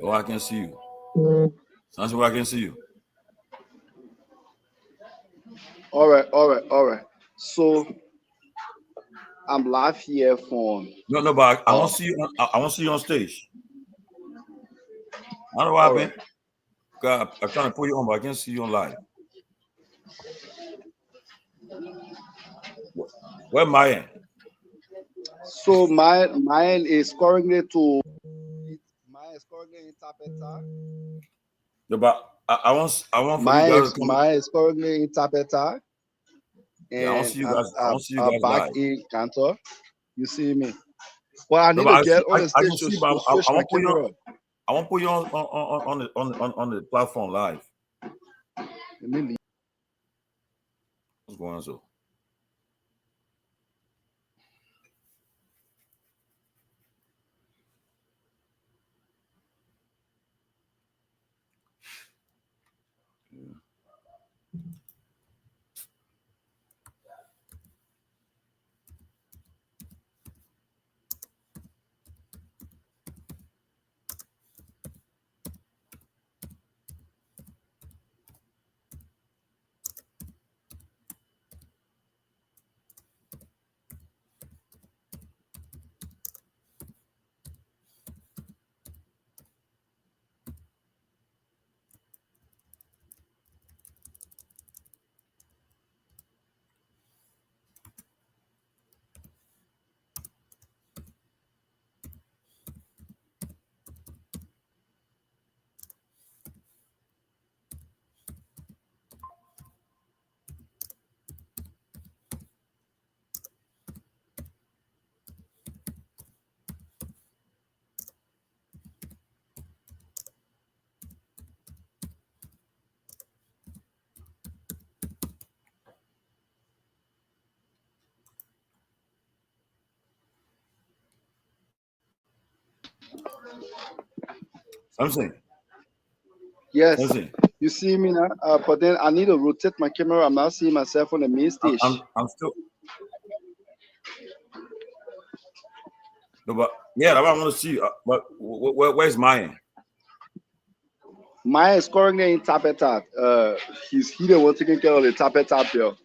Oh, I can see you. That's where I can see you. All right. So I'm live here from. No, no, but I Uh, won't see you. I won't see you on stage. I don't know what all right. happened. God, I'm trying to put you on, but I can't see you on live. Where am I? So mine is currently to. Mine is currently in Tapeta. No, but I want for you guys to come. Mine is currently in Tapeta, Yeah, I want to and see you guys. I want to see you I'm guys back live. in Cantor. You see me. But I No, need but to I see. get on the I stage can see, but to switch I my won't put you. camera. I won't put you on the platform live. Let me leave. What's going on, so? Something. Yes, Something. you see me now. But then I need to rotate my camera. I'm not seeing myself on the main stage. I'm still. No, but yeah, I want to see you. But where's mine? Mine is currently in Tapeta. He the one taking care of the Tapeta bill,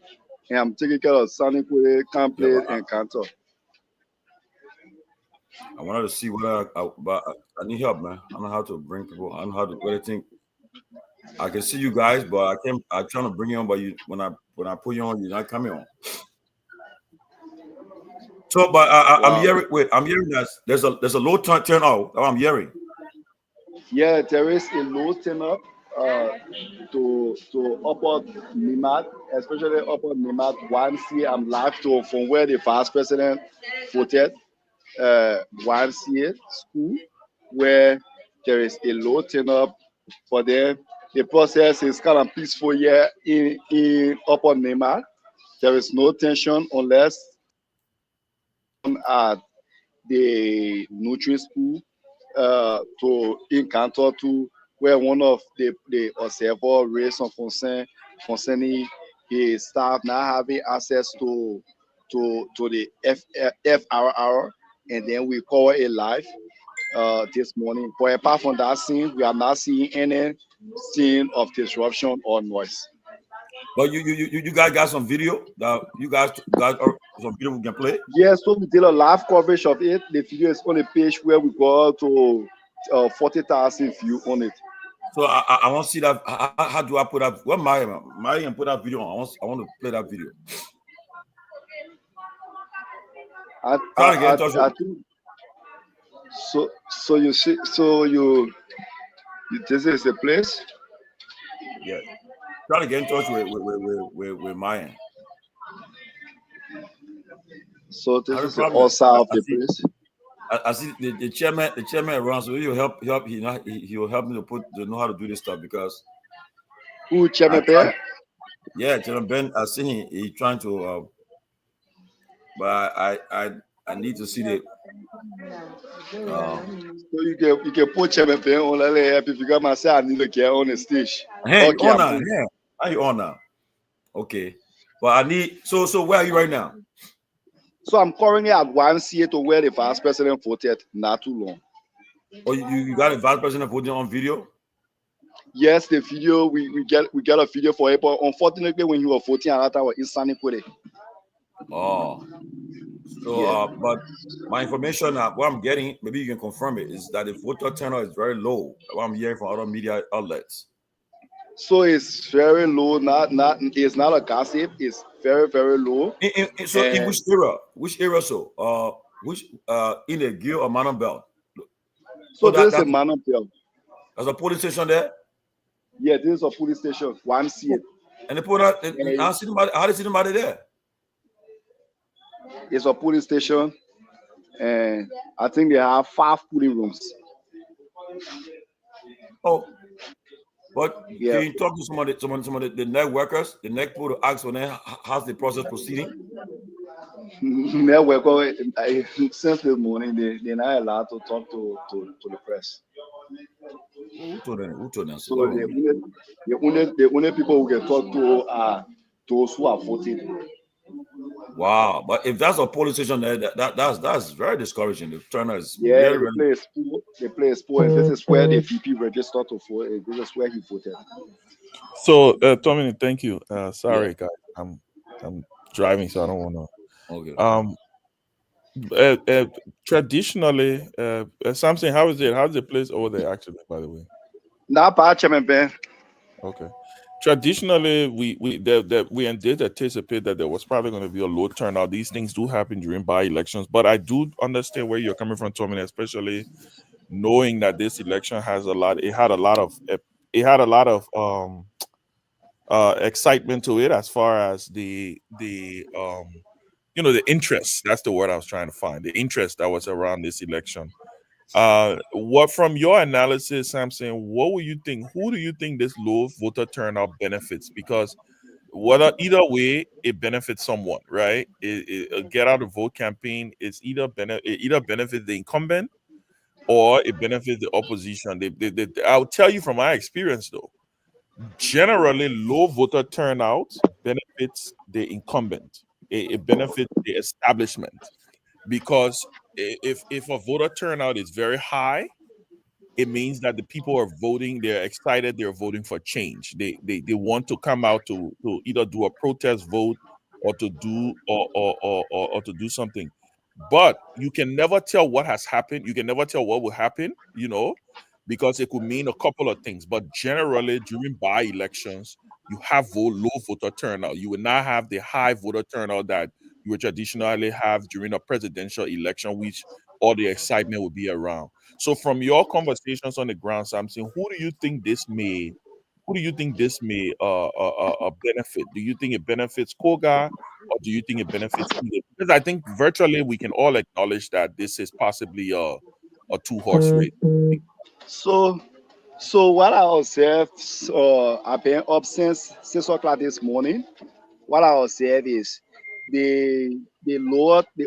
and I'm taking care of Sonic Way, Yeah, but Complete, and Cantor. I wanted to see what I need help, man. I don't know how to bring people. I don't know how to really think. I can see you guys, but I can't. I'm trying to bring you on, but you when I put you on, you're not coming on. So, but I'm Wow. hearing. Wait, I'm hearing that there's a low turn out. Oh, I'm hearing. Yeah, there is a low turn up uh, to upper Nimat, especially upper Nimat 1C. I'm live to from where the vice president voted. 1C school where there is a low turn up for them. The process is kind of peaceful here in upper Nimat. There is no tension unless at the Nutri School to encounter to where one of the observer raised some concern concerning his staff not having access to the FRR, and then we cover it live this morning. But apart from that scene, we are not seeing any scene of disruption or noise. But you guys got some video that you guys got some video we can play. Yes, so we did a live coverage of it. The video is on the page where we got to 40,000 view on it. So I want to see that. How do I put up? What my put that video on? I want to play that video. Trying to get in touch with. I think so. So you see, this is the place. Yeah, trying to get in touch with Maya. So I this have a is the problem. outside of the place. I see the chairman. The chairman around, so he'll help. He will help me to know how to do this stuff because Who I Chairman tried. Bear? Yeah, Chairman Ben. I see he trying to. But I need to see the. So you can put Chairman Bear on let it help if you got myself. I need to get on the stage. Hey, you Okay, on I'm now? on. Yeah, how you on now? Okay, but I need. So where are you right now? So I'm currently at 1CA to where the vice president voted not too long. Oh, you got a vice president voting on video? Yes, the video we get a video for it, but unfortunately when he was voting at that time was Insani Kwede. Oh, so Yeah. but my information, what I'm getting, maybe you can confirm it, is that the voter turnout is very low. What I'm hearing from other media outlets. So it's very low, not it's not a gossip, it's very, very low. So in And which era? Which era? So which in the Gil or Manon Belt? so So this is a that's man of bill. there's a police station there, Yeah, this is a police station, 1CA. and they put out. And I see somebody. How they see somebody there? it's a police station, and I think they have 5 polling rooms. Oh, but can Yeah. you talk to some of the net workers, the net people to ask when how's the process proceeding? Network since this morning they're not allowed to talk to the press. Who told them? Who told them? So What about me? the only people who can talk to are those who are voted. Wow, but if that's a police station there, that's very discouraging. The turnout is Yeah, really, they really. play a sport. They play a sport, and this is where the VP registered to vote. And this is where he voted. So, Tommy, thank you. Yeah. Sorry, guys, I'm driving, so I don't want Okay. to. Traditionally, Samson, how is it? How's the place over there? Actually, by the way. Not bad, Chairman Ben. Okay. Traditionally, we did anticipate that there was probably going to be a low turnout. These things do happen during by-elections, but I do understand where you're coming from, Tommy, especially knowing that this election has a lot. It had a lot of. It had a lot of excitement to it as far as the the interest. That's the word I was trying to find. The interest that was around this election. What from your analysis, Samson, what will you think? Who do you think this low voter turnout benefits? Because whether either way, it benefits someone, right? A get out the vote campaign is it either benefits the incumbent or it benefits the opposition. I'll tell you from my experience though, generally low voter turnout benefits the incumbent. It benefits the establishment because if a voter turnout is very high, it means that the people are voting, they're excited, they're voting for change. They want to come out to either do a protest vote or to do or to do something. But you can never tell what has happened. You can never tell what will happen, because it could mean a couple of things. But generally during by-elections, you have low voter turnout. You will not have the high voter turnout that you would traditionally have during a presidential election, which all the excitement will be around. So from your conversations on the ground, Samson, who do you think this may benefit? Do you think it benefits Koga or do you think it benefits Eden? Because I think virtually we can all acknowledge that this is possibly a two-horse race. So so what I observed, I've been up since 6 o'clock this morning. What I observe is the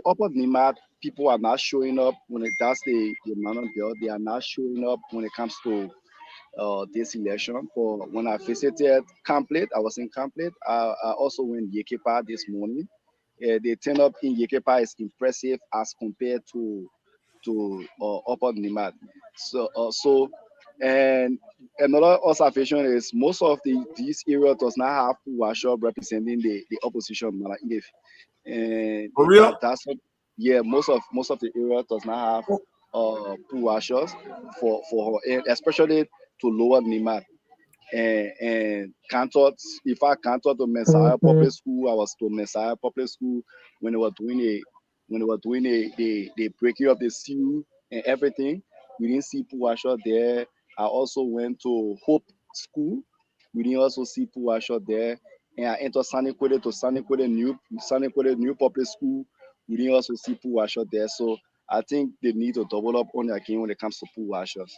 upper Nimad people are not showing up when that's the man on bill. They are not showing up when it comes to this election. But when I visited Complete, I was in Complete. I also went Yekepa this morning. The turn up in Yekepa is impressive as compared to Upper Nimad. So and another observation is most of this area does not have Washoe representing the opposition, Mala Indef. And For real? yeah, most of the area does not have Puwashos for and especially to lower Nimad and Cantor. If I Cantor to Messiah Public School, I was to Messiah Public School when they were doing the breaking of the seal and everything. We didn't see Puwasho there. I also went to Hope School. We didn't also see Puwasho there. And I entered Sanikwede New Public School. We didn't also see Puwasho there. So I think they need to double up on their game when it comes to Puwashos.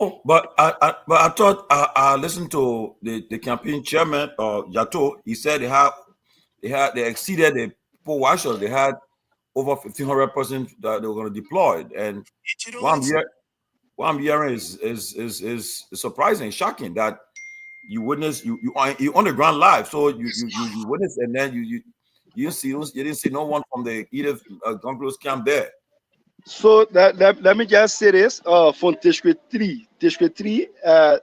Oh, but I thought I listened to the campaign chairman Yato. He said they exceeded the poll watchers. They had over 1,500 persons that they were going to deploy. And what I'm hearing is surprising, shocking that you witness you on the ground live. So you witness and then You didn't see no one from the Edith Gunpowder's camp there. So let me just say this. From Tishkwe 3,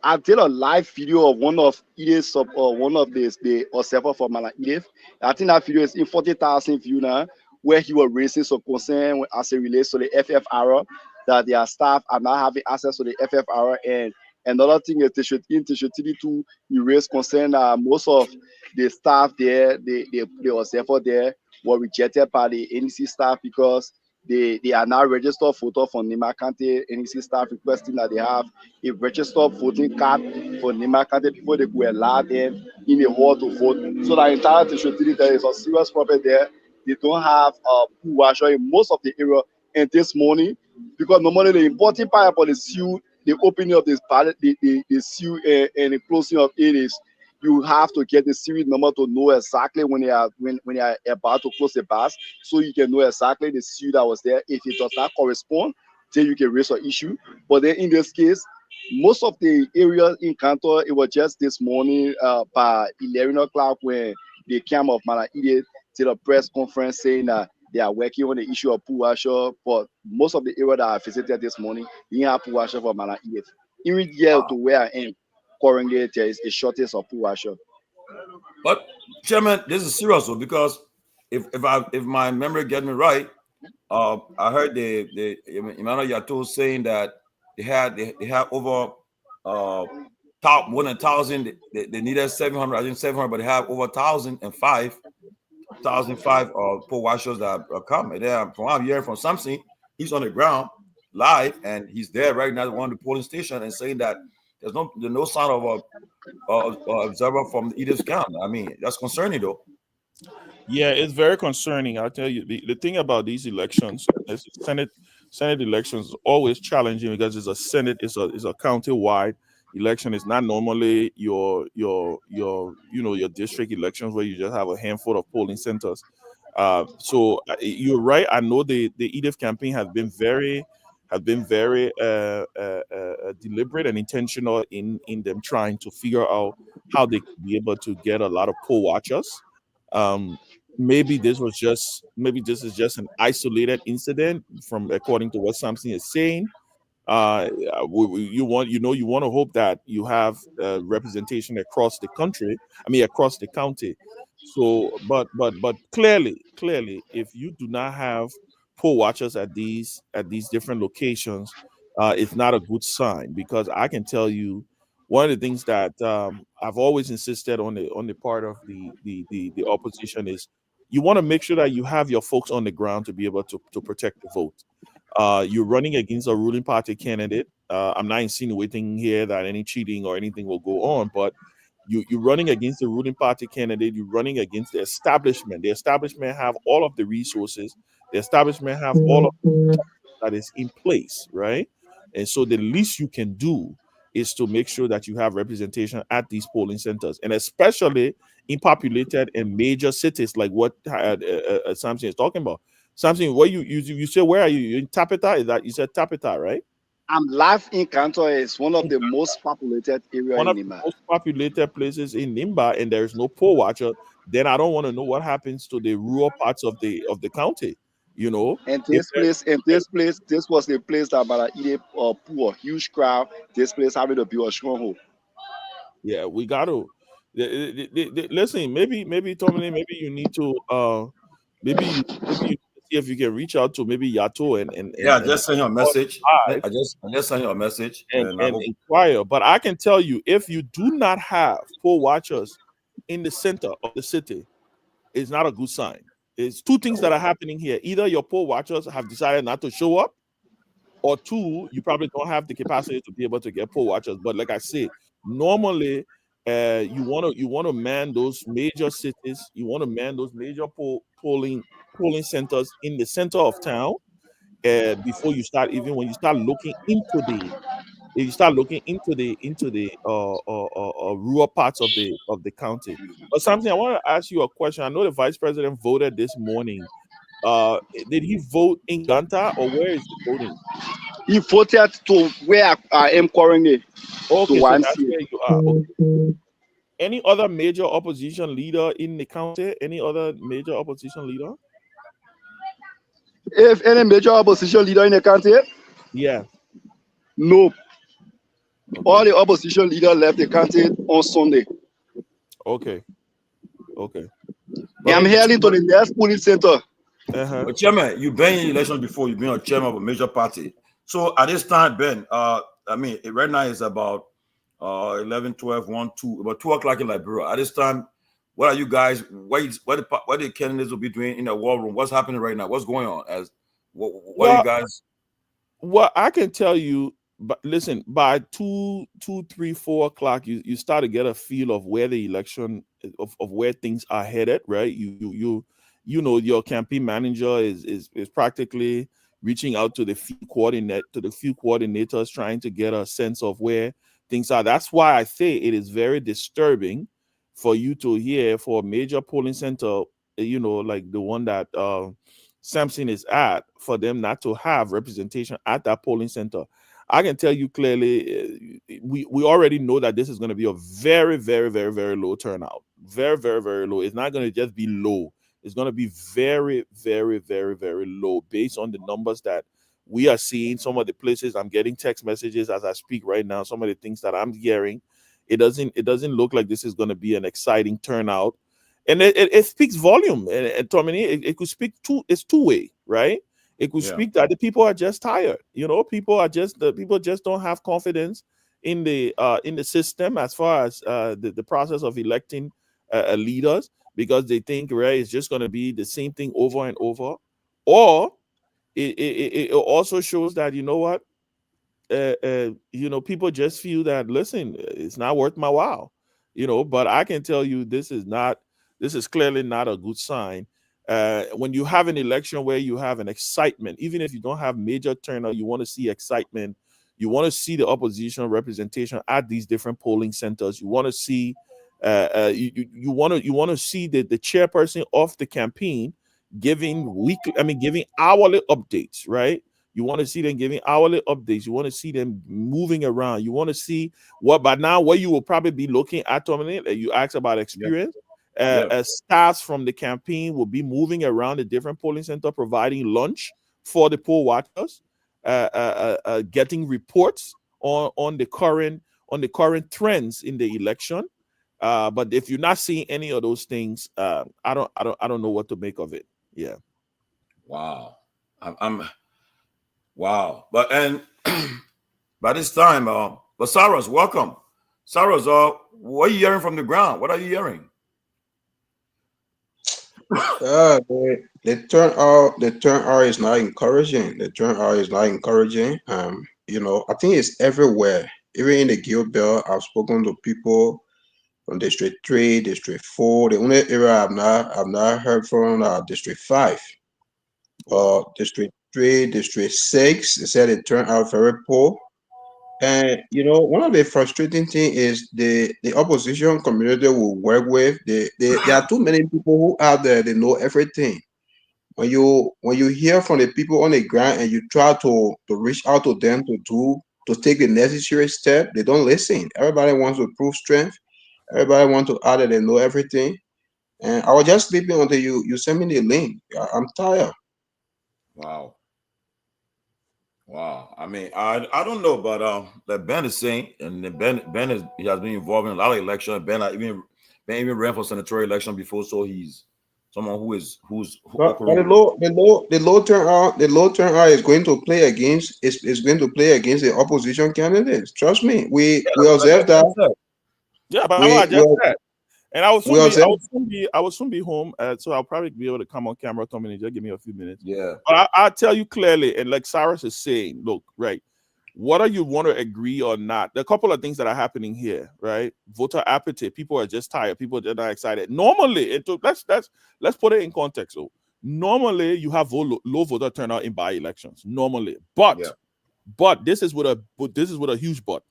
I did a live video of one of Edith's one of the observer for Mala Edith. I think that video is in 40,000 views now, where he was raising some concern as it relates to the FFR, that their staff are not having access to the FFR. And another thing is in Tishkwe 3 too, he raised concern that most of the staff there, the observer there, were rejected by the NEC staff because they are now registered voter for Nimba County. NEC staff requesting that they have a registered voting card for Nimba County before they could allow them in the hall to vote. So the entire territory, there is a serious problem there. They don't have pool washer in most of the area. And this morning, because normally the important part about the seal, the opening of this ballot, the seal and the closing of it is you have to get the serial number to know exactly when they are about to close the bus, so you can know exactly the serial that was there. If it does not correspond, then you can raise an issue. But then in this case, most of the areas in Cantor, it was just this morning by 11 o'clock when the camp of Mala Edith did a press conference saying that they are working on the issue of pool washer. But most of the area that I visited this morning, you have pool washer for Mala Edith. Even here to where I am, currently there is a shortage of pool washer. But Chairman, this is serious though, because if my memory get me right, I heard the Emmanuel Yato saying that they had over top 1,000. They needed 700. I think 700, but they have over 1,005 poll watchers that are coming. There, from what I'm hearing from something, he's on the ground live and he's there right now at one of the polling station and saying that there's no sign of a observer from the Edith's camp. I mean, that's concerning though. Yeah, it's very concerning. I'll tell you, the thing about these elections, is Senate elections is always challenging because it's a Senate, it's a county-wide election. It's not normally your district elections where you just have a handful of polling centers. So you're right. I know the Edith campaign has been very deliberate and intentional in them trying to figure out how they could be able to get a lot of poll watchers. Maybe this is just an isolated incident from according to what Samson is saying. You want to hope that you have representation across the country. I mean, across the county. So, but clearly, if you do not have poll watchers at these different locations, it's not a good sign, because I can tell you one of the things that I've always insisted on the part of the opposition is you want to make sure that you have your folks on the ground to be able to protect the vote. You're running against a ruling party candidate. I'm not insinuating here that any cheating or anything will go on, but you're running against the ruling party candidate. You're running against the establishment. The establishment have all of the resources. The establishment have all of that is in place, right? And so the least you can do is to make sure that you have representation at these polling centers, and especially in populated and major cities like what Samson is talking about. Samson, where you say, where are you? You're in Tapita? Is that you said Tapita, right? I'm live in Cantor. It's one of the most populated areas One in of the Nimba. most populated places in Nimba, and there's no poll watcher. Then I don't want to know what happens to the rural parts of the county. And If this was the place that Mala Edith poor, huge crowd. This place having to be a stronghold. yeah, we got to listen. Maybe Tommy, maybe you need to maybe you see if you can reach out to maybe Yato and Yeah, I just sent you a message. live I just sent you a message, and and I hope. inquire. But I can tell you, if you do not have poll watchers in the center of the city, it's not a good sign. It's two things that are happening here. Either your poll watchers have decided not to show up, or two, you probably don't have the capacity to be able to get poll watchers. But like I say, normally you want to man those major cities, you want to man those major polling centers in the center of town before you start, even when you start looking into the if you start looking into the rural parts of the county. But something I want to ask you a question. I know the vice president voted this morning. Did he vote in Ganta, or where is he voting? He voted to where I am currently. Okay, To so one that's seat. where you are. Okay. any other major opposition leader in the county? Any other major opposition leader? If any major opposition leader in the country, Yeah. no. Okay. All the opposition leaders left the country on Sunday. Okay. And I'm heading to the next polling center. But Chairman, you've been in elections before. You've been a chairman of a major party. So at this time, Ben, I mean, right now it's about 11, 12, 1, 2, about 2 o'clock in Liberia. At this time, what are you guys? What the candidates will be doing in the war room? What's happening right now? What's going on? What are you guys? Well, I can tell you, but listen, by 2, 3, 4 o'clock, you start to get a feel of where the election of where things are headed, right? You know your campaign manager is practically reaching out to the field coordinators, trying to get a sense of where things are. That's why I say it is very disturbing for you to hear for a major polling center, like the one that Samson is at, for them not to have representation at that polling center. I can tell you clearly, we already know that this is going to be a very, very, very, very low turnout. Very, very, very low. It's not going to just be low. It's going to be very, very, very, very low based on the numbers that we are seeing. Some of the places I'm getting text messages as I speak right now, some of the things that I'm hearing, it doesn't look like this is going to be an exciting turnout. And it speaks volume. And Tommy, it could speak it's two-way, right? It could speak that the people are just tired. People just don't have confidence in the system as far as the process of electing leaders, because they think, right, it's just going to be the same thing over and over. Or it also shows that, what, people just feel that, listen, it's not worth my while, but I can tell you this is clearly not a good sign. When you have an election where you have an excitement, even if you don't have major turnout, you want to see excitement. You want to see the opposition representation at these different polling centers. You want to see, you want to see the chairperson of the campaign giving hourly updates, right? You want to see them giving hourly updates. You want to see them moving around. You want to see what you will probably be looking at. You asked about experience. Staffs from the campaign will be moving around the different polling center, providing lunch for the poll watchers, getting reports on the current trends in the election. But if you're not seeing any of those things, I don't know what to make of it. Yeah. Wow. I'm wow. But and by this time, but Saros, welcome. Saros, what are you hearing from the ground? What are you hearing? The turnout is not encouraging. The turnout is not encouraging. I think it's everywhere. Even in the Guild Belt, I've spoken to people from District 3, District 4. The only area I've not heard from District 5. District 3, District 6, they said it turned out very poor. And one of the frustrating things is the opposition community will work with. There are too many people who out there, they know everything. When you hear from the people on the ground and you try to reach out to them to take the necessary step, they don't listen. Everybody wants to prove strength. Everybody wants to add that they know everything. And I was just sleeping until you sent me the link. I'm tired. Wow. Wow. I mean, I don't know, but that Ben is saying, and he has been involved in a lot of elections. Ben even ran for senatorial election before, so he's someone who's But the low turnout is going to play against is going to play against the opposition candidates. Trust me. We observe that. Yeah, but We I just said. And I will soon be home, so I'll probably be able to come on camera, Tommy. Just give me a few minutes. Yeah. But I'll tell you clearly, and like Cyrus is saying, look, right, whether you want to agree or not, there are a couple of things that are happening here, right? Voter apathy. People are just tired. People are not excited. Normally, let's put it in context. So normally you have low voter turnout in by-elections. Normally, but this is with a huge but.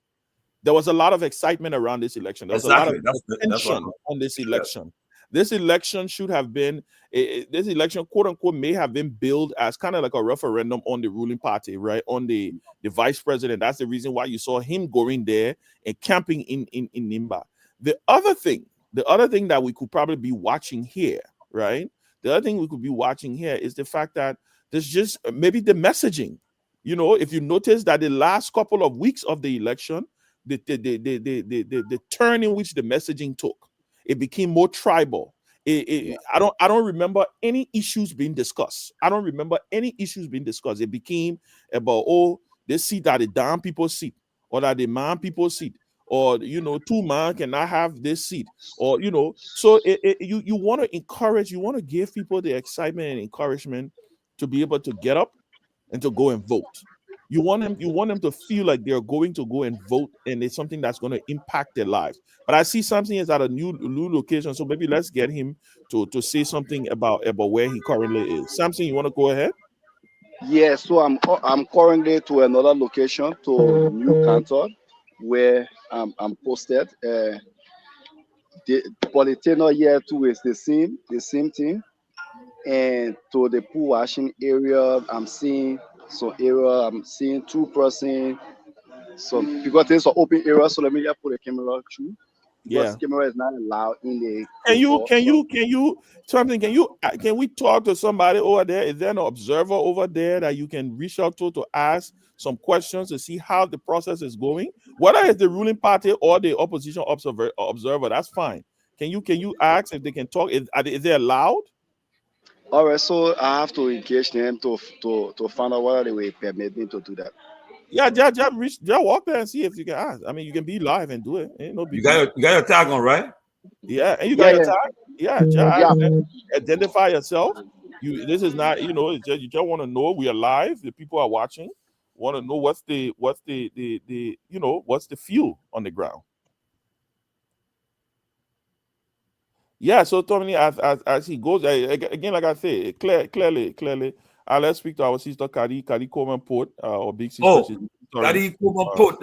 There was a lot of excitement around this election. There was a lot of tension on this election. This election should have been, this election, quote unquote, may have been billed as kind of like a referendum on the ruling party, right? On the vice president. That's the reason why you saw him going there and camping in Nimba. The other thing that we could probably be watching here, right? The other thing we could be watching here is the fact that there's just maybe the messaging. If you notice that the last couple of weeks of the election, the turn in which the messaging took, it became more tribal. I don't remember any issues being discussed. I don't remember any issues being discussed. It became about, oh, this seat that the down people seat, or that the man people seat, or two man cannot have this seat, or so you want to encourage, you want to give people the excitement and encouragement to be able to get up and to go and vote. You want them to feel like they're going to go and vote, and it's something that's going to impact their lives. But I see something is at a new location, so maybe let's get him to say something about where he currently is. Samson, you want to go ahead? Yeah, so I'm currently to another location, to New Canton, where I'm posted. But the tenor here too is the same thing. And to the pool washing area, I'm seeing 2%. So because there's an open area, so let me just put the camera through, because Yeah. camera is not allowed in the Can you cohort. can So you can you something? Can we talk to somebody over there? Is there an observer over there that you can reach out to ask some questions to see how the process is going? Whether it's the ruling party or the opposition observer, that's fine. Can you ask if they can talk? Is they allowed? all right, so I have to engage them to find out whether they will permit me to do that. Yeah, just walk there and see if you can ask. I mean, you can be live and do it. Ain't no You big got deal. your tag on, right? Yeah, and you got Yeah, your yeah, tag. Yeah, just yeah. ask them. Identify yourself. This is not, you just want to know we are live. The people are watching. Want to know what's the feel on the ground. Yeah. So Tony, as he goes, again, like I say, clearly. Let's speak to our sister Kadi Coleman Port, our big sister. Oh, She's monitoring. Daddy Kuma Uh, Put,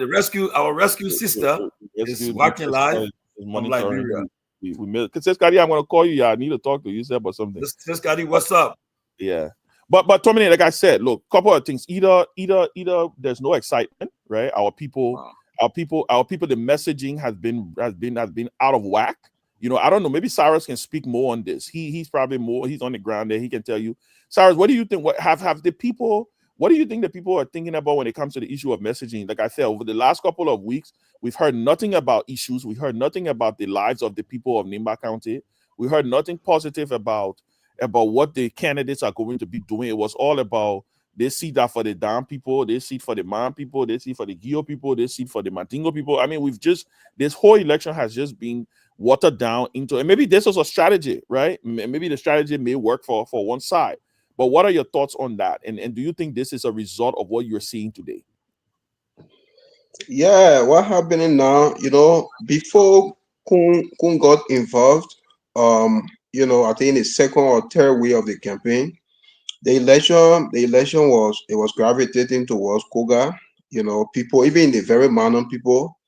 our rescue sister, is rescued big watching sister live is from monitoring. Liberia. We made. Cause Kadi, I'm gonna call you. Yeah, I need to talk to you. You said about something. Sis Daddy, what's up? Yeah. But Tommy, like I said, look, couple of things. Either there's no excitement, right? Wow. The messaging has been out of whack. I don't know. Maybe Cyrus can speak more on this. He's probably more. He's on the ground there. He can tell you. Cyrus, what do you think? Have the people? What do you think the people are thinking about when it comes to the issue of messaging? Like I said, over the last couple of weeks, we've heard nothing about issues. We heard nothing about the lives of the people of Nimba County. We heard nothing positive about what the candidates are going to be doing. It was all about they see that for the down people, they see for the man people, they see for the Gio people, they see for the Mandingo people. I mean, this whole election has just been watered down into, and maybe this was a strategy, right? Maybe the strategy may work for one side. But what are your thoughts on that? And do you think this is a result of what you're seeing today? Yeah, what happening now? Before Kun got involved, I think in the second or third week of the campaign, the election was gravitating towards Koga. People, even the very minor people,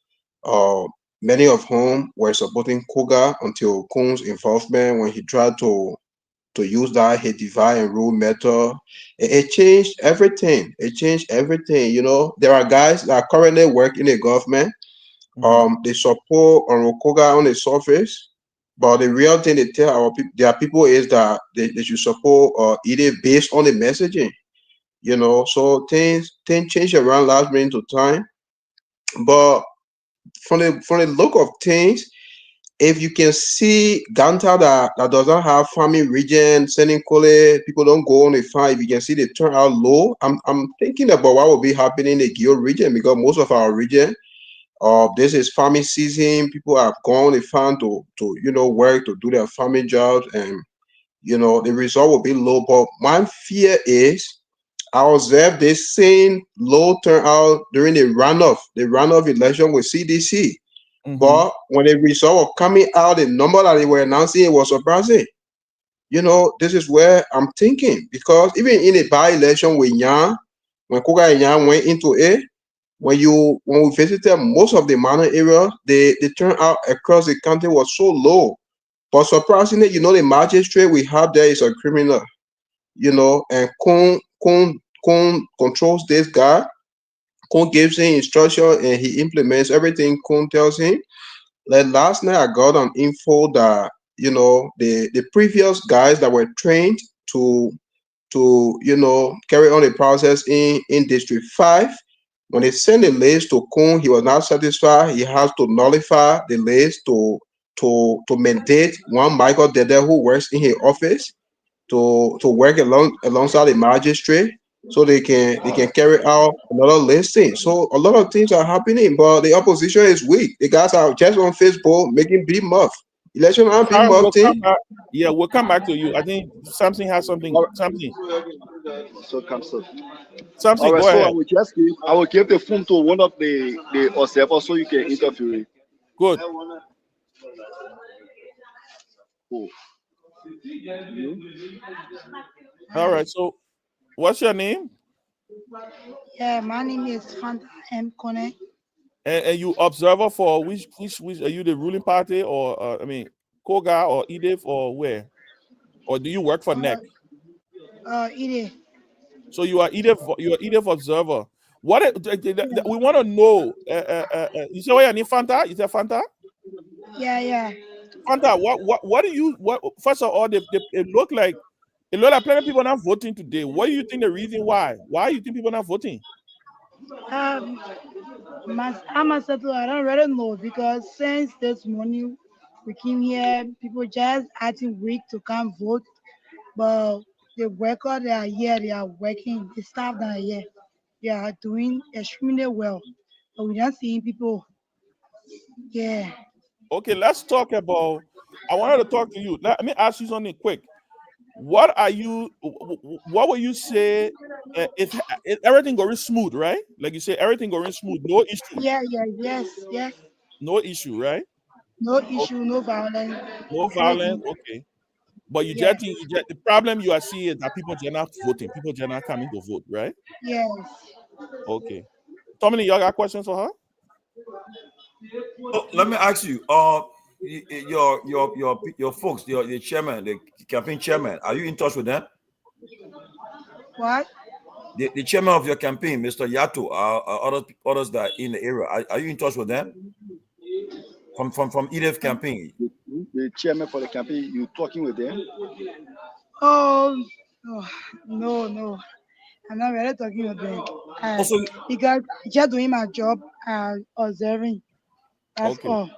uh, many of whom were supporting Koga until Kun's involvement when he tried to use that he divide and rule method. It changed everything. It changed everything. There are guys that currently work in the government. Mhm. They support Koga on the surface, but the real thing they tell their people is that they should support either based on the messaging. So things change around last minute to time. But from the look of things, if you can see Ganta that doesn't have farming region, sending Kole, people don't go on the farm. If you can see the turnout low, I'm thinking about what will be happening in the Geo region, because most of our region, this is farming season. People have gone on the farm to work to do their farming jobs, and the result will be low. But my fear is I observed this same low turnout during the runoff election with CDC. Mhm. But when the result was coming out, the number that they were announcing, it was surprising. This is where I'm thinking, because even in a by-election with Yan, when Koga and Yan went into it, when we visited most of the minor areas, the turnout across the country was so low. But surprisingly, the magistrate we have there is a criminal, and Kun controls this guy. Kun gives him instruction and he implements everything Kun tells him. Like last night, I got an info that the previous guys that were trained to carry on the process in District 5. When they sent the list to Kuhn, he was not satisfied. He has to nullify the list to mandate one Michael Dede who works in his office to work alongside the magistrate so they can carry out another listing. So a lot of things are happening, but the opposition is weak. The guys are just on Facebook making big muff. Election and big All right, muff we'll thing. come back. Yeah, we'll come back to you. I think something has something. All Something. right. So come so. All Something. right, Go so ahead. I will give the phone to one of the observers so you can interview it. Good. Cool. All right. So, what's your name? Yeah, my name is Fanta M. Kone. And you observer for which are you the ruling party or I mean Koga or Edith or where? Or do you work for Uh, NEC? Ide. So you are Edith observer. We want to know? You say what your name Fanta? You say Fanta? Yeah. Fanta, what do you what? First of all, it look like plenty of people not voting today. What do you think the reason why? Why you think people not voting? Um, I myself, I don't really know because since this morning we came here, people just acting weak to come vote, but the workers that are here, they are working. The staff that are here, they are doing extremely well. But we don't see people. Yeah. Okay, let's talk about. I wanted to talk to you. Let me ask you something quick. What are you? What will you say? If everything going smooth, right? Like you say, everything going smooth, no issue, Yes. no issue, right? No Okay, issue, no violence, no violence. everything. Okay, but Yeah. the problem you are seeing is that people are not voting. People are not coming to vote, right? Yes. Okay. Dominic, you got questions for her? So let me ask you, your folks, the chairman, the campaign chairman, are you in touch with them? What? The chairman of your campaign, Mr. Yato, others that are in the area, are you in touch with them from Edith campaign? The chairman for the campaign, you talking with them? Oh, oh no. I'm not really talking about them. Also, Because just doing my job, observing. That's Okay. all.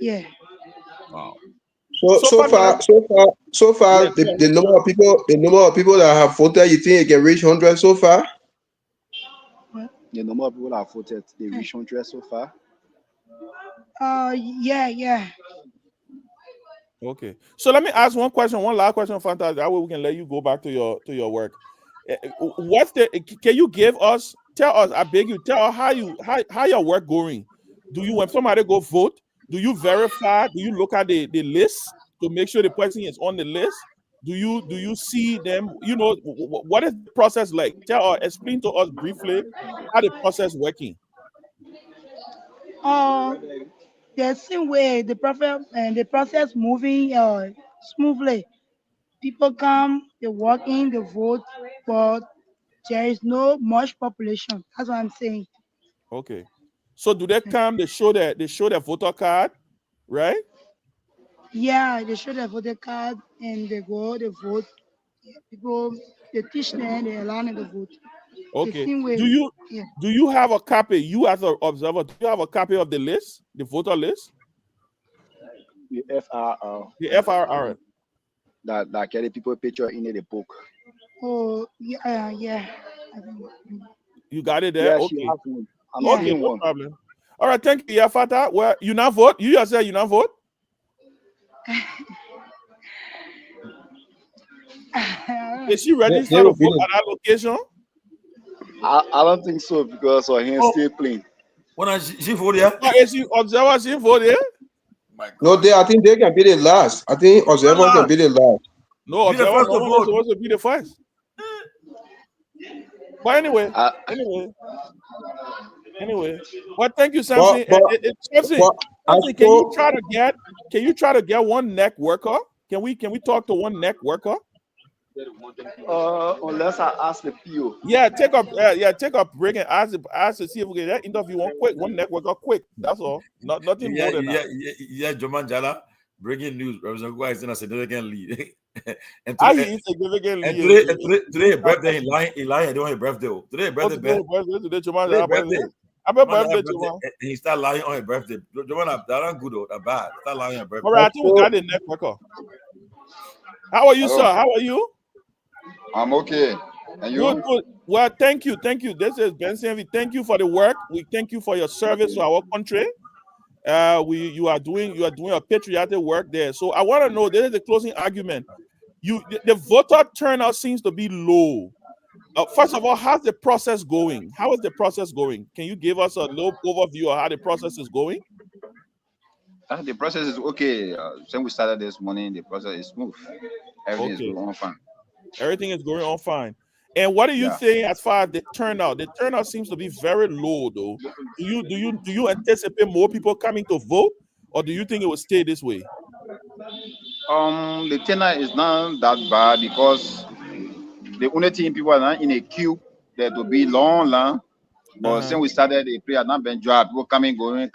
Yeah. wow. So So so far, far so far so yeah, far go the ahead. number of people that have voted, you think it can reach 100 so far? What? The number of people that have voted, they Eh, reach 100 so far. yeah. Okay. So let me ask one question, one last question, Fanta. That way we can let you go back to your work. What's the? Can you tell us? I beg you, tell us how your work going. Do you when somebody go vote? Do you verify? Do you look at the list to make sure the person is on the list? Do you see them? What is the process like? Explain to us briefly how the process working. Uh, the same way the process moving smoothly. People come, they walk in, they vote, but there is no much population. That's what I'm saying. Okay. So do they come? They show their voter card, right? Yeah, they show their voter card and they go, they vote. People, they teach them, they allow them to vote. The Okay. same Do way, you yeah. do you have a copy? You as an observer, do you have a copy of the list, the voter list, The FRR the FRR? that get the people picture in the book. Oh, yeah. I think, You got it there. Yeah, she Okay. has one. I'm yeah. Okay. seeing No one. problem. All right. Thank you, Yafata. Well, you not vote. You just said you not vote. Is she They registered to will be vote the at that location? I don't think so because her hands Oh, still clean. when I see for there, Or is she observer? She vote there? no, I think they can be the last. I think observer can be last, the last. No, be the observer first to normally vote. supposed to be the first. But anyway, I, anyway, anyway. Well, thank you, But Samson. but Samson, but as Samson, for can you try to get one neck worker? Can we talk to one neck worker? Unless I ask the PO. Yeah, take up break and ask to see if we get that interview one networker quick. That's all. Nothing more than that. Yeah, Joman Jala, breaking news. Representative Gua is in a significant lead. and I today, hear significantly. today his birthday, he lying, he don't have birthday. Today his birthday, Today, Jamal, today birthday. I bet birthday, Jamal. And he start lying on his birthday. Joman, that ain't good or that bad. Start lying on your birthday. All right, I think we got the networker. How are you, Hello. sir? How are you? I'm okay. And you? Good. Well, thank you. This is Ben Sanvi. Thank you for the work. We thank you for your service to our country. You are doing a patriotic work there. So I want to know. This is the closing argument. The voter turnout seems to be low. First of all, how's the process going? How is the process going? Can you give us a little overview of how the process is going? The process is okay. Since we started this morning, the process is smooth. Everything is going on fine. Everything is going on fine. And what do you think as far as the turnout? The turnout seems to be very low, though. Do you anticipate more people coming to vote, or do you think it will stay this way? The turnout is not that bad because the only thing people are not in a queue that will be long. But since we started the prayer, not been job. People coming, going.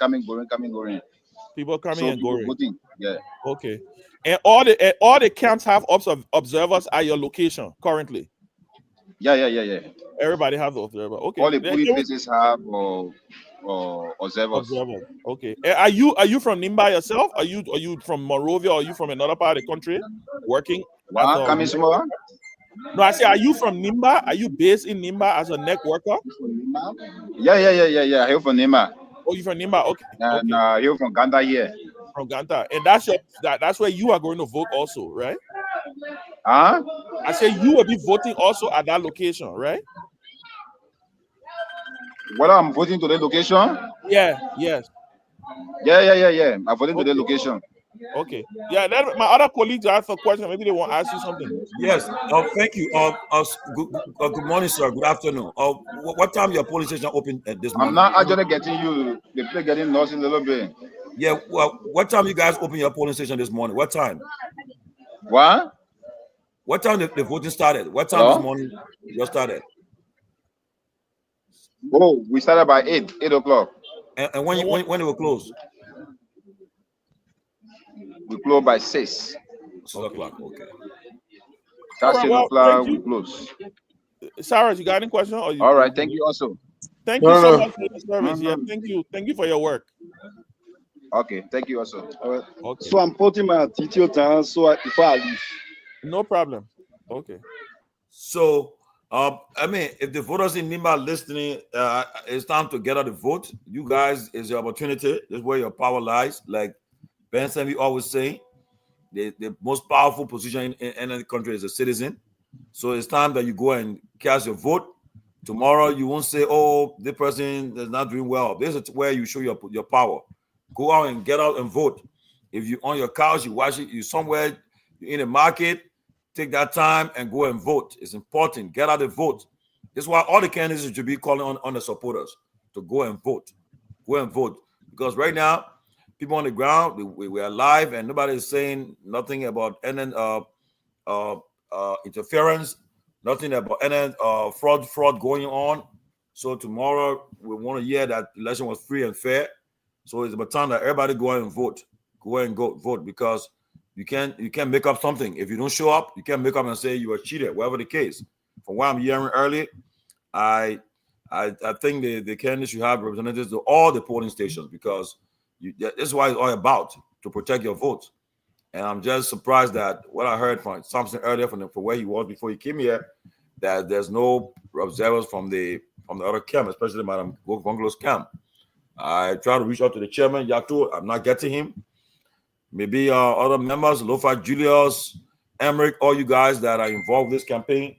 People coming So and going. voting. Yeah. Okay. And all the camps have observers at your location currently. Yeah. Everybody have the observer. Okay. All the polling places have observers. Okay. And are you from Nimba yourself? Are you from Monrovia, or are you from another part of the country working? Coming tomorrow? No, I say, are you from Nimba? Are you based in Nimba as a net worker? Yeah. I hear from Nimba. Oh, you from Nimba? Okay. And I hear from Ganda here. From Ganta, and that's where you are going to vote also, right? Huh? I say you will be voting also at that location, right? What I'm voting to the location? Yeah. Yes. Yeah. I'm voting to the location. Okay. Yeah. My other colleagues asked a question. Maybe they want to ask you something. Yes. Thank you. Good morning, sir. Good afternoon. What time your police station open this morning? I'm not actually getting you. The people getting lost a little bit. Yeah. Well, what time you guys open your polling station this morning? What time? What? What time the voting started? What time this morning you started? Oh, we started by 8 o'clock. And when it will close? We close by 6. 6 o'clock. Okay. That's 6 o'clock. We close. Sarah, you got any question? All right. Thank you also. Thank you so much for your service. Yeah. Thank you for your work. Okay. Thank you also. Okay. So I'm putting my details down before I leave. No problem. Okay. So, I mean, if the voters in Nimba are listening, it's time to get out the vote. You guys, is your opportunity. This is where your power lies. Like Ben Sanvi always say, the most powerful position in any country is a citizen. So it's time that you go and cast your vote. Tomorrow, you won't say, "Oh, this person is not doing well." This is where you show your power. Go out and get out and vote. If you're on your couch, you watch it, you're somewhere, you're in the market, take that time and go and vote. It's important. Get out and vote. This is why all the candidates should be calling on the supporters to go and vote. Go and vote. Because right now, people on the ground, we are live and nobody is saying nothing about any interference, nothing about any fraud going on. So tomorrow, we want to hear that the election was free and fair. So it's about time that everybody go out and vote. Go and go vote, because you can't make up something. If you don't show up, you can't make up and say you were cheated, whatever the case. From what I'm hearing earlier, I think the candidates should have representatives to all the polling stations, because this is what it's all about, to protect your vote. And I'm just surprised that what I heard from Samson earlier from where he was before he came here, that there's no observers from the other camp, especially Madam Gongolo's camp. I try to reach out to the chairman, Yato. I'm not getting him. Maybe other members, Lofa, Julius, Emmerich, all you guys that are involved in this campaign.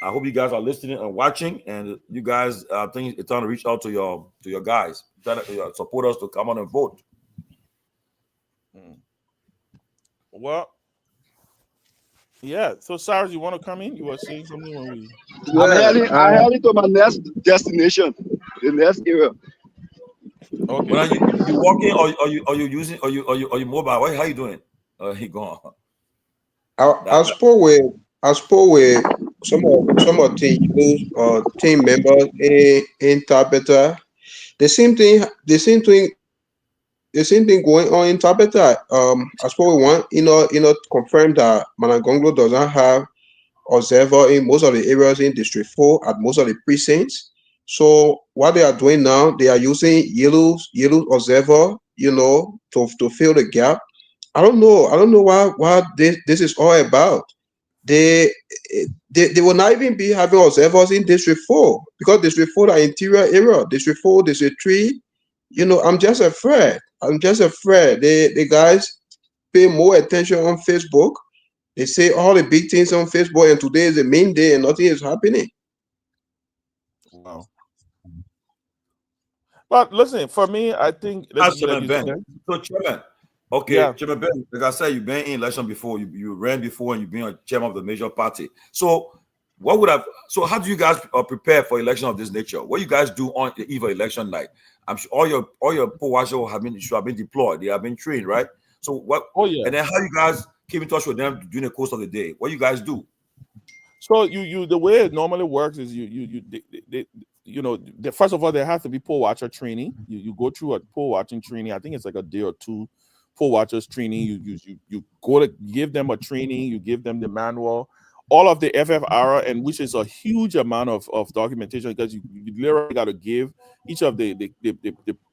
I hope you guys are listening and watching, and you guys, I think it's time to reach out to your guys, your supporters, to come on and vote. Well, yeah. So, Cyrus, you want to come in? You were saying something when we. I'm heading to my next destination, the next area. Okay. Well, you walking or you using or you mobile? How you doing? He gone. I spoke with I spoke with some of team members in Tabeta. The same thing going on in Tabeta. I spoke with one, confirmed that Managonglo doesn't have observer in most of the areas in District 4 at most of the precincts. So what they are doing now, they are using yellow observer, to fill the gap. I don't know. I don't know what this is all about. They, they will not even be having observers in District 4 because District 4 are interior area. District 4, District 3, I'm just afraid. I'm just afraid. The guys pay more attention on Facebook. They say all the big things on Facebook, and today is the main day, and nothing is happening. Wow. But listen, for me, I think That's like Chairman you Ben. said, So Chairman, okay, yeah. Chairman Ben, like I said, you've been in election before, you ran before, and you've been a chairman of the major party. So how do you guys prepare for election of this nature? What you guys do on the eve of election night? I'm sure all your poll watchers should have been deployed. They have been trained, right? So what? Oh yeah. And then how you guys keep in touch with them during the course of the day? What you guys do? So the way it normally works is first of all, there has to be poll watcher training. You go through a poll watching training. I think it's like a day or two poll watchers training. You go to give them a training. You give them the manual, all of the FFR, and which is a huge amount of documentation because you literally got to give each of the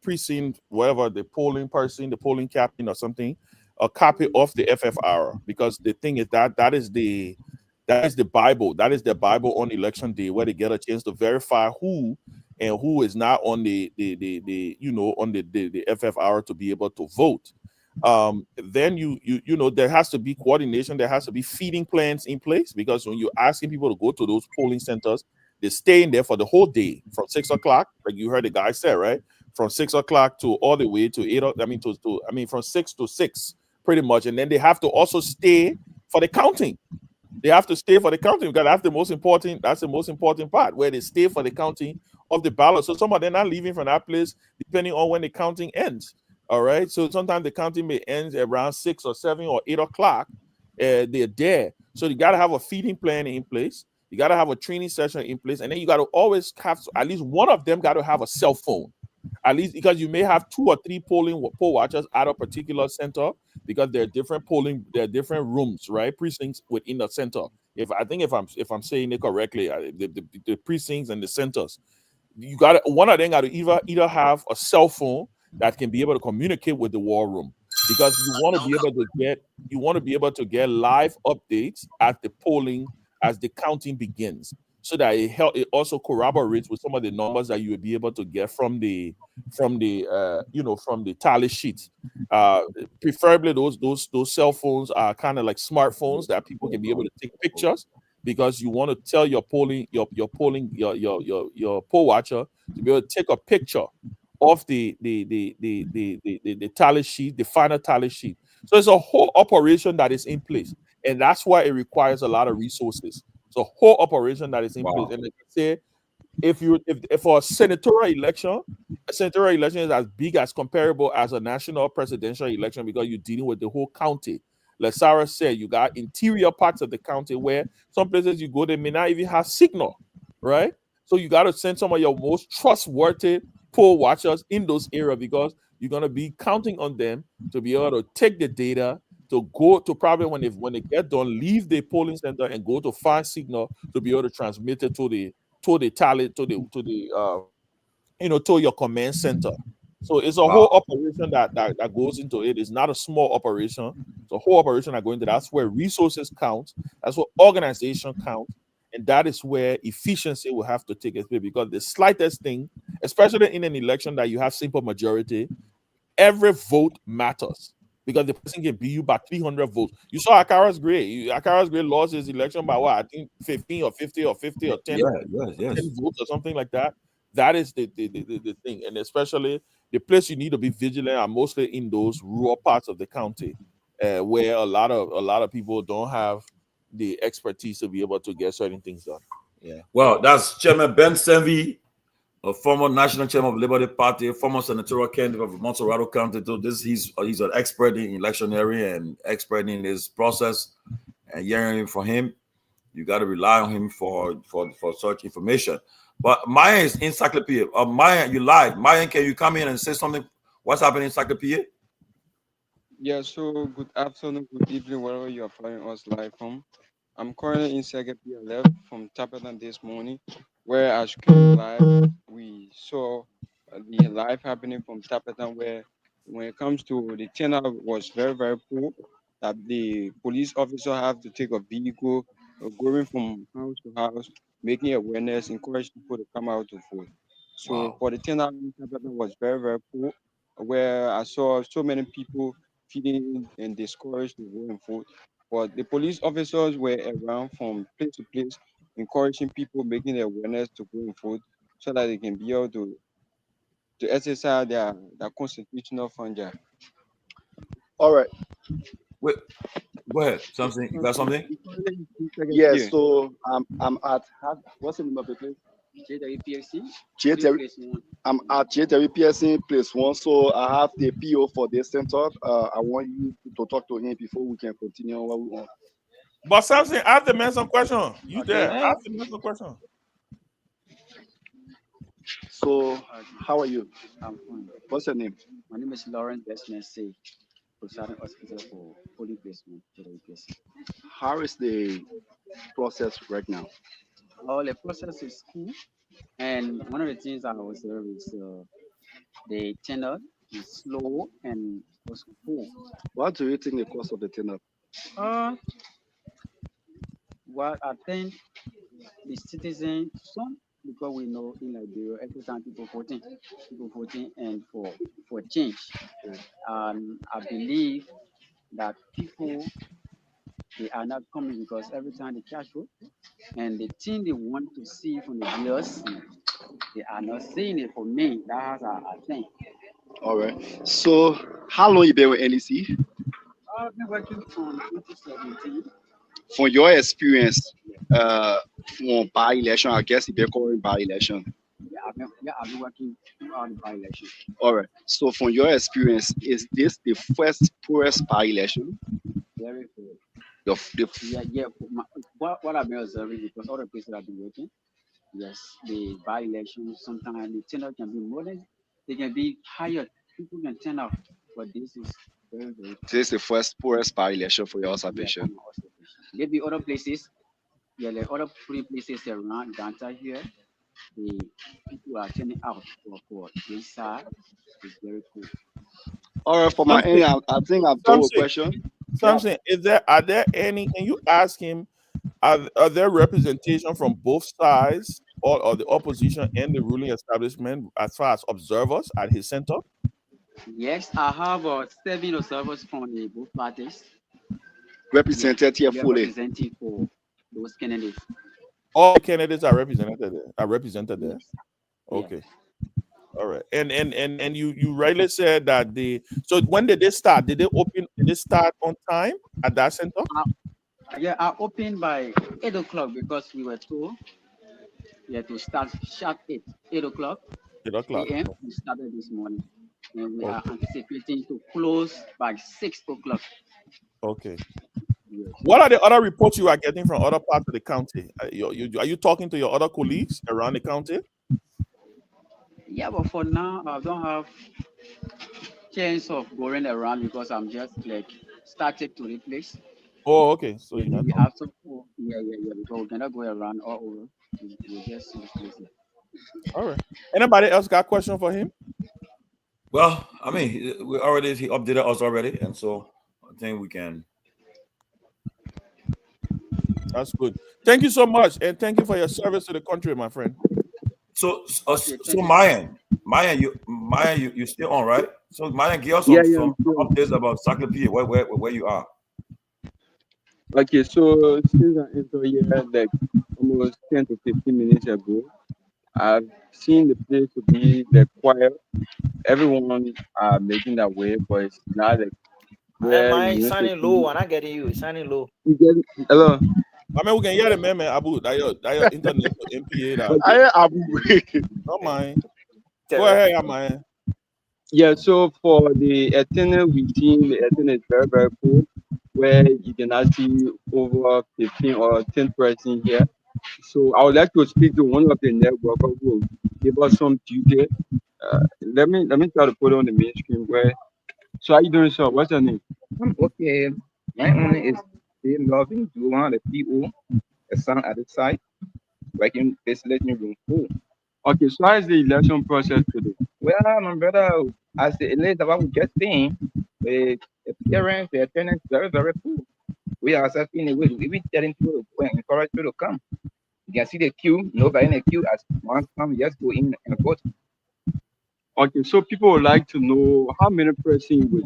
precinct, whatever, the polling person, the polling captain or something, a copy of the FFR, because the thing is that is the Bible. That is the Bible on election day, where they get a chance to verify who and who is not on the FFR to be able to vote. Then there has to be coordination. There has to be feeding plans in place, because when you're asking people to go to those polling centers, they're staying there for the whole day from 6 o'clock, like you heard the guy say, right? From 6 o'clock to all the way to 8 o'clock. From 6 to 6, pretty much. And then they have to also stay for the counting. They have to stay for the counting, because that's the most important part, where they stay for the counting of the ballot. So some of them are not leaving from that place depending on when the counting ends. All right. So sometimes the counting may end around 6 or 7 or 8 o'clock. They're there. So you got to have a feeding plan in place. You got to have a training session in place. And then you got to always have at least one of them got to have a cell phone. At least, because you may have 2 or 3 poll watchers at a particular center, because there are different rooms, right? Precincts within the center. If I'm saying it correctly, the precincts and the centers, one of them got to either have a cell phone that can be able to communicate with the war room, because you want to be able to get live updates at the polling as the counting begins, so that it also corroborates with some of the numbers that you will be able to get from the tally sheets. Preferably those cell phones are kind of like smartphones that people can be able to take pictures, because you want to tell your poll watcher to be able to take a picture of the tally sheet, the final tally sheet. So it's a whole operation that is in place, and that's why it requires a lot of resources. It's a whole operation that is in place. And like I say, if for a senatorial election is as big as comparable as a national presidential election, because you're dealing with the whole county. Like Sarah said, you got interior parts of the county where some places you go, they may not even have signal, right? So you got to send some of your most trustworthy poll watchers in those areas, because you're going to be counting on them to be able to take the data, to go to probably when they get done, leave the polling center and go to find signal to be able to transmit it to the tally to your command center. So it's a whole operation that goes into it. It's not a small operation. It's a whole operation that goes into. That's where resources count. That's what organization counts. And that is where efficiency will have to take its place, because the slightest thing, especially in an election that you have simple majority, every vote matters, because the person can beat you by 300 votes. You saw Akaras Gray. Akaras Gray lost his election by what? I think 15 or 50 or 50 or 10, 10 votes or something like that. That is the thing. And especially the place you need to be vigilant are mostly in those rural parts of the county, where a lot of people don't have the expertise to be able to get certain things done. Yeah. Well, that's Chairman Ben Senvi, a former national chairman of the Liberty Party, former senatorial candidate of Montserrado County. So he's an expert in electioneering and expert in this process, and hearing from him. you got to rely on him for such information. But Mayan is encyclopedia. Mayan, you lied. Mayan, can you come in and say something? What's happening in encyclopedia? Yeah, so good afternoon, good evening, wherever you are following us live from. I'm currently in Second left from Tapetan this morning, where as came live, we saw the live happening from Tapetan, where when it comes to the turnout was very, very poor. That the police officer have to take a vehicle, going from house to house, making awareness, encourage people to come out to vote. So Wow. for the turnout in Tapetan was very, very poor, where I saw so many people feeling and discouraged to go and vote. But the police officers were around from place to place, encouraging people, making the awareness to go and vote so that they can be able to exercise their constitutional function. All right. Wait, go ahead. Something you got something? Yeah. Yeah. So I'm at what's the name of the place? JWPSC, J-Terry. place one. I'm at J-Terry PSC place one. So I have the PO for this center. I want you to talk to him before we can continue what we want. But Samson, ask the man some question. You Okay. there? Ask the man some question. So how are you? I'm fine. What's your name? My name is Lawrence Desmond, presiding hospital for polling placement, JWPSC. How is the process right now? All the process is cool, and one of the things I observe is the turnout is slow and also poor. What do you think the cost of the turnout? Uh, what I think the citizen, some, because we know in Liberia every time people voting and for change. And I believe that people they are not coming because every time they catch vote and the thing they want to see from the viewers, they are not seeing it. For me, that's a thing. All right. So how long you been with NEC? I've been working from 2017. From your experience, from by-election, I guess you've been covering by-election. I've been working throughout the by-election. All right. So from your experience, is this the first poorest by-election? Very good. The Yeah. What I've been observing because other places I've been working, yes, the by-election sometimes the turnout can be more than they can be higher. People can turn out, but this is very very this is the first poorest by-election for your yeah observation. from my observation. Maybe other places, yeah, like other three places around downtown here, the people are turning out for this side. It's very cool. All right. For my Samson, end, I think I've told a Samson, question. Yeah. Samson, are there any? Can you ask him? Are there representation from both sides or the opposition and the ruling establishment as far as observers at his center? Yes, I have 7 observers from the both parties. Yeah, Represented here we are fully. representing for those candidates. All the candidates are represented there. Are represented there. Yes. Yeah. Okay. All right. And you rightly said that so when did they start? Did they start on time at that center? Yeah, I opened by 8 o'clock because we were told to start sharp 8 o'clock 8 o'clock. a.m. We started this morning, and we are Okay. anticipating to close by 6 o'clock. Okay. Yes. What are the other reports you are getting from other parts of the county? Are you talking to your other colleagues around the county? Yeah, but for now, I don't have chance of going around because I'm just like started to replace. Oh, okay. So you're Maybe not we talking. have to, yeah, because we cannot go around all over. We just replace it. All right. Anybody else got a question for him? Well, I mean, he updated us already, and so I think we can. That's good. Thank you so much, and thank you for your service to the country, my friend. So Okay, thank you. Mayan, you still on, right? So Mayan, give us Yeah, some I'm sure. updates about encyclopedia, where you are. Okay, so since I entered here like almost 10 to 15 minutes ago, I've seen the place to be like quiet. Everyone are making their way, but it's not like Am where I you need to sounding see. low? I'm not getting you. It's sounding low. You get hello. I mean, we can hear the man, Abu. That your internet MPA. That Okay. don't mind. Go ahead, man. Yeah, so for the attendance, we see the attendance is very, very cool. where you cannot see over 15 or 10 person here. So I would like to speak to one of the networkers who will give us some detail. Let me try to put it on the main screen. Where so how you doing, sir? What's your name? I'm okay. My own is still loving. Do want the PO, a son at the side, working this letting room full. Okay, so how is the election process today? Well, my brother, as the elite that we just saying, the appearance, the attendance, very, very cool. We are ourselves in a way, we be telling people to go and encourage people to come. You can see the queue, nobody in the queue as one come, just go in and vote. Okay, so people would like to know how many person with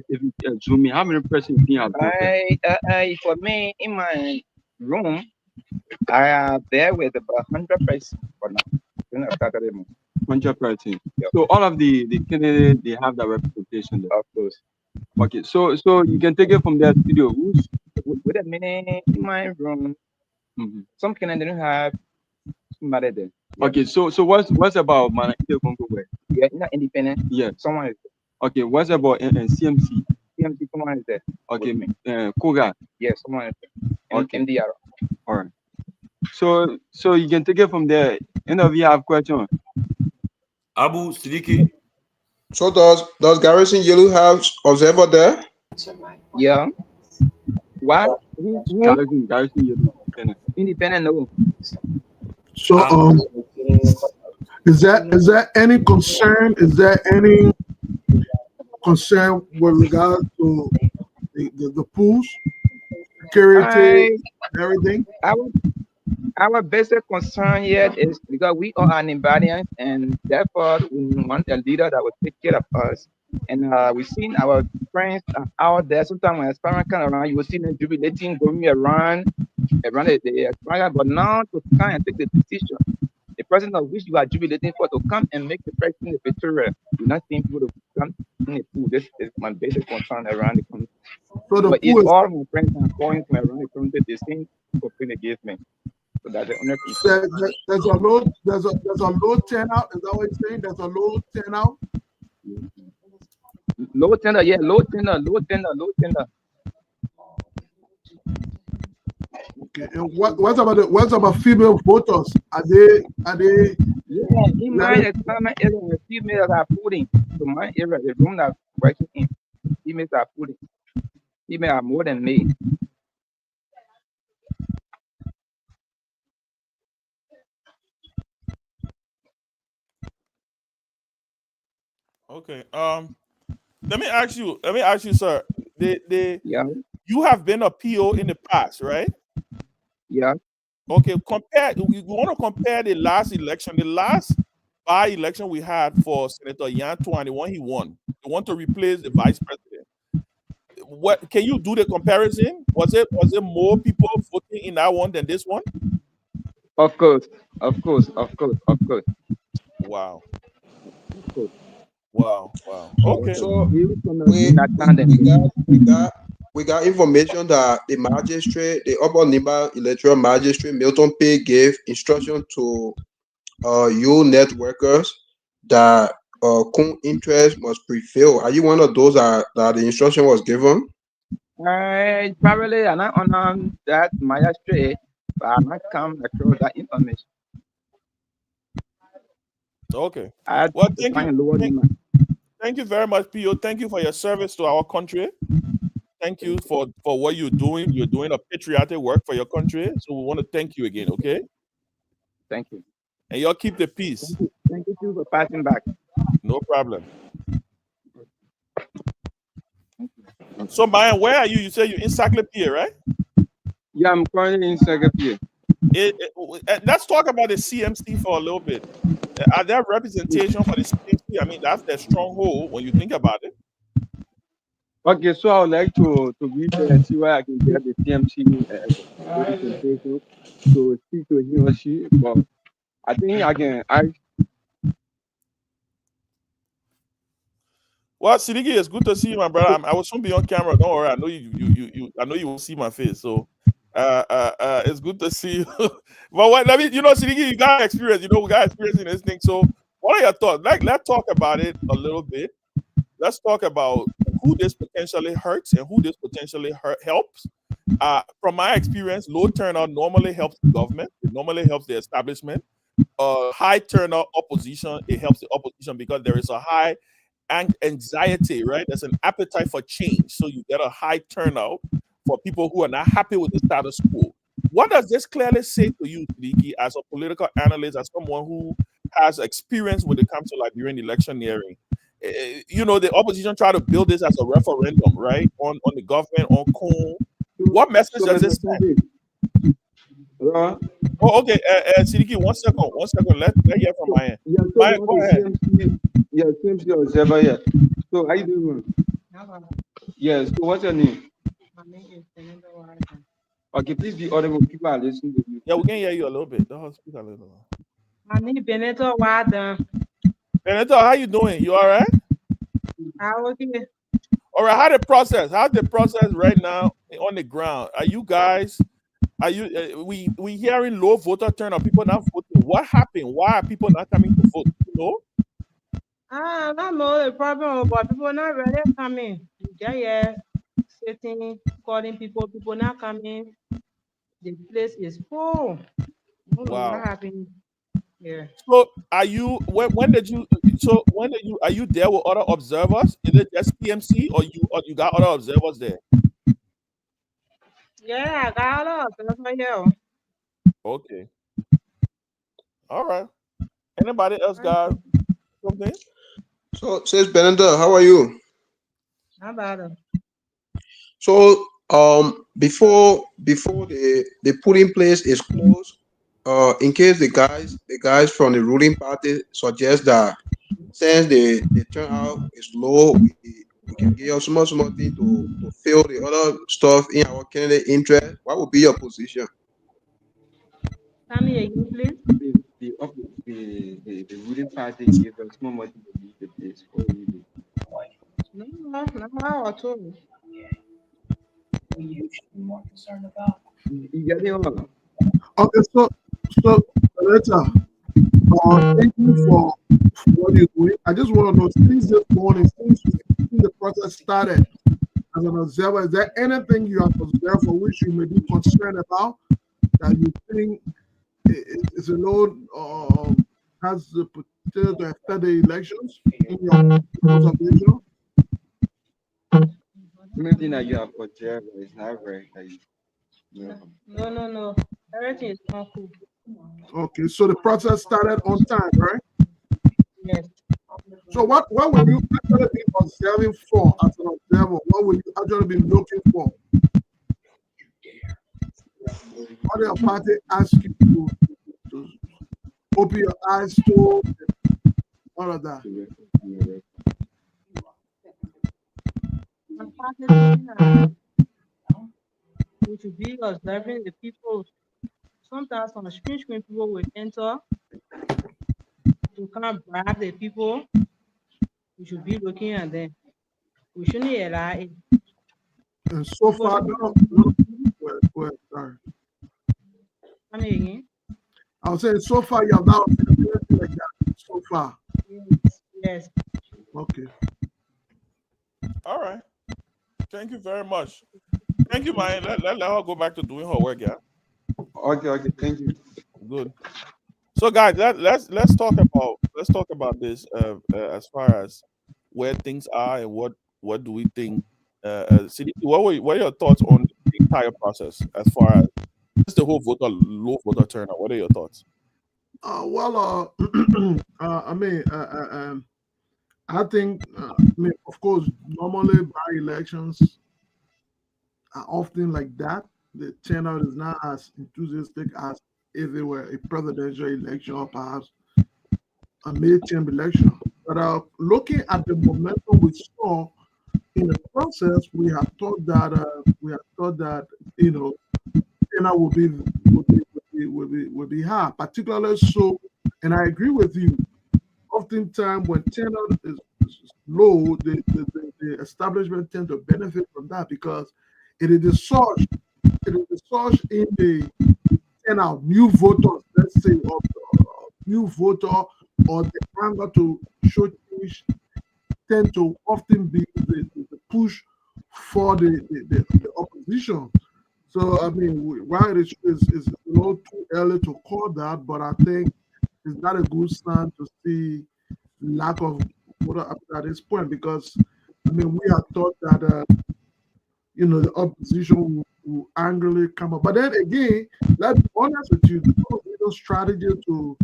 if you zoom in, how many person you think have voted? For me, in my room, I am there with about 100% for now. When I started the month. 100%. Yep. So all of the candidates they have that representation there. Of course. Okay, so you can take it from their studio. Who's Wait a minute, in my room, mhm. some kind didn't have somebody there. Okay, so what's about Manakite Congo West? Yeah, not independent. Yeah. Someone is Okay, what's about CMC? there. TMC, someone is there. Okay, With me. Koga. Yeah, someone is there. Okay. MDR. All right. So you can take it from there. Any of you have question? Abu Sidiki. So does Garrison Yellow have observer there? Yeah. What? Who? Garrison, you independent. Independent, no. So is there any concern? Is there any concern with regard to the pools, security, everything? Our basic concern here is because we are an Nimbardians and therefore we want a leader that will take care of us. And we've seen our friends out there. Sometimes when Aspirant come around, you will see them jubilating, going around the Aspirant. But now to come and take the decision, the person of which you are jubilating for to come and make the president a victorious, you're not seeing people to come in the pool. This is my basic concern around the country. So the But pool if is all my friends are going from around the country, the same opinion against me. So that's the only concern. there's a low turnout. Is that what you're saying? There's a low turnout. Low tender, yeah, low tender. Okay. And what's about female voters? Are they Yeah, in my experiment area, females are putting to my area, the room that I'm working in, females are putting. Females are more than me. Okay. Let me ask you, sir. Yeah, You have been a PO in the past, right? yeah. Okay, we want to compare the last election, the last by-election we had for Senator Yantuan, the one he won. They want to replace the vice president. What can you do the comparison? Was it more people voting in that one than this one? Of course. Wow. Of course. Wow. Okay. So We not we got information that the Upper Nimba Electoral Magistrate Milton Pay gave instruction to you networkers that common interest must prevail. Are you one of those that the instruction was given? Probably I'm not on that magistrate, but I'm not come across that information. Okay. I had Well, to find lower demand. thank you very much, Pio. Thank you for your service to our country. Thank you for what you're doing. You're doing a patriotic work for your country. So we want to thank you again, okay? Thank you. And y'all keep the peace. Thank you too for passing back. No problem. So, Brian, where are you? You say you're in Saclay, right? Yeah, I'm currently in Saclay. Let's talk about the CMC for a little bit. Are there representation for the CMC? I mean, that's their stronghold when you think about it. Okay, so I would like to read there and see where I can get the TMC representation to speak to he or she. But I think I can. Well, Sidiki, it's good to see you, my brother. I will soon be on camera. Don't worry. I know you. I know you will see my face. So, it's good to see you. But what? Sidiki, you got experience. We got experience in this thing. So, what are your thoughts? Let's talk about it a little bit. Let's talk about who this potentially hurts and who this potentially helps. From my experience, low turnout normally helps the government. It normally helps the establishment. High turnout opposition, it helps the opposition because there is a high anxiety, right? There's an appetite for change. So you get a high turnout for people who are not happy with the status quo. What does this clearly say to you, Siddiqui, as a political analyst, as someone who has experience when it comes to Liberian electioneering? You know, the opposition try to build this as a referendum, right? On the government, on Cone. What message does this send? Oh, okay. Siddiqui, 1 second. 1 second. Let's hear from Maya. Yeah, so Maya, go ahead. CMC observer here. So how you doing? Yes. So what's your name? My name is Nimba By-Election. Okay, please be audible. People are listening to you. Yeah, we can hear you a little bit. Don't speak a little. My name is Benito Wada. Benito, how you doing? You all right? Okay. All right. How's the process right now on the ground? Are you guys? Are you? We hearing low voter turnout. People not voting. What happened? Why are people not coming to vote? You know? I don't know the problem, but people not really coming. Yeah, sitting, calling people not coming. The place is full. I don't know Wow. what happened here. So are you? When did you? So when did you? Are you there with other observers? Is it just PMC or you got other observers there? Yeah, I got a lot of here. Okay. All right. Anybody else got something? So, says Benenda, how are you? How about it? So, before the polling place is closed, in case the guys from the ruling party suggest that since the turnout is low, we can give you small thing to fill the other stuff in our candidate interest, what would be your position? Tell me again, please. The ruling party gave us more money to leave the place. No, not at all. Okay, so Loretta, thank you for what you're doing. I just want to know, since this morning, since the process started as an observer, is there anything you have observed for which you may be concerned about that you think is a load has the potential to affect the elections in your observation? Anything that you have observed is not right. No. Everything is not cool. Okay, so the process started on time, right? Yes. So what will you actually be observing for as an observer? What will you actually be looking for? What your party ask you to open your eyes to, all of that? We should be observing the people. Sometimes on the screen people will enter to come bribe the people. We should be looking at them. We shouldn't allow it. And so far, no. Go ahead, sorry. Come again. I was saying, so far, you have not observed anything like that. So far. Yes. Okay. All right. Thank you very much. Thank you, Maya. Let her go back to doing her work, yeah. Okay. Thank you. Good. So, guys, let's talk about this as far as where things are and what do we think. Siddiqui, what are your thoughts on the entire process as far as just the whole low voter turnout? What are your thoughts? I think, of course, normally by elections are often like that. The turnout is not as enthusiastic as if it were a presidential election or perhaps a midterm election. But looking at the momentum we saw in the process, we have thought that turnout will be high, particularly so. And I agree with you. Oftentimes, when turnout is low, the establishment tend to benefit from that because it is the source in the turnout, new voters, let's say, or new voter or the anger to show change tend to often be the push for the opposition. So I mean, while it is a little too early to call that, but I think it's not a good sign to see lack of voter at this point, because I mean we are taught that the opposition will angrily come up. But then again, let's be honest with you, the opposition strategy to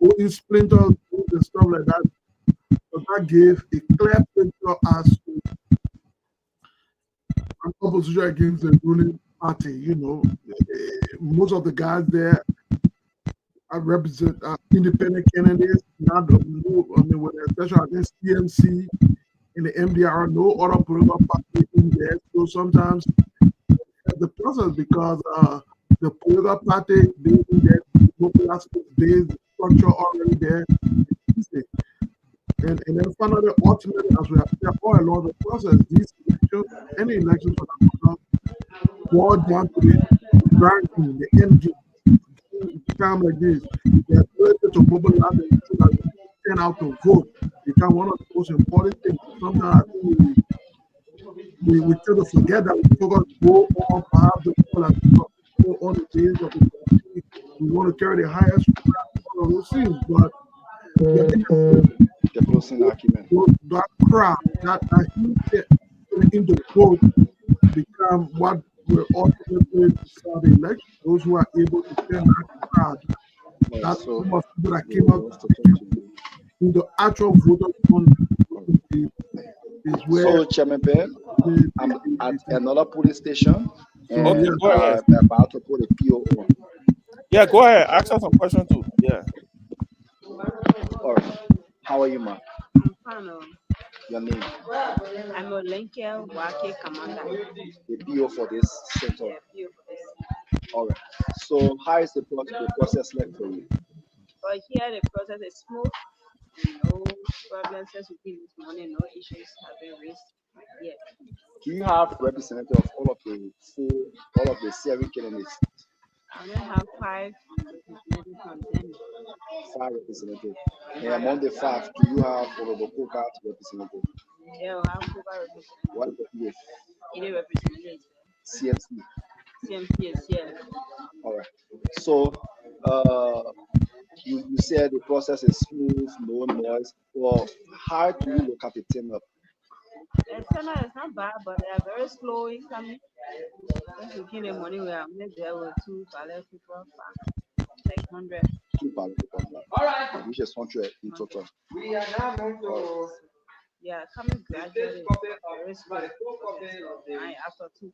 go in splinter groups and stuff like that, but that gave a clear picture as to an opposition against the ruling party. Most of the guys there represent independent candidates, not I mean, with the exception against TMC in the MDR, no other political party in there. So sometimes the process, because the political party being there, popular base structure already there, and then finally, ultimately, as we have said all along the process, these elections, any elections for that matter, boil down to the ranking, the end game. Time like this, the ability to mobilize the people that turn out to vote become one of the most important things. Sometimes I think we tend to forget that. We focus more on perhaps the people that go on the days of the country. We want to carry the highest all of those things, but The closing argument. that crowd, that huge step into the vote become what will ultimately decide the election. Those who are able to turn that crowd, that's So some of the people that came out in the actual voters is where. So, Chairman Ben, I'm at another police station and Okay, go ahead. about to put a PO on. Yeah, go ahead. Ask us some question too. Yeah. All right. How are you, ma? I'm fine. Your name? I'm a Lincoln Wake commander. The PO for this sector. Yeah, PO for this. All right. So, how is the process like for you? But here the process is smooth. No problems since we came this morning. No issues have been raised yet. Do you have representative of all of the 7 candidates? I only have 5 representatives from them. 5 representatives. And among the 5, do you have Honorable Kokat representative? Yeah, we have Cuba representatives. What about you? Any representatives? CMC. CMC is here. All right. So, you said the process is smooth, no noise. Well, how do you look at the turn up? The turnout is not bad, but they are very slow in coming. Since we came in the morning, we are met there with 2 ballet people, 600. 2 ballet people, which is 100 in total. Yeah, coming gradually, very slow. Right after 2.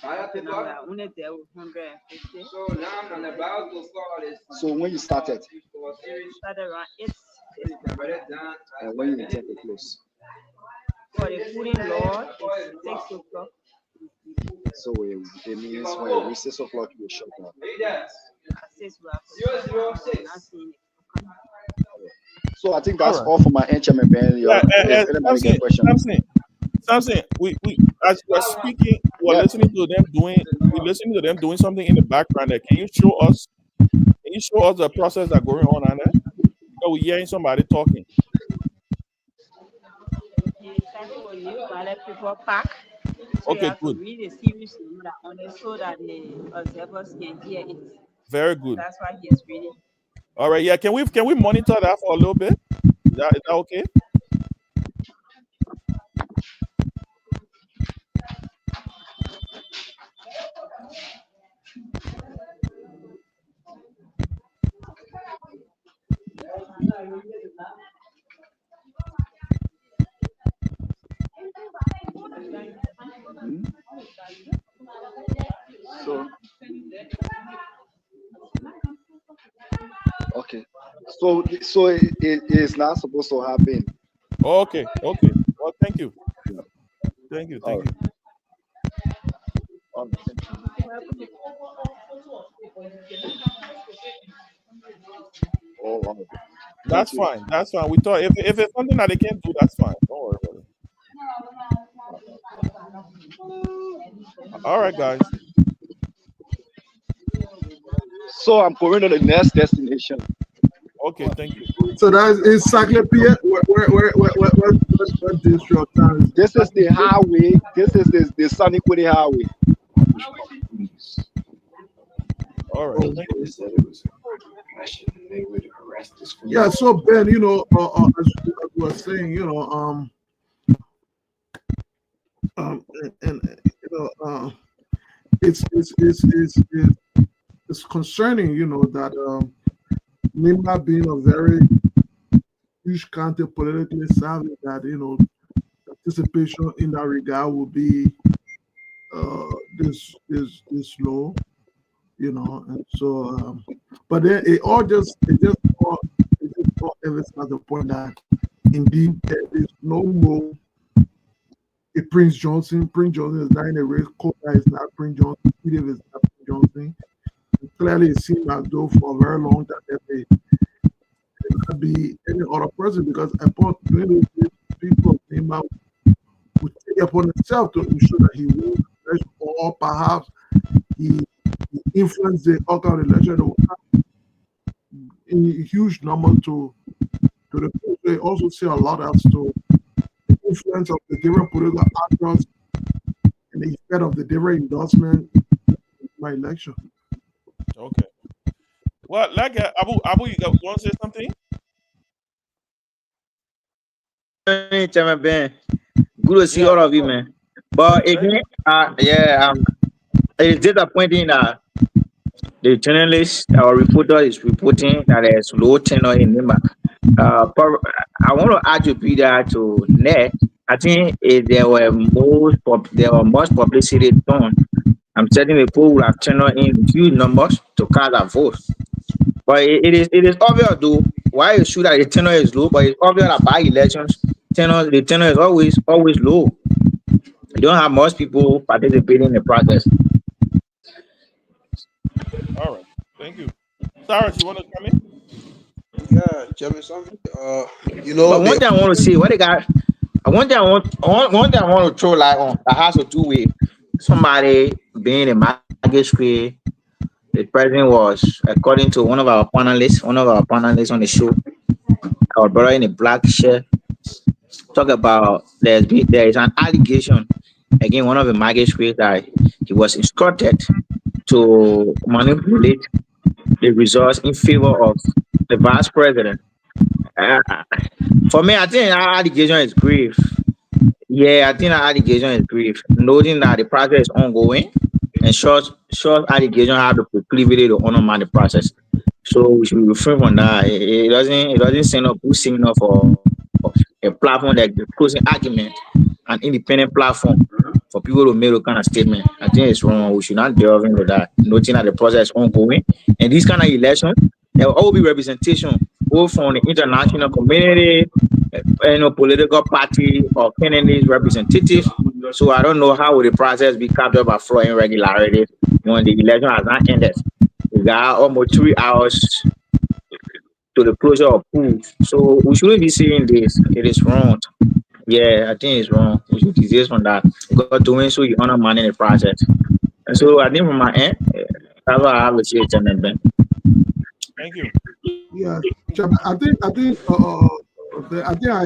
Okay, now we are only there with 150. So when you started? Started around 8. And when you intend to close? For the putting law, it's 6 o'clock. So it means when it reaches 6 o'clock, you will shut down. At 6 we have to not seeing it. So I think that's all for my end, Chairman Ben. Anybody get a question? Samson, we as we're speaking, we're listening to them doing something in the background there. Can you show us the process that's going on there? So we're hearing somebody talking. It's time for you to let people pack. So Okay, you have good. to read the series number on it so that the observers can hear it. Very good. That's why he is reading. All right, yeah. Can we monitor that for a little bit? Is that okay? So, okay. So it is not supposed to happen. Okay. Well, thank you. Thank you. Oh, wow. That's fine. We thought if it's something that they can't do, that's fine. Don't worry about it. All right, guys. So I'm going to the next destination. Okay, thank you. So that's in Saclay, what district of town is This is the highway. This is the Sunny Quiddy Highway. All right, thank you. Yeah, so Ben, as you were saying, and it's concerning, that Nimba being a very huge county politically savvy, that participation in that regard will be this low, and so but then it just emphasizes the point that indeed there is no more a Prince Johnson. Prince Johnson is not in a race. Kota is not Prince Johnson. Edith is not Prince Johnson. And clearly, it seems as though for a very long time there may not be any other person, because upon doing this, people of Nimba would take upon himself to ensure that he wins, or perhaps he influence the outcome of the election in huge number to the people. They also see a lot as to the influence of the different political actors and the effect of the different endorsement by election. Okay. Well, like Abu, you want to say something? Chairman Ben, good to see all of you, man. But again, it's disappointing that the journalist or reporter is reporting that there's low tenor in Nimba. I want to attribute that to net. I think if there were much publicity done, I'm certain the people would have turned in huge numbers to cast a vote. But it is obvious though why it's true that the tenor is low, but it's obvious that by elections, the tenor is always low. You don't have most people participating in the process. All right, thank you. Cyrus, you want to come in? Yeah, Chairman, something. But one thing I want to say, what they got, one thing I want to throw light on that has to do with somebody being a magistrate. The president was, according to one of our panelists on the show, our brother in a black shirt, talk about there is an allegation against one of the magistrates that he was instructed to manipulate the results in favor of the vice president. Uh, for me, I think that allegation is grave. Yeah, I think that allegation is grave. Noting that the process is ongoing, and short allegation have the proclivity to undermine the process. So we should refrain from that. It doesn't send up good signal for a platform like the closing argument, an independent platform for people to make those kind of statement. I think it's wrong. We should not delve into that. Noting that the process is ongoing, and this kind of election, there will always be representation both from the international community, political party or candidates representative. So I don't know how will the process be captured by fraud irregularities when the election has not ended. We got almost 3 hours to the closure of polls. So we shouldn't be saying this. It is wrong. Yeah, I think it's wrong. We should desist from that. Because doing so, you undermining the process. And so I think from my end, that's what I have to say, Chairman Ben. Thank you. Yeah, I think I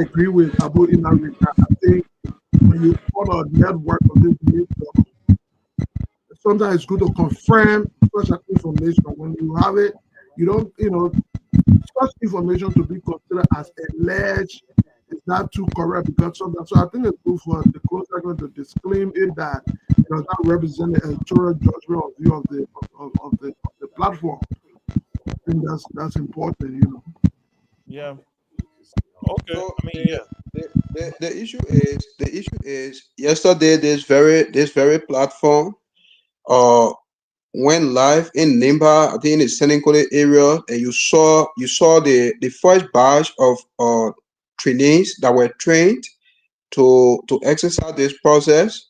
agree with Abu in that regard. I think when you follow a network of this nature, sometimes it's good to confirm such information. When you have it, you don't, such information to be considered as alleged is not too correct, because sometimes. So I think it's good for the close sector to disclaim it that it does not represent the editorial judgment or view of the platform. I think that's important, Yeah. Okay. So I mean, yeah. the issue is yesterday this very platform went live in Nimba, I think in the Senegal area, and you saw the first batch of trainees that were trained to exercise this process.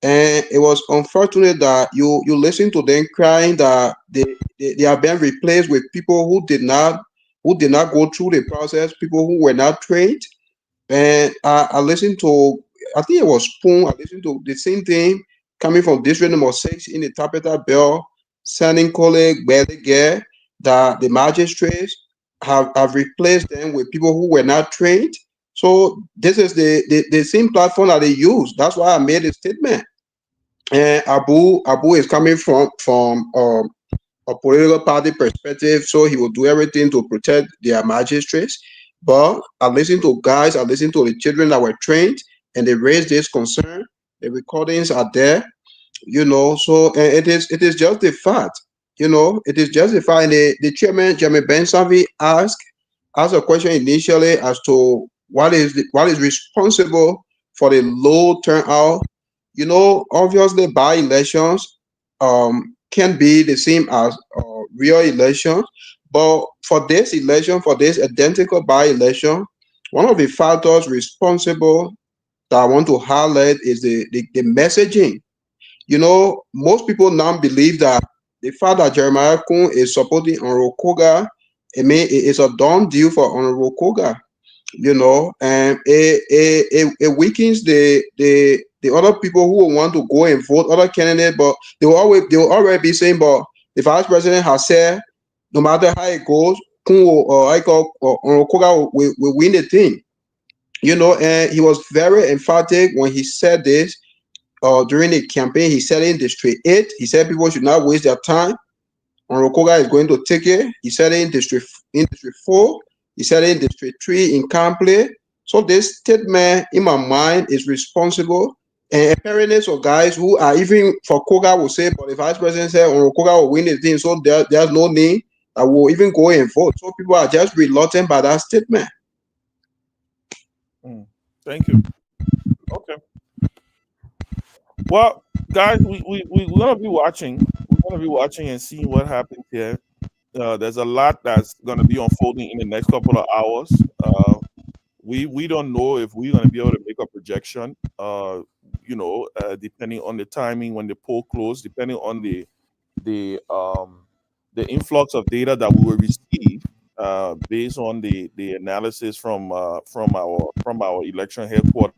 And it was unfortunate that you listen to them crying that they are being replaced with people who did not go through the process, people who were not trained. And I listened to, I think it was Spoon. I listened to the same thing coming from district number 6 in the Tapeta Bell, sending colleague Belige, that the magistrates have replaced them with people who were not trained. So this is the same platform that they use. That's why I made a statement. And Abu is coming from a political party perspective, so he will do everything to protect their magistrates. But I listen to guys, I listen to the children that were trained, and they raised this concern. The recordings are there, So it is just the fact, it is just the fact. And the chairman, Jeremy Bensavi, asked a question initially as to what is responsible for the low turnout. Obviously, by elections can be the same as real elections, but for this election, for this identical by election, one of the factors responsible that I want to highlight is the messaging. Most people now believe that the fact that Jeremiah Kun is supporting Honorable Koga, it's a done deal for Honorable Koga, and it weakens the other people who will want to go and vote other candidates, but they will already be saying, but the vice president has said, no matter how it goes, Kun or I call Honorable Koga will win the thing. And he was very emphatic when he said this during the campaign. He said in District 8, he said people should not waste their time. Orokoga is going to take it. He said it in District 4. He said it in District 3 in Campley. So this statement, in my mind, is responsible. And apparently, so guys who are even for Koga will say, but the vice president said Orokoga will win the thing, so there's no need that will even go and vote. So people are just reluctant by that statement. Thank you. Okay. Well, guys, we're gonna be watching. We're gonna be watching and seeing what happens here. There's a lot that's gonna be unfolding in the next couple of hours. We don't know if we're gonna be able to make a projection. Depending on the timing when the poll closed, depending on the influx of data that we will receive based on the analysis from our election headquarters.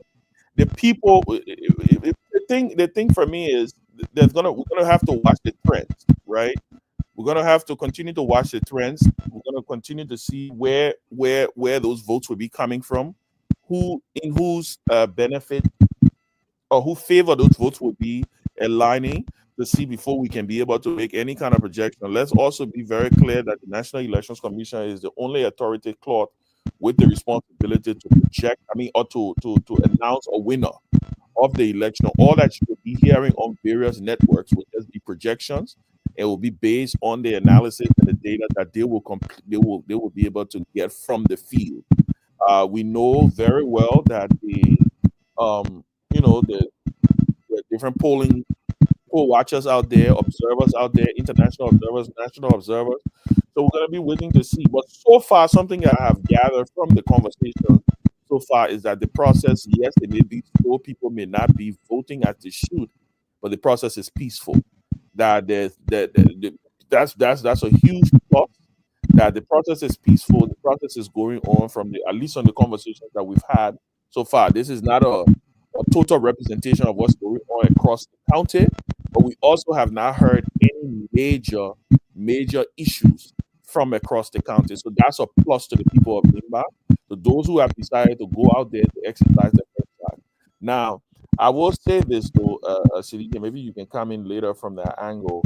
The people, the thing for me is we're gonna have to watch the trends, right? We're gonna have to continue to watch the trends. We're gonna continue to see where those votes will be coming from, who in whose benefit or who favor those votes will be aligning to see before we can be able to make any kind of projection. Let's also be very clear that the National Elections Commission is the only authority cloth with the responsibility to project, or to announce a winner of the election. All that you will be hearing on various networks will just be projections. It will be based on the analysis and the data that they will be able to get from the field. We know very well that the different poll watchers out there, observers out there, international observers, national observers. So we're going to be waiting to see. But so far, something that I have gathered from the conversation so far is that the process, yes, it may be slow. People may not be voting as they should, but the process is peaceful. That's a huge plus. That the process is peaceful. The process is going on at least on the conversations that we've had so far. This is not a total representation of what's going on across the county, but we also have not heard any major issues from across the county. So that's a plus to the people of Nimba, to those who have decided to go out there to exercise their exercise. Now, I will say this though, Sidike, maybe you can come in later from that angle.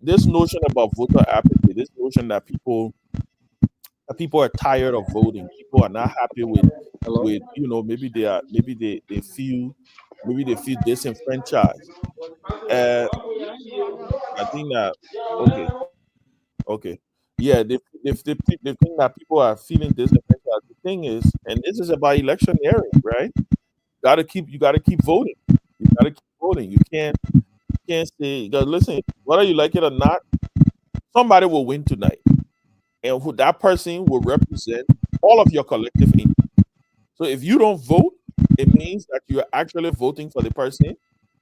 This notion about voter apathy, this notion that people are tired of voting, people are not happy with maybe they feel disenfranchised. I think that okay, yeah, they think that people are feeling disenfranchised. The thing is, and this is about electioneering, right? You gotta keep voting. You gotta keep voting. You can't say, listen, whether you like it or not, somebody will win tonight, and that person will represent all of your collective interest. So if you don't vote, it means that you're actually voting for the person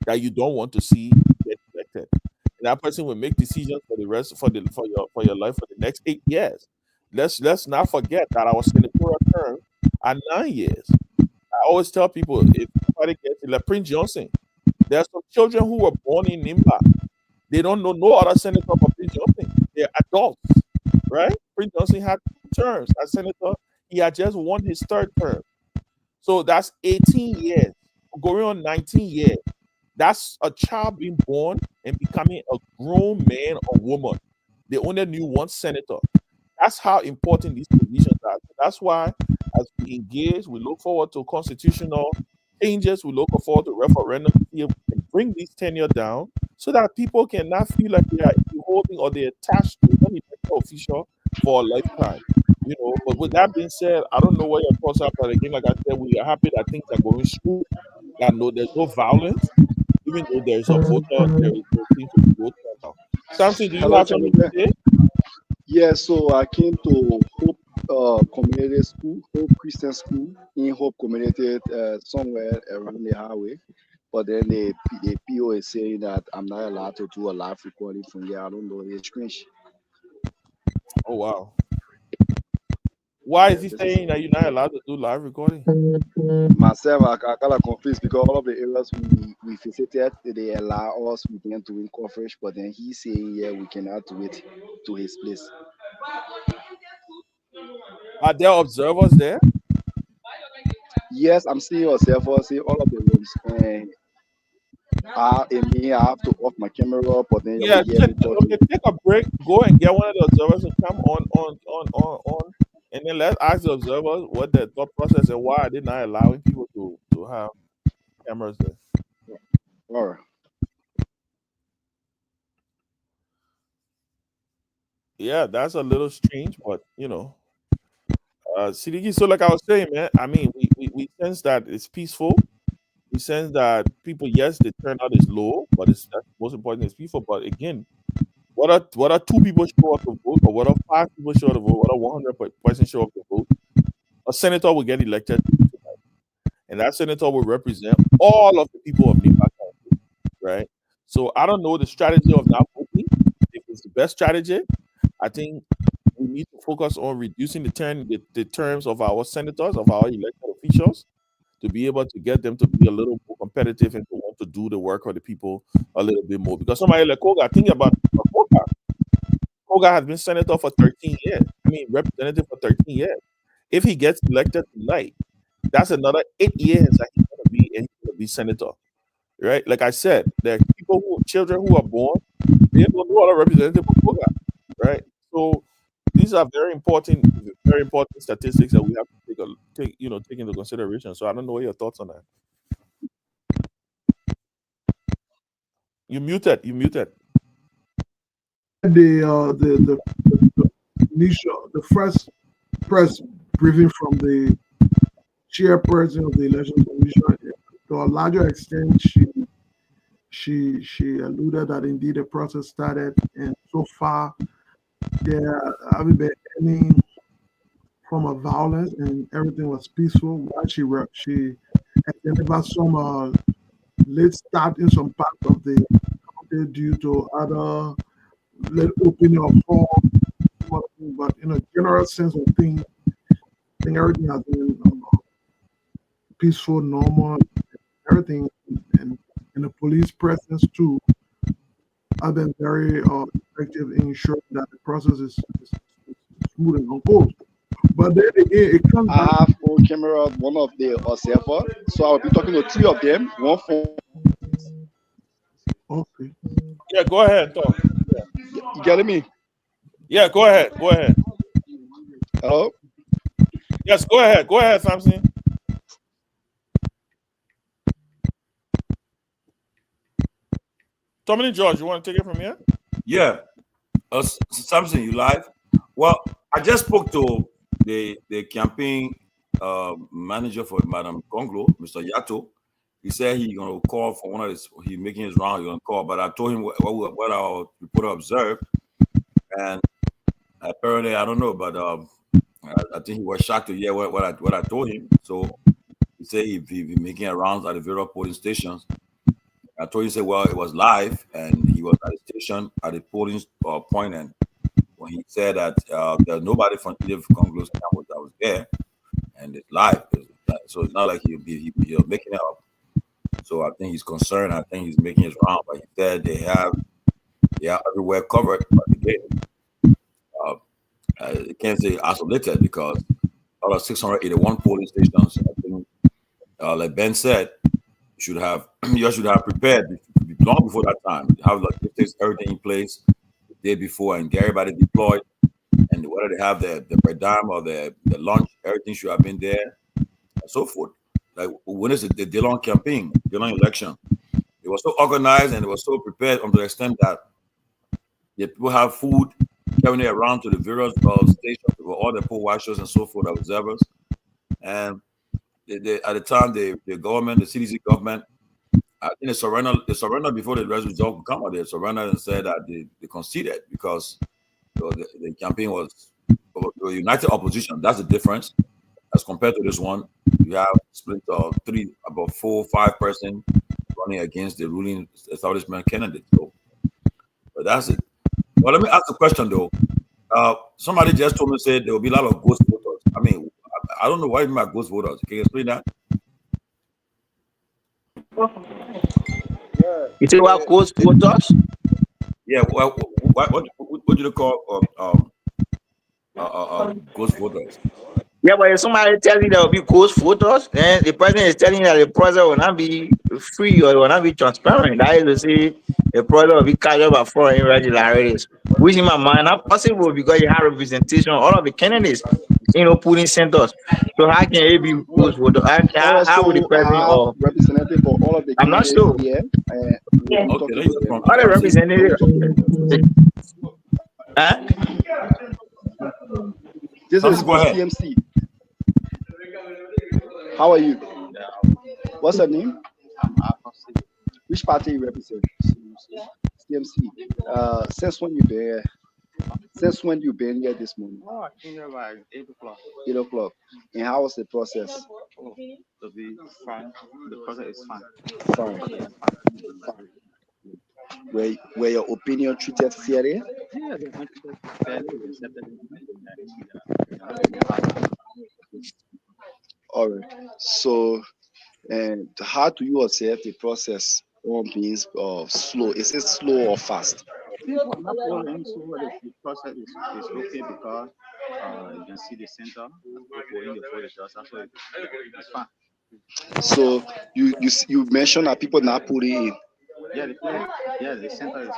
that you don't want to see get elected. And that person will make decisions for the rest for your life for the next 8 years. Let's not forget that our senatorial term are 9 years. I always tell people, if somebody gets like Prince Johnson, there are some children who were born in Nimba. They don't know no other senator but Prince Johnson. They're adults, right? Prince Johnson had terms as senator. He had just won his third term. So that's 18 years, going on 19 years. That's a child being born and becoming a grown man or woman. They only knew one senator. That's how important these positions are. That's why, as we engage, we look forward to constitutional changes. We look forward to referendum to see if we can bring this tenure down so that people can not feel like they are holding or they're attached to one elected official for a lifetime. But with that being said, I don't know what your thoughts are, but again, like I said, we are happy that things are going smooth. That there's no violence, even though there seems to be voter now. Samson, do you Hello, have something to Jonathan. say? Yeah, so I came to Hope Community School, Hope Christian School in Hope Community, somewhere around the highway. But then the PO is saying that I'm not allowed to do a live recording from here. I don't know. It's strange. Oh wow. Why Yeah, is he this is saying that you're not allowed to do live recording? myself. I kind of confused because all of the areas we visited, they allow us within doing coverage. But then he's saying, yeah, we cannot do it to his place. Are there observers there? Yes, I'm seeing yourself. I see all of the rooms, and I have to off my camera, but then you will Yeah, hear me talking. okay, take a break, go and get one of the observers to come on, and then let's ask the observers what their thought process and why are they not allowing people to have cameras there. All right. Yeah, that's a little strange, but Sidiki, so like I was saying, man, I mean, we sense that it's peaceful. We sense that people, yes, the turnout is low, but that's most important is peaceful. But again, whether two people show up to vote or whether five people show up to vote, whether 100% show up to vote, a senator will get elected tonight, and that senator will represent all of the people of Nimba County, right? So I don't know the strategy of not voting. If it's the best strategy, I think we need to focus on reducing the terms of our senators, of our elected officials, to be able to get them to be a little more competitive and to want to do the work of the people a little bit more. Because somebody like Koga, think about Koga. Koga has been senator for 13 years. I mean, representative for 13 years. If he gets elected tonight, that's another 8 years that he's going to be senator, right? Like I said, there are children who are born, they don't know other representative of Koga, right? So these are very important statistics that we have to take into consideration. So I don't know what your thoughts on that. You muted. You muted. The initial, the first press briefing from the chairperson of the election commission. To a larger extent, she alluded that indeed the process started, and so far there haven't been any form of violence, and everything was peaceful. While she identified some late start in some parts of the country due to other late opening of homes, but in a general sense of things, I think everything has been peaceful, normal, everything, and the police presence too have been very effective in ensuring that the process is smooth and composed. But then again, it comes I back. have on camera one of the observer, so I'll be talking to three of them. One from Okay. Yeah, go ahead, talk. Yeah, you getting me? yeah, go ahead. Go ahead. Hello? Yes, go ahead. Go ahead, Samson. Dominic George, you want to take it from here? Yeah. Samson, you live? Well, I just spoke to the campaign manager for Madam Conglo, Mr. Yato. He said he's gonna call for one of his. He's making his round. He's gonna call, but I told him what our reporter observed, and apparently I don't know, but I think he was shocked to hear what I told him. So he said he'd be making rounds at the various polling stations. I told him, he said, well, it was live, and he was at the station at the polling point, and when he said that there's nobody from either Conglo's camp that was there, and it's live, so it's not like he'll be making it up. So I think he's concerned. I think he's making his round, but he said they are everywhere covered by the gate. I can't say isolated because out of 681 polling stations, I think, like Ben said, you should have prepared long before that time. Have logistics, everything in place the day before, and get everybody deployed. And whether they have the per diem or the lunch, everything should have been there, and so forth. Like when is the Dillon campaign, Dillon election? It was so organized and it was so prepared to the extent that the people have food carrying it around to the various stations for all the poll watchers and so forth, observers. And at the time, the government, the CDC government, I think they surrendered before the result come out. They surrendered and said that they conceded because the campaign was a united opposition. That's the difference as compared to this one. You have split three, about 4 or 5% running against the ruling establishment candidate. So, but that's it. Well, let me ask a question though. Somebody just told me said there will be a lot of ghost voters. I mean, I don't know why you mean by ghost voters. Can you explain that? You say what cause voters? Yeah. Well, what do you call ghost voters? Yeah, but if somebody tells you there will be ghost voters, then the person is telling you that the process will not be free or will not be transparent. That is to say, the process will be carried out by foreign irregularities, which in my mind not possible because you have representation of all of the candidates, polling centers. So how can it be ghost voters? All right, How would the so I person have or representative for all of the I'm not candidates sure. here, and we can talk Okay, to let me them. All the from see. When we representatives. talk to them. Huh? This is Something, go for ahead. CMC. How are you? What's your name? Which party you represent? CMC. Since when you been here? Since when you been here this morning? Oh, I came here by 8 o'clock. 8 o'clock. And how was the process? Oh, to be fine. The process is fine. Fine. Fine. Were your opinion treated fairly? Yeah, the country is fairly accepted. And All right. So, and how do you observe the process on being slow? Is it slow or fast? people are not following, so the process is okay because you can see the center following the photos, so it's fine. So you mentioned that people not putting in. Yeah, the center is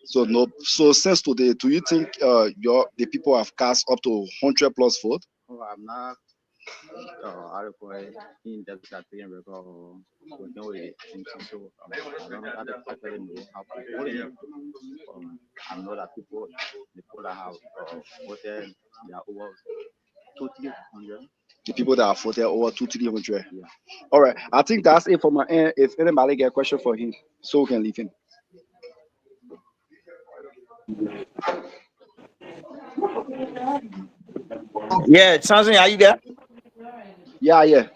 So no. So since today, do you think the people have cast up to 100+ vote? oh, I'm not article in depth that being record or working with it. So I don't actually know how to put it. I know that the people that have voted, they are over 200. The people that have voted over 200-300. Yeah. All right. I think that's it for my end. If anybody get a question for him, so we can leave him. Yeah, something. Are you there? Yeah, yeah.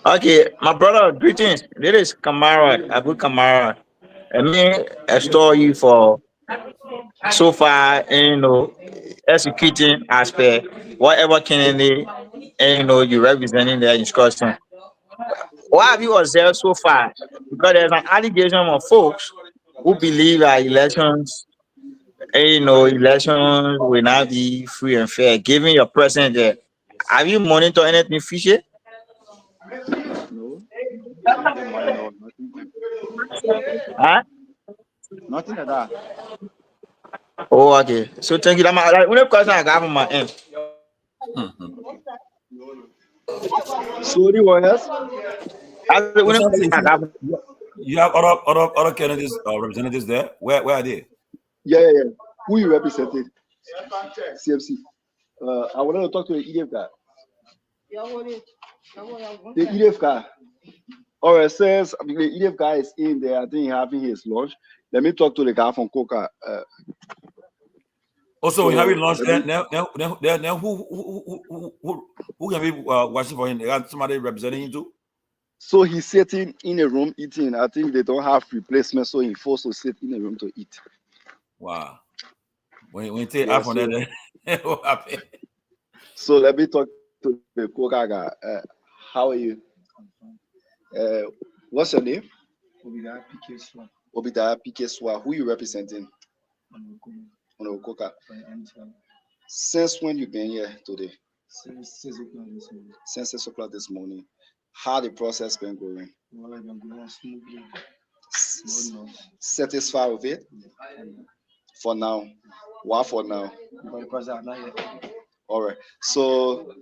Okay, my brother, greetings. This is Kamara, Abu Kamara. Let me extol you for so far, executing aspect, whatever candidate, you representing their instruction. What have you observed so far? Because there's an allegation of folks who believe that elections will not be free and fair. Given your presence there, have you monitored anything fishy? No, the money, no, nothing. Huh? Nothing like that. Oh, okay. So thank you. Like, only question I got from my end. So anyone else? That's the So only question something, I got. you have other candidates representatives there. Where are they? Yeah. Who you represented? CMC. I wanted to talk to the EDF guy. The EDF guy. All right, says the EDF guy is in there. I think having his lunch. Let me talk to the guy from Coca. Also, when having lunch, let me- then who can be watching for him? They got somebody representing him too. So he's sitting in a room eating. I think they don't have replacement, so he's forced to sit in a room to eat. Wow. When you take Yeah, half on that, then what happened? So let me talk to the Coca guy. How are you? What's your name? Obida Pikeswa. Who you representing? Coca. Since when you been here today? Since 6 o'clock this morning. Since 6 o'clock this morning. How the process been going? Well, I've been going smoothly. No noise. Satisfied with it? For now. Why for now? Because I'm not yet. All right. So,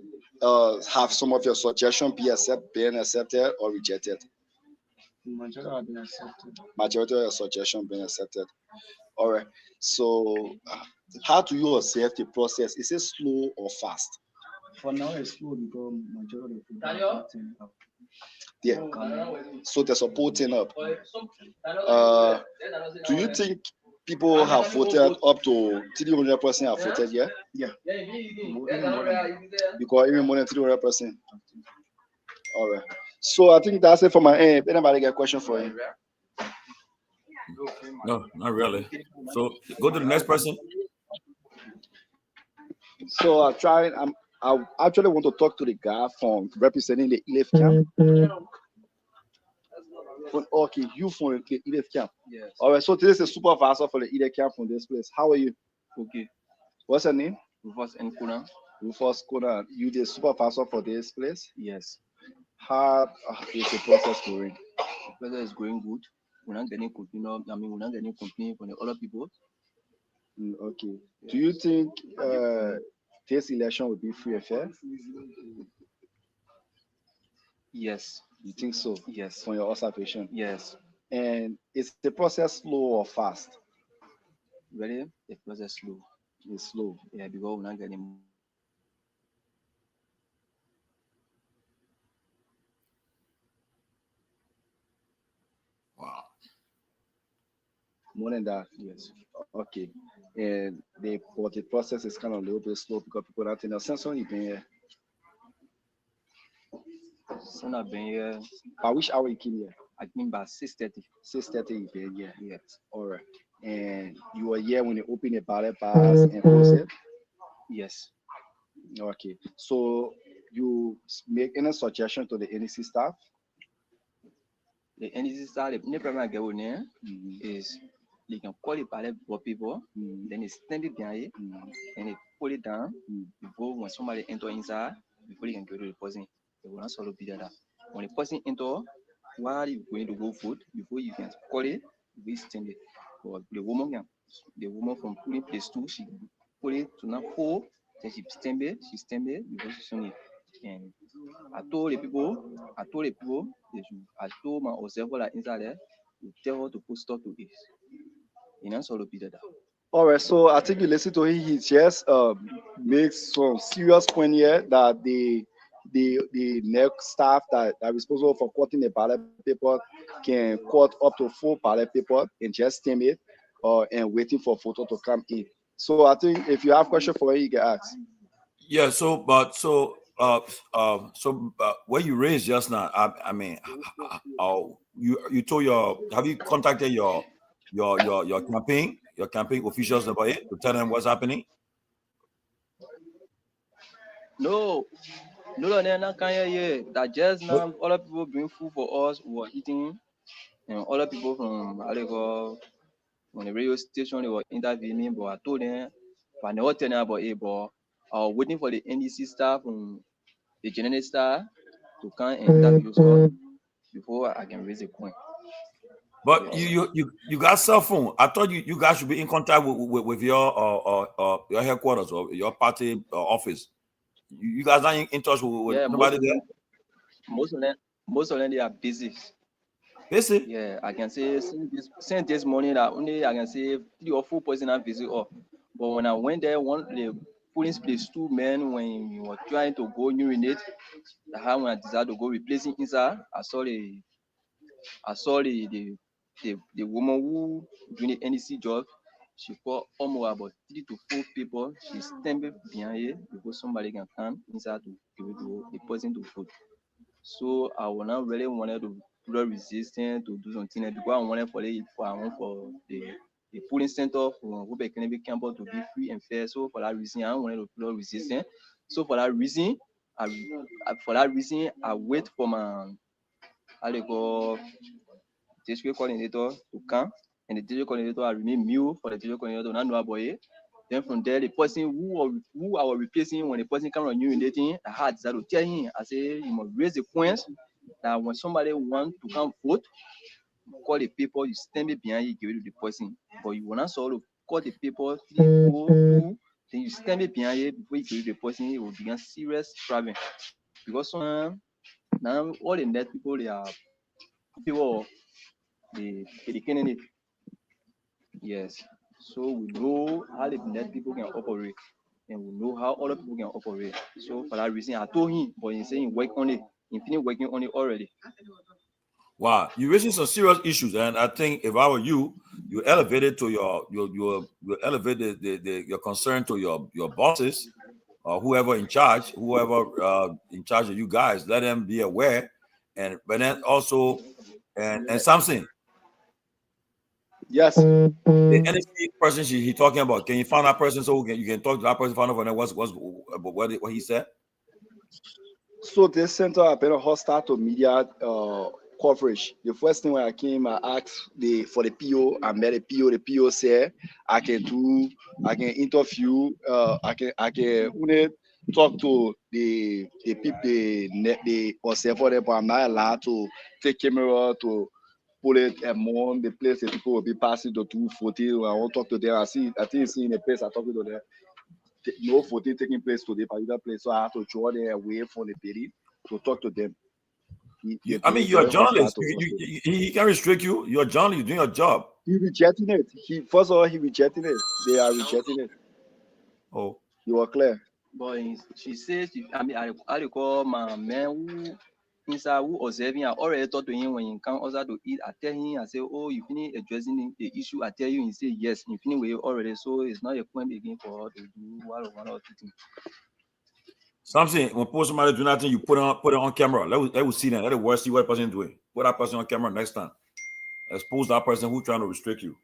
have some of your suggestions been accepted or rejected? Majority have been accepted. Majority of your suggestions been accepted. All right. So, how do you observe the process? Is it slow or fast? For now, it's slow because majority of people are putting up. Yeah. So they're supporting up. Do you think people have voted up to 300% have voted? Yeah. Yeah. Because even more than 300%. All right. So I think that's it for my end. Anybody got a question for you? No, not really. So go to the next person. So I actually want to talk to the guy from representing the Elif camp. Okay, you from the Elif camp. Yes. All right. So this is the supervisor for the Elif camp from this place. How are you? Okay. What's your name? Rufus and Kuna. Rufus Kuna. You the supervisor for this place? Yes. How is the process going? The process is going good. We're not getting complaint. We're not getting complaint from the other people. Okay. Do you think this election will be free and fair? Yes. You think so? Yes. From your observation? Yes. And is the process slow or fast? Really? The process slow. It's slow. Yeah, because we're not getting. Wow. More than that? Yes. Okay. And the process is kind of a little bit slow because people are not in the sense when you've been here. Since I've been here. By which hour you came here? I came by 6:30. 6:30 you been here? Yes. All right. And you were here when they opened the ballot pass and closed it? Yes. Okay. So you make any suggestion to the NEC staff? The NEC staff, the problem I get with them is they can call the ballot for people, then they stand it behind it, and they put it down before when somebody enter inside, before they can go to the person. They will not solve that. When the person enter, while you going to go vote, before you can call it, you stand it. But the woman from putting place 2, she put it to now 4, then she stand it before she send it. And I told the people, I told my observer that inside there, to tell her to put stop to it. You know, so that. All right, so I think you listen to him. He just makes some serious point here that the next staff that are responsible for cutting the ballot paper can cut up to 4 ballot paper and just stamp it, and waiting for photo to come in. So I think if you have question for him, you can ask. Yeah. So, what you raised just now, I mean, you told have you contacted your campaign officials about it to tell them what's happening? No, not kind of that just now other people bring food for us, we were eating, and other people from on the radio station, they were interviewing me, but I told them, but I never tell them about it, but I was waiting for the NDC staff from the general staff to come and interview us before I can raise a point. But you got cell phone. I thought you guys should be in contact with your headquarters or your party office. You guys are in touch with nobody there? Most of them they are busy. Busy? Yeah, I can say since this morning that only I can say 3 or 4 person are busy off. But when I went there, the police place 2 men when we were trying to go urinate, when I decided to go replacing inside, I saw the woman who doing the NEC job. She called almost about 3 to 4 people. She standing behind it because somebody can come inside to give it to the person to food. So I was not really wanted to put resistance to do something because I wanted for the polling center for Robert Kennedy campus to be free and fair. So for that reason, I wanted to put resistance. So for that reason, I wait for my district coordinator to come, and the district coordinator I remain mute for the district coordinator to not know about it. Then from there, the person who I was replacing, when the person come on urinating, I had to tell him, I say, you must raise the points that when somebody want to come vote, call the people, you stand it behind you, give it to the person. But you will not sort of call the people, then you stand it behind you before you give it to the person, it will begin serious problem. Because now all the net people, they are people, they candidate. Yes. So we know how the net people can operate, and we know how other people can operate. So for that reason, I told him, but he saying work on it. He finished working on it already. Wow, you're raising some serious issues, and I think if I were you, you elevate it to you elevate your concern to your bosses or whoever in charge of you guys. Let them be aware, but then also and something. Yes. The NSC person he talking about. Can you find that person so you can talk to that person? Find out what he said. So this center have been a hostile to media coverage. The first thing when I came, I asked for the PO. I met the PO. The PO said I can interview. I can talk to the people, the observer there, but I'm not allowed to take camera to pull it among the place that people will be passing to 240. I won't talk to them. I think it's in the place I talk to them. No voting taking place today, particular place, so I have to draw them away from the building to talk to them. You're a journalist. He can restrict you. You're a journalist. You're doing your job. He rejecting it. First of all, he rejecting it. They are rejecting it. Oh, you are clear. But she says, I recall my man who inside who observing, I already talked to him when he come outside to eat. I tell him, I say, oh, you finish addressing the issue. I tell you, he say yes. You finish with it already, so it's not a point again for her to do one or two things. Something when post somebody do nothing, you put it on camera. Let us see that. Let the world see what the person is doing. Put that person on camera next time. Expose that person who's trying to restrict you.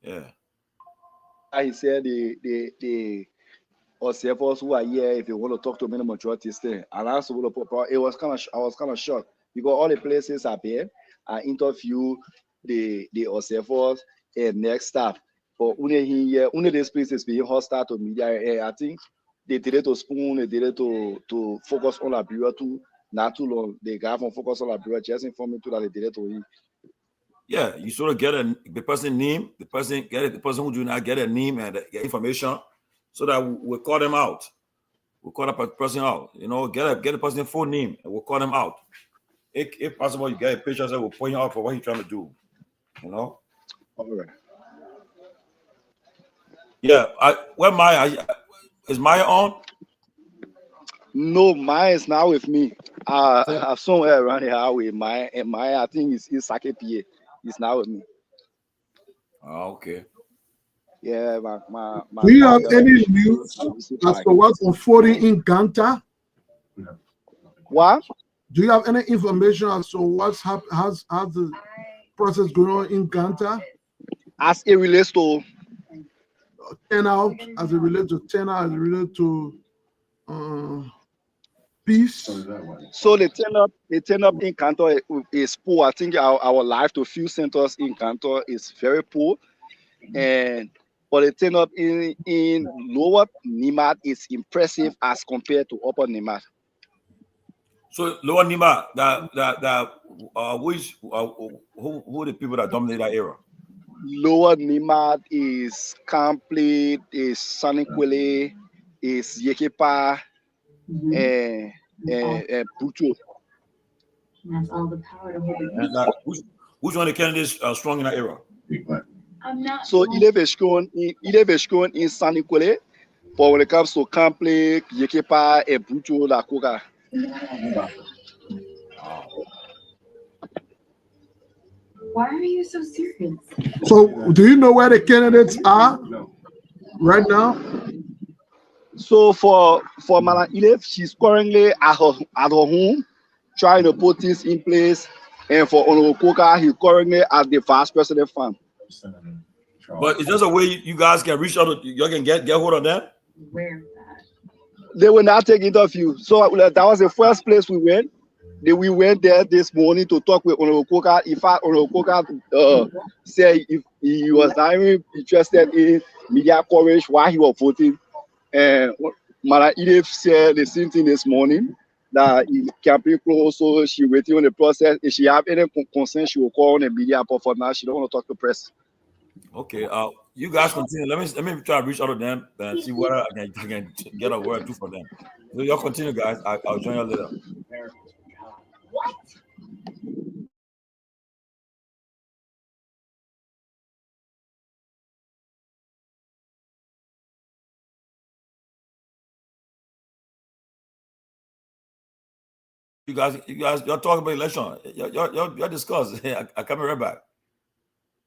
Yeah. He said the observers who are here, if you want to talk to many majority thing, and also I was kind of shocked because all the places are there. I interview the observers and next staff. But only these places being hostile to media. I think they did it to spoon, they did it to focus on Liberia too. Not too long. They got from focus on Liberia, just informing too that they did it to him. Yeah, you sort of get the person name, the person who do not get a name and the information, so that we'll call them out. We'll call that person out. You know, get the person's full name and we'll call them out. If possible, you get a picture that will point out for what he's trying to do. You know. All right. Yeah, where Maya is Maya on? No, Maya is not with me. I have somewhere around the highway. Maya, I think is Sake PA. It's not with me. Oh, okay. Yeah, my Do you have any news as to what's unfolding in Ganta? What? Do you have any information as to what's how's the process going on in Ganta? As it relates to turnout, as it relates to turnout, as it relates to peace. So the turn up in Canton is poor. I think our life to few centers in Canton is very poor, but the turn up in lower Nimba is impressive as compared to upper Nimba. So lower Nimba, who are the people that dominate that area? Lower Nimba is Complete, is Sanikwele, is Yekepa, and Pucho. That's all the power to hold it. Who's one of the candidates strong in that area? So Ileveshkon in Sanikwele, but when it comes to Complete, Yekepa, and Pucho, La Koga. Why are you so serious? So, do you know where the candidates are right now? So for Madam Ilef, she's currently at her home trying to put this in place, and for Onokoka, he's currently at the vice president farm. But is there a way you guys can reach out? You can get hold of them? Where? They will not take interview. So that was the first place we went. we went there this morning to talk with Honorable Koka. In fact, Honorable Koka said if he was not even interested in media coverage while he was voting. And Madam Edith said the same thing this morning, that his campaign closed, so she waiting on the process. If she have any concern, she will call on the media, but for now, she don't want to talk to press. Okay, you guys continue. Let me try to reach out to them and see what I can get a word or two for them. So y'all continue, guys. I'll join you later. You guys, y'all talk about election. Y'all discuss. I come right back.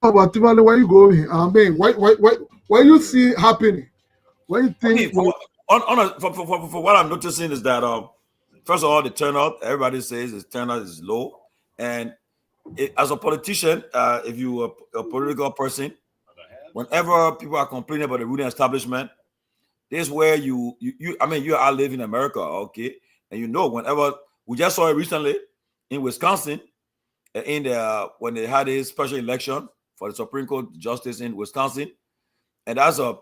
Oh, but Timothy, where you going? I mean, why you see happening? What you think? For what I'm noticing is that first of all, the turnout. Everybody says the turnout is low, and as a politician, if you are a political person, whenever people are complaining about the ruling establishment, this is where you I mean, you are live in America, okay, and you know whenever we just saw it recently in Wisconsin, in the when they had a special election for the Supreme Court justice in Wisconsin, and that's a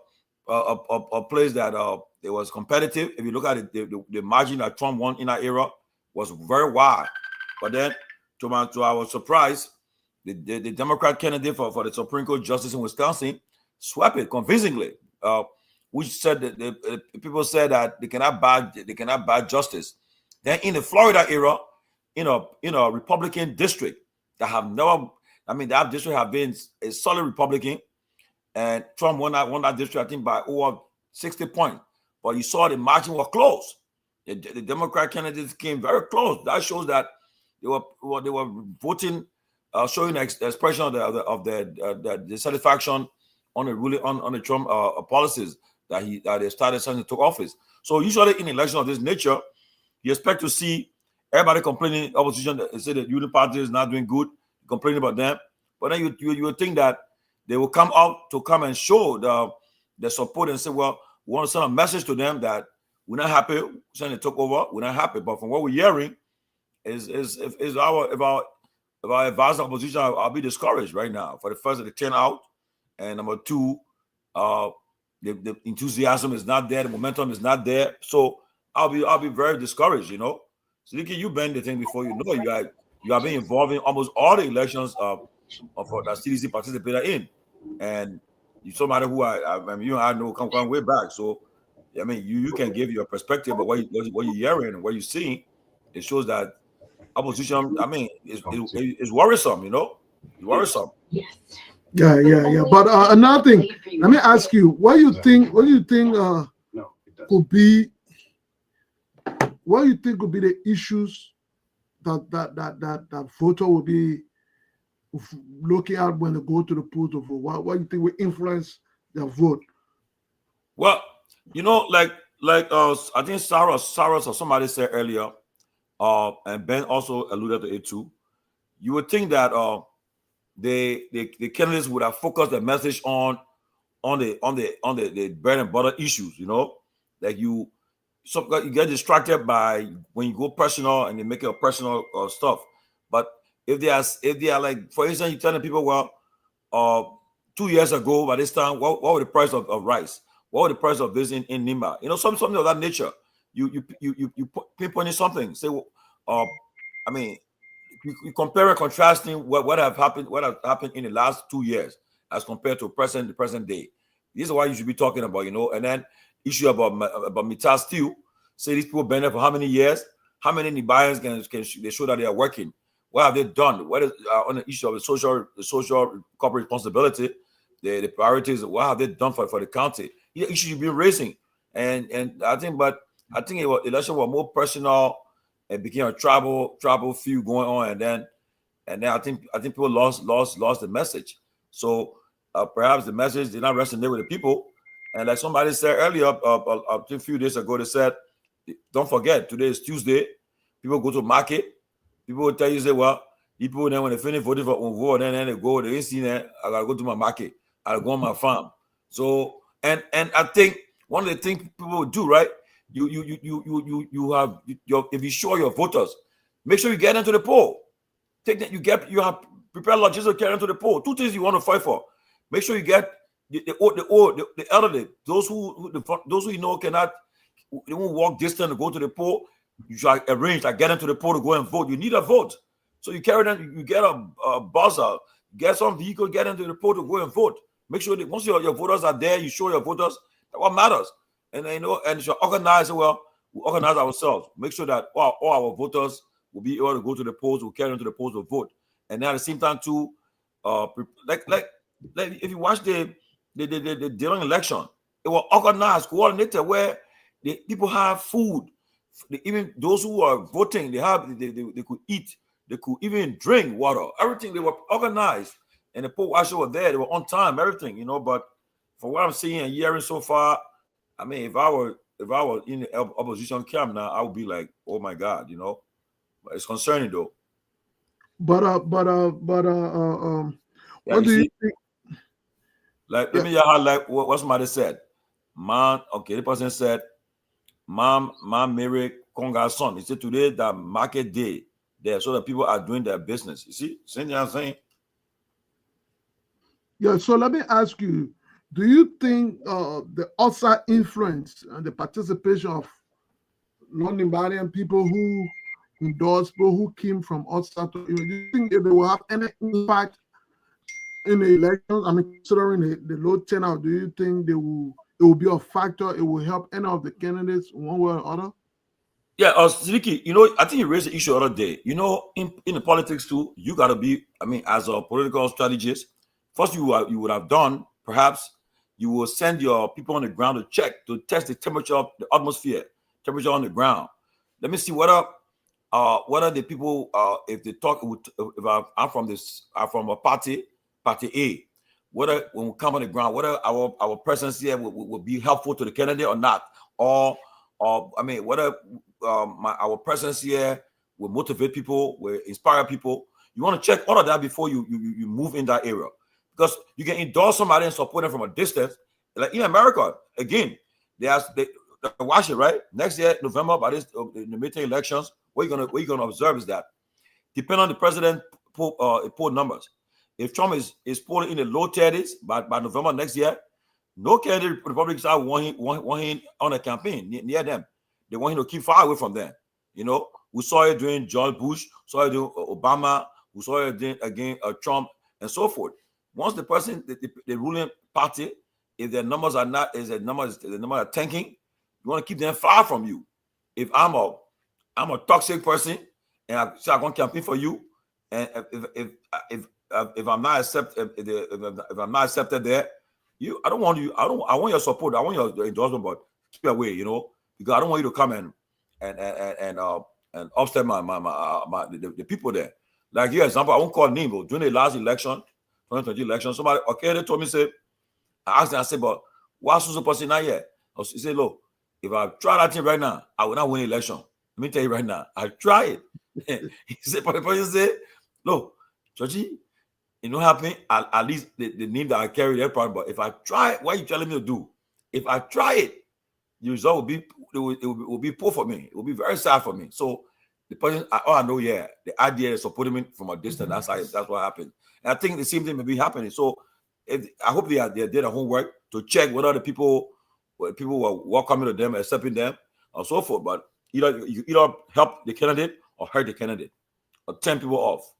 place that it was competitive. If you look at it, the margin that Trump won in that era was very wide. But then, to our surprise, the Democrat candidate for the Supreme Court justice in Wisconsin swept it convincingly. Which said that the people said that they cannot buy justice. Then in the Florida era, in a Republican district that have never, I mean, that district have been a solid Republican, and Trump won that district, I think, by over 60 points. But you saw the margin was close. The Democrat candidates came very close. That shows that they were voting, showing the expression of the satisfaction on the ruling on the Trump policies that they started since he took office. So usually in election of this nature, you expect to see everybody complaining, opposition, say the Union Party is not doing good, complaining about them. But then you would think that they will come out to come and show the support and say, well, we want to send a message to them that we're not happy since they took over. We're not happy. But from what we're hearing, if our advisor opposition, I'll be discouraged right now. For the first, they turn out, and number two, the enthusiasm is not there, the momentum is not there. So I'll be very discouraged. You know, Siddiqui, you've been the thing before. You know, you have been involved in almost all the elections of that CDC participated in, and you somebody who I mean, you and I know come way back. So I mean, you can give your perspective, but what you're hearing and what you're seeing, it shows that opposition, I mean, is worrisome. You know, it's worrisome. Yeah. But another thing, let me ask you, what do you think could be the issues that voter will be looking at when they go to the polls to vote? What do you think will influence their vote? Well, you know, like I think Sarah or somebody said earlier, and Ben also alluded to it too. You would think that the candidates would have focused their message on the bread and butter issues. You know, like you get distracted by when you go personal and you make it a personal stuff. But if they are like, for instance, you're telling people, well, 2 years ago by this time, what were the price of rice? What were the price of this in Nimba? You know, something of that nature. You pinpointing something. Say, I mean, you compare and contrasting what have happened in the last 2 years as compared to the present day. This is why you should be talking about, you know. And then issue about Mittal Steel. Say these people been there for how many years? How many Nibayans can they show that they are working? What have they done? What is on the issue of the social corporate responsibility, the priorities? What have they done for the county? You should be raising, and I think election was more personal and became a tribal feel going on, and then I think people lost the message. So perhaps the message did not resonate with the people, and like somebody said earlier, a few days ago, they said, don't forget today is Tuesday. People go to market. People will tell you, say, well, people then when they finish voting for Unvo, then they go, they ain't seen it. I gotta go to my market. I gotta go on my farm. So and I think one of the things people will do, right? You have if you show your voters Make sure you get into the poll. Take that you have prepared logistics to carry into the poll. 2 things you want to fight for. Make sure you get the elderly, those who you know cannot, they won't walk distance to go to the poll. You should arrange like get into the poll to go and vote. You need a vote, so you carry them. You get a buzzer, get some vehicle, get into the poll to go and vote. Make sure that once your voters are there, you show your voters that what matters, and you know, and you should organize. Well, we organize ourselves. Make sure that all our voters will be able to go to the polls, will carry into the polls to vote, and then at the same time too, like if you watch the during election, it was organized, coordinated, where the people have food. Even those who are voting, they could eat, they could even drink water. Everything, they were organized, and the poll watchers were there. They were on time, everything, you know. But from what I'm seeing and hearing so far, I mean, if I were in the opposition camp now, I would be like, oh my God, you know. But it's concerning though. What do you think? Like, let me hear how, like, what somebody said. Man, okay, the person said, Mom Mary Congason. He said today that market day there, so that people are doing their business. You see what I'm saying? Yeah, so let me ask you, do you think the outside influence and the participation of non-Nimba people who endorse people who came from outside, do you think that they will have any impact in the elections? I mean, considering the low turnout, do you think it will be a factor? It will help any of the candidates one way or other? Yeah, Sidiki, you know, I think you raised the issue the other day. You know, in the politics too, you got to be, I mean, as a political strategist, first you would have done, perhaps, you will send your people on the ground to check, to test the temperature of the atmosphere, temperature on the ground. Let me see what are the people, if they talk, if I'm from a party A, whether when we come on the ground, whether our presence here will be helpful to the candidate or not, or I mean, whether our presence here will motivate people, will inspire people. You want to check all of that before you move in that area, because you can endorse somebody and support them from a distance. Like in America, again, they watch it right next year, November, by this the midterm elections. What you're gonna observe is that depending on the president poll numbers, if Trump is polling in the low 30s by November next year, no candidate Republicans are want him on a campaign near them. They want him to keep far away from them. You know, we saw it during George Bush, saw it during Obama, we saw it again Trump, and so forth. Once the person, the ruling party, if their numbers are not, the numbers are tanking, you want to keep them far from you. If I'm a toxic person and I say I'm going to campaign for you, and if I'm not accepted, if I'm not accepted there, I don't want you. I want your support. I want your endorsement, but keep away, you know, because I don't want you to come and upset the people there. Like your example, I won't call Nimba during the last election, 2020 election. Somebody they told me, say, I asked them, I said, but what's the person not here? He said, look, if I try that thing right now, I will not win the election. Let me tell you right now, I try it. He said, but the person said, look, Georgie, it don't happen. At least the name that I carry, that part. But if I try it, what are you telling me to do? If I try it, the result will be poor for me. It will be very sad for me. So the person, I know, yeah, the idea is supporting me from a distance. That's what happened. And I think the same thing may be happening. So I hope they did their homework to check whether the people were welcoming to them, accepting them, or so forth. But you either help the candidate or hurt the candidate, or turn people off.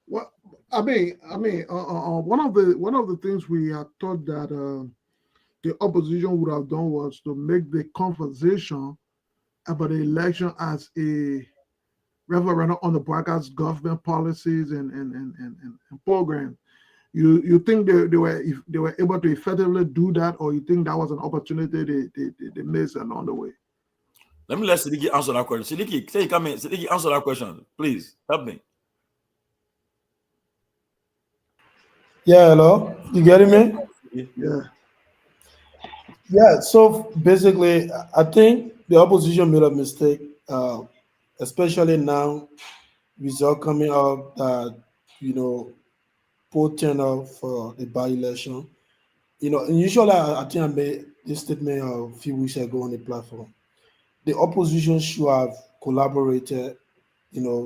Well, I mean, one of the things we had thought that the opposition would have done was to make the conversation about the election as a referendum on the broadcast government policies and programs. You think they were able to effectively do that, or you think that was an opportunity they missed along the way? Let me let Sidiki answer that question. Sidiki, say you come in. Sidiki, answer that question, please. Help me. Yeah, hello. You getting me? Yeah. So basically, I think the opposition made a mistake, especially now with all coming up that poll turnout for the by-election. And usually I think I made this statement a few weeks ago on the platform. The opposition should have collaborated,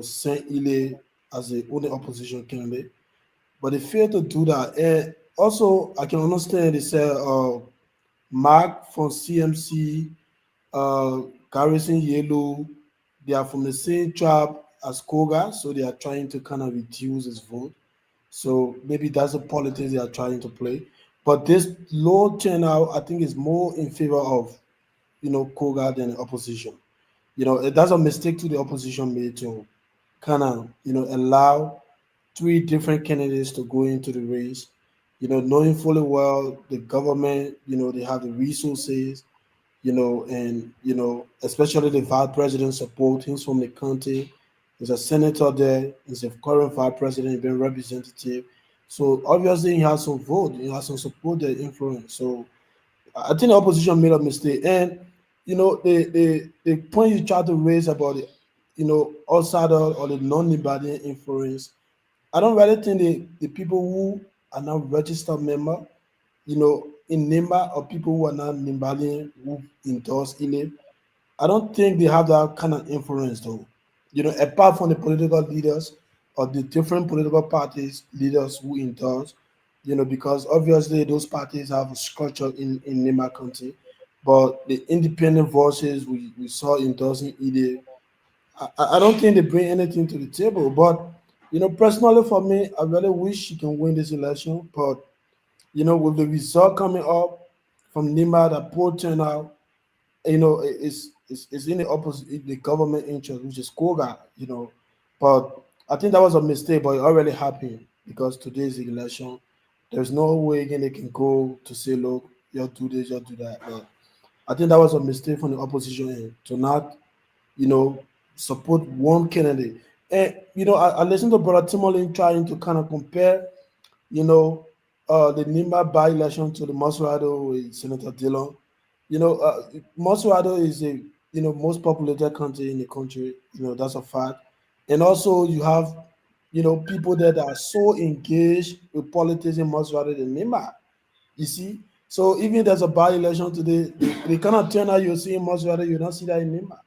sent Ile as the only opposition candidate, but they failed to do that. And also, I can understand they said Mark from CMC, uh, Garrison Yellow, they are from the same tribe as Koga, so they are trying to kind of reduce his vote. So maybe that's the politics they are trying to play. But this low turnout, I think, is more in favor of Koga than the opposition. That's a mistake to the opposition made to kind of allow three different candidates to go into the race. Knowing fully well the government, they have the resources, and especially the vice president support. He's from the county. He's a senator there. He's a current vice president, being representative. So obviously he has some vote. He has some support there, influence. So I think the opposition made a mistake. And the point you try to raise about the outsider or the non-Liberian influence, I don't really think the people who are now registered member, in Nimba, or people who are not Nimbalian who endorse Ile, I don't think they have that kind of influence though. Apart from the political leaders or the different political parties leaders who endorse, because obviously those parties have a structure in Nimba County. But the independent voices we saw endorsing Ile, I don't think they bring anything to the table. But personally for me, I really wish she can win this election. But with the result coming up from Nima, the poll turnout, it's in the opposite, the government interest, which is Koga. But I think that was a mistake, but it already happened because today's the election. There's no way again they can go to say, look, you do this, you do that. But I think that was a mistake from the opposition end to not, you know, support one candidate. And I listened to Brother Timolin trying to kind of compare, you know, the Nimba by-election to the Masurado with Senator Dillon. Masurado is a most populated county in the country. That's a fact. And also you have people there that are so engaged with politics in Masurado than Nimba. You see, so even there's a by-election today, the kind of turnout you see in Masurado, you don't see that in Nimba.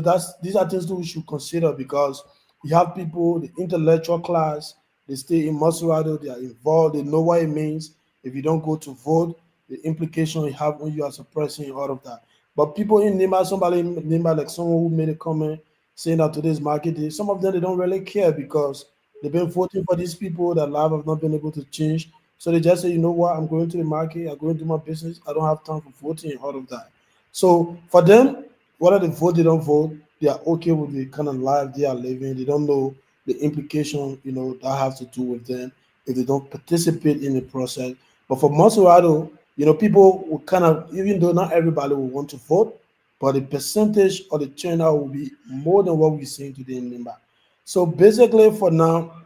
That's these are things that we should consider because you have people, the intellectual class, they stay in Maserati, they are involved, they know what it means if you don't go to vote, the implication you have when you are suppressing all of that. But people in Nima, somebody in Nima, like someone who made a comment saying that today's market day, some of them they don't really care because they've been voting for these people that life have not been able to change. So they just say, you know what, I'm going to the market, I'm going to do my business, I don't have time for voting and all of that. So for them, whether they vote, they don't vote, they are okay with the kind of life they are living. They don't know the implication, that has to do with them if they don't participate in the process. But for Maserado, people will kind of, even though not everybody will want to vote, but the percentage or the turnout will be more than what we're seeing today in Nimba. So basically, for now,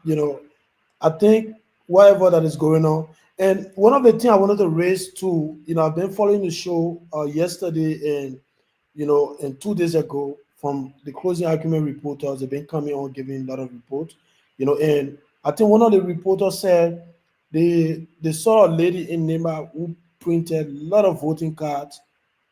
I think whatever that is going on. And one of the things I wanted to raise too, I've been following the show yesterday and 2 days ago from the closing argument reporters. They've been coming on giving a lot of reports, and I think one of the reporters said they saw a lady in Nema who printed a lot of voting cards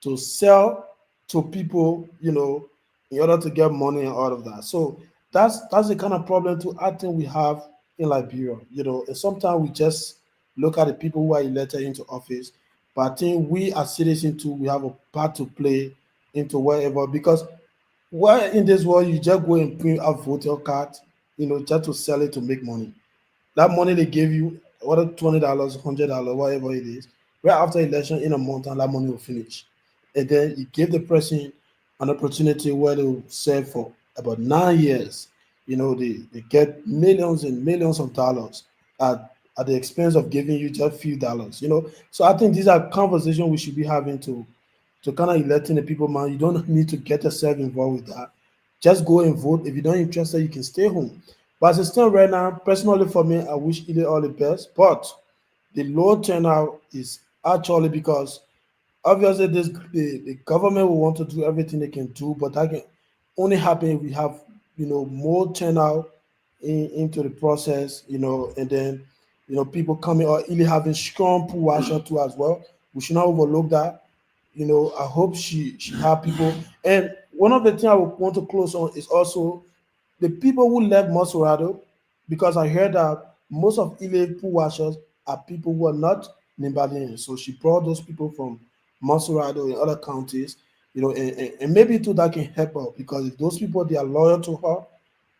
to sell to people, in order to get money and all of that. So that's the kind of problem too I think we have in Liberia, and sometimes we just look at the people who are elected into office, but I think we as citizens too, we have a part to play into wherever because why in this world you just go and print a voter card, just to sell it to make money. That money they gave you, whether $20, $100, whatever it is, right after election in a month, and that money will finish. And then you give the person an opportunity where they will serve for about 9 years. They get millions and millions of dollars at the expense of giving you just a few dollars. So I think these are conversations we should be having to kind of electing the people, man. You don't need to get yourself involved with that. Just go and vote. If you don't interested, you can stay home. But as it stands right now, personally for me, I wish Ile all the best. But the low turnout is actually because obviously the government will want to do everything they can do, but that can only happen if we have more turnout into the process, and then people coming or really having strong pull action too as well. We should not overlook that. I hope she have people. And one of the things I would want to close on is also the people who left Monserrado, because I heard that most of Ile pool washers are people who are not Nimbalians. So she brought those people from Monserrado and other counties, and maybe too that can help her because if those people they are loyal to her,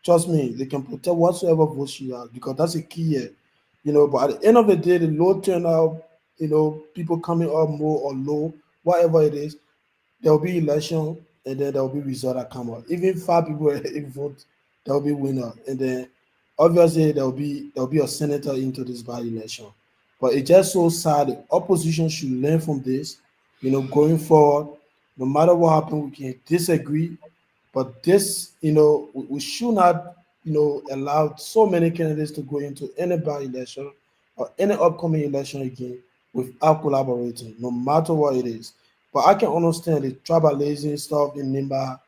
trust me, they can protect whatsoever vote she has because that's a key here. But at the end of the day, the low turnout, people coming up more or low, whatever it is, there will be election and then there will be result that come out. Even 5 people vote, there will be winner. And then obviously there will be a senator into this by election. But it's just so sad. The opposition should learn from this, going forward. No matter what happens, we can disagree, but this, we should not, allow so many candidates to go into any by election or any upcoming election again without collaborating, no matter what it is. But I can understand the tribalism stuff in Nimba,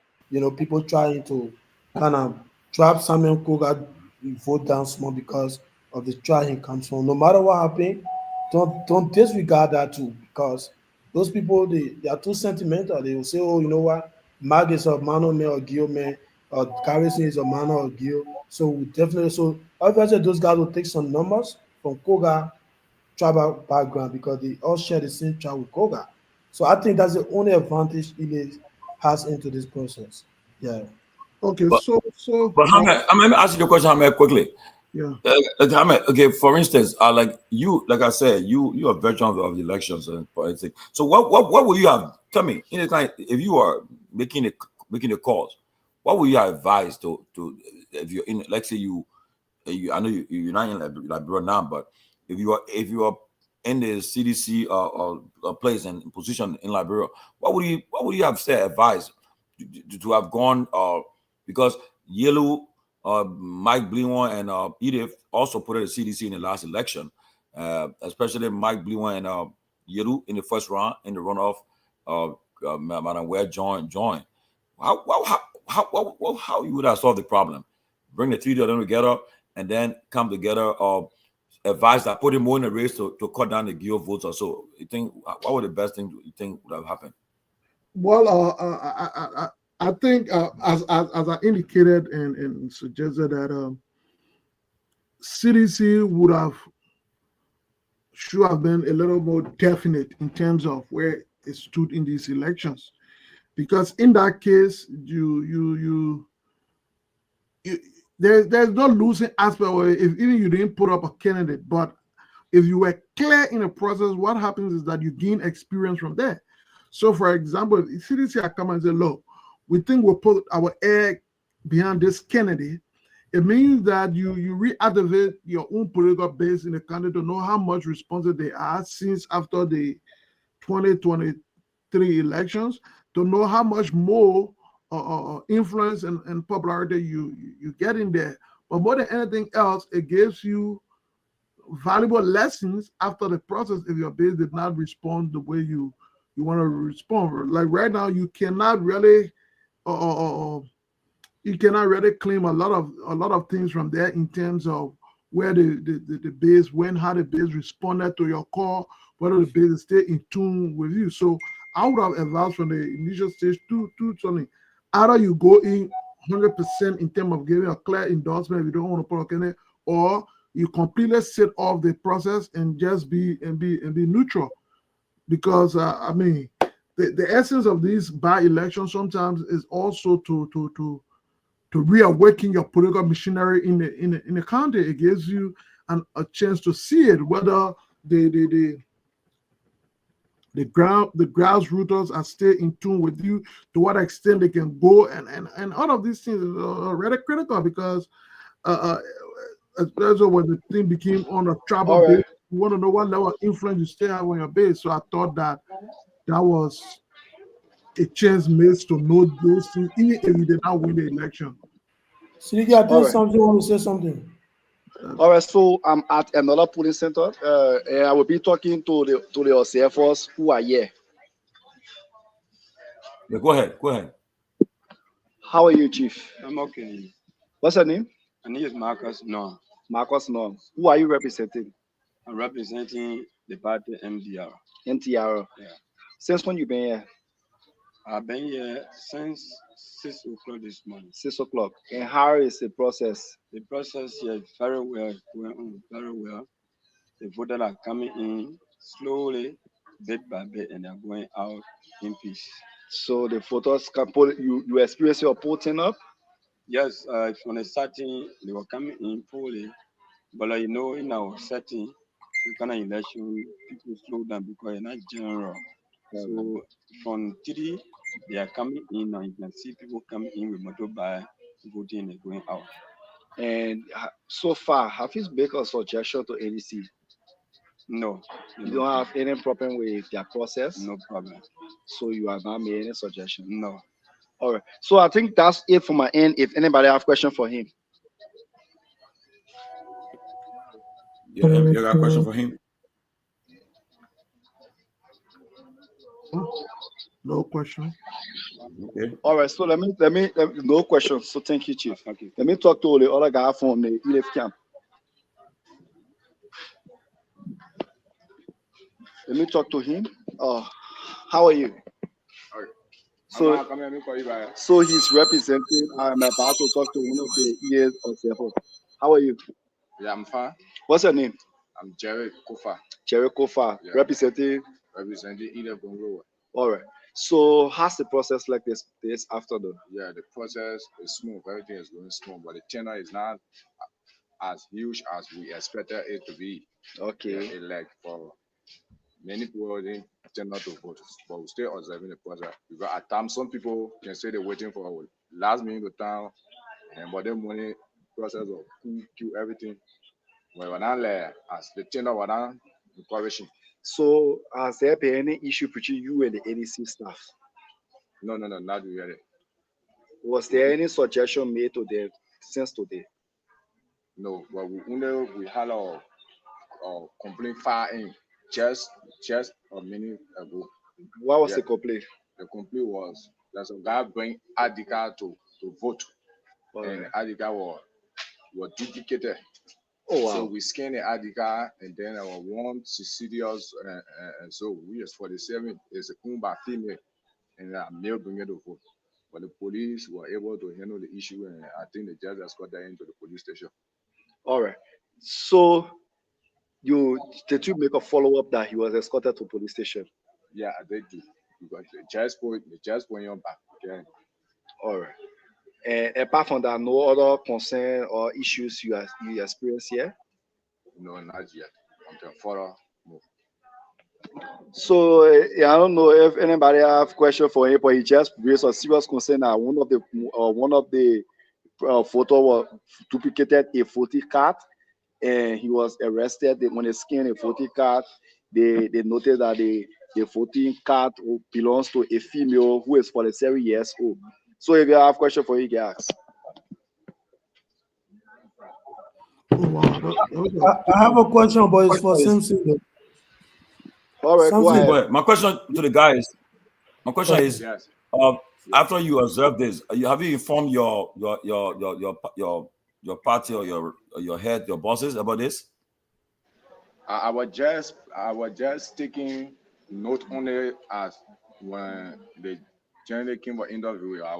people trying to kind of trap Samuel Koga vote down small because of the tribe he comes from. No matter what happened, don't disregard that too, because those people they are too sentimental. They will say, oh, you know what, Mag is a Mano man or Gil man, or Garrison is a Mano or Gil. So we definitely obviously those guys will take some numbers from Koga tribal background because they all share the same tribe with Koga. So I think that's the only advantage Ile has into this process. Yeah. Okay, But so but Hamed, I'm gonna ask you the question, Hamed, quickly. yeah. Hamed, okay, for instance, like you, like I said, you are a veteran of the elections and politics. So what would you have? Tell me, anytime if you are making the calls, what would you advise to if you're in, like say I know you're not in Liberia now, but if you are in the CDC place and position in Liberia, what would you have said advice to have gone because Yellow, Mike Blinwan and Edith also put in the CDC in the last election, especially Mike Blinwan and Yellow in the first round in the runoff. Madam Ware joined. How you would have solved the problem? Bring the three of them together and then come together or advise that put him more in the race to cut down the Geo votes or so. You think what would the best thing you think would have happened? Well, I think as I indicated and suggested that CDC should have been a little more definite in terms of where it stood in these elections, because in that case, there's no losing aspect where if even you didn't put up a candidate, but if you were clear in the process, what happens is that you gain experience from there. So, for example, if CDC come and say, look, we think we'll put our egg behind this candidate, it means that you reactivate your own political base in the country to know how much responsive they are since after the 2023 elections, to know how much more influence and popularity you get in there. But more than anything else, it gives you valuable lessons after the process if your base did not respond the way you want to respond. Like right now, you cannot really claim a lot of things from there in terms of where the base went, how the base responded to your call, whether the base is still in tune with you. So I would have advised from the initial stage to something. Either you go in 100% in terms of giving a clear endorsement if you don't want to put a candidate, or you completely set off the process and just be neutral. Because I mean, the essence of these by-elections sometimes is also to reawaken your political machinery in the county. It gives you a chance to see it, whether the grassroots are still in tune with you, to what extent they can go, and all of these things are really critical because especially when the thing became on a tribal All base, right. you want to know what level of influence you still have on your base. So I thought that was a chance missed to know those things, even if you did not win the election. Siliki, I All think right. something want to say something. All right. So I'm at another polling center, and I will be talking to the CFOs who are here. Yeah, go ahead. How are you, Chief? I'm okay. What's your name? My name is Marcus. No, Marcus Norm. Who are you representing? I'm representing the party MDR. NTR. Yeah. Since when you been here? I've been here since 6 o'clock this morning. 6 o'clock. And how is the process? The process here is very well, going on very well. The voters are coming in slowly, bit by bit, and they're going out in peace. So the voters can put you experience your voting up? Yes, from the starting, they were coming in fully, but in our setting, the kind of election, people slow down because it's not general. So from 3, they are coming in now. You can see people coming in with motorbike, voting and going out. And so far, have you made a suggestion to NEC? No. You don't have any problem with their process? No problem. So you have not made any suggestion? No. All right. So I think that's it for my end. If anybody have question for him. Yeah, you got a question for him? No question. Okay. All right. So let me no question. So thank you, Chief. Okay. Let me talk to the other guy from the ELF camp. Let me talk to him. How are you? So he's representing. I'm about to talk to one of the EAs of the. How are you? Yeah, I'm fine. What's your name? I'm Jerry Kofa. Jerry Kofa, Yeah. representing Either Bungalow. All right. So how's the process like this after though? Yeah, the process is smooth. Everything is going smooth, but the tenor is not as huge as we expected it to be. Okay. Yeah, like for many people didn't turn out to vote, but we're still observing the process. Because at times some people can say they're waiting for last minute to town, and but then money process of queue everything. But we're not like as the tenor we're not encouraging. So has there been any issue between you and the NEC staff? No, not really. Was there any suggestion made to them since today? No, but we had our complaint file in just a minute ago. What was the complaint? The complaint was there's a guy bring ID card to vote, and the ID card was duplicated. Oh wow! So we scanned the ID card, and then our one Sicilians, and so we just 47 is a Kumba female, and a male bringing the vote. But the police were able to handle the issue, and I think the judge has got that into the police station. All right. So did you make a follow up that he was escorted to police station? Yeah, I did do because the judge put him back again. All right. And apart from that, no other concern or issues you experience here? No, not yet. Until further move. So I don't know if anybody have question for him, but he just raised a serious concern that one of the photo was duplicated a photo card, and he was arrested. When they scanned a photo card, they noted that the voting card belongs to a female who is 47 years old. So if you have question for you, guys. I have a question, but it's for Simpson. All right, go ahead. My question to the guys, Yes. after you observe this, have you informed your party or your head, your bosses about this? I was just taking note on it as when the general came for interview. I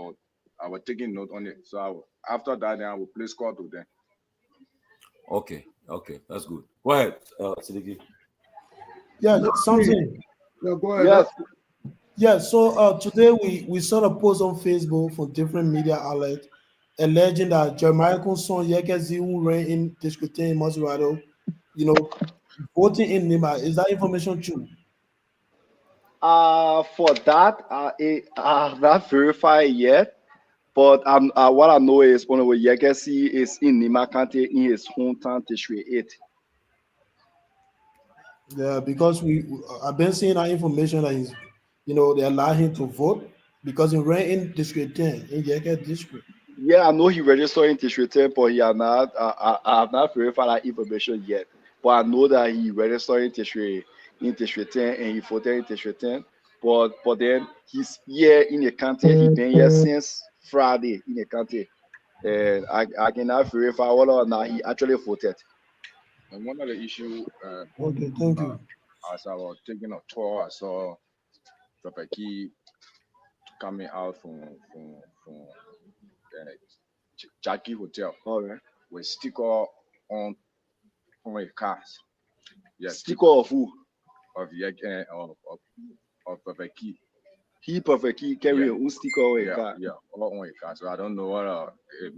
was taking note on it. So after that, then I will place call to them. Okay, that's good. Go ahead, Siddiqui. Yeah, something. Yeah, go ahead. Yes. Yeah, so today we saw a post on Facebook from different media outlets alleging that Jeremiah Conson Yekezi, who ran in District 10 in Maserado, voting in Nimba. Is that information true? For that, I have not verified yet. But what I know is when Yekesi is in Nimba County in his hometown, District 8. Yeah, because I've been seeing that information that he's, they allow him to vote because he ran in District 10 in Yeke District. Yeah, I know he registered in District 10, but he have not. I have not verified that information yet. But I know that he registered in District 10 and he voted in District 10. But then he's here in the county. He been here since Friday in the county, and I cannot verify whether or not he actually voted. And one of the issues, okay, thank you. As I was taking a tour, I saw Dr. Key coming out from Jackie Hotel. All right. With sticker on a cars. Yes. Sticker of who? Of Perfect Key. He Perfect Key carry a sticker on a car. Yeah, all on a car. So I don't know what it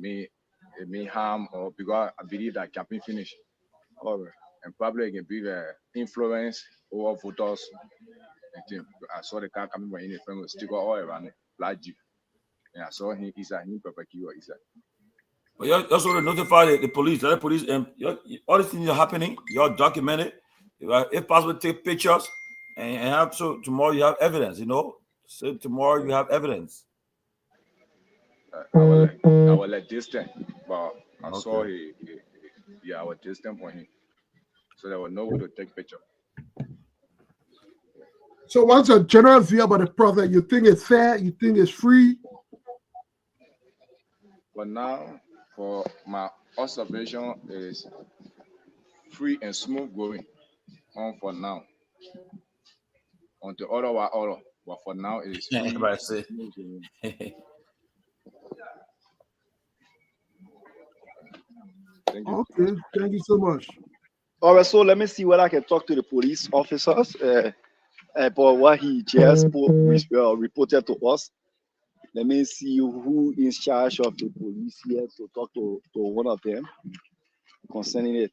may harm or because I believe that campaign finished. All right. And probably it can be the influence over voters. I saw the car coming by in the front with sticker all around it, black Jeep. And I saw him inside him Perfect Key or inside. But you also notify the police. Let the police all these things are happening. You document it. If possible, take pictures and have so tomorrow you have evidence. So tomorrow you have evidence. I was like distant, but I saw I was distant for him, so there was no way to take picture. So what's your general view about the process? You think it's fair? You think it's free? But now, for my observation, is free and smooth going on for now. Until order, but for now it is free. Smooth going. Thank you. Okay, thank you so much. All right, so let me see whether I can talk to the police officers about what he just reported to us. Let me see who is in charge of the police here to talk to one of them concerning it.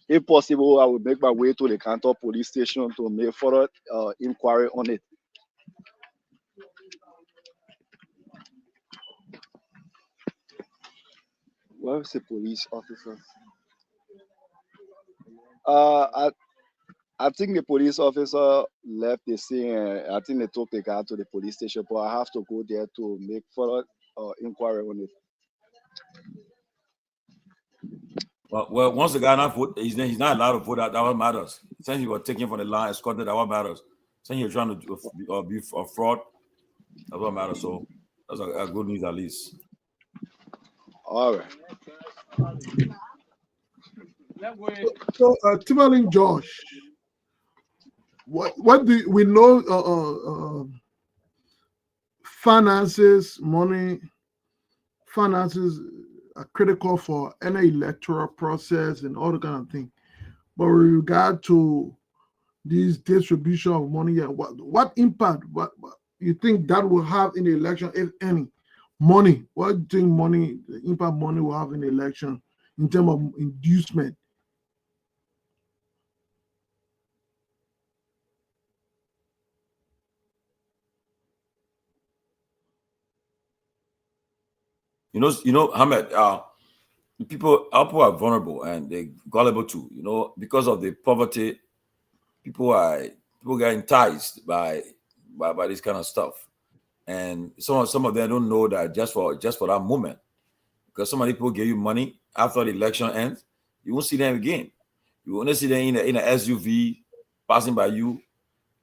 If possible, I will make my way to the Cantor police station to make further inquiry on it. Where's the police officer? I think the police officer left the scene. I think they took the car to the police station, but I have to go there to make further inquiry on it. Well, once the guy not vote, he's not allowed to vote. That what matters. Since he was taken from the line, escorted, that what matters. Since you're trying to be a fraud, that's what matters. So that's a good news at least. All right. So Timberlake Josh, what do we know? Finances are critical for any electoral process and all the kind of thing. But with regard to this distribution of money, what impact? What you think that will have in the election, if any? Money. What do you think the impact money will have in the election in terms of inducement? Ahmed, people are vulnerable and they gullible too. Because of the poverty, people get enticed by this kind of stuff, and some of them don't know that just for that moment, because so many people give you money after the election ends, you won't see them again. You will only see them in an SUV passing by you,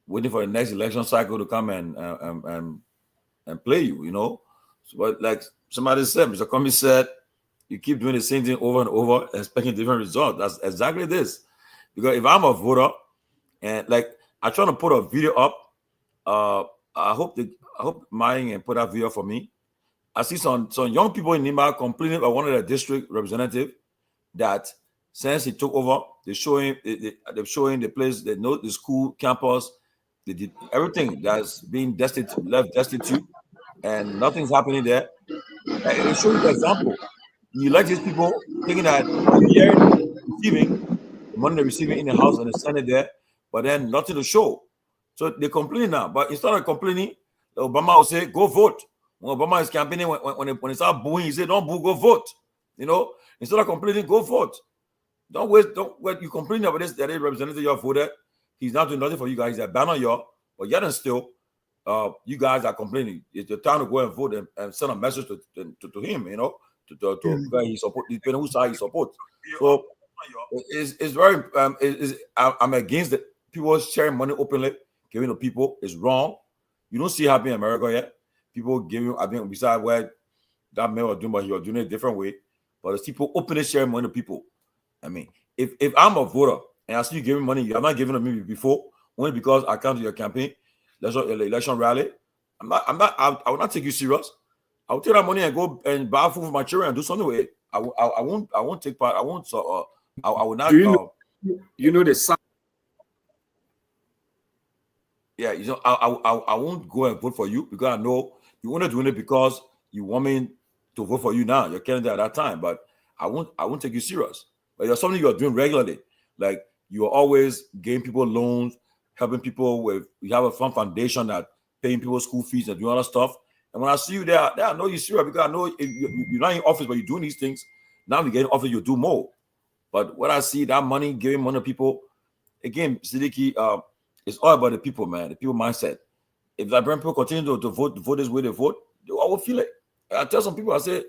waiting for the next election cycle to come and play you. So, but like somebody said, Mr. Comey said, you keep doing the same thing over and over, expecting different results. That's exactly this. Because if I'm a voter and like I'm trying to put a video up, I hope Mine can put that video for me. I see some young people in Nimba complaining about one of the district representative that since he took over, they're showing the place, they know the school campus, they did everything that's being left destitute, and nothing's happening there. It shows the example. You elect these people thinking that you're receiving the money they're receiving in the house and they send it there, but then nothing to show. So they're complaining now. But instead of complaining, Obama will say, go vote. When Obama is campaigning, when they start booing, he said, don't boo, go vote. Instead of complaining, go vote. Don't wait. You complain about this, that representative you have voted. He's not doing nothing for you guys. He's a banner y'all, but yet and still, you guys are complaining. It's the time to go and vote and send a message to him, to guy he support, depending whose side he supports. So it's very I'm against it. People sharing money openly, giving to people is wrong. You don't see it happening in America yet. People giving, I think, besides what that man was doing, but he was doing it a different way. But there's people openly sharing money to people. I mean, if I'm a voter and I see you giving money, you're not giving to me before, only because I come to your campaign, election rally, I will not take you serious. I will take that money and go and buy food for my children and do something with it. I won't take part. I won't. I will not. Do you know the sign? Yeah, I won't go and vote for you because I know you want to do it because you want me to vote for you now. You're candidate at that time, but I won't take you serious. But there's something you're doing regularly, like you are always giving people loans, helping people with. You have a fund foundation that paying people school fees and doing other stuff. And when I see you there, I know you're serious because I know you're not in office, but you're doing these things. Now you get in office, you do more. But when I see that money, giving money to people, again, Siddiqui, it's all about the people, man, the people mindset. If Liberian people continue to vote this way they vote, they all will feel it. I tell some people, I say,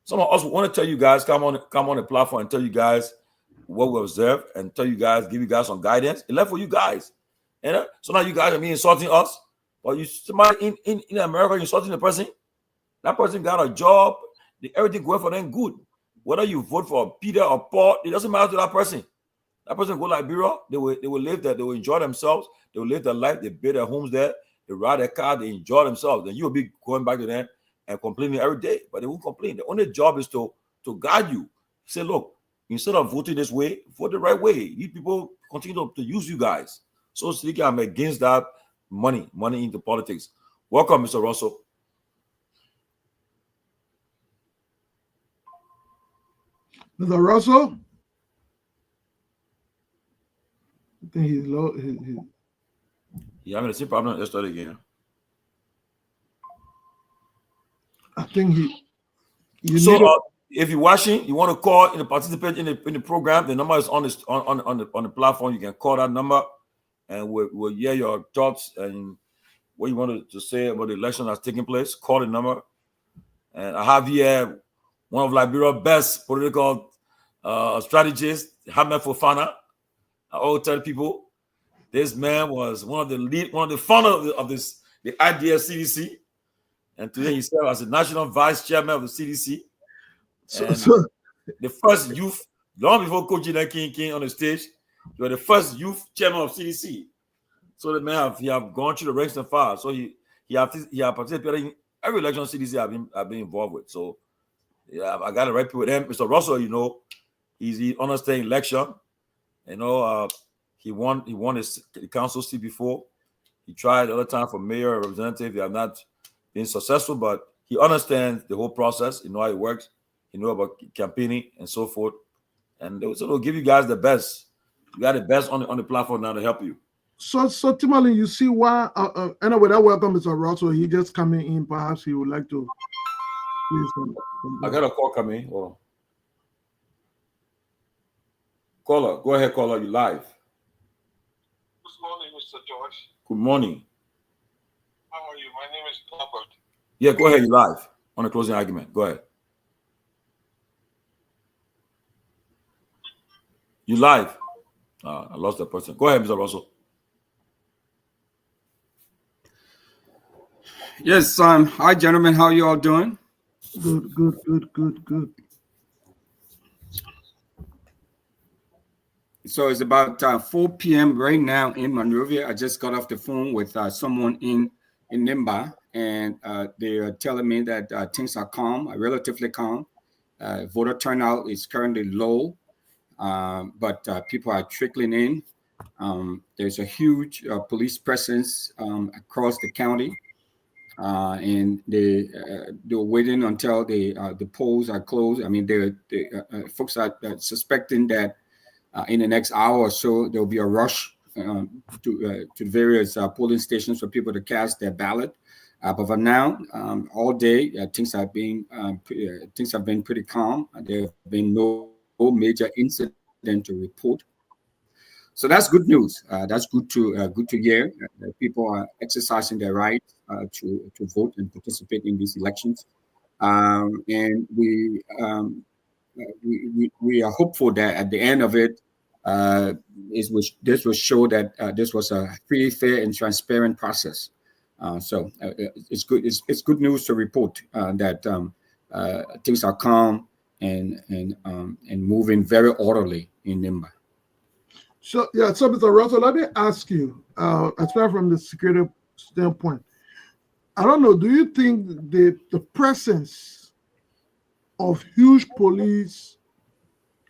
some of us want to tell you guys, come on the platform and tell you guys what we observe and tell you guys, give you guys some guidance. It left for you guys. And so now you guys are me insulting us, or you somebody in America insulting the person. That person got a job, everything going for them good. Whether you vote for Peter or Paul, it doesn't matter to that person. That person go Liberia, they will live there, they will enjoy themselves, they will live their life, they build their homes there, they ride their car, they enjoy themselves. Then you will be going back to them and complaining every day, but they won't complain. The only job is to guide you. Say, look, instead of voting this way, vote the right way. You people continue to use you guys. So Siddiqui, I'm against that money into politics. Welcome, Mr. Russell. Mr. Russell? I think he's low. Yeah, I'm in the same problem yesterday again. I think if you're watching, you want to call and participate in the program, the number is on the platform. You can call that number, and we'll hear your thoughts and what you wanted to say about the election that's taking place. Call the number, and I have here one of Liberia's best political strategists, Ahmed Fofana. I always tell people this man was one of the founders of the idea CDC, and today he serves as the national vice chairman of the CDC. And the first youth, long before Coach King came on the stage, you were the first youth chairman of CDC. So the man have gone through the ranks and files. So he have participated in every election CDC I've been involved with. So yeah, I got to right people with him. Mr. Russell, he understands election. He won the council seat before. He tried the other time for mayor or representative. He have not been successful, but he understands the whole process. He knows how it works. He knows about campaigning and so forth. And they'll give you guys the best. You got the best on the platform now to help you. So Timberlake, you see why? Anyway, that welcome Mr. Russell. He just coming in. Perhaps he would like to. I got a call coming. Hold on. Caller, go ahead, caller. You live. Good morning, Mr. George. Good morning. How are you? My name is Robert. Yeah, go ahead. You live on the closing argument. Go ahead. You live. I lost that person. Go ahead, Mr. Russell. Yes, hi, gentlemen. How you all doing? Good. So it's about 4 p.m. right now in Monrovia. I just got off the phone with someone in Nimba, and they are telling me that things are calm, relatively calm. Voter turnout is currently low, but people are trickling in. There's a huge police presence across the county, and they're waiting until the polls are closed. I mean, folks are suspecting that in the next hour or so there will be a rush to various polling stations for people to cast their ballot. But for now, all day things have been pretty calm. There have been no major incident to report. So that's good news. That's good to hear that people are exercising their right to vote and participate in these elections. And we are hopeful that at the end of it, this will show that this was a pretty fair and transparent process. So it's good. It's good news to report that things are calm and moving very orderly in Nimba. So Mr. Russell, let me ask you, as far from the security standpoint, I don't know. Do you think the presence of huge police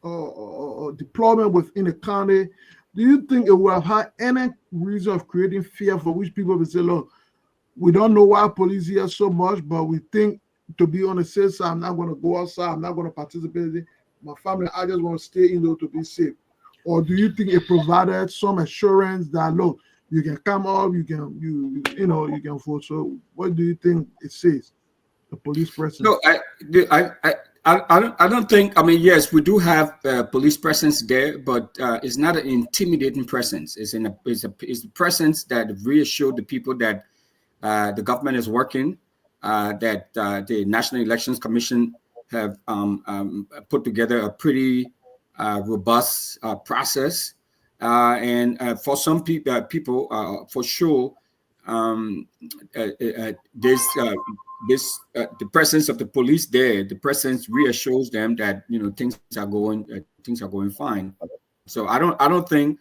or deployment within the county, do you think it would have had any reason of creating fear for which people would say, look, we don't know why police here so much, but we think to be on the safe side, I'm not going to go outside, I'm not going to participate in it. My family, I just want to stay indoors to be safe. Or do you think it provided some assurance that look, you can come up, you can you can vote? So what do you think it says? The police presence. No, I don't think. I mean, yes, we do have police presence there, but it's not an intimidating presence. It's a presence that reassures the people that the government is working, that the National Elections Commission have put together a pretty robust process, and for some people, for sure, there's the presence of the police there. The presence reassures them that things are going fine. So I don't think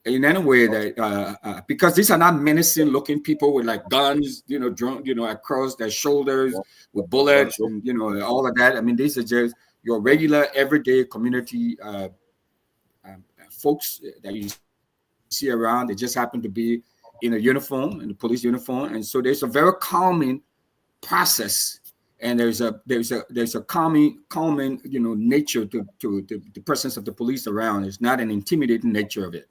in any way that because these are not menacing looking people with like guns, across their shoulders with bullets and all of that. I mean, these are just your regular everyday community folks that you see around. They just happen to be in a uniform, in the police uniform, and so there's a very calming process, and there's a calming nature to the presence of the police around. It's not an intimidating nature of it.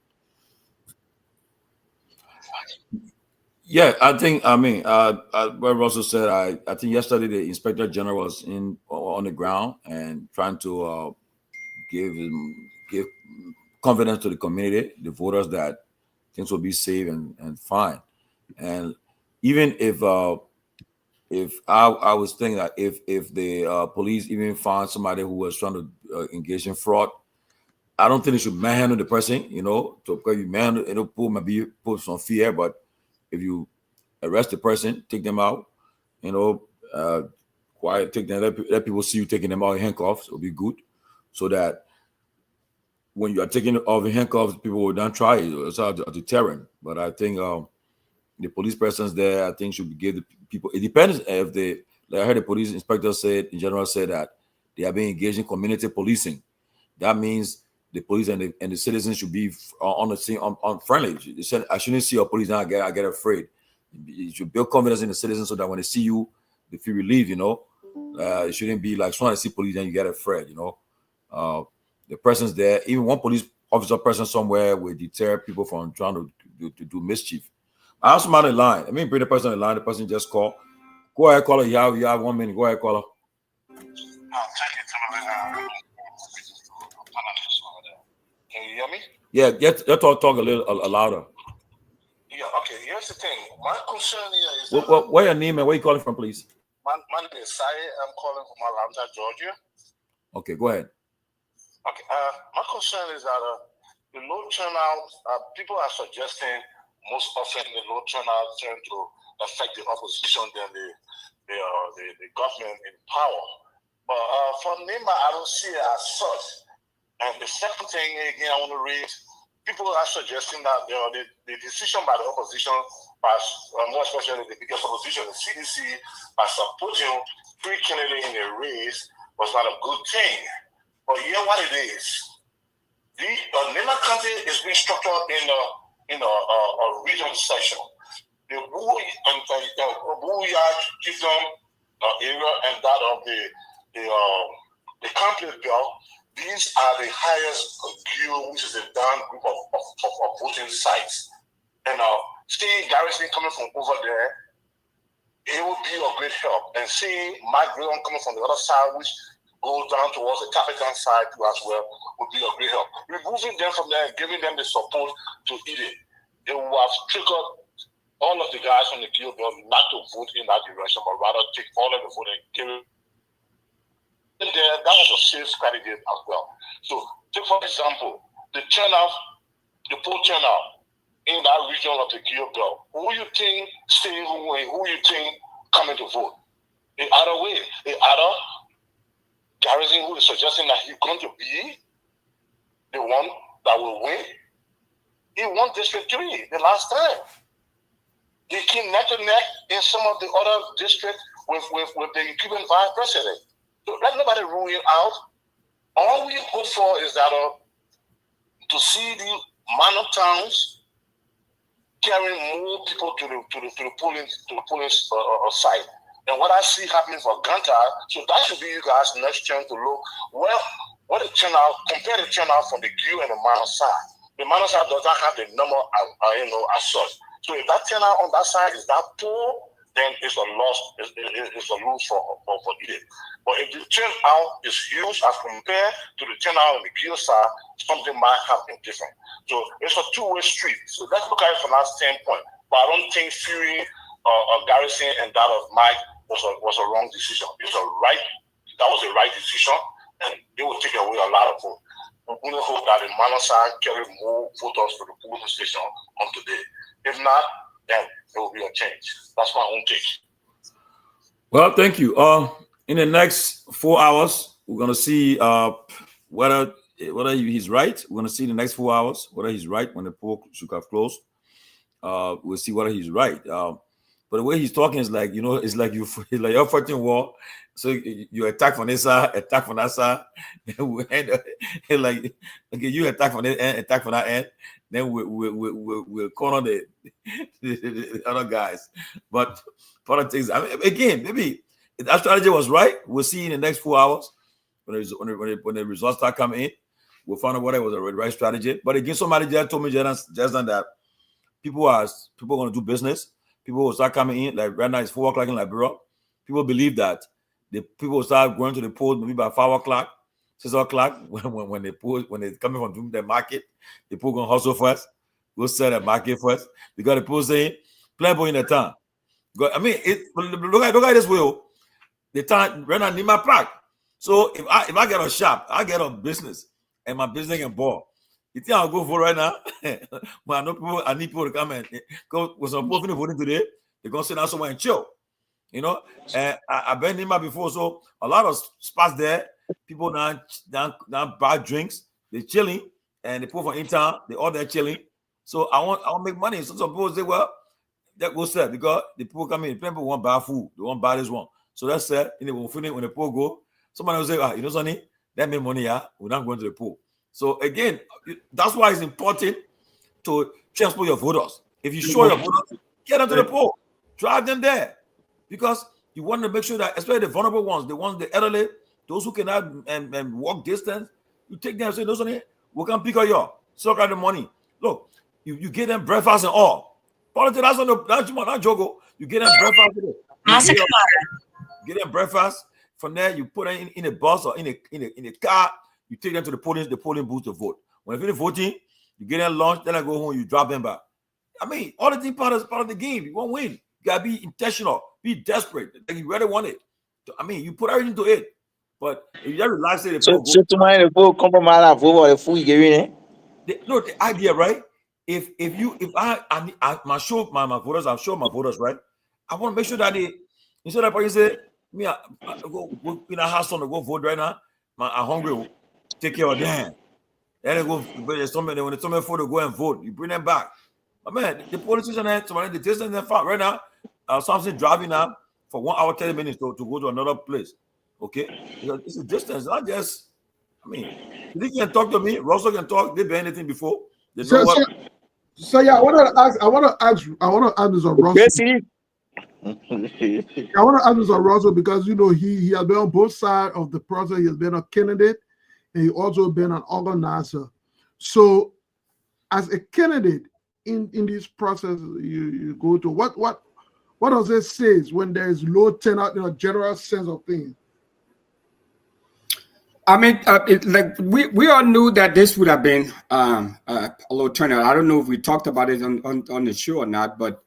Yeah, I think. I mean, what Russell said. I think yesterday the Inspector General was on the ground and trying to give confidence to the community, the voters, that things will be safe and fine. And even if I was thinking that if the police even found somebody who was trying to engage in fraud, I don't think they should manhandle the person. To because you manhandle, put some fear, but if you arrest the person, take them out, quiet, take them, let people see you taking them out in handcuffs, it'll be good, so that when you are taking off in handcuffs, people will not try it. It's a deterrent. But I think the police presence there, I think, should give the people. It depends if like I heard the police inspector in general said that they are being engaged in community policing. That means the police and the citizens should be on the scene, on friendly. I shouldn't see a police now. I get afraid. You should build confidence in the citizens so that when they see you, they feel relieved. It shouldn't be like trying to see police and you get afraid. The presence there, even one police officer present somewhere will deter people from trying to do mischief. I have somebody in line. Bring the person in line. The person just call. Go ahead, caller. You have 1 minute. Go ahead, caller. Can you hear me? Yeah, talk a little louder. Yeah, okay. Here's the thing. My concern here is What's your name and where you calling from, please? My name is Sai. I'm calling from Atlanta, Georgia. Okay, go ahead. Okay. My concern is that the low turnout, people are suggesting most often the low turnout tend to affect the opposition than the government in power. But for Nimba, I don't see it as such. And the second thing, again, I want to raise, people are suggesting that the decision by the opposition, more especially the biggest opposition, the CDC, by supporting three candidates in a race was not a good thing. But here what it is, the Nimba County is being structured in a regional section. The Booyah, Kizom area and that of the complex belt, these are the highest view, which is a down group of voting sites. And seeing Garrison coming from over there, it would be a great help. And seeing Mike Graham coming from the other side, which goes down towards the Capitan side too as well, would be a great help. Removing them from there, giving them the support to eat it, it would have triggered all of the guys from the Guild Belt not to vote in that direction, but rather take all of the vote and give it. And there, that was a safe strategy as well. So, take for example, the poll turnout in that region of the Guild Belt. Who you think staying away? Who you think coming to vote? The other way, the other Garrison who is suggesting that he's going to be the one that will win. He won District 3 the last time. He came neck to neck in some of the other districts with the incumbent vice president. So let nobody rule him out. All we hope for is that to see the minor towns carrying more people to the polling site. And what I see happening for Ganta, so that should be you guys' next chance to look well what the turnout, compare the turnout from the Q and the minor side. The minor side does not have the number as such. So if that turnout on that side is that poor, then it's a loss. It's a lose for it. But if the turnout is huge as compared to the turnout on the Q side, something might happen different. So it's a two-way street. So let's look at it from that standpoint. But I don't think Fury Garrison and that of Mike was a wrong decision. That was the right decision, and it will take away a lot of votes. We only hope that the minor side carry more voters to the polling station on today. If not, then there will be a change. That's my own take. Well, thank you. In the next 4 hours, we're gonna see whether he's right. We're gonna see in the next 4 hours whether he's right when the poll should have closed. We'll see whether he's right. But the way he's talking is like, it's like you're fighting war. So you attack from this side, attack from that side. Then like, okay, you attack from this end, attack from that end. Then we'll corner the other guys. But politics, I mean, again, maybe if that strategy was right, we'll see in the next 4 hours when the results start coming in. We'll find out whether it was the right strategy. But again, somebody just told me just done that people are going to do business. People will start coming in. Like right now, it's 4 o'clock in Liberia. People believe that the people will start going to the polls maybe by 5 o'clock, 6 o'clock when they're coming from the market. The people going to hustle first, go sell the market first because the people saying plenty in the town. I mean, look at this way. The town right now need my park. So if I get a shop, I get a business, and my business can ball. You think I'll go for right now? But I need people to come and go with some people voting today. They're gonna sit down somewhere and chill. And I've been in before, so a lot of spots there, people now buy drinks, they're chilling, and the people from in town, they all there chilling. So I want to make money. So some people say, well, that goes there because the people come in, people want to buy food, they want to buy this one. So that's it. When the pool go, somebody will say, Sonny, that make money, we're not going to the pool. So again, that's why it's important to transport your voters. If you show your voters, get them to the poll, drive them there, because you want to make sure that, especially the vulnerable ones, the elderly, those who cannot and walk distance, you take them and say, Sonny, we can pick up your suck out the money. Look, you get them breakfast and all. Politics, that's not joke. You get them breakfast. Get them breakfast. From there, you put them in a bus or in a car. You take them to the polling booth to vote. When you finish voting, you get them lunch. Then I go home. You drop them back. I mean, all the things part of the game. You won't win. You gotta be intentional. Be desperate. Like you really want it. I mean, you put everything to it. But if you just relax it, so tomorrow the vote compromise vote the food you give in. The idea, right? If I show my voters, I'll show my voters, right? I want to make sure that they, instead of person say, me, I go in a house on to go vote right now. I'm hungry. Take care of them. Then they go. When there's somebody for to go and vote, you bring them back. But man, the politician and the distance and far right now. Something driving up for 1 hour 30 minutes to go to another place. Okay, because it's a distance. Not just. I mean, they can talk to me. Russell can talk. They've been anything before. They know what. So yeah, I want to ask this on Russell. I want to ask this on Russell because he has been on both sides of the process. He has been a candidate and he also been an organizer. So, as a candidate in this process, you go to what does it say when there is low turnout in a general sense of things? I mean, we all knew that this would have been a low turnout. I don't know if we talked about it on the show or not, but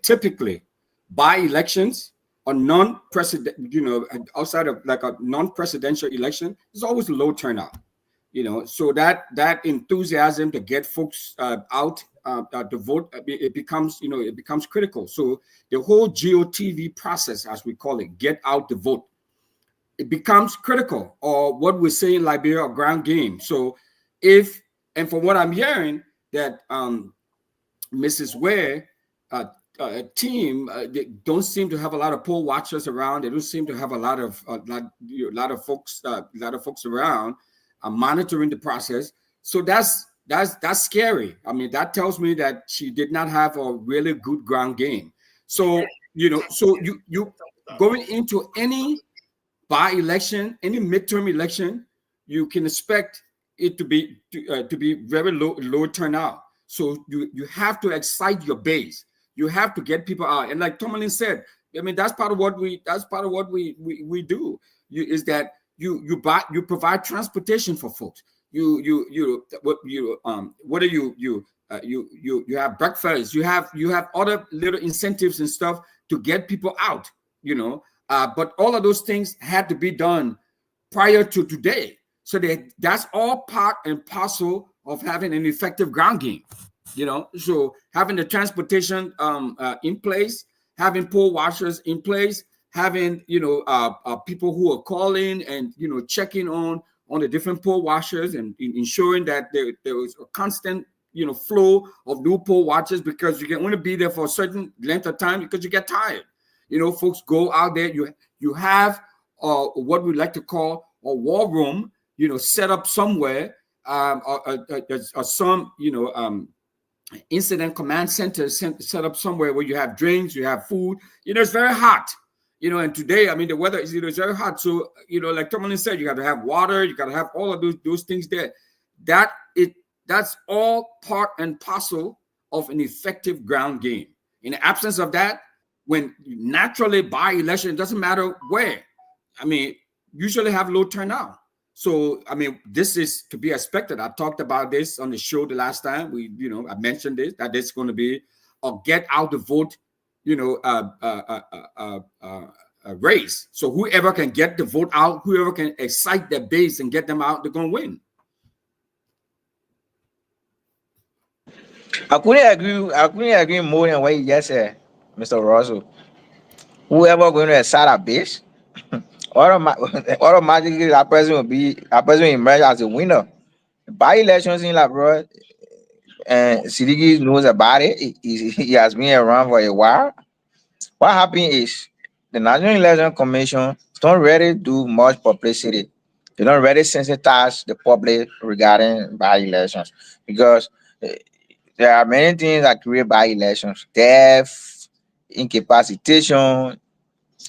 typically, by elections or non-president, outside of like a non-presidential election, there's always a low turnout. So that enthusiasm to get folks out to vote, it becomes critical. So the whole GOTV process, as we call it, get out the vote, it becomes critical, or what we say in Liberia, a ground game. So and from what I'm hearing, that Mrs. Ware team, they don't seem to have a lot of poll watchers around. They don't seem to have a lot of folks around monitoring the process. So that's scary. I mean, that tells me that she did not have a really good ground game. So so you going into any by-election, any midterm election, you can expect it to be very low turnout. So you have to excite your base. You have to get people out. And like Tomlin said, I mean, that's part of what we do. You provide transportation for folks. You have breakfast. You have other little incentives and stuff to get people out. But all of those things had to be done prior to today. So that's all part and parcel of having an effective ground game. So having the transportation in place, having poll watchers in place, having people who are calling and checking on the different poll watchers and ensuring that there was a constant flow of new poll watchers, because you can only be there for a certain length of time because you get tired. Folks go out there. You have what we like to call a war room, set up somewhere, some incident command center set up somewhere where you have drinks, you have food. It's very hot. And today, I mean, the weather is it's very hot. So like Tomlin said, you got to have water. You got to have all of those things there. That's all part and parcel of an effective ground game. In the absence of that, when naturally by-election, it doesn't matter where. I mean, usually have low turnout. So, I mean, this is to be expected. I talked about this on the show the last time. I mentioned this, that it's going to be a get out the vote, race. So whoever can get the vote out, whoever can excite their base and get them out, they're going to win. I couldn't agree more than what you just said, Mr. Russell. Whoever going to excite a base, automatically that person will emerge as a winner. By elections in La bro, and Sidiki knows about it. He has been around for a while. What happened is the National Election Commission don't really do much publicity. They don't really sensitize the public regarding by elections, because there are many things that create by elections: death, incapacitation,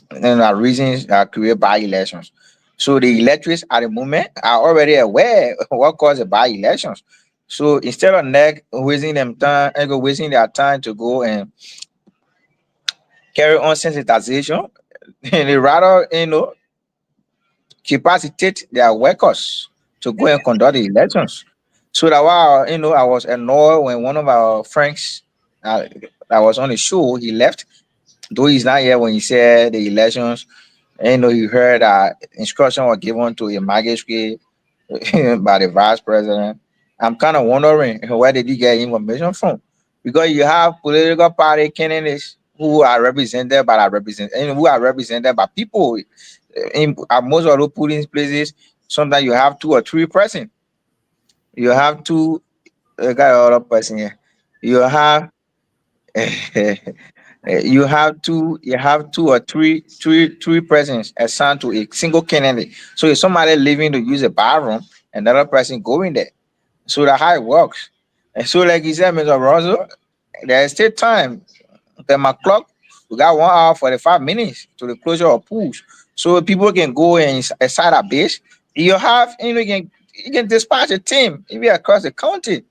and are reasons that create by elections. So the electors at the moment are already aware of what causes by elections. So instead of wasting their time to go and carry on sensitization, they rather capacitate their workers to go and conduct the elections. So that while I was annoyed when one of our friends that was on the show, he left, though he's not here, when he said the elections. He heard that instruction was given to a magistrate by the vice president. I'm kind of wondering where did he get information from? Because you have political party candidates who are represented by people. At most of those polling places, sometimes you have 2 or 3 persons. You have two. Got other person here. You have. You have two or three persons assigned to a single candidate. So if somebody leaving to use a bathroom, another person going there. So that's how it works. And so, like you said, Mr. Russell, there is still time. Okay, my clock, we got 1 hour 45 minutes to the closure of pools. So people can go and assign a base. You can dispatch a team even across the county.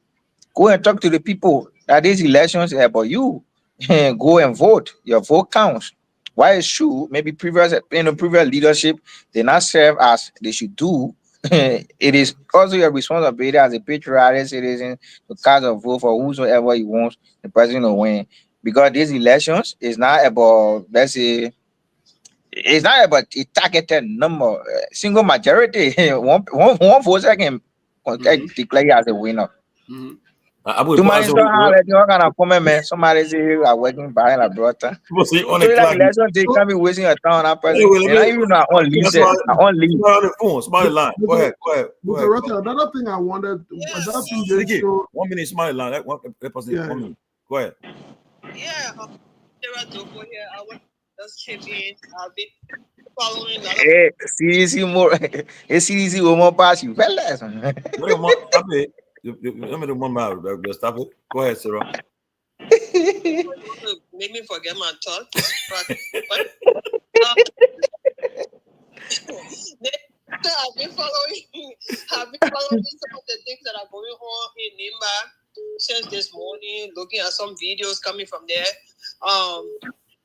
Go and talk to the people that these elections are about you. Go and vote. Your vote counts. Why it's true, maybe previous leadership did not serve as they should do. It is also your responsibility as a patriotic citizen to cast a vote for whosoever you want the president to win. Because these elections is not about, let's say, it's not about a targeted number, single majority. one voter can declare you as a winner. Abu, Too many stuff like you kind of comment, man. Somebody say you are working behind a brother. So like election day can't be wasting your time on that person. And I even know on leave. On the phone, smiley line. Go ahead. Another thing I wanted, another thing they show. 1 minute, smiley line. That person. 1 minute. Go ahead. Yeah, Sarah Doko here. I want to just chip in. I've been following a lot of. Hey, CDC more. Hey, CDC will more pass you. Well, that's Let me do one more. Stop it. Go ahead, Sarah. Make me forget my thoughts. So I've been following some of the things that are going on in Nimba since this morning, looking at some videos coming from there.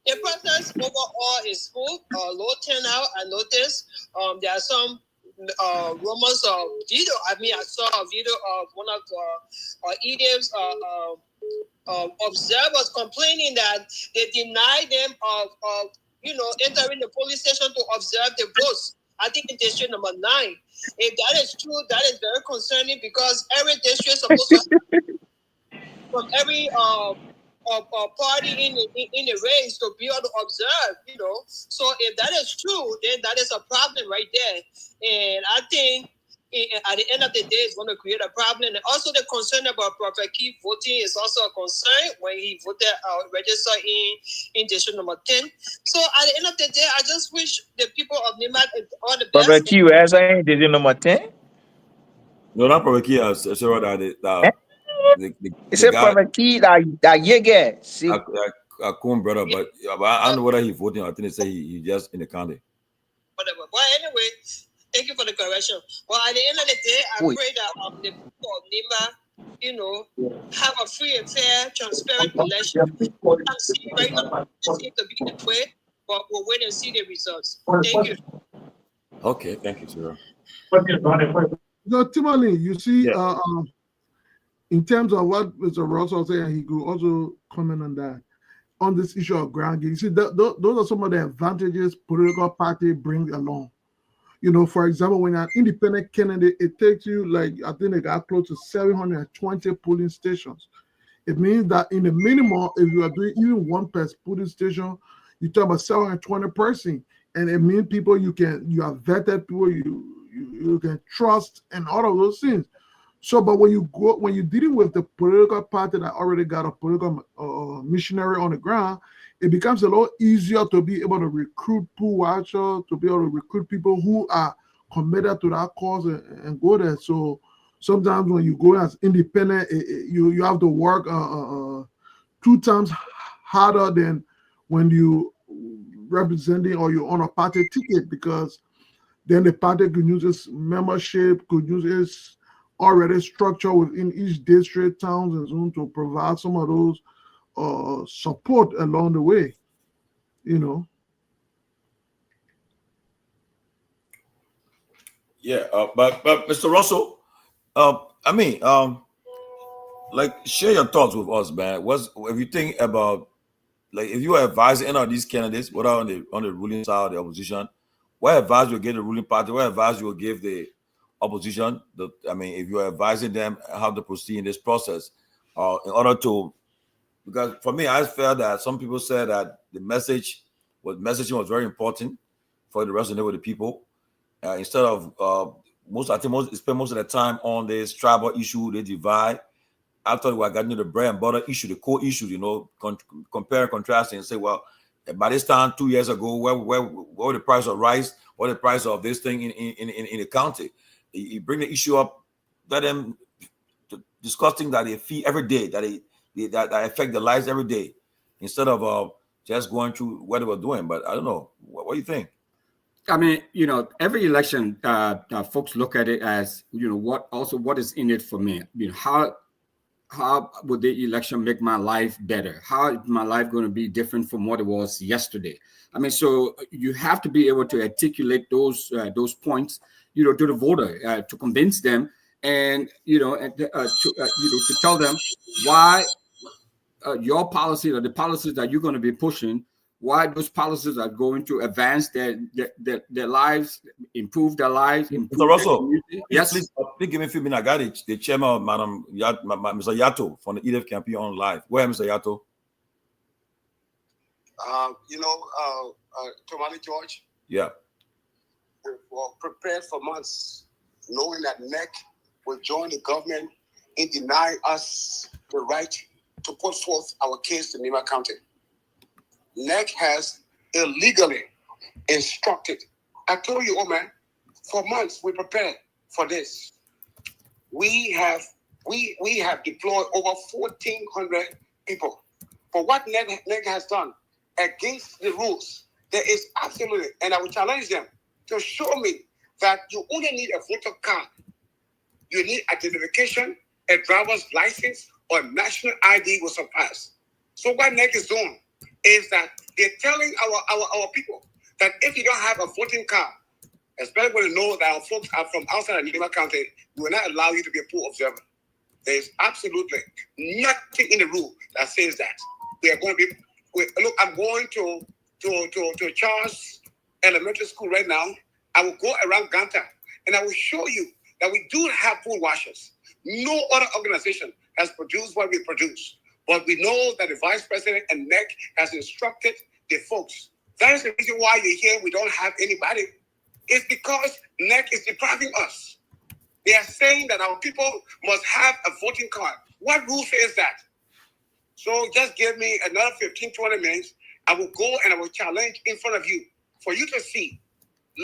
The process overall is smooth, low turnout. I noticed there are some rumors of video. I mean, I saw a video of one of the EDM's observers complaining that they denied them of entering the police station to observe the votes. I think in district number 9. If that is true, that is very concerning because every district is supposed to from every party in the race to be able to observe, So if that is true, then that is a problem right there. And I think at the end of the day, it's going to create a problem. And also the concern about Prophet Keith voting is also a concern when he voted registered in district number 10. So at the end of the day, I just wish the people of Nimba all the best. Prophet Q, as I did number 10. No, not Prophet Keith. Sarah, It's a Prophet Keith that you get. See, a cool brother, but I don't know whether he voting. I think they say he just in the county. Whatever. But anyway, thank you for the correction. Well, at the end of the day, I pray that the people of Nimba, have a free and fair, transparent election. I'm seeing right now it seems to be the way, but we'll wait and see the results. Thank you. Okay, thank you, Sarah. Timothy, you see, in terms of what Mr. Russell said, he could also comment on that. On this issue of ground game, you see, those are some of the advantages political party brings along. For example, when you're an independent candidate, it takes you I think they got close to 720 polling stations. It means that in the minimum, if you are doing even one per polling station, you talk about 720 person, and it means people you have vetted people you can trust and all of those things. So, but when you're dealing with the political party that already got a political missionary on the ground, it becomes a lot easier to be able to recruit poll watchers, to be able to recruit people who are committed to that cause and go there. So sometimes when you go as independent, you have to work 2 times harder than when you representing or you're on a party ticket, because then the party could use its membership, could use its already structure within each district, towns, and zone to provide some of those support along the way, Yeah, but Mr. Russell, share your thoughts with us, man. If you think about, if you are advising any of these candidates, whether on the ruling side or the opposition, what advice you will give the ruling party? What advice you will give the opposition? If you are advising them how to proceed in this process, in order to, because for me, I felt that some people said that the messaging was very important for the resonate with the people. Instead of spend most of the time on this tribal issue, they divide. I thought we were getting to the bread and butter issue, the core issues, compare and contrast and say, well, by this time 2 years ago, what were the price of rice? What the price of this thing in the county? You bring the issue up, let them discuss things that they feel every day, that affect their lives every day, instead of just going through what they were doing. But I don't know. What do you think? Every election, folks look at it as, what is in it for me? How would the election make my life better? How is my life going to be different from what it was yesterday? So you have to be able to articulate those points, to the voter, to convince them, and to tell them why your policy or the policies that you're going to be pushing, why those policies are going to advance their lives, improve their lives. Mr. Russell, yes, please give me a few minutes. I got it. The chairman of Mr. Yato from the EDF campaign on live. Go ahead, Mr. Yato. Tomani George. Yeah. We were prepared for months, knowing that NEC will join the government in denying us the right to put forth our case to Nimba County. NEC has illegally instructed. I told you, oh man, for months we prepared for this. We have deployed over 1,400 people. For what NEC has done against the rules, there is absolutely, and I will challenge them to show me that you only need a voter card. You need identification, a driver's license, or national ID will suffice. So what NEC is doing is that they're telling our people that if you don't have a voting card, especially when you know that our folks are from outside of Nimba County, we will not allow you to be a poll observer. There is absolutely nothing in the rule that says that. We are going to be, look, I'm going to Charles Elementary School right now. I will go around Ganta and I will show you that we do have pool washers. No other organization has produced what we produce. But we know that the Vice President and NEC has instructed the folks. That is the reason why you're here. We don't have anybody. It's because NEC is depriving us. They are saying that our people must have a voting card. What rule says that? So just give me another 15, 20 minutes. I will go and I will challenge in front of you for you to see.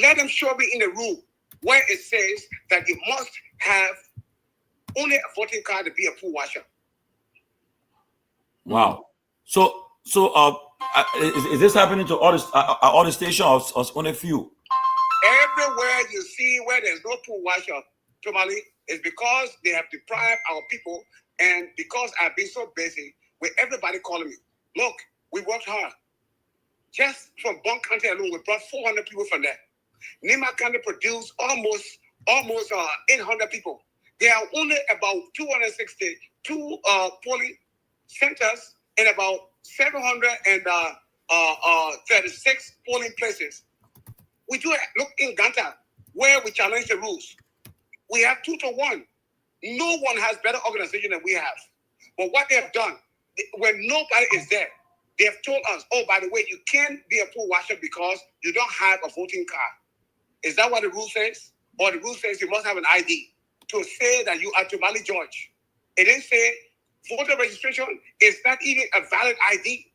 Let them show me in the rule where it says that you must have only a voting card to be a pool washer. Wow. So is this happening to all the stations or only few? Everywhere you see where there's no pool washer, Tomali, is because they have deprived our people, and because I've been so busy with everybody calling me. Look, we worked hard. Just from Bon County alone, we brought 400 people from there. Nimba County produced almost 800 people. There are only about 262 polling centers and about 736 polling places. We do look in Ganta where we challenge the rules. We have 2-1. No one has better organization than we have. But what they have done, when nobody is there, they have told us, oh, by the way, you can't be a pool washer because you don't have a voting card. Is that what the rule says? Or the rule says you must have an ID to say that you are Tomali George. It didn't say voter registration is not even a valid ID.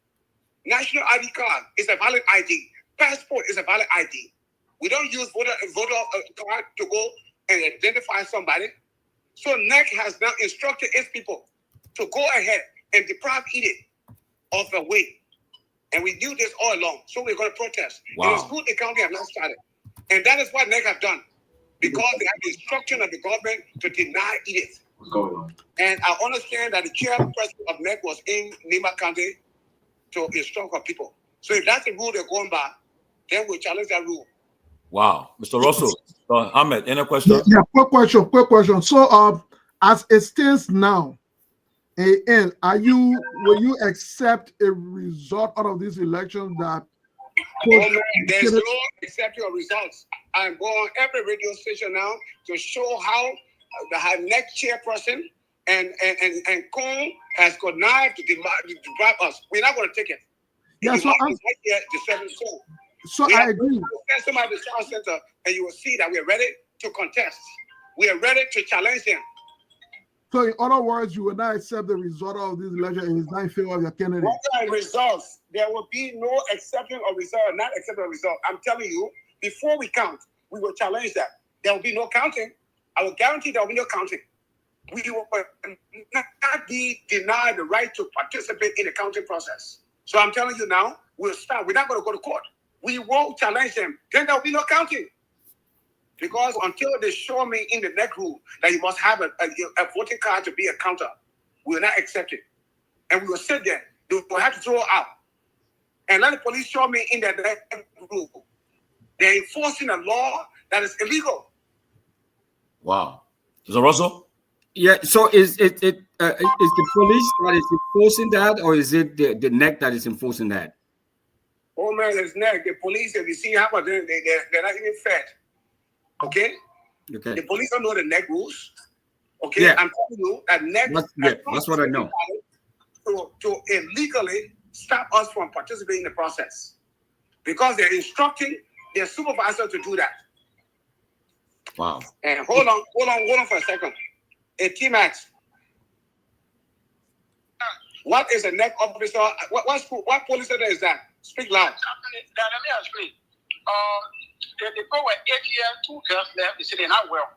National ID card is a valid ID. Passport is a valid ID. We don't use voter card to go and identify somebody. So NEC has now instructed its people to go ahead and deprive Edith of the way. And we knew this all along. So we're going to protest. Wow. And it's good the county have not started. And that is what NEC have done. Because they have the instruction of the government to deny Edith. What's going on? And I understand that the chairperson of NEC was in Nimba County to instruct our people. So if that's the rule they're going by, then we'll challenge that rule. Wow. Mr. Russell, Ahmed, any question? Yeah, quick question. So as it stands now, will you accept a result out of this election that there's no accepting of results? I'm going on every radio station now to show how the NEC chairperson and Kong has connived to deprive us. We're not going to take it. Yeah, so I agree. Send somebody to the South Center, and you will see that we're ready to contest. We are ready to challenge them. So, in other words, you will not accept the result of this election and it's not in favor of your candidate. What kind of results? There will be no accepting of result, not accepting of result. I'm telling you, before we count, we will challenge that. There will be no counting. I will guarantee there will be no counting. We will not be denied the right to participate in the counting process. So I'm telling you now, we'll start. We're not going to go to court. We will challenge them. Then there will be no counting. Because until they show me in the NEC rule that you must have a voting card to be a counter, we will not accept it. And we will sit there. They will have to throw out. And let the police show me in the NEC rule. They're enforcing a law that is illegal. Wow. Mr. Russell? Yeah, so is the police that is enforcing that, or is it the NEC that is enforcing that? Oh man, it's NEC. The police, if you see how they're not even fed. Okay? The police don't know the NEC rules. Okay? Yeah. I'm telling you that NEC that's what I know. To illegally stop us from participating in the process. Because they're instructing their supervisor to do that. Wow. And hold on for a second. T-Max, what is a NEC officer? What police center is that? Speak loud. Now, let me explain. The people were 8 years, 2 girls left. They said they're not well.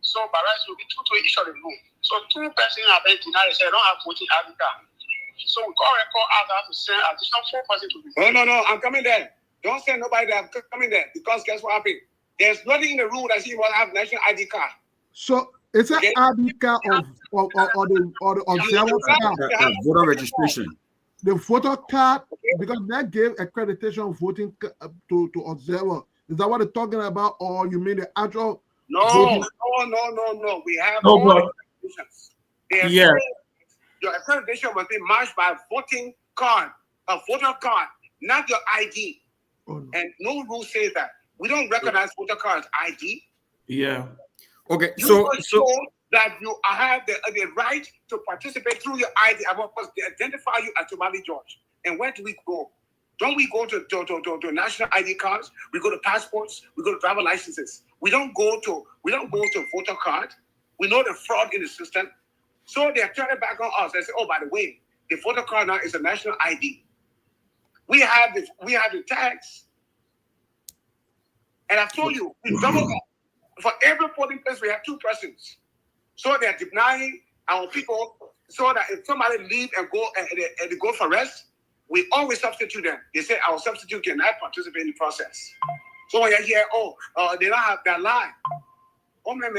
So by rights will be 2 to each of the room. So 2 persons have been denied. They said they don't have voting ID card. So we call record out to send additional 4 persons to be. No, I'm coming there. Don't send nobody there. I'm coming there because guess what happened? There's nothing in the rule that says you must have national ID card. So it's an ID card or the observer card. Voter registration. The voter card, because that gave accreditation of voting to observer. Is that what they're talking about, or you mean the actual? No. We have accreditations. Yeah. Your accreditation must be matched by a voting card, a voter card, not your ID. Oh, no. And no rule says that. We don't recognize voter cards ID. Yeah. Okay. You must show that you have the right to participate through your ID. I want us to identify you as Somali George. And where do we go? Don't we go to national ID cards? We go to passports. We go to driver licenses. We don't go to voter card. We know the fraud in the system. So they're turning back on us and say, oh, by the way, the voter card now is a national ID. We have the tax. And I've told you, we double up. For every polling place, we have 2 persons. So they're denying our people so that if somebody leave and they go for rest, we always substitute them. They say our substitute cannot participate in the process. So when you hear, they don't have that line. Oh, man,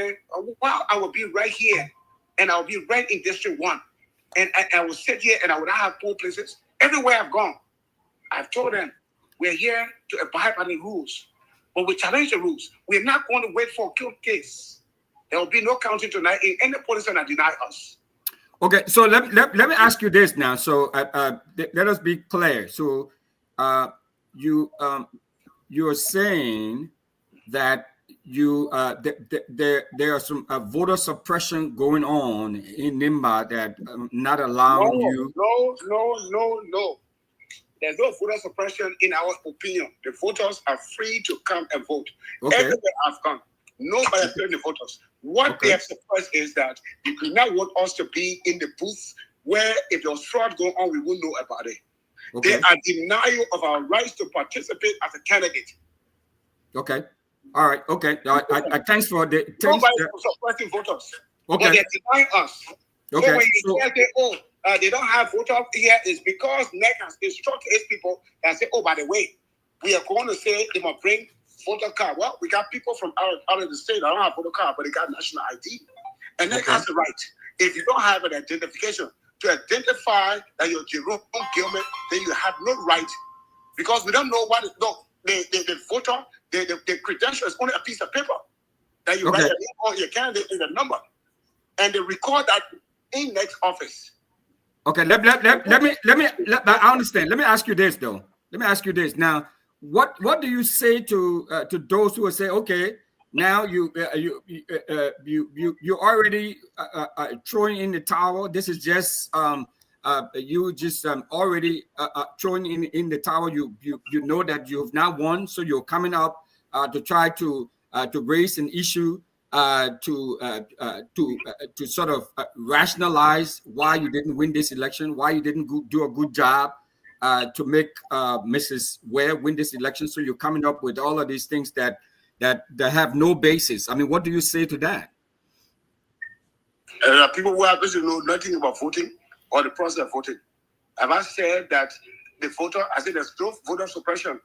well, I will be right here and I'll be right in District 1. And I will sit here and I will not have poll places. Everywhere I've gone, I've told them, we're here to abide by the rules. But we challenge the rules. We're not going to wait for a court case. There will be no counting tonight in any police that deny us. Okay, so let me ask you this now. So let us be clear. So you're saying that there are some voter suppression going on in Nimba that not allowing you. No. There's no voter suppression in our opinion. The voters are free to come and vote. Okay. Everywhere I've gone, nobody has told the voters. What they have suppressed is that you do not want us to be in the booth where if there's fraud going on, we won't know about it. Okay. They are denial of our rights to participate as a candidate. Okay. All right. Okay. I thanks for the. Nobody is suppressing voters. Okay. But they're denying us. Okay. So when you say, they don't have voter here, is because NEC has instructed its people and say, oh, by the way, we are going to say they must bring voter card. Well, we got people from out of the state that don't have voter card, but they got national ID. And NEC has the right. If you don't have an identification to identify that you're Jerome Gilman, then you have no right, because we don't know what is the voter, the credential is only a piece of paper that you write your name on, your candidate in a number, and they record that in NEC's office. Okay, let me. I understand. Let me ask you this though. Let me ask you this now. What do you say to those who will say, okay, now you already throwing in the towel. This is just you just already throwing in the towel. You know that you have not won, so you're coming up to try to raise an issue. To sort of rationalize why you didn't win this election, why you didn't do a good job to make Mrs. Ware win this election. So you're coming up with all of these things that have no basis. I mean, what do you say to that? People who obviously know nothing about voting or the process of voting. Have I said that the voter? I said there's no voter suppression.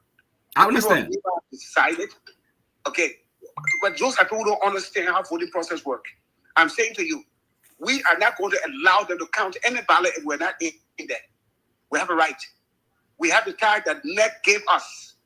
I understand. People decided, okay. But those are people who don't understand how voting process works. I'm saying to you, we are not going to allow them to count any ballot if we're not in there. We have a right. We have the tag that NEC gave us.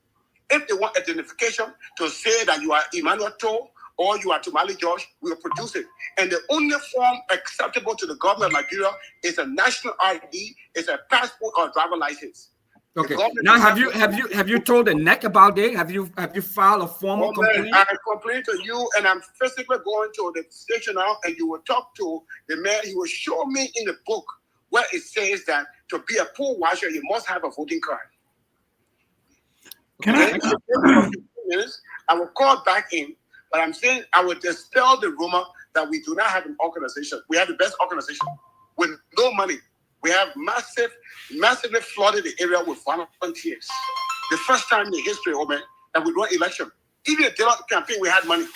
If they want identification to say that you are Emmanuel Toe or you are Somali George, we will produce it. And the only form acceptable to the government of Nigeria is a national ID, is a passport or a driver license. Okay. Now, have you told the NEC about it? Have you filed a formal complaint? I complained to you, and I'm physically going to the station now, and you will talk to the man. He will show me in the book where it says that to be a poll watcher, you must have a voting card. Can I will call back in, but I'm saying I will dispel the rumor that we do not have an organization. We have the best organization with no money. We have massively flooded the area with volunteers. The first time in the history, that we run election. Even the Taylor campaign, we had money.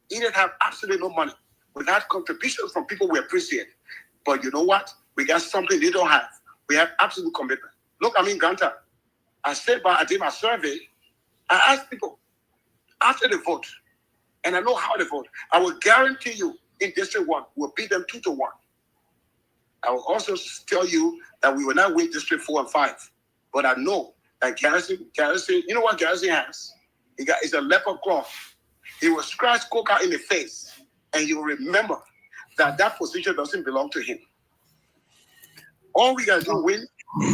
He didn't have absolutely no money. We had contributions from people we appreciate. But you know what? We got something they don't have. We have absolute commitment. Look, Ganta, I did my survey. I asked people after the vote, and I know how they vote. I will guarantee you in District 1, we'll beat them 2-1. I will also tell you that we will not win District 4 and 5. But I know that Garrison, you know what Garrison has? It's a leopard claw. He will scratch Coca in the face, and he will remember that position doesn't belong to him. All we got to do is win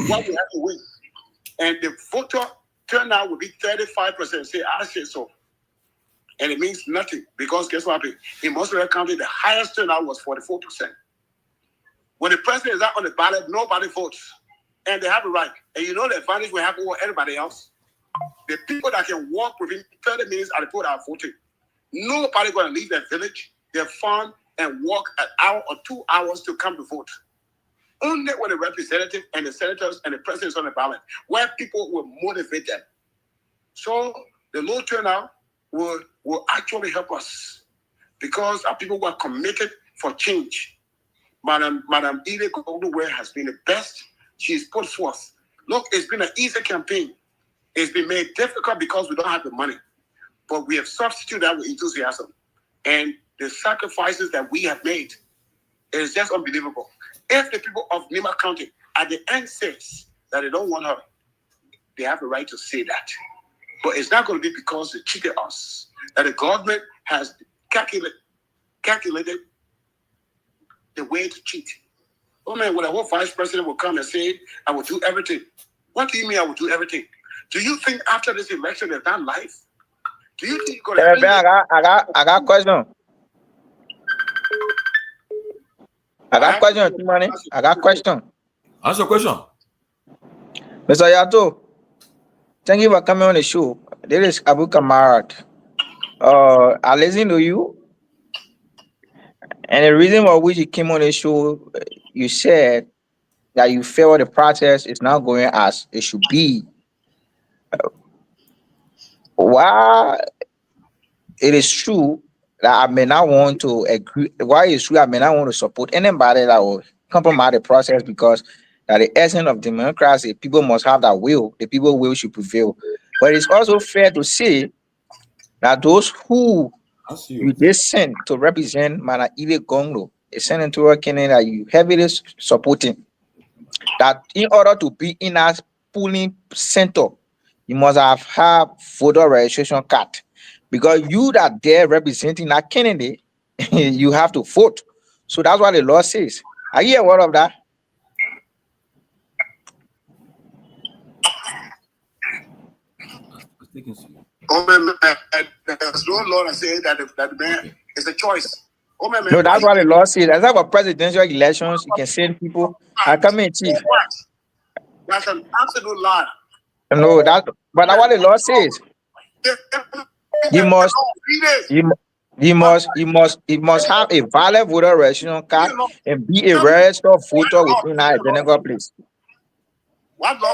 what we have to win. And the voter turnout will be 35%. Say, I say so. And it means nothing because guess what happened? In Montreal County, the highest turnout was 44%. When the president is out on the ballot, nobody votes. And they have a right. And you know the advantage we have over everybody else? The people that can walk within 30 minutes at the poll are voting. Nobody going to leave their village, their farm, and walk an hour or 2 hours to come to vote. Only when the representative and the senators and the president is on the ballot, where people will motivate them. So the low turnout will actually help us because our people who are committed for change. Madam Ide Kogluwe has been the best. She's put forth. Look, it's been an easy campaign. It's been made difficult because we don't have the money. But we have substituted that with enthusiasm. And the sacrifices that we have made is just unbelievable. If the people of Nimba County at the end says that they don't want her, they have a right to say that. But it's not going to be because they cheated us. That the government has calculated the way to cheat. Oh man, when a whole vice president will come and say, I will do everything. What do you mean I will do everything? Do you think after this election they've done life? Do you think you're going to... I got question. I got question, Timani. I got question. Answer question. Mr. Yato, thank you for coming on the show. This is Abu Kamarat. I listen to you. And the reason for which you came on the show, you said that you feel the process is not going as it should be. Why it is true that I may not want to agree, why it's true I may not want to support anybody that will compromise the process because that the essence of democracy, people must have that will, the people will should prevail. But it's also fair to say that those who you did send to represent Mana Ile Gonglo, a senatorial candidate that you heavily supporting, that in order to be in a polling center, you must have had voter registration card. Because you that there representing that candidate, you have to vote. So that's what the law says. Are you aware of that? Oh man, there's no law that says that man is a choice. Oh man, No, that's what the law says. As for presidential elections, you can send people. I come in, chief. That's an absolute lie. No, but that's what the law says. You must have a valid voter registration card and be a registered voter within that identical place. What law?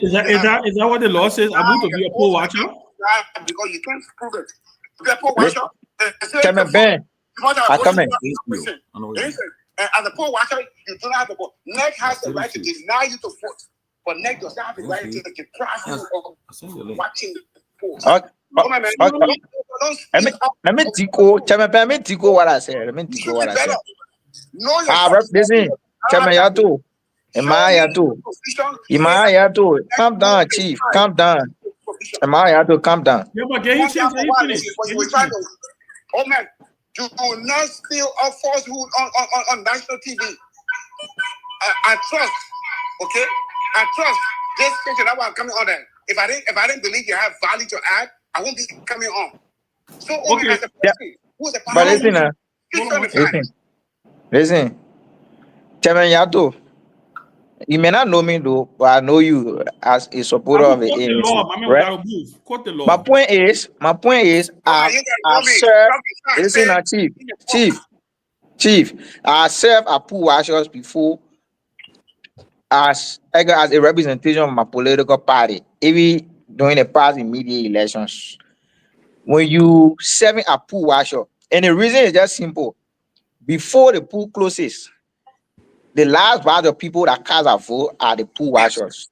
Is that what the law says? Abu, to be a poll watcher? Because you can't prove it. To be a poll watcher, Come in, Ben. I come in. As a poll watcher, you do not have the vote. NEC has the right to deny you to vote, but NEC does not have the right to deprive you of watching the polls. Let me tico what I said. Let me tico what I said. Listen, Chairman Yato, calm down, chief, calm down. Calm down. Yeah, but can you finish? Oh man, do not steal a falsehood on national TV. I trust, okay? I trust this station. That's why I'm coming on there. If I didn't believe you have value to add, I won't be coming on. So okay. As a person, who's a but listen, Chairman Yato, you may not know me though, but I know you as a supporter of the ANC. Right? My point is, I serve. Listen, Chief, I serve as pool washers before as a representation of my political party, even during the past immediate elections. When you serving a pool washer, and the reason is just simple. Before the pool closes, the last batch of people that cast a vote are the pool washers.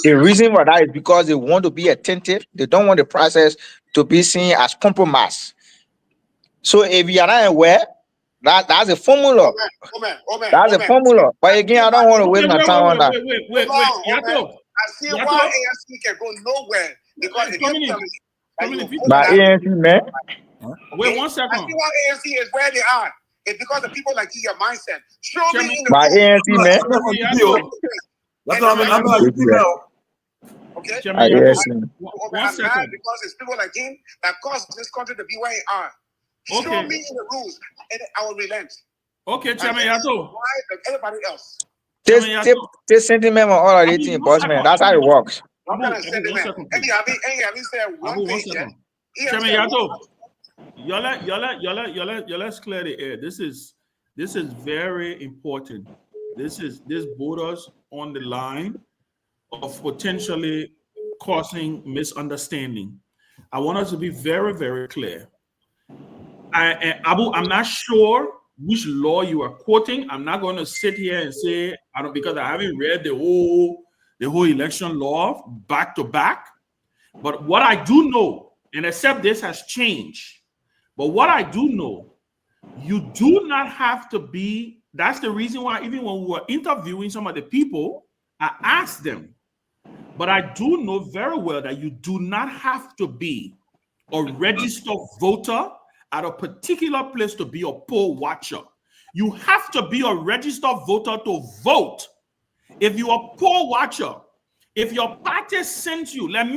The reason for that is because they want to be attentive. They don't want the process to be seen as compromise. So if you are not aware, that's a formula. That's a formula. But again, I don't want to waste my time on that. Wait. I see why ANC can go nowhere because they just tell me By ANC, man. Wait 1 second. I see why ANC is where they are. It's because of people like you, your mindset. Show me in the by ANC, man. Okay. By ANC. I'm mad because it's people like him that caused this country to be where they are. Show me in the rules, and I will relent. Okay, Chairman Yato. Why than everybody else? This sentiment on all of these things, boss man. That's how it works. What kind of sentiment? And you haven't said one thing yet. Chairman Yato. Y'all let's clear the air. This is very important. This borders on the line of potentially causing misunderstanding. I want us to be very, very clear. Abu, I'm not sure which law you are quoting. I'm not going to sit here and say because I haven't read the whole election law back to back. But what I do know, and except this has changed, but what I do know, you do not have to be. That's the reason why even when we were interviewing some of the people, I asked them. But I do know very well that you do not have to be a registered voter at a particular place to be a poll watcher. You have to be a registered voter to vote. If you're a poll watcher, if your party sent you, I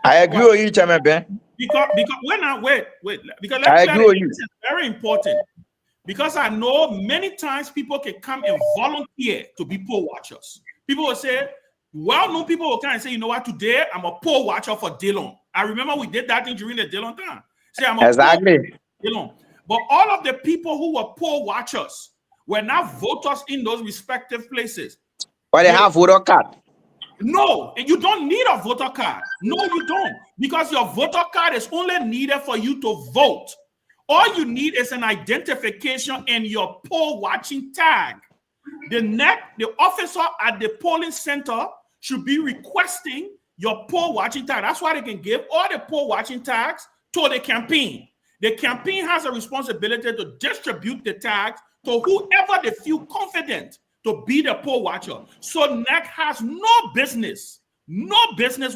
agree with you, Chairman Ben. Because because I agree with you. This is very important. Because I know many times people can come and volunteer to be poll watchers. People will say, well-known people will come and say, you know what, today I'm a poll watcher for Dillon. I remember we did that thing during the Dillon time. Say I'm a exactly. Dillon. But all of the people who were poll watchers were not voters in those respective places. But they have voter card. No, you don't need a voter card. No, you don't. Because your voter card is only needed for you to vote. All you need is an identification and your poll watching tag. The officer at the polling center should be requesting your poll watching tag. That's why they can give all the poll watching tags to the campaign. The campaign has a responsibility to distribute the tags to whoever they feel confident to be the poll watcher. So NEC has no business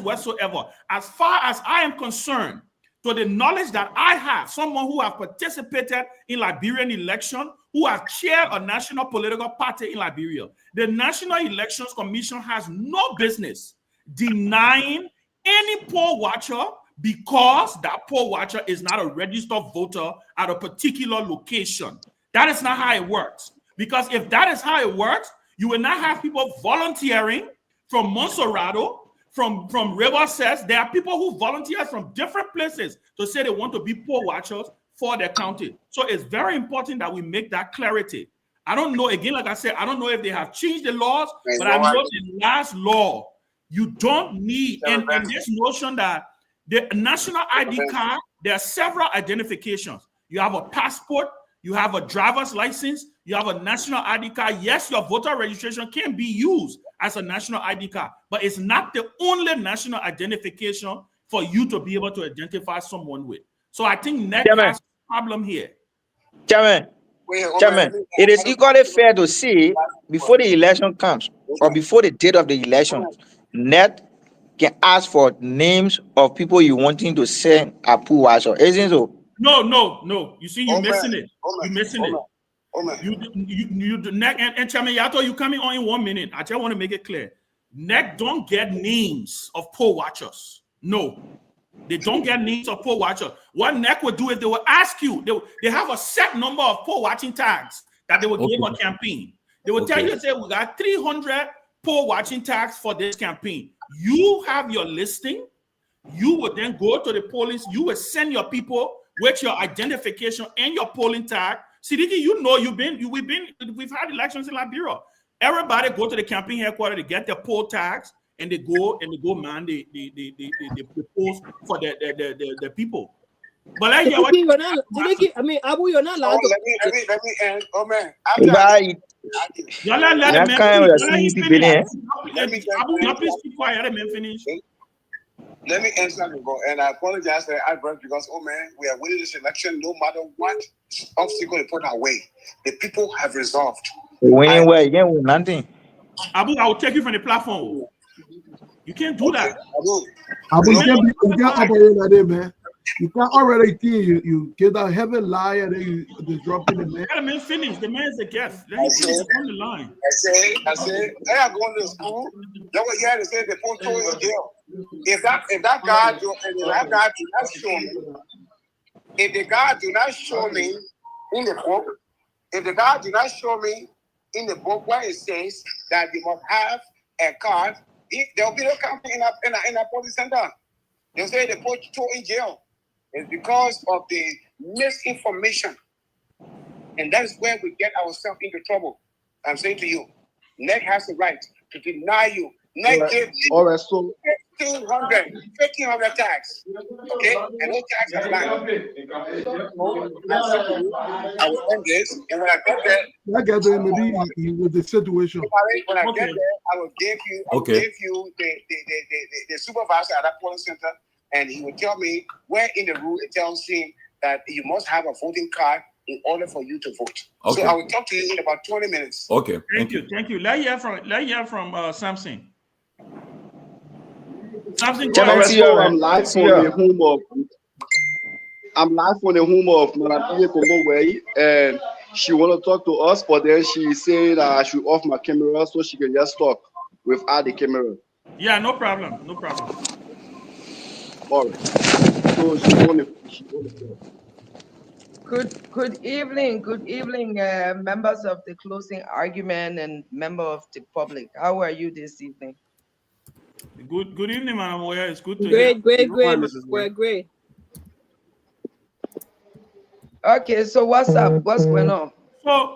whatsoever, as far as I am concerned, to the knowledge that I have, someone who has participated in Liberian election, who has chaired a national political party in Liberia. The National Elections Commission has no business denying any poll watcher because that poll watcher is not a registered voter at a particular location. That is not how it works. Because if that is how it works, you will not have people volunteering from Monserrato, from River Says. There are people who volunteer from different places to say they want to be poll watchers for their county. So it's very important that we make that clarity. I don't know, again, like I said, I don't know if they have changed the laws, but I know the last law, you don't need, and this notion that the national ID card, there are several identifications. You have a passport, you have a driver's license, you have a national ID card. Yes, your voter registration can be used as a national ID card, but it's not the only national identification for you to be able to identify someone with. So I think NEC has a problem here. Chairman, it is equally fair to say before the election comes or before the date of the election, NEC can ask for names of people you wanting to send a pool watcher. Isn't so? No. You see, you're missing it. You're missing it. You NEC and Chairman Yato, you coming on in 1 minute. I just want to make it clear. NEC don't get names of poll watchers. No, they don't get names of poll watchers. What NEC would do is they will ask you. They have a set number of poll watching tags that they will give a campaign. They will tell you, say, we got 300 poll watching tags for this campaign. You have your listing. You would then go to the police. You will send your people with your identification and your polling tag. Sidiki, you know we've had elections in Liberia. Everybody go to the campaign headquarters to get their poll tags, and they go man the polls for the people. But I hear what Sidiki, I mean, Abu, you're not allowed to. Let me end. Oh man, Right. Y'all let the man finish. Abu, please keep quiet. Let the man finish. Let me end something, bro. And I apologize for the outbreak because, oh man, we are winning this election no matter what obstacle they put our way. The people have resolved. Winning way again with nothing. Abu, I will take you from the platform. You can't do that. Abu, you can't operate like that, man. You can't already think you get that heavy lie and then you disrupting the man. Let the man finish. The man's a guest. Let him finish on the line. I said, hey, I'm going to school. That's what you had to say. The photo is jail. If that God do not show me, if the God do not show me in the book, if the God do not show me in the book where it says that you must have a card, there will be no campaign in a police center. They'll say they put you in jail. It's because of the misinformation. And that is where we get ourselves into trouble. I'm saying to you, NEC has the right to deny you. NEC gave you 1,500 tax. Okay? And no tax is lying. I will end this. And when I get there, I get there maybe with the situation. When I get there, I will give you the supervisor at that polling center. And he will tell me where in the rule it tells him that you must have a voting card in order for you to vote. Okay. So I will talk to you in about 20 minutes. Okay. Thank you. Let hear from Samson. Samson, I'm live from the home of Madam Kongo, and she want to talk to us, but then she said I should off my camera so she can just talk without the camera. Yeah, no problem. No problem. All right. So she want to. Good evening, members of the closing argument and member of the public. How are you this evening? Good evening, Madam Moya. It's good to Great, hear. we're great. Okay, so what's up? What's going on?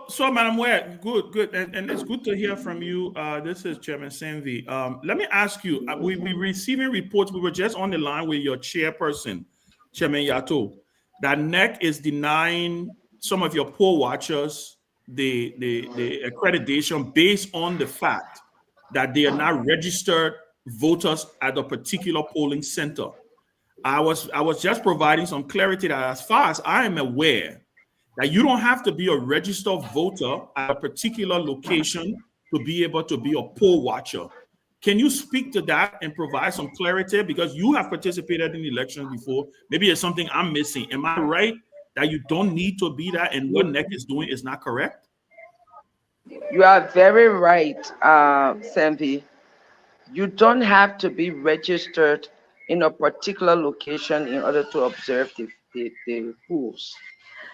So Madam Moya, good, and it's good to hear from you. This is Chairman Senvi. Let me ask you: we're receiving reports. We were just on the line with your chairperson, Chairman Yato, that NEC is denying some of your poll watchers the accreditation based on the fact that they are not registered voters at a particular polling center. I was just providing some clarity that as far as I am aware, that you don't have to be a registered voter at a particular location to be able to be a poll watcher. Can you speak to that and provide some clarity? Because you have participated in elections before. Maybe it's something I'm missing. Am I right that you don't need to be that and what NEC is doing is not correct? You are very right, Sampi. You don't have to be registered in a particular location in order to observe the polls.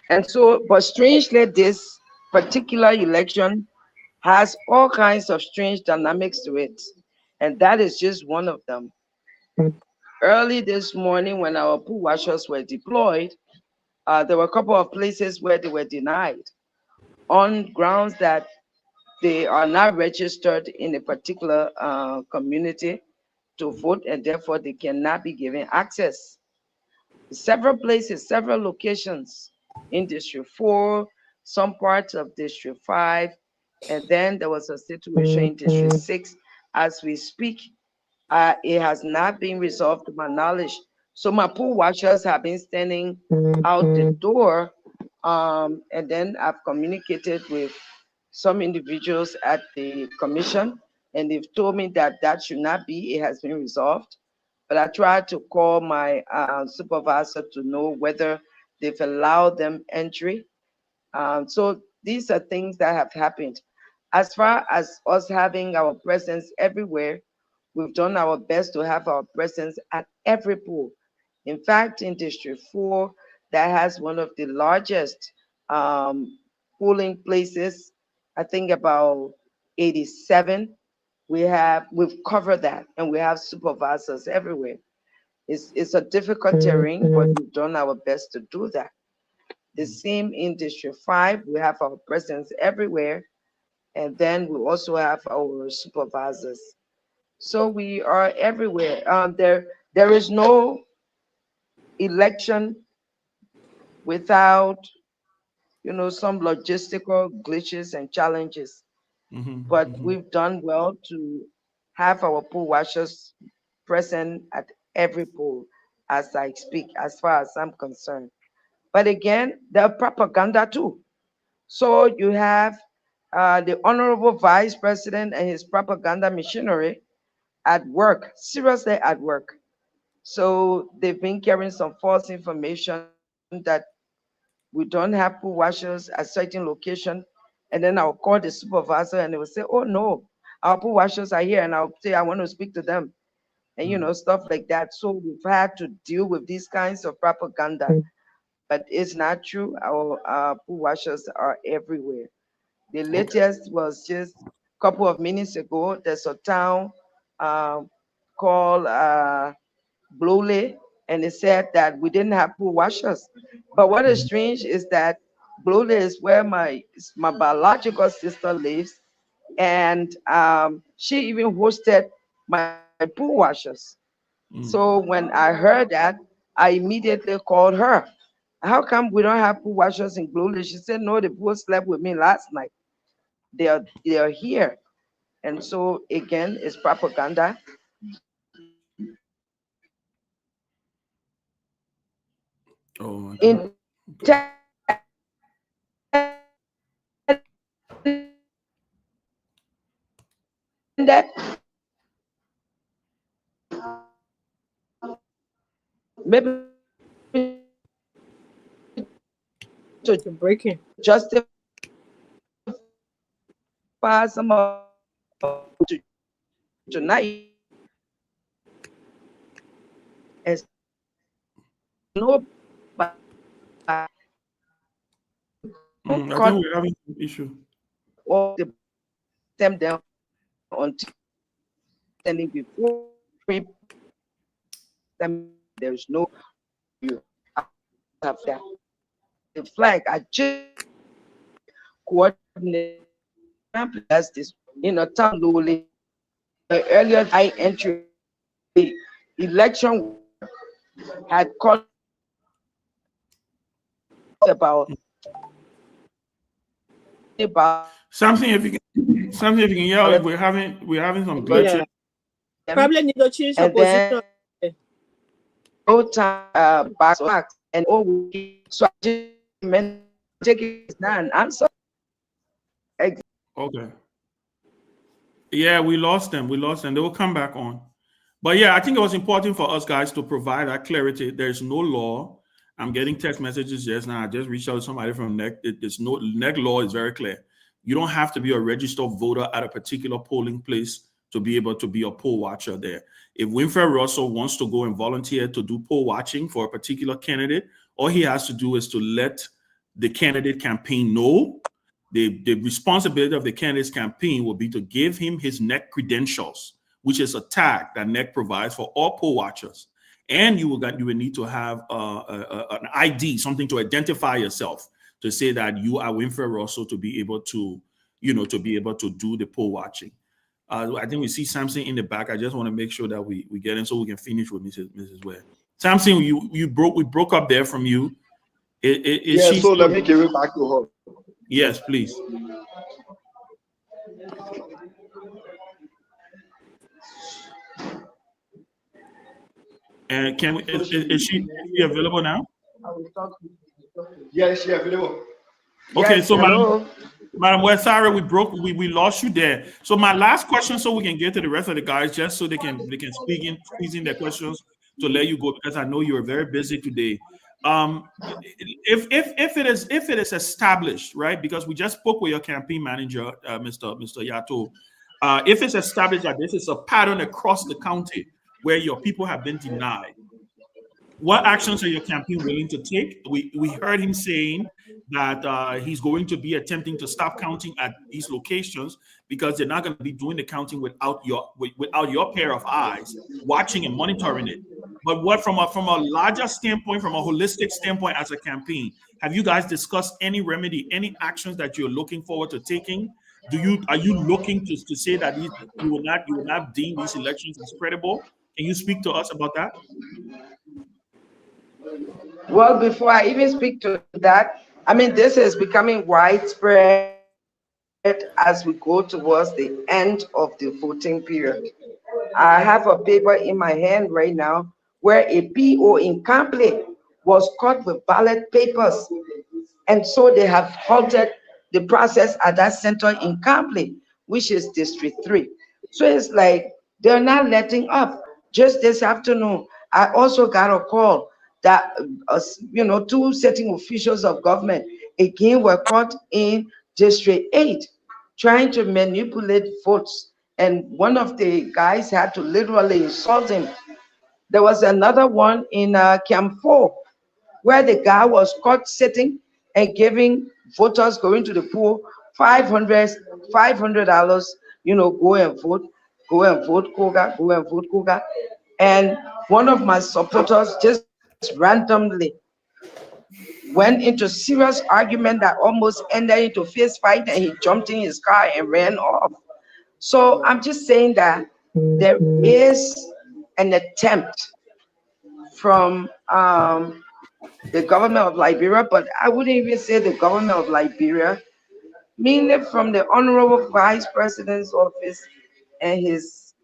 And so, but strangely, this particular election has all kinds of strange dynamics to it. And that is just one of them. Early this morning, when our poll watchers were deployed, there were a couple of places where they were denied on grounds that they are not registered in a particular community to vote, and therefore they cannot be given access. Several places, several locations in District 4, some parts of District 5, and then there was a situation in District 6. As we speak, it has not been resolved to my knowledge. So my poll watchers have been standing out the door, and then I've communicated with some individuals at the commission, and they've told me that that should not be, it has been resolved. But I tried to call my supervisor to know whether they've allowed them entry. So these are things that have happened. As far as us having our presence everywhere, we've done our best to have our presence at every poll. In fact, in District 4, that has one of the largest polling places, I think about 87. We've covered that, and we have supervisors everywhere. It's a difficult terrain, but we've done our best to do that. The same in District 5, we have our presence everywhere, and then we also have our supervisors. So we are everywhere. There is no election without, some logistical glitches and challenges. But we've done well to have our poll watchers present at every poll as I speak, as far as I'm concerned. But again, the propaganda too. So you have the Honorable Vice President and his propaganda machinery at work, seriously at work. So they've been carrying some false information that we don't have pool washers at certain location. And then I'll call the supervisor and they will say, oh no, our pool washers are here. And I'll say, I want to speak to them. And stuff like that. So we've had to deal with these kinds of propaganda. But it's not true. Our pool washers are everywhere. The latest was just a couple of minutes ago. There's a town called Blole, and it said that we didn't have pool washers. But what is strange is that Blole is where my biological sister lives, and she even hosted my pool washers. So when I heard that, I immediately called her. How come we don't have pool washers in Blole? She said, no, the pool slept with me last night. They are here. And so again, it's propaganda. In that maybe to breaking justify some of tonight and no I think we're having an issue. Or them down until standing before them. There's no you have that. The flag I just coordinate as this in a town lowly earlier I entry the election had called about something if you can yell if we're having some glitches. Probably need to change the position. No time back and so I just meant take it down. I'm sorry. Okay. Yeah, we lost them. They will come back on. But yeah, I think it was important for us guys to provide that clarity. There's no law. I'm getting text messages just now. I just reached out to somebody from NEC. NEC law is very clear. You don't have to be a registered voter at a particular polling place to be able to be a poll watcher there. If Winfred Russell wants to go and volunteer to do poll watching for a particular candidate, all he has to do is to let the candidate campaign know. The responsibility of the candidate's campaign will be to give him his NEC credentials, which is a tag that NEC provides for all poll watchers. And you will need to have an ID, something to identify yourself, to say that you are Winfred Russell to be able to, do the poll watching. I think we see Samson in the back. I just want to make sure that we get in so we can finish with Mrs. Ware. Samson, we broke up there from you. So let me give it back to her. Yes, please. And is she available now? Yes, she available. Okay, yes, so Madam West, sorry we lost you there. So my last question, so we can get to the rest of the guys, just so they can squeeze in their questions to let you go, because I know you're very busy today. If it is established, right? Because we just spoke with your campaign manager, Mr. Yato. If it's established that this is a pattern across the county where your people have been denied, What actions are your campaign willing to take? We heard him saying that he's going to be attempting to stop counting at these locations because they're not going to be doing the counting without your pair of eyes watching and monitoring it. But what from a larger standpoint, from a holistic standpoint, as a campaign, have you guys discussed any remedy, any actions that you're looking forward to taking? Are you looking to say that you will not deem these elections as credible? Can you speak to us about that? Well, before I even speak to that, I mean, this is becoming widespread as we go towards the end of the voting period. I have a paper in my hand right now where a PO in Campley was caught with ballot papers. And so they have halted the process at that center in Campley, which is District 3. So it's like they're not letting up. Just this afternoon, I also got a call that, two sitting officials of government again were caught in District 8 trying to manipulate votes. And one of the guys had to literally insult him. There was another one in Camp 4 where the guy was caught sitting and giving voters going to the pool $500, go and vote Koga, go and vote Koga. And one of my supporters just randomly went into serious argument that almost ended into fist fight, and he jumped in his car and ran off. So I'm just saying that there is an attempt from the government of Liberia, but I wouldn't even say the government of Liberia, mainly from the Honorable Vice President's office and his,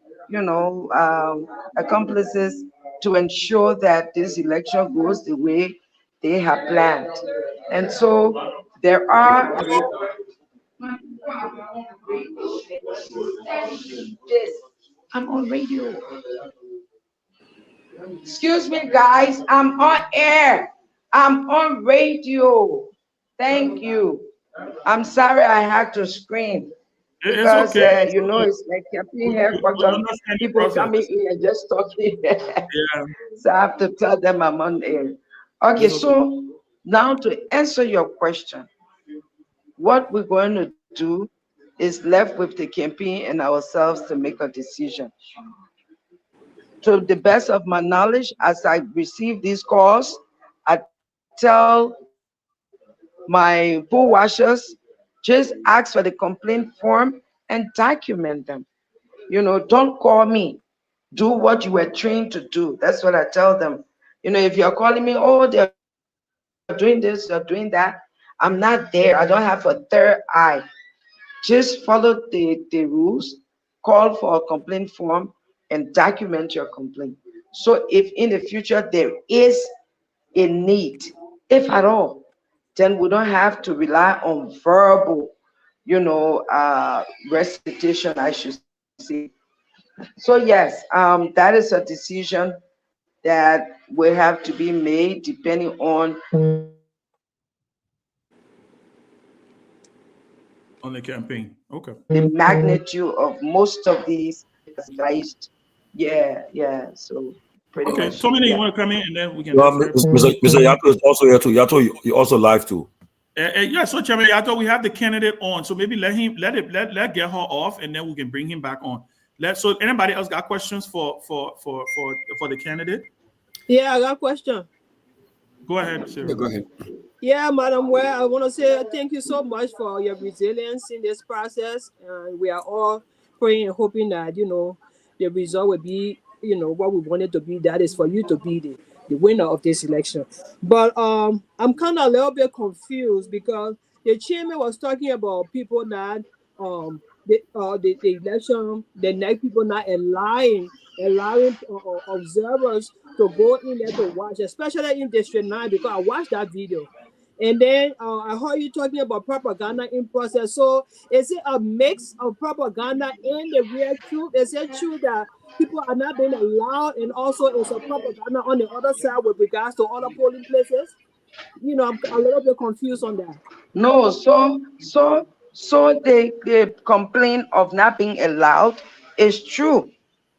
accomplices to ensure that this election goes the way they have planned. And so there are. I'm on radio. Excuse me, guys. I'm on air. I'm on radio. Thank you. I'm sorry I had to scream It's because okay. it's like campaign headquarters. People coming in and just talking. Yeah. So I have to tell them I'm on air. Okay, so now to answer your question, what we're going to do is left with the campaign and ourselves to make a decision. To the best of my knowledge, as I receive these calls, I tell my poll washers, just ask for the complaint form and document them. Don't call me. Do what you were trained to do. That's what I tell them. If you're calling me, oh, they're doing this, they're doing that, I'm not there. I don't have a third eye. Just follow the rules, call for a complaint form, and document your complaint. So if in the future there is a need, if at all, then we don't have to rely on verbal, recitation, I should say. So yes, that is a decision that will have to be made depending on On the campaign. Okay. the magnitude of most of these advised. Yeah. So pretty Okay, much, Tommy, you yeah. want to come in and then we can. Mr. Yato is also here too. Yato, you also live too. Yeah, so Chairman Yato, we have the candidate on, so maybe let get her off, and then we can bring him back on. So anybody else got questions for the candidate? Yeah, I got a question. Go ahead, Sarah. Yeah, go ahead. Yeah, Madam Ware, I want to say thank you so much for your resilience in this process. We are all praying and hoping that, the result will be, what we want it to be. That is for you to be the winner of this election. But I'm kind of a little bit confused because the chairman was talking about people not, the election, the night people not allowing observers to go in there to watch, especially in District 9, because I watched that video. And then I heard you talking about propaganda in process. So is it a mix of propaganda and the real truth? Is it true that people are not being allowed, and also is a propaganda on the other side with regards to other polling places? I'm a little bit confused on that. No, so the complaint of not being allowed is true.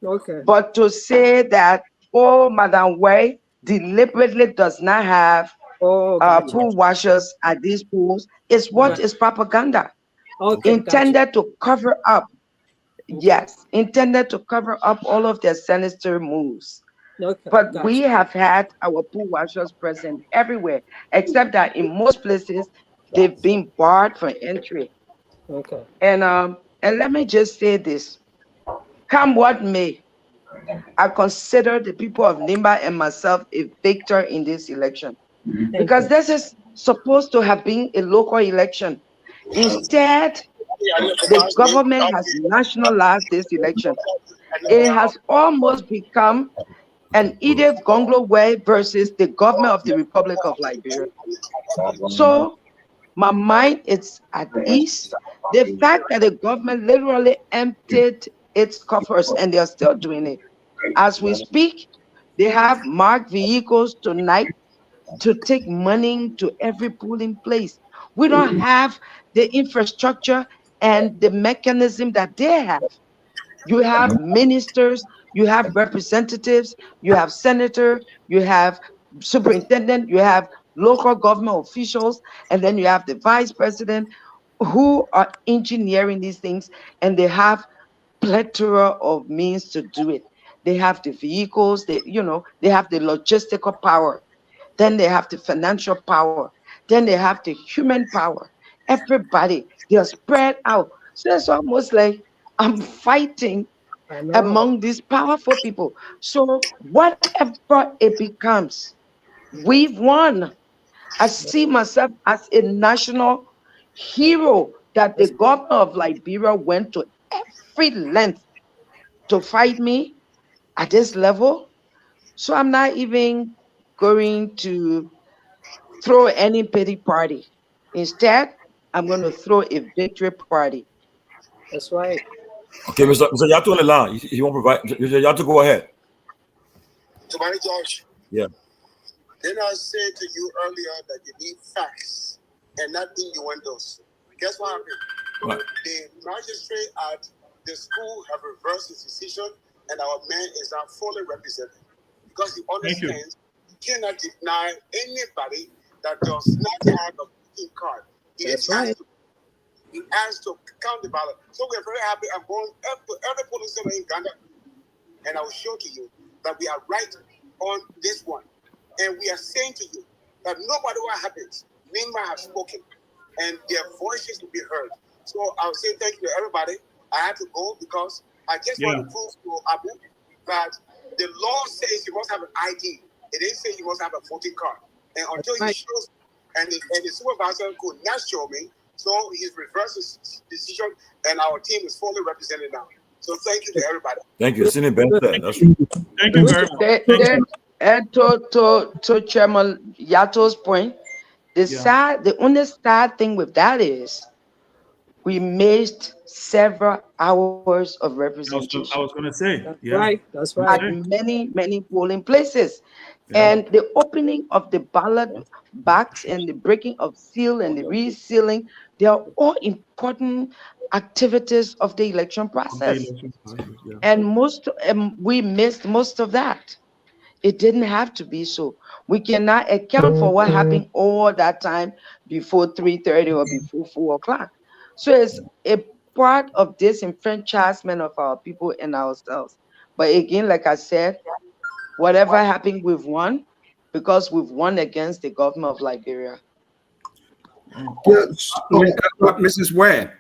Okay. But to say that, oh, Madam Way, deliberately does not have gotcha. pool washers at these pools is what is propaganda. Okay, gotcha. Intended to cover up. Yes, intended to cover up all of their sinister moves. Okay, But we gotcha. have had our pool washers present everywhere, except that in most places they've been barred for entry. Okay. And let me just say this: come what may, I consider the people of Nimba and myself a victor in this election, because this is supposed to have been a local election. Instead, the government has nationalized this election. It has almost become an Edith Gonglo way versus the government of the Republic of Liberia. So my mind is at ease. The fact that the government literally emptied its coffers, and they are still doing it. As we speak, they have marked vehicles tonight to take money to every polling place. We don't have the infrastructure and the mechanism that they have. You have ministers, you have representatives, you have senator, you have superintendent, you have local government officials, and then you have the vice president who are engineering these things, and they have plethora of means to do it. They have the vehicles, they have the logistical power, then they have the financial power, then they have the human power. Everybody, they are spread out. So it's almost like I'm fighting I know. among these powerful people. So whatever it becomes, we've won. I see myself as a national hero that the governor of Liberia went to every length to fight me at this level. So I'm not even going to throw any pity party. Instead, I'm going to throw a victory party. That's right. Okay, Mr. Yato on the line. He won't provide. Mr. Yato, go ahead. To my Josh, Yeah. didn't I say to you earlier that you need facts and not innuendos? Guess what happened? What? The magistrate at the school have reversed his decision, and our man is now fully represented because he understands you cannot deny anybody that does not have a voting card. He That's has right. to. He has to count the ballot. So we're very happy. I'm going to every polling center in Ghana, and I will show to you that we are right on this one. And we are saying to you that no matter what happens, Nimba has spoken, and their voices will be heard. So I'll say thank you to everybody. I had to go because I just want to prove to Abu that the law says you must have an ID. It didn't say you must have a voting card. And until he shows, and the supervisor could not show me, so he's reversed his decision, and our team is fully represented now. So thank you to everybody. Thank you. Cindy Ben said. That's Thank you very much. And to Chairman Yato's point, the only sad thing with that is we missed several hours of representation. I was going to say. That's right. That's right. At many polling places. And the opening of the ballot box and the breaking of seal and the resealing, they are all important activities of the election process. And we missed most of that. It didn't have to be so. We cannot account for what happened all that time before 3:30 or before 4 o'clock. So it's a part of disenfranchisement of our people and ourselves. But again, like I said, whatever happened, we've won because we've won against the government of Liberia. Yes. Mrs. Ware,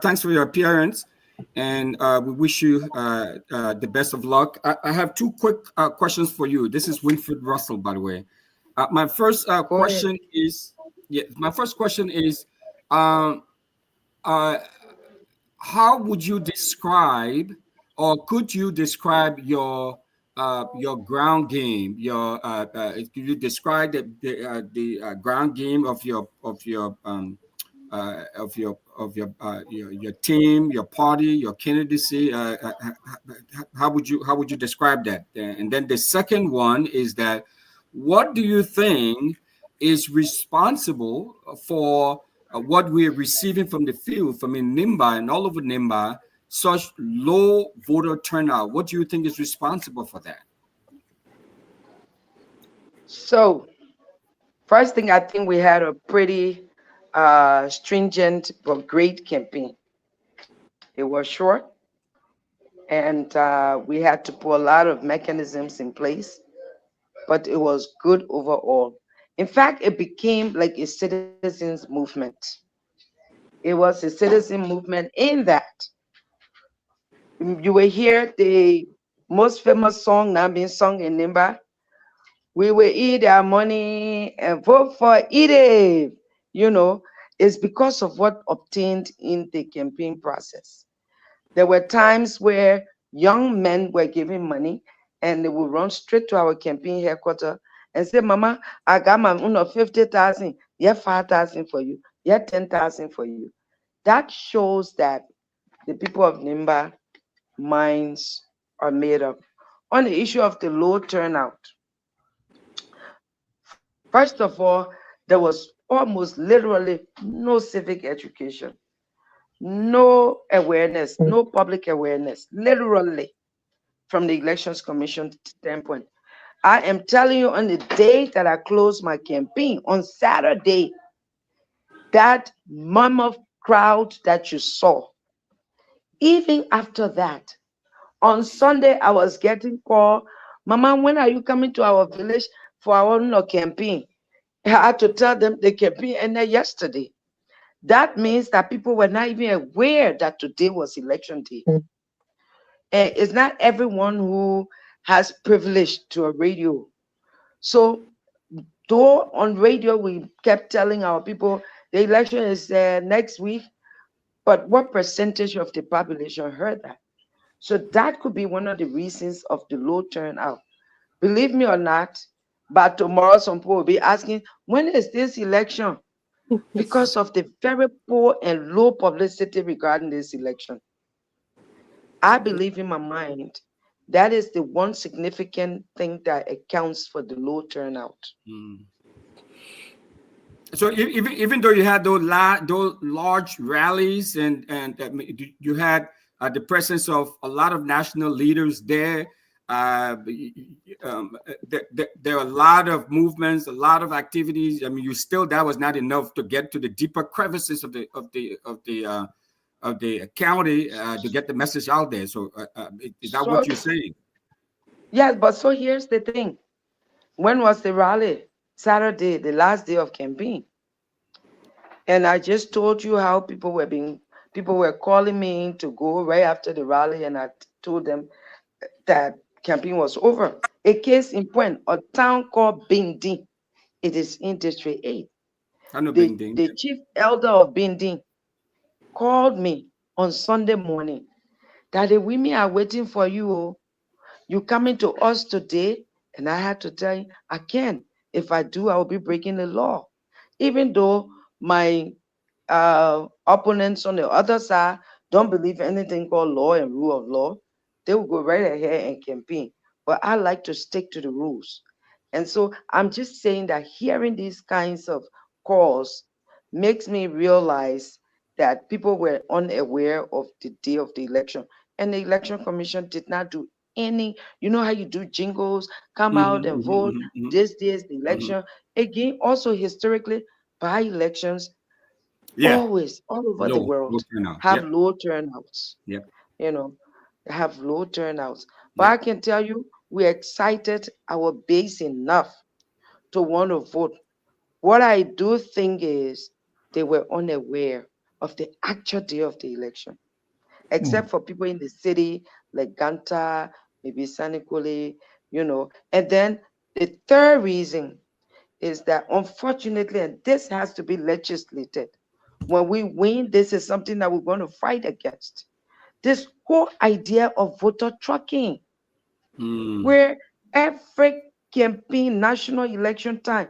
thanks for your appearance, and we wish you the best of luck. I have two quick questions for you. This is Winfred Russell, by the way. My first question is, how would you describe, or could you describe your ground game? Could you describe the ground game of your team, your party, your candidacy? How would you describe that? And then the second one is that, what do you think is responsible for what we're receiving from the field, from in Nimba and all over Nimba, such low voter turnout? What do you think is responsible for that? So, first thing, I think we had a pretty stringent but great campaign. It was short, and we had to put a lot of mechanisms in place, but it was good overall. In fact, it became like a citizens' movement. It was a citizen movement in that you will hear the most famous song now being sung in Nimba. We will eat our money and vote for it. You know, it's because of what obtained in the campaign process. There were times where young men were giving money and they would run straight to our campaign headquarters and say, Mama, I got my 50,000, yeah, 5,000 for you, yeah, 10,000 for you. That shows that the people of Nimba minds are made up. On the issue of the low turnout, first of all, there was almost literally no civic education, no awareness, no public awareness, literally from the Elections Commission standpoint. I am telling you, on the day that I closed my campaign, on Saturday, that mammoth crowd that you saw, even after that, on Sunday, I was getting called, Mama, when are you coming to our village for our campaign? I had to tell them the campaign ended yesterday. That means that people were not even aware that today was election day. And it's not everyone who has privilege to a radio. So, though on radio we kept telling our people the election is next week, but what percentage of the population heard that? So that could be one of the reasons of the low turnout. Believe me or not, but tomorrow some people will be asking, when is this election? Because of the very poor and low publicity regarding this election. I believe in my mind that is the one significant thing that accounts for the low turnout. Mm. So even though you had those large rallies and you had the presence of a lot of national leaders there, there are a lot of movements, a lot of activities. I mean, that was not enough to get to the deeper crevices of the county to get the message out there. So is that what you're saying? Yes, but so here's the thing. When was the rally? Saturday, the last day of campaign. And I just told you how people were calling me to go right after the rally, and I told them that campaign was over. A case in point, a town called Binding. It is in District 8. I know Binding. The chief elder of Binding called me on Sunday morning. Daddy, women are waiting for you. Oh. You coming to us today? And I had to tell you, I can't. If I do, I will be breaking the law. Even though my opponents on the other side don't believe anything called law and rule of law, they will go right ahead and campaign. But I like to stick to the rules. And so I'm just saying that hearing these kinds of calls makes me realize that people were unaware of the day of the election. And the election commission did not do any, you know how you do jingles, come out and vote, this day is the election. Again, also historically, by elections, always all over the world have low turnouts. Yep. You know, have low turnouts. But I can tell you, we excited our base enough to want to vote. What I do think is they were unaware of the actual day of the election, except for people in the city like Ganta, maybe Sanikole, you know. And then the third reason is that unfortunately, and this has to be legislated, when we win, this is something that we're going to fight against. This whole idea of voter tracking, where every campaign, national election time,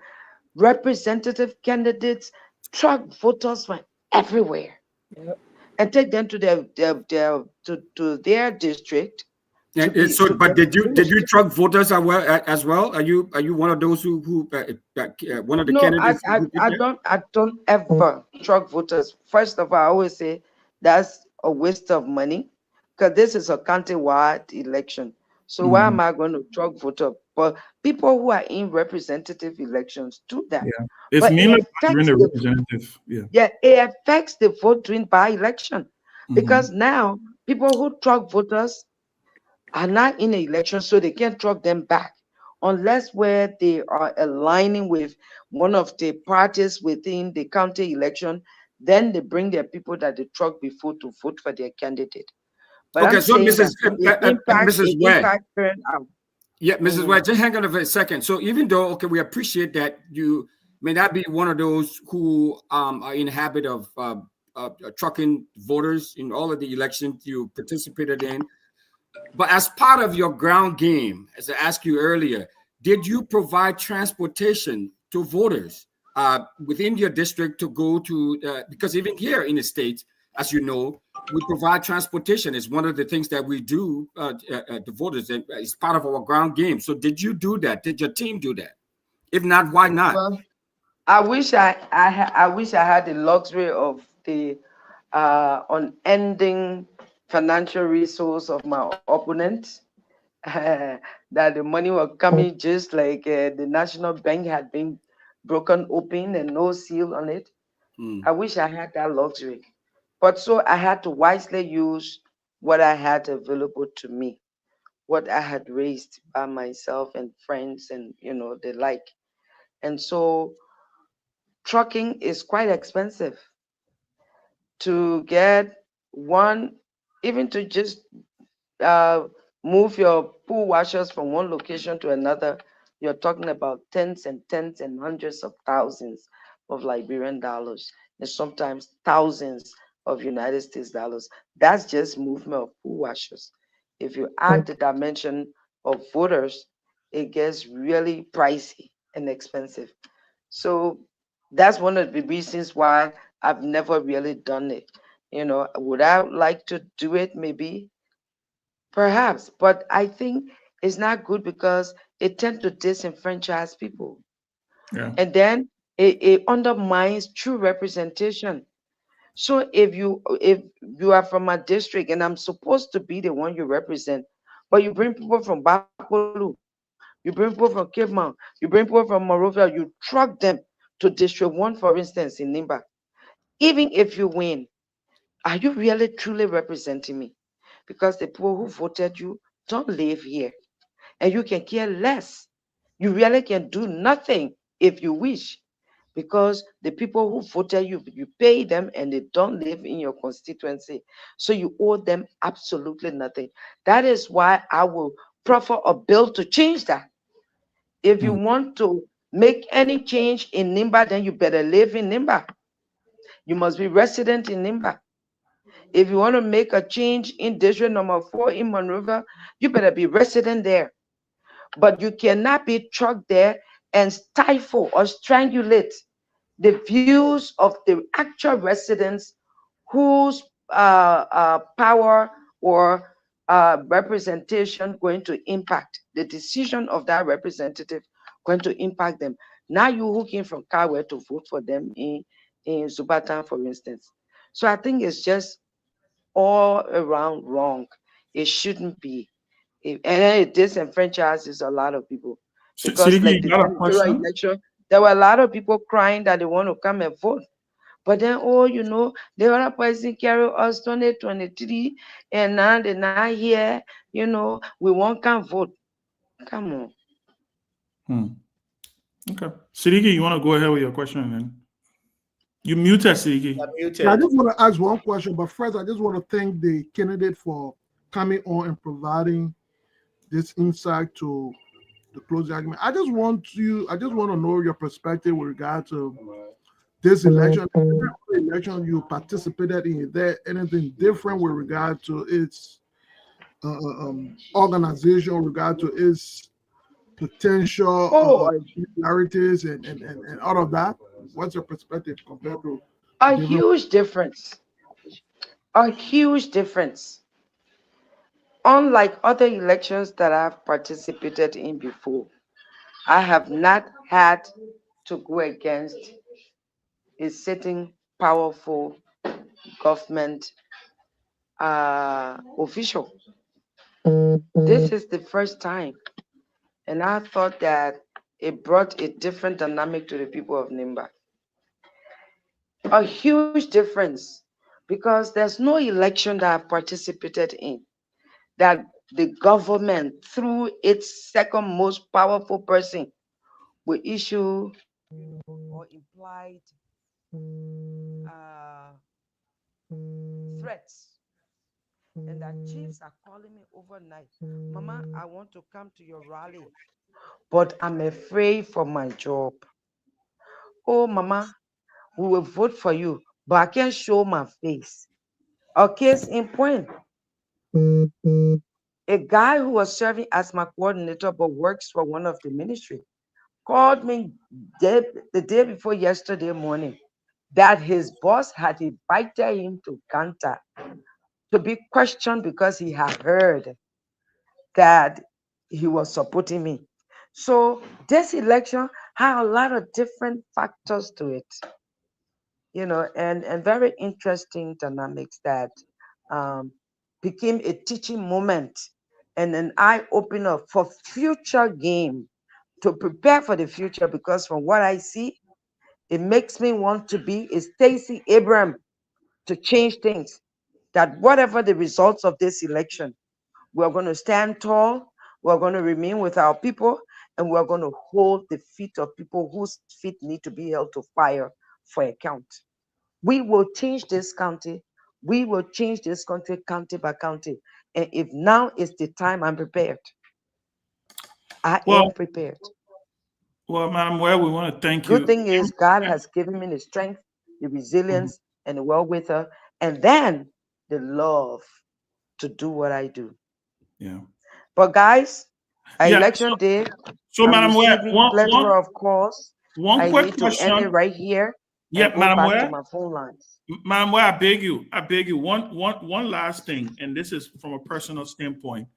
representative candidates track voters from everywhere and take them to their district. But did you track voters as well? Are you one of those who one of the candidates? I don't ever track voters. First of all, I always say that's a waste of money because this is a county-wide election. So why am I going to track voter? But people who are in representative elections do that. Yeah, it's But it mainly during affects the the representative. Yeah. yeah, it affects the vote during by-election. Because Mhm. now people who truck voters are not in the election, so they can't truck them back unless where they are aligning with one of the parties within the county election. Then they bring their people that they truck before to vote for their candidate. But Okay, I'm so saying that Mrs. it Ware. impact turnout. Yeah, Mrs. Mhm. Ware, just hang on for a second. So even though, okay, we appreciate that you may not be one of those who are in habit of trucking voters in all of the elections you participated in, but as part of your ground game, as I asked you earlier, did you provide transportation to voters within your district to go to? Because even here in the States, as you know, we provide transportation. It's one of the things that we do to voters, and it's part of our ground game. So, did you do that? Did your team do that? If not, why not? Well, I wish I had the luxury of the unending financial resource of my opponent. That the money was coming just like the national bank had been broken open and no seal on it. I wish I had that luxury. But so I had to wisely use what I had available to me, what I had raised by myself and friends and the like. And so trucking is quite expensive to get one, even to just uh, move your pool washers from one location to another. You're talking about tens and hundreds of thousands of Liberian dollars, and sometimes thousands of United States dollars. That's just movement of pool washers. If you add the dimension of voters, it gets really pricey and expensive. So that's one of the reasons why I've never really done it. Would I like to do it? Maybe, perhaps, but I think it's not good because it tends to disenfranchise people. Yeah. And then it undermines true representation. So if you are from a district and I'm supposed to be the one you represent, but you bring people from Bakolu, you bring people from Cape Mount, you bring people from Morovia, you truck them to District 1, for instance, in Nimba. Even if you win, are you really truly representing me? Because the people who voted you don't live here, and you can care less. You really can do nothing if you wish, because the people who voted you, you pay them and they don't live in your constituency. So you owe them absolutely nothing. That is why I will proffer a bill to change that. If you want to make any change in Nimba, then you better live in Nimba. You must be resident in Nimba. If you want to make a change in district number 4 in Monrovia, you better be resident there. But you cannot be trucked there and stifle or strangulate the views of the actual residents whose power or representation going to impact the decision of that representative, going to impact them. Now you who came from Kawe to vote for them in Zubatan, for instance. So I think it's just all around wrong. It shouldn't be. And then it disenfranchises a lot of people. Because Siddiqui, like you the got a senatorial question? election, there were a lot of people crying that they want to come and vote. But then, the other person carry us 2023, and now they're not here, we won't come vote. Come on. Okay. Siddiqui, you want to go ahead with your question then? You muted, Siddiqui. Yeah, I just want to ask one question, but first, I just want to thank the candidate for coming on and providing this insight to the closing argument. I just want to know your perspective with regard to this election. Every election you participated in, is there anything different with regard to its organization, with regard to its potential similarities and all of that? What's your perspective compared to A different? huge difference. A huge difference. Unlike other elections that I've participated in before, I have not had to go against a sitting powerful government official. This is the first time. And I thought that it brought a different dynamic to the people of Nimba. A huge difference, because there's no election that I've participated in that the government, through its second most powerful person, will issue or implied threats. And that chiefs are calling me overnight. Mama, I want to come to your rally, but I'm afraid for my job. Oh, Mama, we will vote for you, but I can't show my face. A case in point. A guy who was serving as my coordinator but works for one of the ministry called me the day before yesterday morning that his boss had invited him to Kanta to be questioned because he had heard that he was supporting me. So this election had a lot of different factors to it, and very interesting dynamics that became a teaching moment and an eye-opener for future game, to prepare for the future, because from what I see, it makes me want to be a Stacey Abrams to change things. That whatever the results of this election, we're going to stand tall, we're going to remain with our people, and we're going to hold the feet of people whose feet need to be held to fire for account. We will change this county. We will change this country county by county. And if now is the time, I'm prepared. I am prepared. Well, Madam Ware, we want to thank Good you. thing is God has given me the strength, the resilience, and the wherewithal, and then the love to do what I do. Yeah. But guys, Yeah, election day, so I'm Madam Ware, receiving plethora of calls. one I quick need to end it question. right here Yeah, and go Madam back to Ware. my phone lines. Madam Ware, I beg you. One last thing, and this is from a personal standpoint.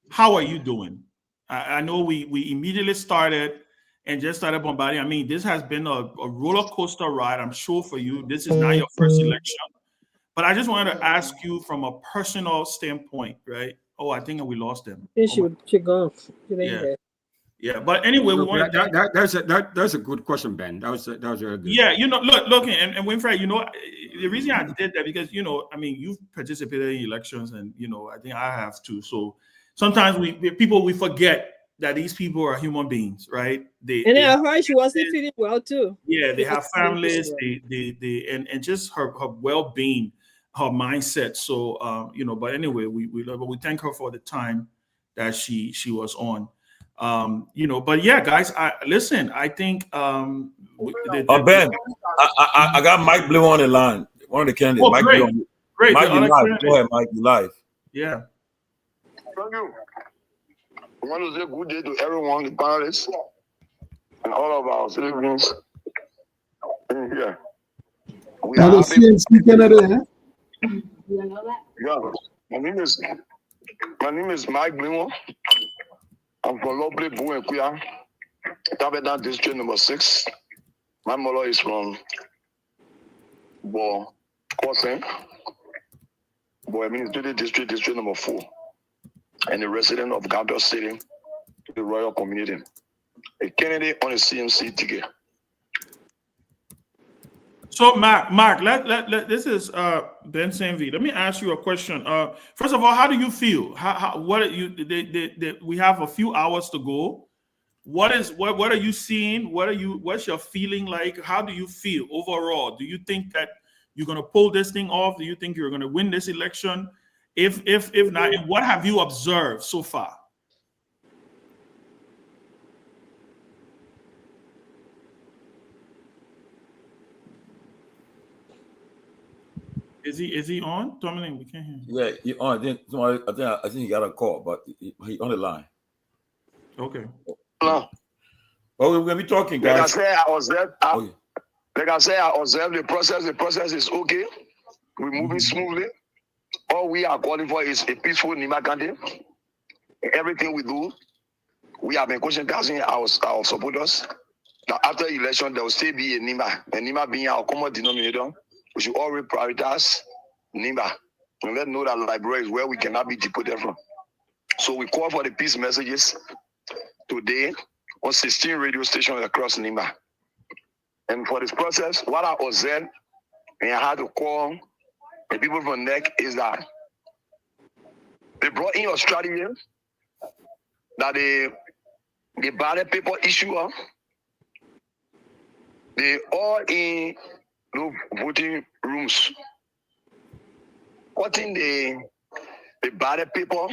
How are you doing? I know we immediately started and just started bombarding. I mean, this has been a roller coaster ride, I'm sure, for you. This is not your first election. But I just wanted to ask you from a personal standpoint, right? Oh, I think we lost them. She gone. Yeah. Yeah, but anyway, we want that's a good question, Ben. That was very good. Yeah, look, and Winfrey, the reason I did that because I mean, you've participated in elections, and I think I have too. So sometimes we forget that these people are human beings, right? And I heard she wasn't feeling well too. Yeah, they have families, and just her well-being, her mindset. So but anyway, we thank her for the time that she was on. But yeah, guys, I think Ben, I got Mike Blue on the line. One of the candidates. Oh, Mike great. Blue. Great. Mike, you live. Go ahead, Mike, you live. Yeah. Thank you. I want to say good day to everyone, the panelists, and all of our citizens in here. We are happy. Canada, Yeah. My name is Mike Blimo. I'm from lovely Buenkuya, Tabedan District number 6. My mother is from Bo Kosen, Bo Administrative District number 4, and a resident of Gambia City, the Royal Community. A candidate on a CMC ticket. So, Mark, this is Ben Sanvi. Let me ask you a question. First of all, how do you feel? What are you? We have a few hours to go. What are you seeing? What's your feeling like? How do you feel overall? Do you think that you're going to pull this thing off? Do you think you're going to win this election? If not, what have you observed so far? Is he on? Dominic, we can't hear him. Yeah, he on. I think he got a call, but he on the line. Okay. No. Well, we're gonna be talking, guys. Like I say, I observe the process. The process is okay. We're moving smoothly. All we are calling for is a peaceful Nimba campaign. Everything we do, we have been conscientizing our supporters. Now, after election, there will still be a Nimba. And Nimba being our common denominator, we should always prioritize Nimba. And let know that library is where we cannot be deported from. So we call for the peace messages today on 16 radio stations across Nimba. And for this process, what I observed, and I had to call the people from NEC, is that they brought in a strategy that the ballot paper issue, they all in the voting rooms, cutting the ballot paper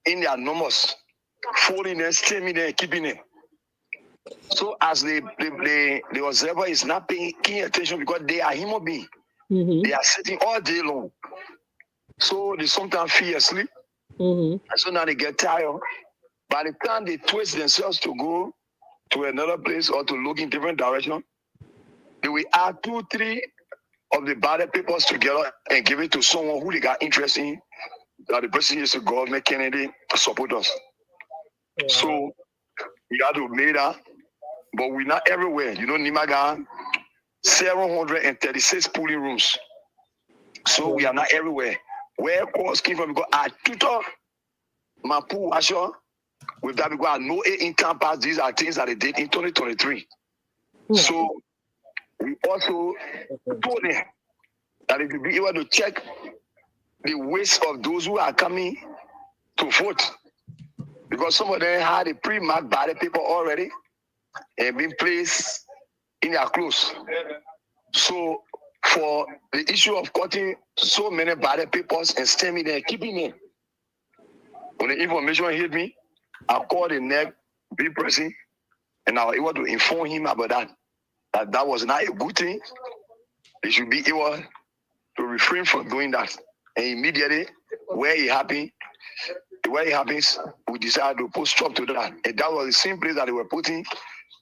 in their numbers, folding them, stemming them, keeping them. So as the observer is not paying attention because they are human beings. They are sitting all day long. So they sometimes feel asleep. And so now they get tired. By the time they twist themselves to go to another place or to look in different direction, they will add 2, 3 of the ballot papers together and give it to someone who they got interest in, that the person is a government candidate to support us. So we have to make that, but we're not everywhere. You know, Nimba got 736 polling rooms. So we are not everywhere. Where calls came from, because I tutor my pool washer with that, because I know income pass. These are things that they did in 2023. So we also told them that if you be able to check the waste of those who are coming to vote, because some of them had a pre-marked ballot paper already and been placed in their clothes. So for the issue of cutting so many ballot papers and stemming them, keeping them, when the information hit me, I called the NEC big person and I was able to inform him about that. That was not a good thing. They should be able to refrain from doing that. And immediately, where it happens, we decided to put stop to that. And that was the same place that they were putting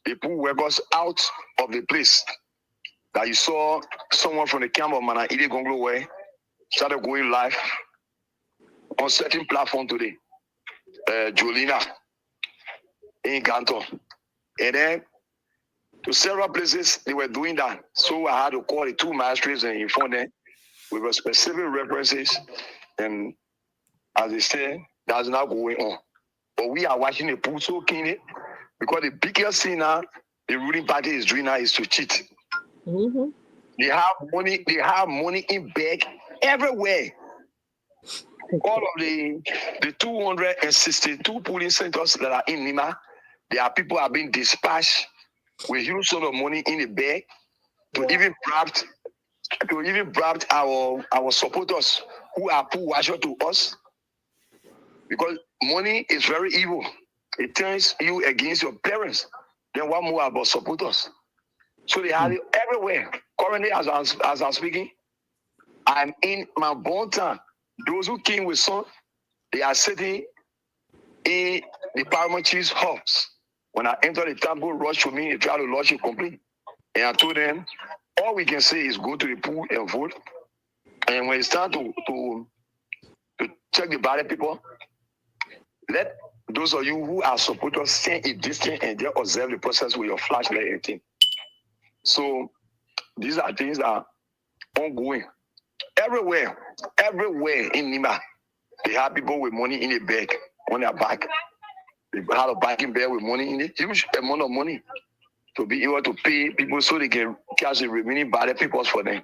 the pool workers out of the place. That you saw someone from the camp of Mana Ide Gonglo where started going live on certain platform today. Jolina in Ganto. And then to several places they were doing that. So I had to call the 2 magistrates and inform them with specific references. And as they said, that's not going on. But we are watching the pool so keenly because the biggest thing now the ruling party is doing now is to cheat. They have money in bag everywhere. All of the 262 polling centers that are in Nimba, there are people have been dispatched with huge sort of money in the bag to even bribe our supporters who are poor watcher to us, because money is very evil. It turns you against your parents. Then what more about supporters? So they have it everywhere. Currently, as I'm speaking, I'm in my born town. Those who came with son, they are sitting in the Paramount Chief's house. When I enter the temple, rush to me, they try to lodge a complaint. And I told them, all we can say is go to the pool and vote. And when it's time to check the ballot people, let those of you who are supporters stand a distance and just observe the process with your flashlight and thing. So these are things that are ongoing. Everywhere in Nimba, they have people with money in the bag, on their back. They have a backing bag with money in it, huge amount of money to be able to pay people so they can catch the remaining ballot papers for them.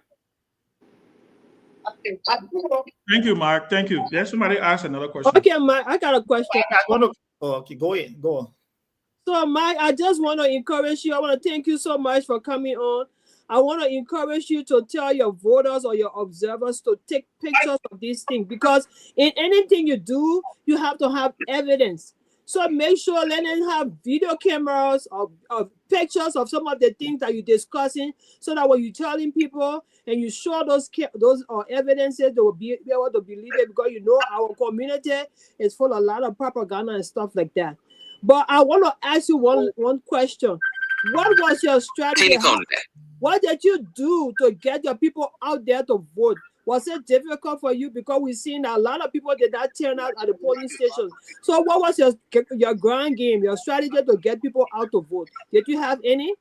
Thank you, Mark. Thank you. There's somebody asked another question. Okay, Mike, I got a question. Okay, go ahead. Go on. So, Mike, I just want to encourage you. I want to thank you so much for coming on. I want to encourage you to tell your voters or your observers to take pictures of these things, because in anything you do, you have to have evidence. So make sure let them have video cameras of pictures of some of the things that you're discussing, so that when you're telling people and you show those evidences, they will be able to believe it, because you know our community is full of a lot of propaganda and stuff like that. But I want to ask you one question. What was your strategy? What did you do to get your people out there to vote? Was it difficult for you? Because we've seen a lot of people did not turn out at the polling stations. So what was your ground game, your strategy to get people out to vote? Did you have any?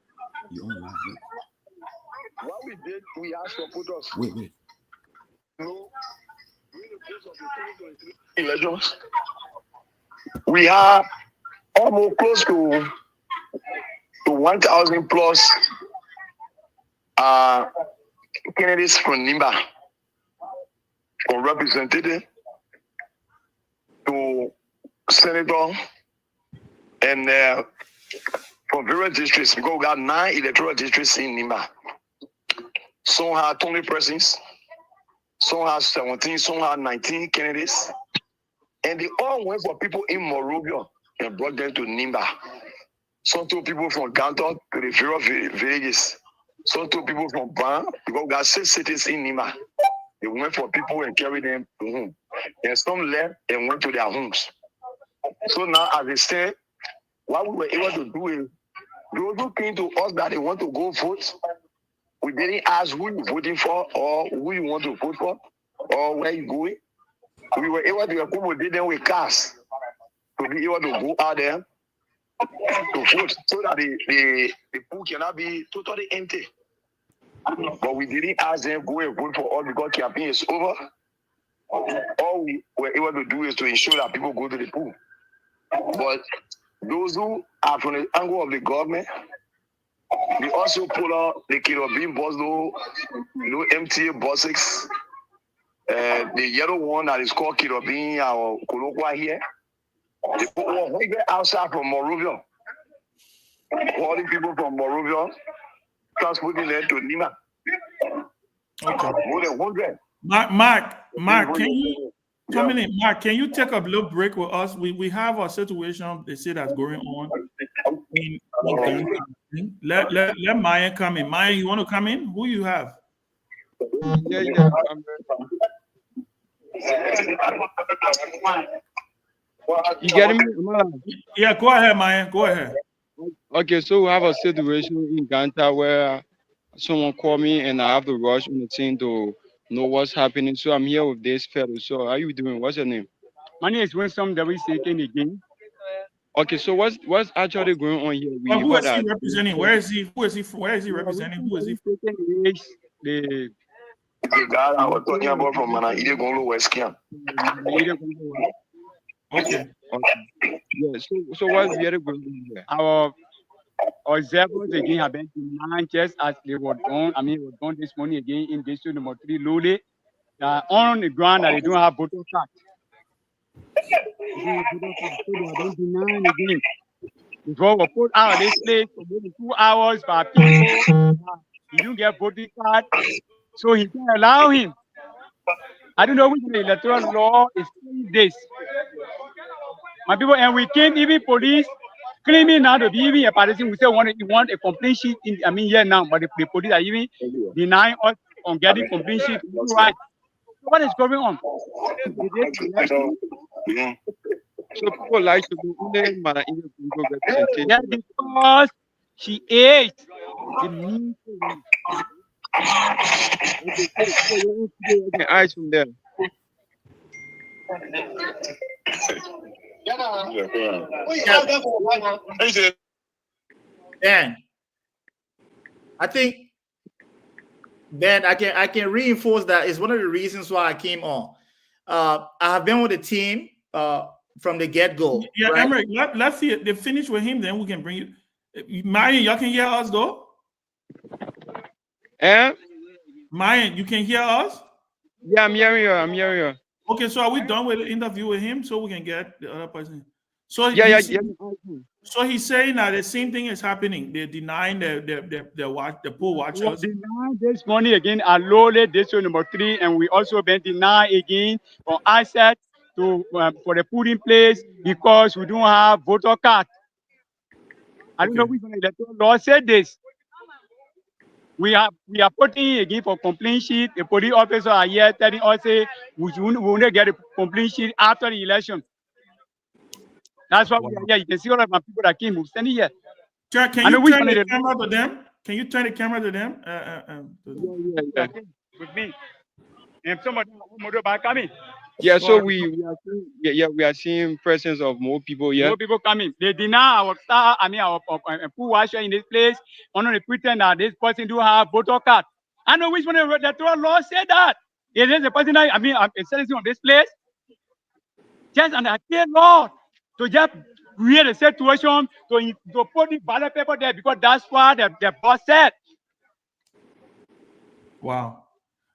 What we did, we asked supporters. Wait. No, elections. We have almost close to 1,000 plus candidates from Nimba, from representative to senator, and from various districts, because we got 9 electoral districts in Nimba. Some had 20 persons, some had 17, some had 19 candidates, and they all went for people in Morovia and brought them to Nimba. Some took people from Gantor to the various villages. Some took people from Ban, because we got 6 cities in Nimba. They went for people and carried them to home. And some left and went to their homes. So now, as they said, what we were able to do is, those who came to us that they want to go vote, we didn't ask who you're voting for or who you want to vote for or where you're going. We were able to accommodate them with cars to be able to go out there to vote so that the pool cannot be totally empty. But we didn't ask them go and vote for us because campaign is over. All we were able to do is to ensure that people go to the pool. But those who are from the angle of the government, we also pull out the Kirobin bus, MTA buses, the yellow one that is called Kirobin or Kolokwa here. They put 100 outside from Morovia. Calling people from Morovia, transporting them to Lima. Okay. More than 100. Mark, can you come in? Mark, can you take a little break with us? We have a situation they say that's going on. Let Maya come in. Maya, you want to come in? Who you have? Yeah. You getting me? Yeah, go ahead, Maya. Go ahead. Okay, so we have a situation in Ganta where someone called me and I have to rush on the scene to know what's happening. So I'm here with this fellow. So how you doing? What's your name? My name is Winsome Dawiseke again. Okay, so what's actually going on here? Who is he representing? Where is he? Who is he? Where is he representing? Who is he? The guy I was talking about from Manaide Gonglo West Camp. Okay. Yeah. So what's really going on here? Our observers again have been denied just as they were done. I mean, it was done this morning again in district number 3, Lule. On the ground that they don't have voter card. So they have been denied again. Before we put out of this place for more than 2 hours by people, he don't get voting card, so he can't allow him. I don't know which the electoral law is saying this. My people, and we came even police claiming now to be even a partisan. We say we want a complete sheet here now, but the police are even denying us on getting complete sheet. Right? So what is going on? So people like to be in representation. Yeah, because she is the mean. Eyes from there. Ben, I think Ben, I can reinforce that. It's one of the reasons why I came on. I have been with the team from the get-go. Yeah, right? Emmerich, let's see it. They finish with him, then we can bring you. Mayan, y'all can hear us though? Mayan, you can hear us? Yeah, I'm hearing you. Okay, so are we done with the interview with him so we can get the other person? So yeah. So he's saying that the same thing is happening. They're denying the poll watchers. We denied this morning again at Lole district number 3, and we also been denied again on access to for the polling place because we don't have voter card. I don't know which one electoral law said this. We are putting again for complaint sheet. The police officers are here telling us we will get a complaint sheet after the election. That's why we are here. You can see all of my people that came who standing here. Can you turn the camera to them? Can you turn the camera to them? Yeah. With me. And somebody coming. Yeah, so we are seeing presence of more people here. More people coming. They deny our our pool washer in this place under the pretend that this person do have voter card. I know which one the electoral law said that. It is a person that a citizen of this place. Just under a clear law to just create a situation to put the ballot paper there because that's what the boss said. Wow.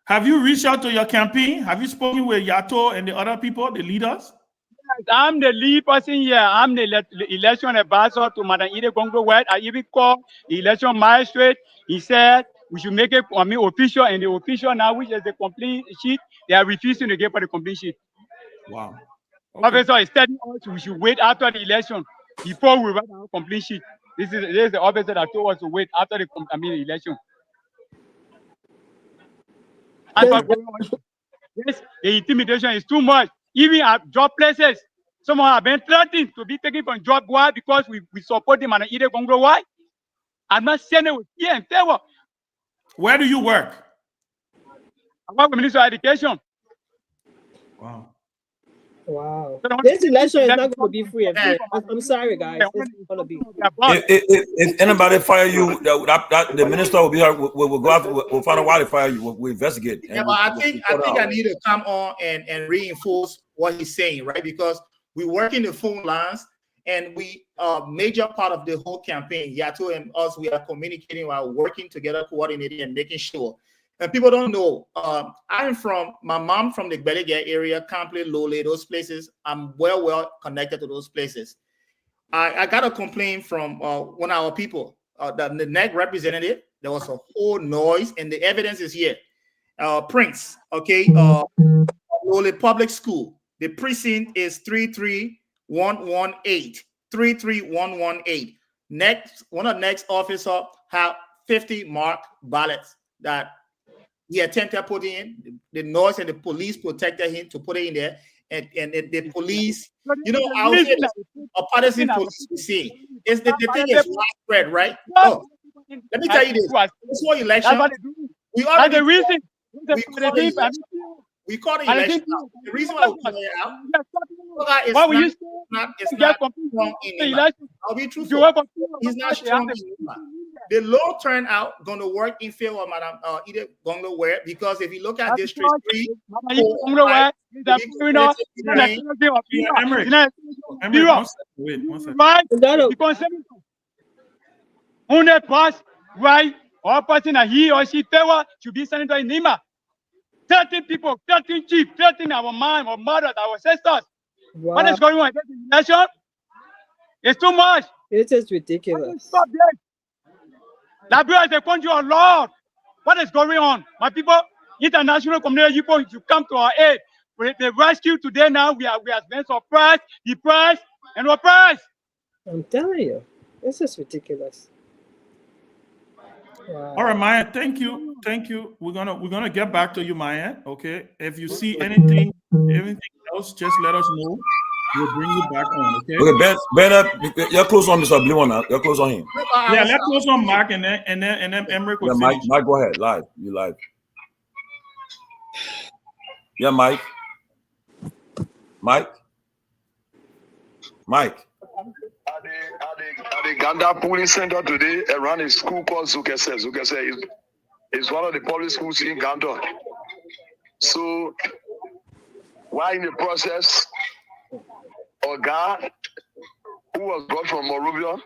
Have you reached out to your campaign? Have you spoken with Yato and the other people, the leaders? I'm the lead person here. I'm the election advisor to Madam Ide Congo West. I even called the election magistrate. He said we should make it, official, and the official now, which is the complete sheet, they are refusing to give for the complete sheet. Wow. Okay. Officer is telling us we should wait after the election before we write our complete sheet. This is the officer that told us to wait after the election. And yes, the intimidation is too much. Even at job places, someone have been threatened to be taken from job. Why? Because we support them and either Congo. Why? I'm not saying it with fear and favor. Where do you work? I work with Minister of Education. Wow. Wow. This election is not going to be free and fair. I'm sorry, guys. It's going to be. If anybody fire you, the minister will be here. We'll go after. We'll find out why they fire you. We'll investigate. Yeah, but I think I need to come on and reinforce what he's saying, right? Because we work in the phone lines, and we major part of the whole campaign. Yato and us, we are communicating, we are working together, coordinating, and making sure. And people don't know, my mom from the Belige area, Campley, Lole, those places. I'm well connected to those places. I got a complaint from one of our people, the NEC representative. There was a whole noise, and the evidence is here. Prince, okay, Lole Public School. The precinct is 33118. 33118. Next, one of the next officer have 50 marked ballots that he attempted to put in. The noise and the police protected him to put it in there. And the police, I would say a partisan police, you see, is the thing is widespread, right? Oh, let me tell you this. This whole election, we already we call the election out. The reason why we call it out is not strong in Nimba. I'll be truthful. He's not strong in Nimba. The low turnout going to work in favor of Madam Ide Gonglo Ware, because if you look at District 3, 4, 5, on that pass, right? All person that he or she favor should be senator in Nimba. 13 people, 13 chiefs, 13 our mom, our mothers, our sisters. Wow. What is going on in this election? It's too much. It is ridiculous. Stop this. Liberia is a country of law. What is going on? My people, international community, you should come to our aid. The rescue today now, we have been surprised, depressed, and oppressed. I'm telling you, this is ridiculous. Wow. All right, Maya, thank you. We're gonna get back to you, Maya. Okay. If you see anything else, just let us know. We'll bring you back on. Okay. Okay, Ben, you're close on Mr. Blue one. You're close on him. Yeah, let's close on Mark and then Emmerich will finish. finish. Mike, go ahead. Live. You live. Yeah, Mike. Mike. At the Ganda Police Center today, around a school called Zukese. Zukese is one of the public schools in Ganda. So, while in the process, a guy who was brought from Morovia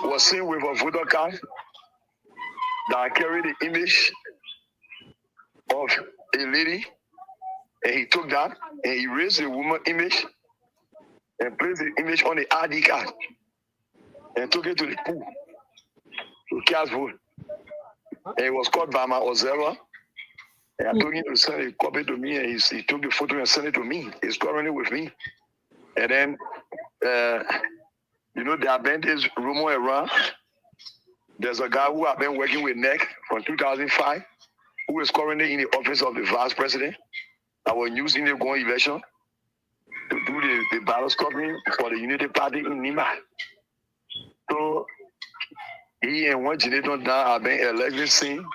was seen with a voter card that carried the image of a lady, and he took that and he raised the woman image and placed the image on the ID card and took it to the pool to cast vote. And it was caught by my observer. And I told him to send a copy to me, and he took the photo and sent it to me. It's currently with me. And then, there have been this rumor around. There's a guy who I've been working with NEC from 2005, who is currently in the office of the vice president. I was using the going election to do the ballot covering for the Unity Party in Nimba. So he and one generator now have been elected seen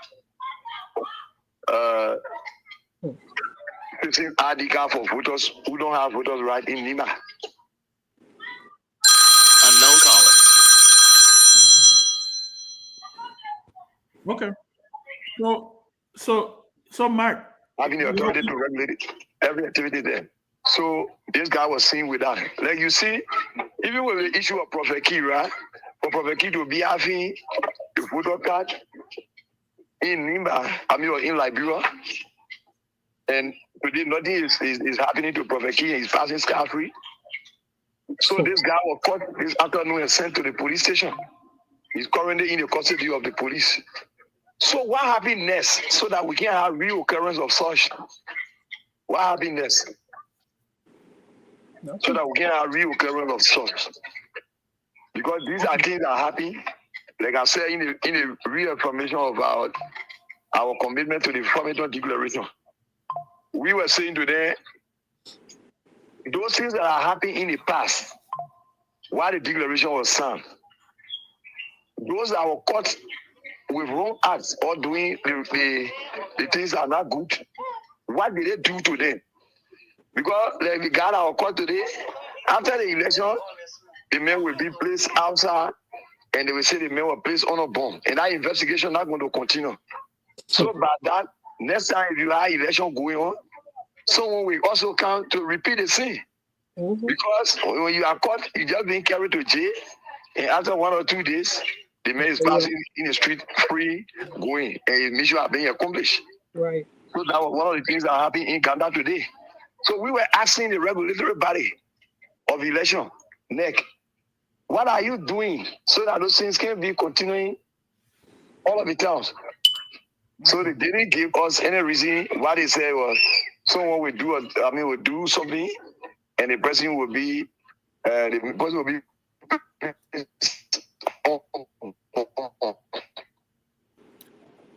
15 ID card for voters who don't have voters right in Nimba. Unknown caller. Okay. So Mark, having the authority to regulate every activity there. So this guy was seen with that. Like you see, even with the issue of Prophet Key, right? For Prophet Key to be having the photo card in Nimba, or in Liberia, and today nothing is happening to Prophet Key, and he's passing scot-free. So this guy was caught this afternoon and sent to the police station. He's currently in the custody of the police. So what happened next so that we can have real occurrence of such? What happened next? So that we can have real occurrence of such. Because these are things that happen, like I said, in the reaffirmation of our commitment to the Formation Declaration. We were saying today, those things that are happening in the past, while the declaration was signed, those that were caught with wrong acts or doing the things that are not good, what did they do to them? Because like the guy that was caught today, after the election, the men will be placed outside and they will say the men were placed on a bomb. And that investigation not going to continue. So by that, next time if you have election going on, someone will also come to repeat the same. Because when you are caught, you just being carried to jail, and after 1 or 2 days, the man is passing in the street free, going, and his mission are being accomplished. Right. So that was one of the things that happened in Ghana today. So we were asking the regulatory body of election, NEC, what are you doing so that those things can be continuing all of the times? So they didn't give us any reason. What they said was someone will do something, and the person will be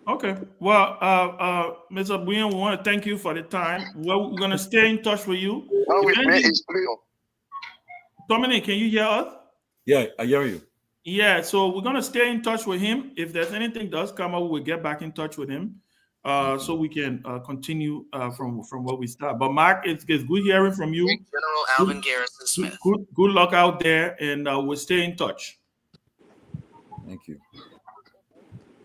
Okay. Well, Mr. Buyen, we want to thank you for the time. Well, we're going to stay in touch with you. Dominic, can you hear us? Yeah, I hear you. Yeah, so we're going to stay in touch with him. If there's anything does come up, we'll get back in touch with him so we can continue from where we start. But Mark, it's good hearing from you. General Alvin Garrison Smith. Good luck out there, and we'll stay in touch. Thank you.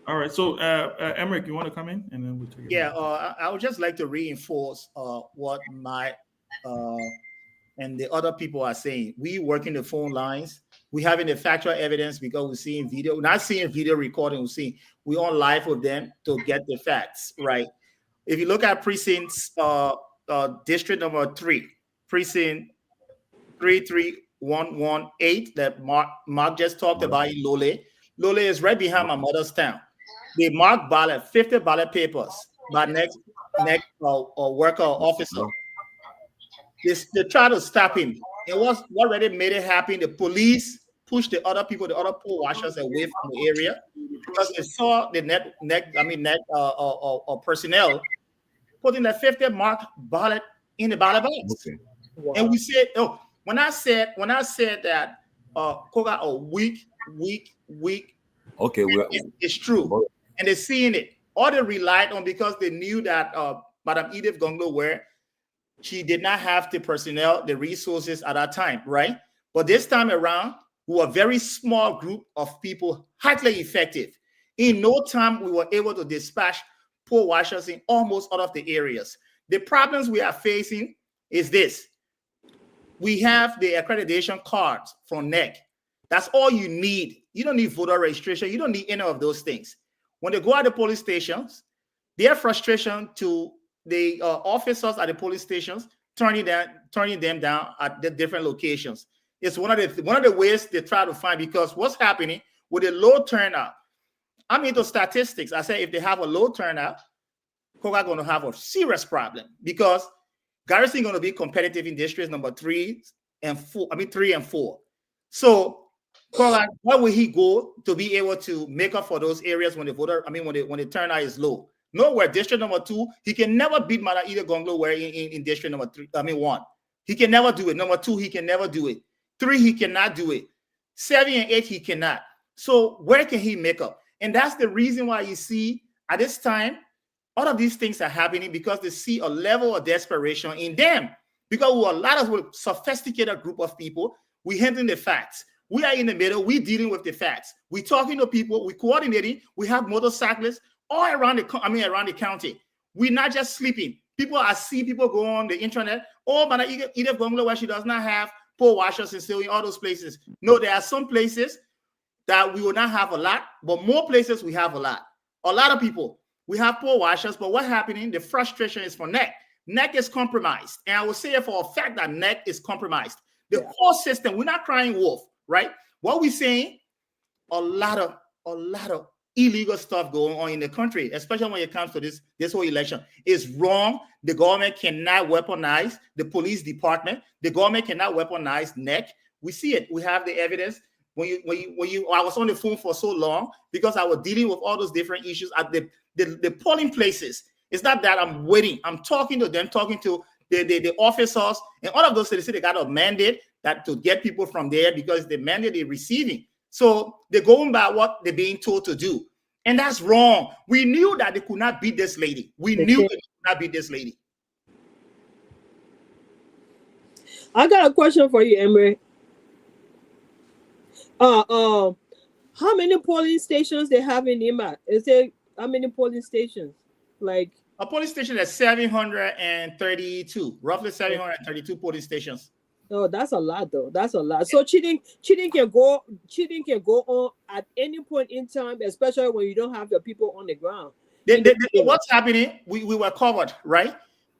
All right, so Emmerich, you want to come in, and then we'll take it. Yeah, I would just like to reinforce what my and the other people are saying. We working the phone lines. We having the factual evidence because we're seeing video. We're not seeing video recording. We're on live with them to get the facts right. If you look at precincts, district number 3, precinct 33118 that Mark just talked about in Lole. Lole is right behind my mother's town. They mark ballot, 50 ballot papers by next worker or officer. They try to stop him. And what already made it happen, the police pushed the other people, the other poll watchers away from the area because they saw the personnel putting the 50 marked ballot in the ballot box. Okay. Wow. And we said, when I said that Koga a weak. Okay, it's true. And they're seeing it. All they relied on because they knew that Madam Edith Gonglo where she did not have the personnel, the resources at that time, right? But this time around, we were a very small group of people, highly effective. In no time, we were able to dispatch poll watchers in almost all of the areas. The problems we are facing is this. We have the accreditation cards from NEC. That's all you need. You don't need voter registration. You don't need any of those things. When they go at the police stations, their frustration to the officers at the police stations turning them down at the different locations. It's one of the ways they try to find, because what's happening with a low turnout. I'm into statistics. I say if they have a low turnout, Koga going to have a serious problem because Garrison going to be competitive in districts number 3 and 4. 3 and 4. So Koga, where will he go to be able to make up for those areas when the turnout is low? Nowhere. District number 2, he can never beat Mada Ida Gonglo where in district number 1. He can never do it. Number 2, he can never do it. 3, he cannot do it. 7 and 8, he cannot. So where can he make up? And that's the reason why you see at this time, all of these things are happening because they see a level of desperation in them. Because we're a lot of sophisticated group of people, we handling the facts. We are in the middle, we dealing with the facts. We talking to people, we coordinating, we have motorcyclists all around the county. We're not just sleeping. People go on the internet oh, man, Edith Bungalow, where she does not have poll washers and so in all those places. No, there are some places that we will not have a lot, but more places we have a lot. A lot of people, we have poll washers, but what's happening? The frustration is for NEC. NEC is compromised. And I will say it for a fact that NEC is compromised. The whole system, we're not crying wolf, right? What we're saying, a lot of illegal stuff going on in the country, especially when it comes to this whole election. Is wrong. The government cannot weaponize the police department. The government cannot weaponize NEC. We see it. We have the evidence. I was on the phone for so long because I was dealing with all those different issues at the polling places. It's not that I'm waiting. I'm talking to them, talking to the officers, and all of those. They say they got a mandate that to get people from there because the mandate they're receiving. So they're going by what they're being told to do. And that's wrong. We knew that they could not beat this lady. We knew they could not beat this lady. I got a question for you, Emery. How many polling stations they have in Nimba? Is there how many polling stations? Like a polling station is 732, roughly 732 polling stations. Oh, that's a lot, though. That's a lot. So cheating can go on at any point in time, especially when you don't have your people on the ground. What's happening? We were covered, right?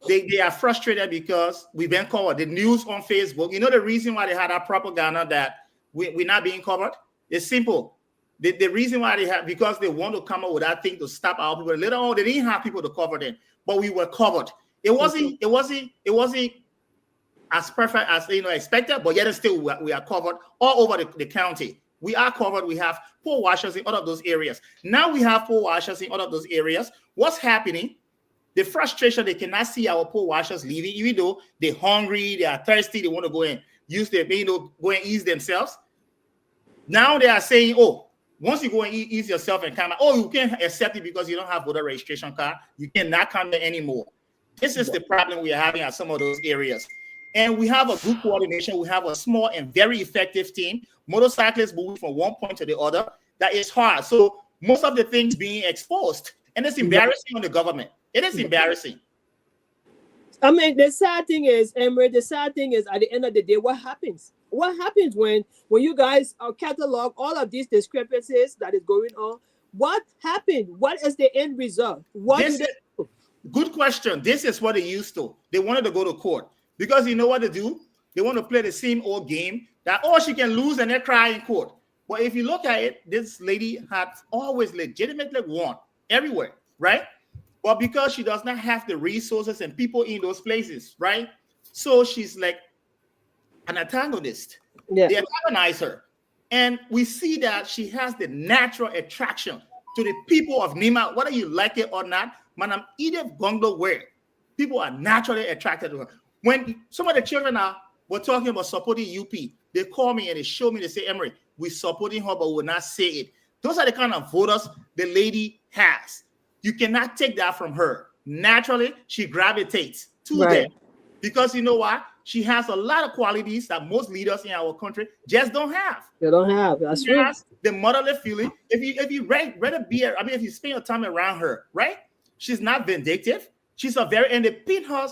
They are frustrated because we've been covered. The news on Facebook. You know the reason why they had that propaganda that we're not being covered? It's simple. The reason why they have, because they want to come up with that thing to stop our people. Later on, they didn't have people to cover them, but we were covered. It wasn't as perfect as expected, but yet still we are covered all over the county. We are covered. We have poll washers in all of those areas. Now we have poll washers in all of those areas. What's happening? The frustration, they cannot see our poll washers leaving, even though they're hungry, they are thirsty, they want to go and use their, go and ease themselves. Now they are saying, oh, once you go and ease yourself and come out, oh, you can't accept it because you don't have voter registration card. You cannot come there anymore. This is the problem we are having at some of those areas. And we have a good coordination. We have a small and very effective team. Motorcyclists moving from one point to the other. That is hard. So most of the things being exposed. And it's embarrassing on the government. It is embarrassing. I mean, the sad thing is, Emery, the sad thing is at the end of the day, what happens? What happens when you guys catalog all of these discrepancies that is going on? What happened? What is the end result? Good question. This is what they used to. They wanted to go to court. Because you know what they do? They want to play the same old game that, oh, she can lose and then cry in court. But if you look at it, this lady had always legitimately won everywhere, right? But because she does not have the resources and people in those places, right? So she's like an antagonist. Yeah. They antagonize her. And we see that she has the natural attraction to the people of Nimba, whether you like it or not. Madam Edith Gonglo Ware, people are naturally attracted to her. When some of the children were talking about supporting UP, they call me and they show me, they say, Emery, we're supporting her, but we'll not say it. Those are the kind of voters the lady has. You cannot take that from her. Naturally, she gravitates to them. Because you know what? She has a lot of qualities that most leaders in our country just don't have. They don't have. That's true. The motherly feeling. If you read a beer, I mean, if you spend your time around her, right? She's not vindictive. She's a very, and they pin her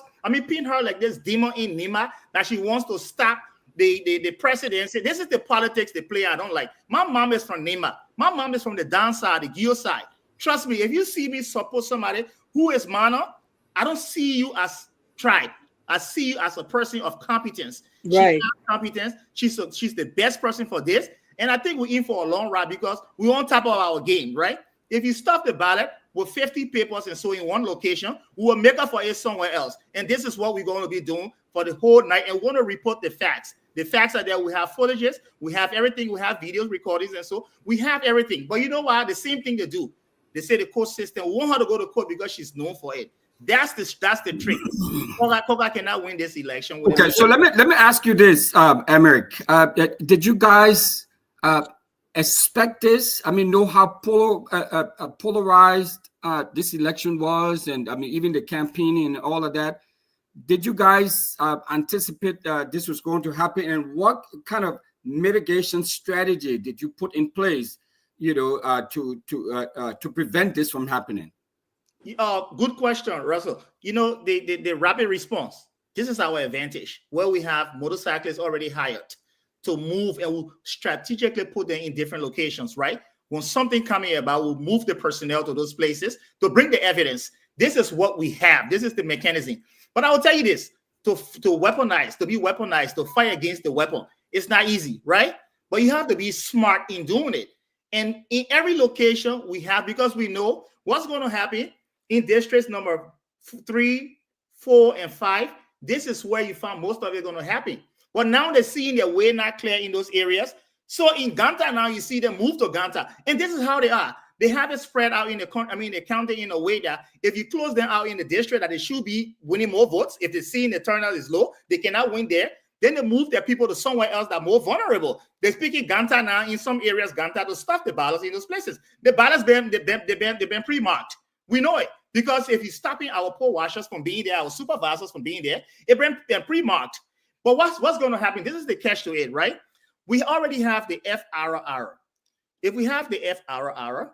like this demon in Nimba that she wants to stop the presidency. This is the politics they play. I don't like. My mom is from Nimba. My mom is from the down side, the Gio side. Trust me, if you see me support somebody who is minor, I don't see you as tribe. I see you as a person of competence. Right. She's competence. She's the best person for this. And I think we're in for a long ride because we're on top of our game, right? If you stop the ballot with 50 papers and so in one location, we will make up for it somewhere else. And this is what we're going to be doing for the whole night. And we're going to report the facts. The facts are there. We have footages. We have everything. We have videos, recordings, and so we have everything. But you know what? The same thing they do. They say the court system, we want her to go to court because she's known for it. That's the trick. Koga cannot win this election. Okay, so let me ask you this, Emerick. Did you guys expect this? I mean, know how polarized this election was, and I mean, even the campaigning and all of that. Did you guys anticipate this was going to happen, and what kind of mitigation strategy did you put in place, to prevent this from happening? Good question, Russell. You know, the rapid response. This is our advantage, where we have motorcyclists already hired to move, and we'll strategically put them in different locations, right? When something coming about, we'll move the personnel to those places to bring the evidence. This is what we have. This is the mechanism. But I will tell you this, to weaponize, to be weaponized, to fight against the weapon, it's not easy, right? But you have to be smart in doing it. And in every location we have, because we know what's going to happen in districts number 3, 4, and 5, this is where you find most of it going to happen. But now they're seeing their way not clear in those areas. So in Ganta now, you see them move to Ganta. And this is how they are. They have it spread out in the county in a way that if you close them out in the district that they should be winning more votes, if they're seeing the turnout is low, they cannot win there. Then they move their people to somewhere else that are more vulnerable. They're speaking Ganta now in some areas, Ganta, to stuff the ballots in those places. The ballots they've been pre-marked. We know it. Because if you're stopping our poll watchers from being there, our supervisors from being there, it been pre-marked. But what's going to happen? This is the catch to it, right? We already have the FRR. If we have the FRR,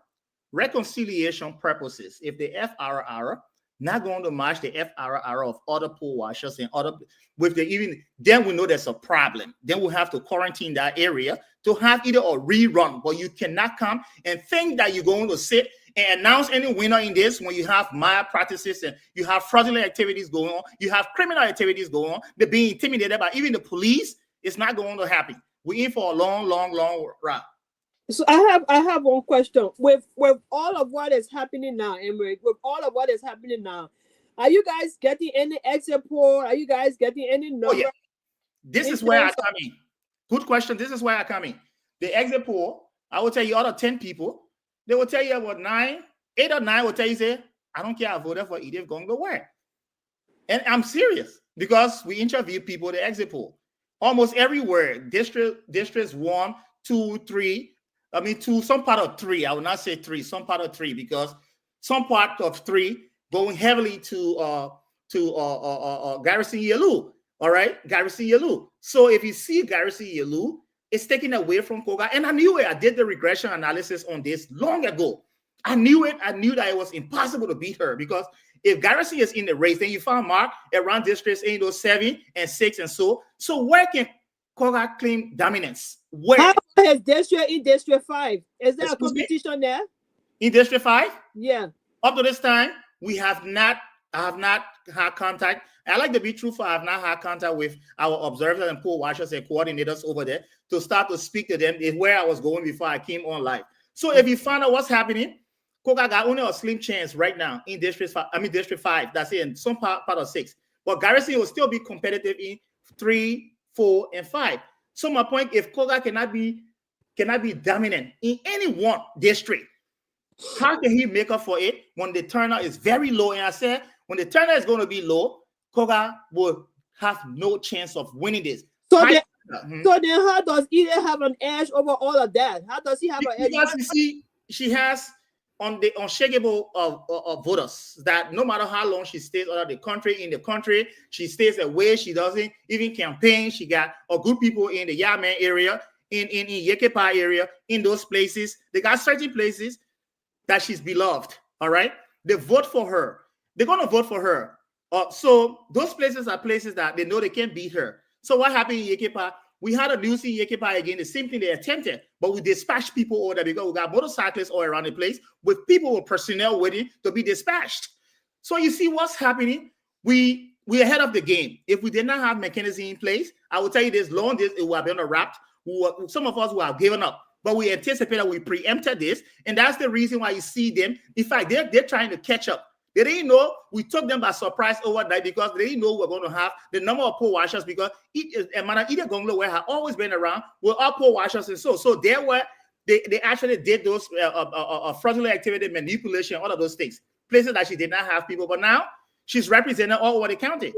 reconciliation purposes, if the FRR not going to match the FRR of other poll watchers and other, with the even, then we know there's a problem. Then we'll have to quarantine that area to have either a rerun, but you cannot come and think that you're going to sit and announce any winner in this when you have malpractices and you have fraudulent activities going on, you have criminal activities going on, they're being intimidated by even the police. It's not going to happen. We're in for a long, long, long run. So I have one question. With all of what is happening now, Emmerich, with all of what is happening now, are you guys getting any exit poll? Are you guys getting any number? Oh, yeah. This is where I come in. Good question. This is where I come in. The exit poll, I will tell you out of 10 people, they will tell you about 8 or 9 will tell you, say, I don't care, I voted for Edith Gongo where. And I'm serious because we interview people at the exit poll. Almost everywhere, districts 1, 2, 3, some part of 3. I will not say 3, some part of 3, because some part of 3 going heavily to Garrison Yelu. All right, Garrison Yelu. So if you see Garrison Yelu, it's taken away from Koga. And I knew it. I did the regression analysis on this long ago. I knew it. I knew that it was impossible to beat her, because if Garrison is in the race, then you found Mark around districts 8 or 7 and 6 and so. So where can Koga claim dominance? Where? How about his district in District 5? Is there a competition there? In District 5? Yeah. Up to this time, I have not had contact. I like to be truthful. I have not had contact with our observers and poll watchers and coordinators over there to start to speak to them. Is where I was going before I came on live. So if you find out what's happening, Koga got only a slim chance right now in District 5. That's it, and some part of 6. But Garrison will still be competitive in 3, 4, and 5. So my point, if Koga cannot be dominant in any one district, how can he make up for it when the turnout is very low? And I said, when the turnout is going to be low, Koga will have no chance of winning this. So then how does Edith have an edge over all of that? How does he have an edge? Because you see, she has unshakable of voters that no matter how long she stays out of the country, she stays away. She doesn't even campaign. She got good people in the Yaman area, in Yekepa area, in those places. They got certain places that she's beloved. All right, they vote for her. They're gonna vote for her. So those places are places that they know they can't beat her. So what happened in Yekepa? We had a news in Yekepa again, the same thing they attempted, but we dispatched people over there because we got motorcyclists all around the place with people with personnel waiting to be dispatched. So you see what's happening? We're ahead of the game. If we did not have mechanism in place, I will tell you this, long as it would have been a wrap, some of us would have given up. But we anticipated, we preempted this, and that's the reason why you see them. In fact, they're trying to catch up. They didn't know we took them by surprise overnight because they didn't know we're going to have the number of poll watchers, because Edith Gongo have always been around with our poll watchers, and so they actually did those fraudulent activity, manipulation, all of those things, places that she did not have people, but now she's representing all over the county.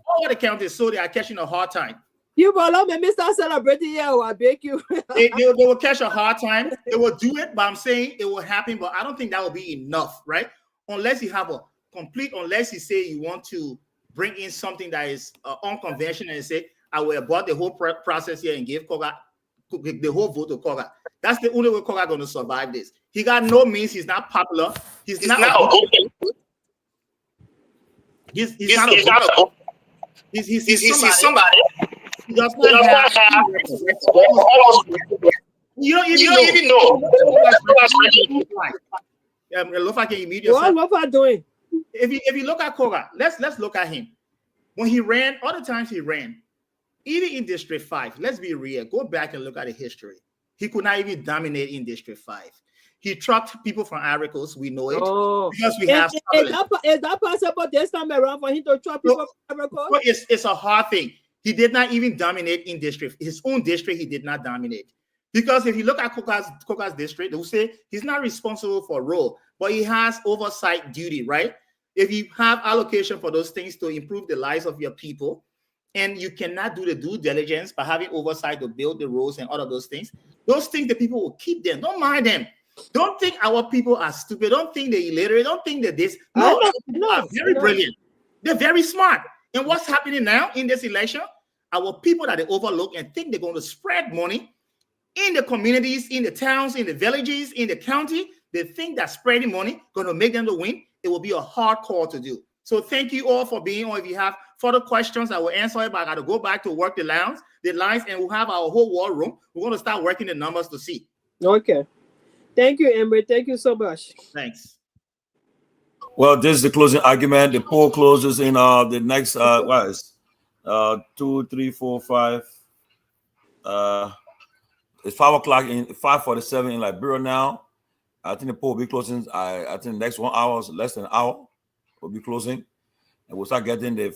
All over the county, so they are catching a hard time. You will allow me start celebrating here, I beg you. they will catch a hard time. They will do it, but I'm saying it will happen, but I don't think that will be enough, right? Unless you have unless you say you want to bring in something that is unconventional and say, I will abort the whole process here and give Koga the whole vote to Koga. That's the only way Koga going to survive this. He got no means. He's not popular. He's not a He's somebody. He does not have you don't even know. Lofa, can you mute yourself? What Lofa doing? If you look at Koga, let's look at him. When he ran, all the times he ran, even in District 5, let's be real. Go back and look at the history. He could not even dominate in District 5. He trucked people from Ivory Coast. We know it because we have. Is that possible this time around for him to truck people from Ivory Coast? It's a hard thing. He did not even dominate in district. His own district, he did not dominate. Because if you look at Koga's district, they will say he's not responsible for role, but he has oversight duty, right? If you have allocation for those things to improve the lives of your people, and you cannot do the due diligence by having oversight to build the roads and all of those things the people will keep them. Don't mind them. Don't think our people are stupid. Don't think they're illiterate. Don't think that this. No, they are very brilliant. They're very smart. And what's happening now in this election? Our people that they overlook and think they're going to spread money in the communities, in the towns, in the villages, in the county. They think that spreading money going to make them to win. It will be a hard call to do. So thank you all for being on. If you have further questions, I will answer it, but I got to go back to work the lines, and we'll have our whole war room. We're going to start working the numbers to see. Okay. Thank you, Amber. Thank you so much. Thanks. Well, this is the closing argument. The poll closes in the next 2, 3, 4, 5. It's 5 o'clock in 5:47 in Liberia now. I think the poll will be closing. I think the next 1 hour, less than an hour, will be closing, and we'll start getting the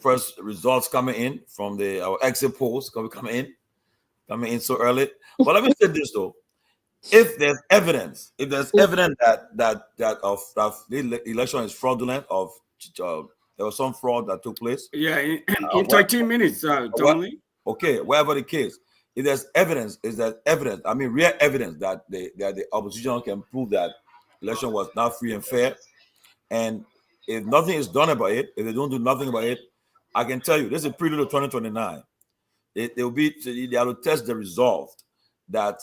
first results coming in from our exit polls coming in so early. But let me say this though: if there's evidence that the election is fraudulent, there was some fraud that took place. Yeah, in 13 minutes, Tony. Okay, whatever the case, if there's evidence, I mean, real evidence that the opposition can prove that election was not free and fair, and if nothing is done about it, if they don't do nothing about it, I can tell you this is a prelude to 2029. They have to test the resolve that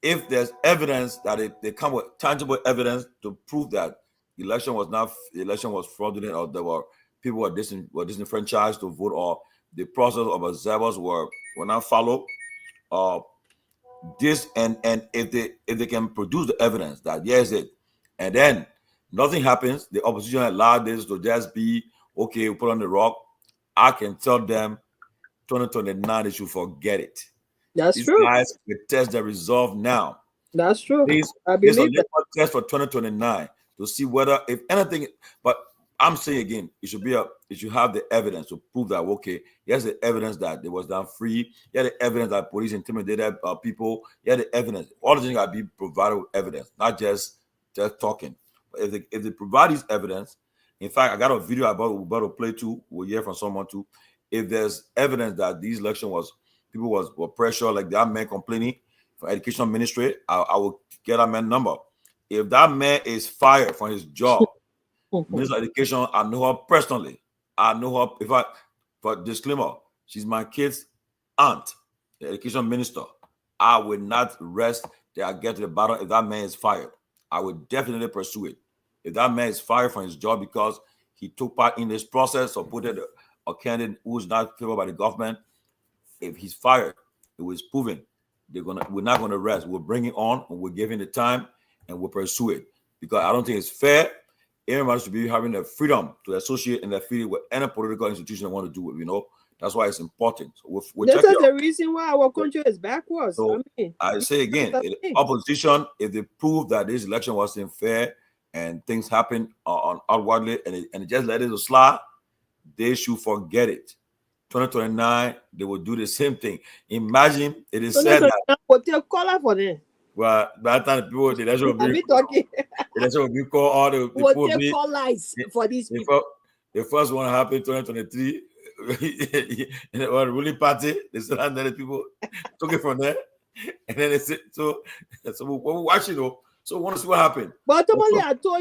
if there's evidence that they come with tangible evidence to prove that the election was fraudulent, or there were people were disenfranchised to vote, or the process of observers were not followed. This and if they can produce the evidence that yes it, and then nothing happens, the opposition allowed this to just be okay, we put on the rock. I can tell them 2029 they should forget it. These true. Guys will test the resolve now. That's true. I believe that. Test for 2029 to see whether, if anything, but I'm saying again, it should have the evidence to prove that okay, here's the evidence that it was done free. Here's the evidence that police intimidated people. Here's the evidence. All the things got to be provided with evidence, not just talking. But if they provide this evidence, in fact, I got a video we're about to play too. We'll hear from someone too. If there's evidence that this election were pressure, like that man complaining for education ministry, I will get that man number. If that man is fired from his job, Minister of Education, I know her personally. I know her. For disclaimer, she's my kid's aunt, the education minister. I will not rest till I get to the bottom. If that man is fired, I will definitely pursue it. If that man is fired from his job because he took part in this process or put a candidate who is not favored by the government, if he's fired, it was proven. We're not gonna rest. We'll bring it on, and we'll give him the time, and we'll pursue it, because I don't think it's fair. Everybody should be having the freedom to associate and affiliate with any political institution they want to do it. That's why it's important. So we'll this is the reason why our country is backwards. So I say again, opposition, if they prove that this election wasn't fair and things happen outwardly and just let it slide, they should forget it. 2029, they will do the same thing. Imagine it is said that. Well, by the time people the election will be called all the people lies for these people. The first one happened 2023. And the ruling party, they still had the people took it from there, and then they said so we're watching though. So we want to see what happened. But normally, I told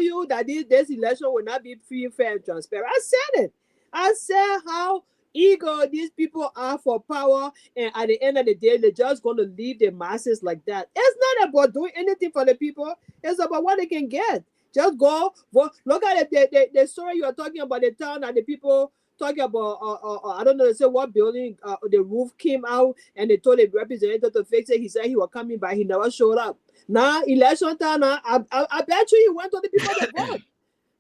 you that this election will not be free, fair, and transparent. I said it. I said how eager these people are for power, and at the end of the day, they're just going to leave the masses like that. It's not about doing anything for the people. It's about what they can get. Just go vote. Look at the story you are talking about, the town and the people talking about, I don't know, they say what building, the roof came out and they told the representative to fix it. He said he was coming by, he never showed up. Now, election time, now, I bet you he went to the people to vote.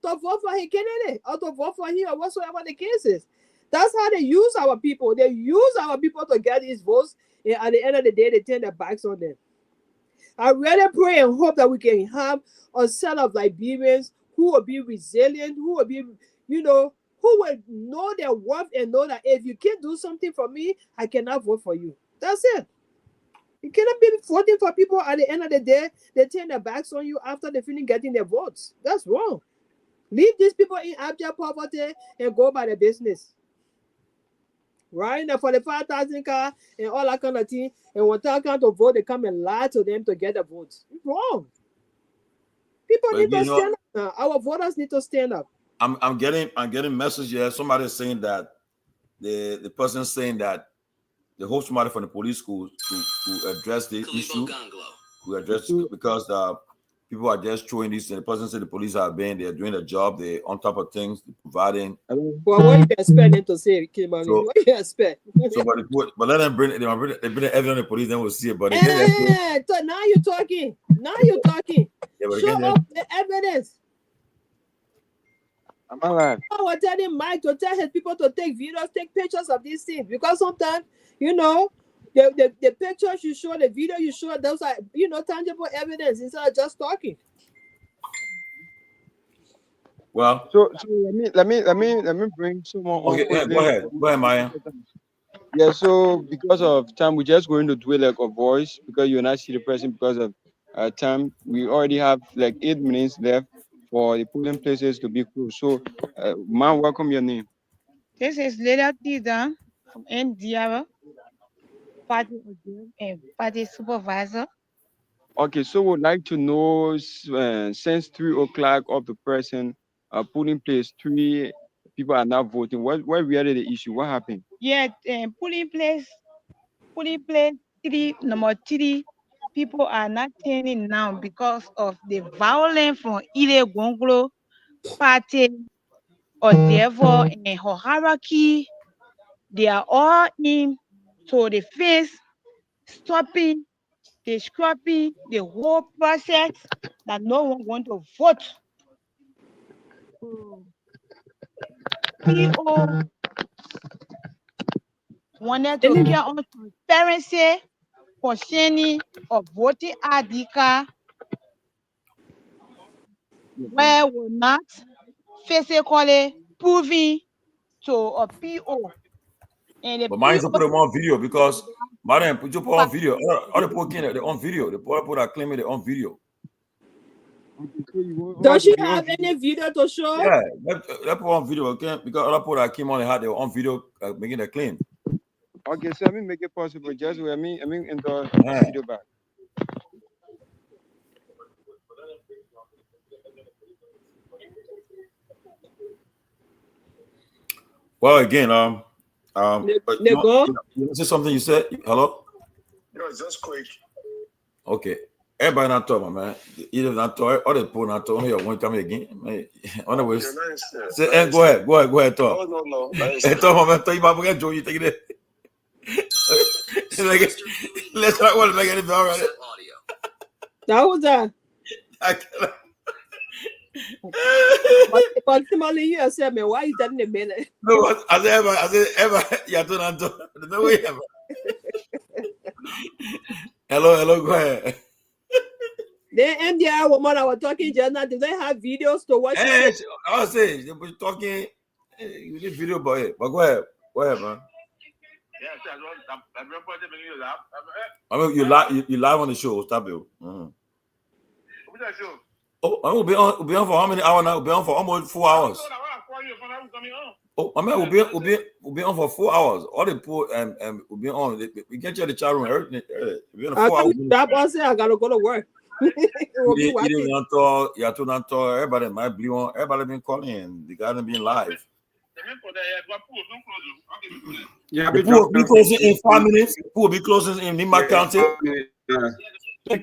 To vote for him, Kennedy, or to vote for him, or whatsoever the case is. That's how they use our people. They use our people to get these votes, and at the end of the day, they turn their backs on them. I really pray and hope that we can have a set of Liberians who will be resilient, who will be, you know, who will know their worth and know that if you can't do something for me, I cannot vote for you. That's it. You cannot be voting for people at the end of the day. They turn their backs on you after they finish getting their votes. That's wrong. Leave these people in abject poverty and go by the business. Right? And for the 5,000 car and all that kind of thing, and when time comes to vote, they come and lie to them to get the votes. It's wrong. People need to stand up now. Our voters need to stand up. I'm getting message here. Somebody saying that the person saying that they hope somebody from the police school to address the issue, because people are just throwing this, and the person said the police they're doing their job, they're on top of things, they're providing. Well, what you expect them to say, Kimani? So, what you expect? But let them bring the evidence on the police, then we'll see it. But so now you're talking. Yeah, Show up the evidence. I'm alive. I was telling Mike to tell his people to take videos, take pictures of these things, because sometimes, you know, the pictures you show, the video you show, those are, you know, tangible evidence instead of just talking. Well, so let me bring someone on. Okay, go ahead, Maya. Yeah, so because of time, we're just going to do it like a voice, because you're not see the person because of time. We already have like 8 minutes left for the polling places to be closed. So, ma'am, welcome, your name. This is Leda Tida from India, party supervisor. Okay, so we'd like to know, since 3 o'clock of the person polling place, 3 people are not voting. What really the issue? What happened? Yeah, polling place 3, number 3, people are not turning now because of the violence from Ile Gonglo party or therefore and her hierarchy. They are all in, so the face stopping, they scrapping the whole process that no one want to vote. PO wanted to get on transparency concerning of voting ID card, where we're not physically proving to a PO. And the But mine should PO put them on video, because Mariam put on video. All the people they're on video. The people are claiming they're on video. Does she have any video to show? Yeah, that put on video, okay? Because other people that came on, they had their own video making a claim. Okay, so let me make it possible. Just in the video back. Well, again, you say something you said? Hello? No, just quick. Okay. Everybody not talking, man. Either not talk or the poor not talking. Here, one time again. Anyways, go ahead, talk. No. Talk, man. Talk, you might get Joe. You take it. Let's try to make it all right. That was that. But Timothy, you said, man, why you telling a minute? No, I said, ever, you don't know. No way, ever. Hello, go ahead. The India woman I was talking just now, do they have videos to watch? I was saying, they were talking, you need video about it. But go ahead, man. I mean, you live on the show. Stop it. Oh, I will be on for how many hours now? We'll be on for almost 4 hours. Oh, I mean, we'll be on for 4 hours. All the people will be on. We can check the chat room. Everything. We'll be on 4 hours. I gotta go to work. Everybody might be on. Everybody been calling, and the guy been live. Yeah, the pool will be closing in 5 minutes. The pool will be closing in Nimba County.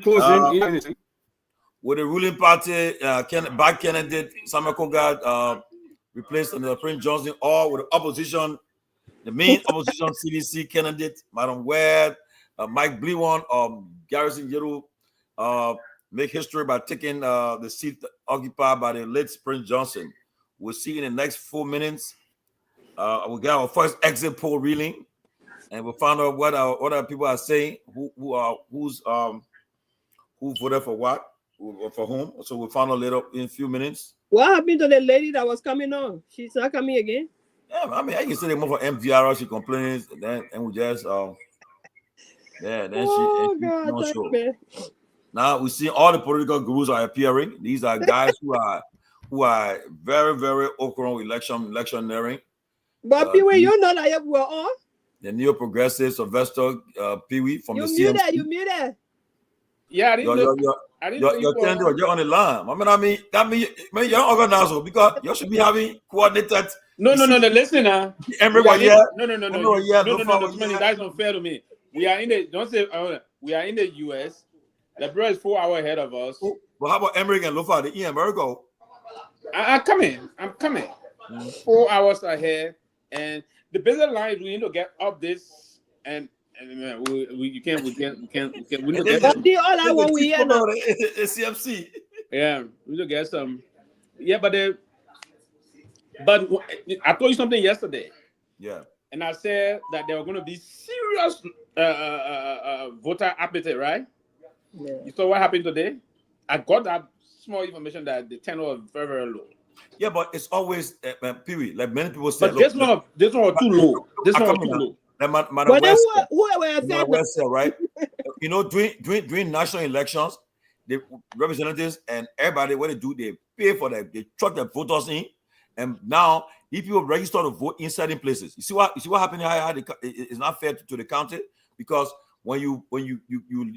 Closing. with the ruling party, back candidate Samuel Kogad replaced under Prince Johnson, or with the opposition, the main opposition CDC candidate, Madam Webb, Mike Blewan, Garrison Yeru, make history by taking the seat occupied by the late Prince Johnson. We'll see in the next 4 minutes. We'll get our first exit poll reeling, and we'll find out what other people are saying, who voted for what, for whom. So we'll find out later in a few minutes. What happened to the lady that was coming on? She's not coming again? Yeah, I mean, I can say they more for MVR. She complains, and we just then Oh, she God, no thank show. me. Now we see all the political gurus are appearing. These are guys who are very, very open electioneering. But Pee-wee, you know that we're on. The neo-progressive Sylvester Pee-wee from the You CMC. you muted. Yeah, I didn't know. You're on the line. I mean, that mean you're organizer because you should be having coordinated. No. Listen, No. That's not fair to me. We are in the. Don't say. We are in the U.S. The bro is 4 hours ahead of us. But how about Emmerich and Lofa? The America. I'm coming. 4 hours ahead, and the business line we need to get up this and we can't. We need to get all I want we hear now. It's CMC. Yeah, we need to get some. Yeah, but I told you something yesterday. Yeah. And I said that there were going to be serious voter appetite, right? Yeah. You saw what happened today? I got that small information that the tenor was very, very low. Yeah, but it's always period. Like many people say. But this one was too low. This one was too low. Madam West, West said, right? You know, during national elections, the representatives and everybody, what they do, they pay for that. They truck their voters in, and now if people register to vote in certain places, you see what happened? How it's not fair to the county, because when you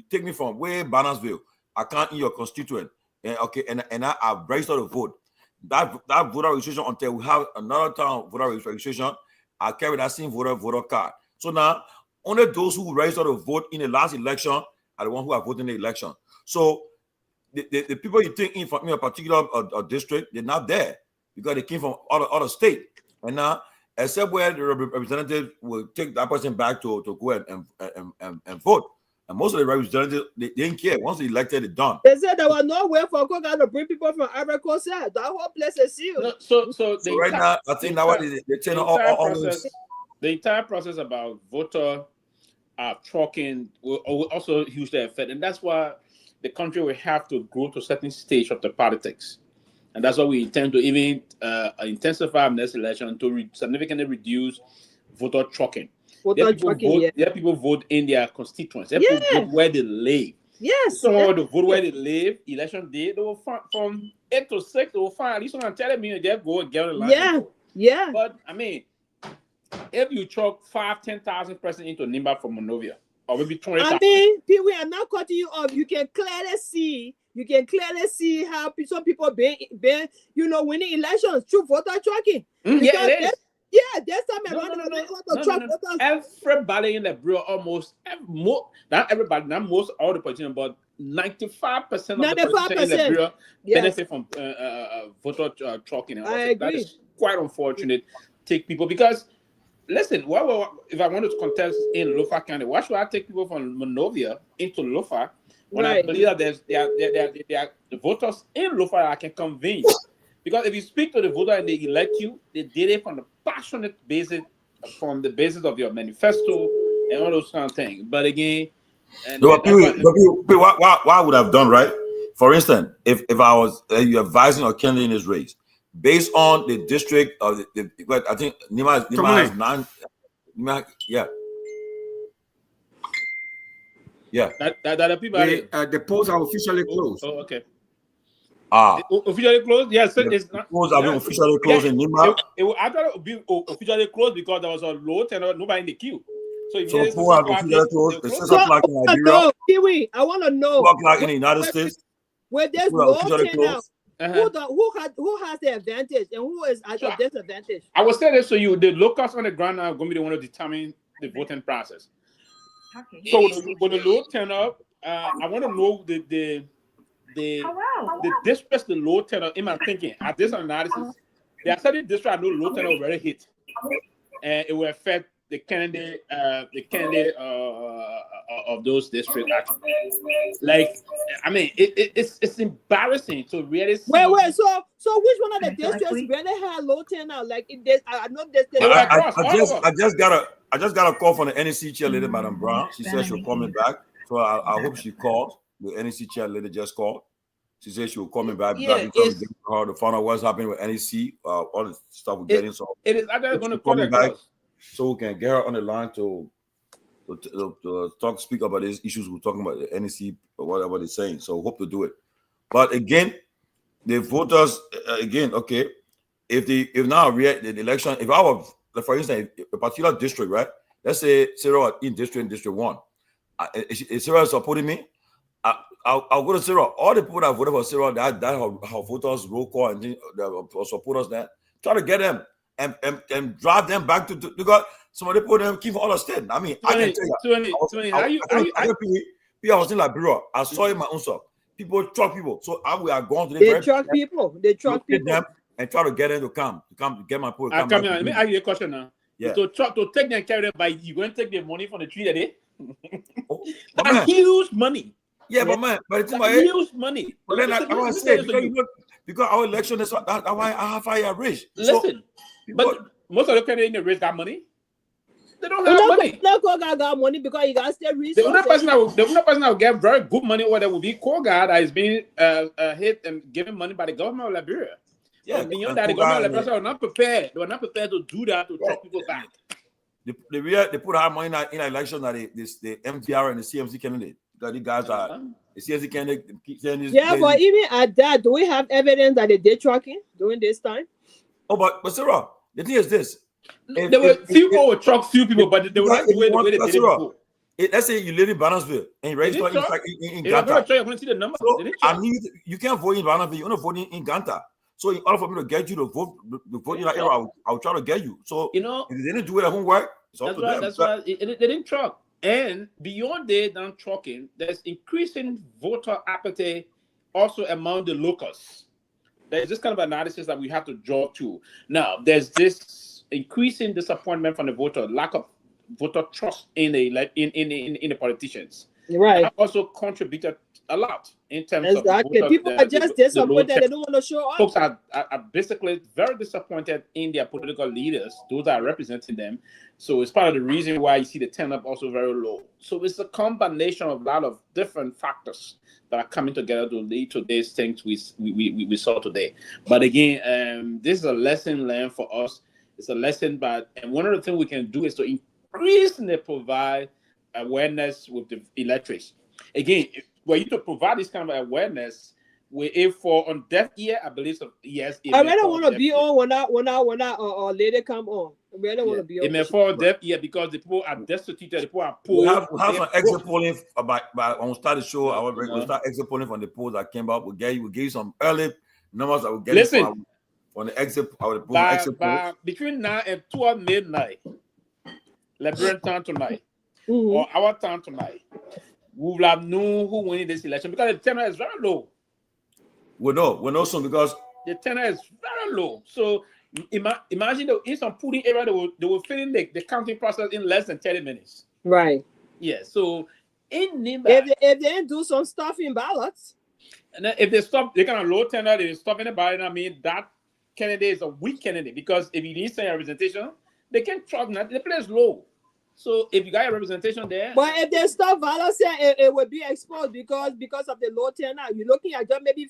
take me from way Bannersville, I can't in your constituent, and I registered to vote. That voter registration, until we have another town voter registration, I carry that same voter card. So now only those who registered to vote in the last election are the ones who are voting in the election. So the people you take in from a particular district, they're not there because they came from other state. And now, except where the representative will take that person back to go and vote. And most of the representatives, they didn't care. Once they elected, it's done. They said there was no way for Koga to bring people from Ivory Coast. That whole place is sealed. No, so right now, I think now they turn the entire process about voter trucking will also hugely affect, and that's why the country will have to go to a certain stage of the politics, and that's why we intend to even intensify next election to significantly reduce voter trucking. People vote in their constituents. People vote where they live. Yes. Someone to vote where they live. Election day, they will find from 8 to 6. They will find at least someone telling me they go and get a line. Yeah. But I mean, if you truck 5,000-10,000 persons into Nimba from Monrovia, or maybe 20,000. I mean, we are not cutting you off. You can clearly see how some people been winning elections through voter tracking. Yeah, it is. There's some everybody in the bureau, almost not everybody, not most all the politicians, but 95% of the politicians in the bureau benefit from voter tracking. That is quite unfortunate. Take people because listen, if I wanted to contest in Lofa County, why should I take people from Monrovia into Lofa when I believe that there are the voters in Lofa I can convince? Because if you speak to the voter and they elect you, they did it from the passionate basis, from the basis of your manifesto and all those kind of things. But again, what I would have done, right? For instance, if I was you advising or candidate in this race, based on the district of I think Nimba has 9. That people the polls are officially closed. Oh, okay. Officially closed? Yes, it's not. Polls have been officially closed in Nimba. It will actually be officially closed because there was a low tenor, nobody in the queue. So if polls have officially closed. The 6 o'clock in Nigeria. Kiwi, I want to know. 2 o'clock in the United States. Where there's low tenor. Who has the advantage and who is at a disadvantage? I will say this to you: the locals on the ground are going to be the one to determine the voting process. Okay. So with the low turnout, I want to know the the districts, the low tenor, in my thinking, at this analysis, there are certain districts I know low tenor already hit, and it will affect the candidate of those districts. Actually, like, I mean, it's embarrassing to really see. Wait. So which one of the districts really had low turnout? Like in this, I know this. I just got a call from the NEC chairlady, Madam Brown. She said she'll call me back. So I hope she calls. The NEC chairlady just called. She said she will call me back. Yeah, I've been trying to get her to find out what's happening with NEC, all the stuff we're getting. So it is actually going to call call me back, across. so we can get her on the line to speak about these issues we're talking about, the NEC or whatever they're saying. So hope to do it. But again, the voters okay. If now the election, if I was, for instance, a particular district, right? Let's say Sarah in District 1, if Sarah is supporting me, I'll go to Sarah. All the people that voted for Sarah, that her voters roll call and supporters, that try to get them and drive them back to because some of the people them keep all the state. I mean, I can tell you, I was in Liberia. I saw it my own self. People truck people. So we are going to they truck people. They truck people them and try to get them to come get my people. Let me ask you a question now. Yeah. To take them and carry them by, you going to take the money from the tree today? That's huge money. Yeah, but man, but it's huge money. But then I want to say because our election is that's why I have higher rich. Listen, but most of the candidates in the race got money. They don't have money. No, Koga got money because he got still resources. The only person that will get very good money, or that will be Koga, that is being hit and given money by the government of Liberia. Yeah, beyond that, the government of Liberia were not prepared. They were not prepared to do that to truck people back. They put our money in an election that the MTR and the CMC candidate. Because the guys are the CMC candidate. But even at that, do we have evidence that they did trucking during this time? Oh, but Sarah, the thing is this. There were few people would truck few people, but they were not doing the way they did it before. Let's say you live in Bannersville and you register in Ganta. So you can't vote in Bannersville, you're not voting in Ganta. So in order for me to get you to vote in that area, I'll try to get you. So if they didn't do their homework, it's up to them. That's why they didn't truck. And beyond they done trucking, there's increasing voter appetite also among the locals. There's this kind of analysis that we have to draw to. Now, there's this increasing disappointment from the voter, lack of voter trust in the politicians. Right. That also contributed a lot in terms of people are just disappointed. They don't want to show up. Folks are basically very disappointed in their political leaders, those that are representing them. So it's part of the reason why you see the turnout also very low. So it's a combination of a lot of different factors that are coming together to lead to these things we saw today. But again, this is a lesson learned for us. It's a lesson, and one of the things we can do is to increasingly provide awareness with the electorates. Again, were you to provide this kind of awareness, if for on deaf ear, I believe so. Yes, I really want to be on when that lady come on. I really want to be on. It may fall deaf ear because the people are destitute. The people are poor. We have some exit polling about when we start the show. We'll start exit polling from the polls that came out. We'll give you some early numbers that we'll get from the exit polls. Between now and 12 midnight, Liberian time tonight, or our time tonight, we will have known who won this election because the turnout is very low. We know soon because the turnout is very low. So imagine in some polling area they will finish the counting process in less than 30 minutes. Right. Yeah. So in Nimba, if they didn't do some stuff in ballots, and then if they stop, they kind of low turnout. They stop in the ballot. I mean that candidate is a weak candidate because if you need some representation, they can't trust that the place low. So if you got a representation there, but if they stop ballots, it will be exposed because of the low turnout. You're looking at just maybe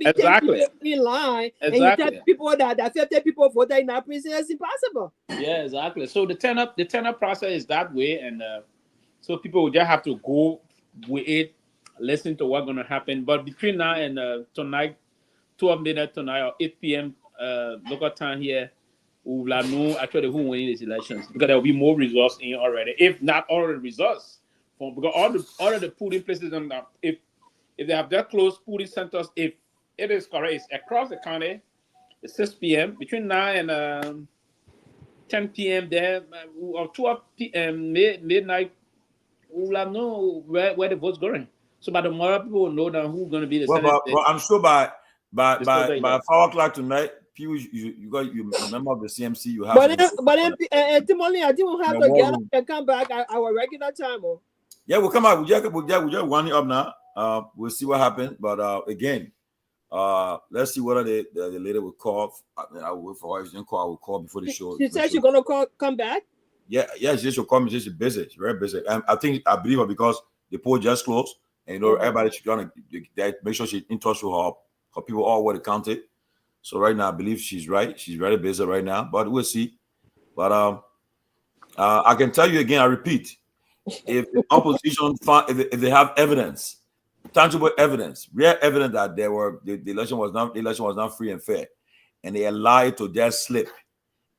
10 people in line, and you tell people that 50 people voted in that precinct. It's impossible. Yeah, exactly. So the turnout process is that way, and so people will just have to go with it, listen to what's going to happen. But between now and tonight, 12 midnight tonight or 8 p.m. Local time here, we will know actually who winning these elections because there will be more results in already. If not all the results, because all of the polling places, and if they have their close polling centers, if it is correct, it's across the county. It's 6 p.m. between 9 and 10 p.m. there or 12 p.m. midnight. We will know where the votes going. So by tomorrow, people will know that who's going to be the Well, Senate. but I'm sure by Day. 5 o'clock tonight, people you got you member of the CMC. You have. But Timothy, I didn't have to get up and come back at our regular time. Oh. Yeah, we'll come out. We just winding up now. We'll see what happens. But again, let's see whether the lady will call. I will wait for her. If she didn't call, I will call before the show. She said she's gonna come back. Yeah, she should call me. She's busy. She's very busy. And I believe her because the poll just closed, and everybody should trying to make sure she's in touch with her people all over the county. So right now, I believe she's right. She's very busy right now, but we'll see. But I can tell you again. I repeat. If the opposition if they have evidence, tangible evidence, real evidence that the election was not free and fair, and they allow it to just slip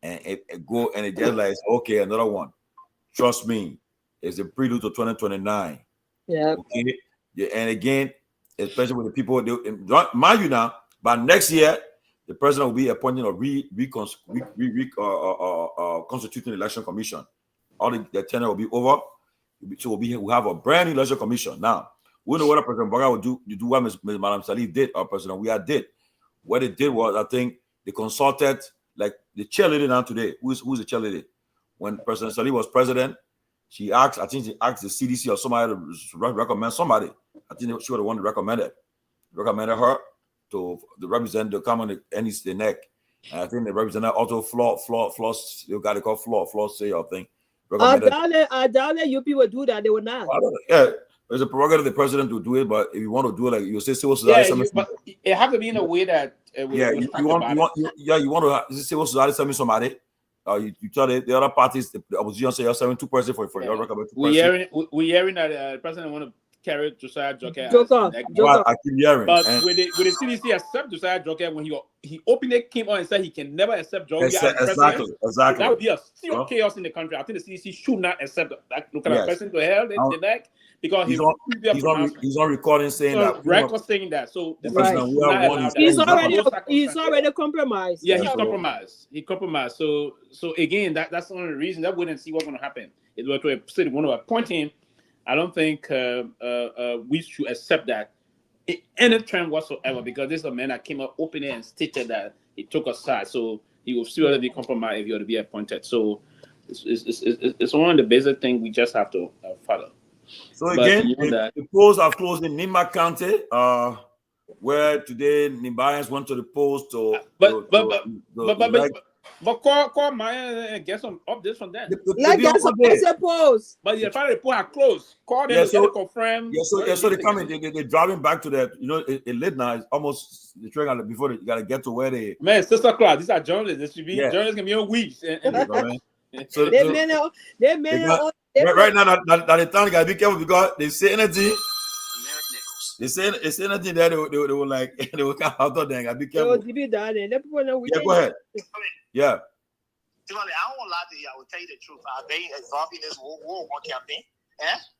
and go and it just like okay, another one. Trust me, it's a prelude to 2029. Yeah. Okay. Yeah, and again, especially with the people, mind you now, by next year, the president will be appointing a constituting election commission. All the tenure will be over. So we'll have a brand new election commission. Now, we know what President Baga will do. You do what Madam Salih did, or President Weah did. What they did was, I think, they consulted, like the chairlady now today. Who's the chairlady? When President Salih was president, she asked the CDC or somebody to recommend somebody. I think she was the one that recommended her to represent the common the neck. And I think the representative also floss, you got to call floss say your thing. I doubt you people do that. They will not. Yeah, there's a prerogative of the president to do it, but if you want to do it, like you say, civil society. But it has to be in a way that you want to civil society send me somebody. You tell the other parties, the opposition say you're 72% for your record. We're hearing that the president want to carry Josiah Joker. I keep hearing. But with the CDC accept Josiah Joker when he openly came on and said he can never accept Joker as president. Exactly. That would be a serious chaos in the country. I think the CDC should not accept that kind of person to hell the neck because he's on recording saying that. Record saying that. So the he's already compromised. Yeah, he's compromised. He compromised. So again, that's the only reason that wouldn't see what's going to happen. It was to a city want to appoint him. I don't think we should accept that in any term whatsoever because this is a man that came up openly and stated that he took a side, so he will still be compromised if he were to be appointed. So it's one of the basic things we just have to follow. So again, the polls are closed in Nimba County, where today Nimbayans went to the polls to. But call Maya and get some updates from them. Let's get some polls. But the final report are closed. Call them to confirm. So they coming. They're driving back to that. You know, it late now. It's almost the train before they gotta get to where they. Man, sister class. These are journalists. They should be journalists can be on weeks. So right now that the town gotta be careful because they say anything. They say anything that they were like they will come out of there. Gotta be careful. Yeah, go ahead. Yeah. Timothy, I don't lie to you. I will tell you the truth. I've been involved in this war campaign.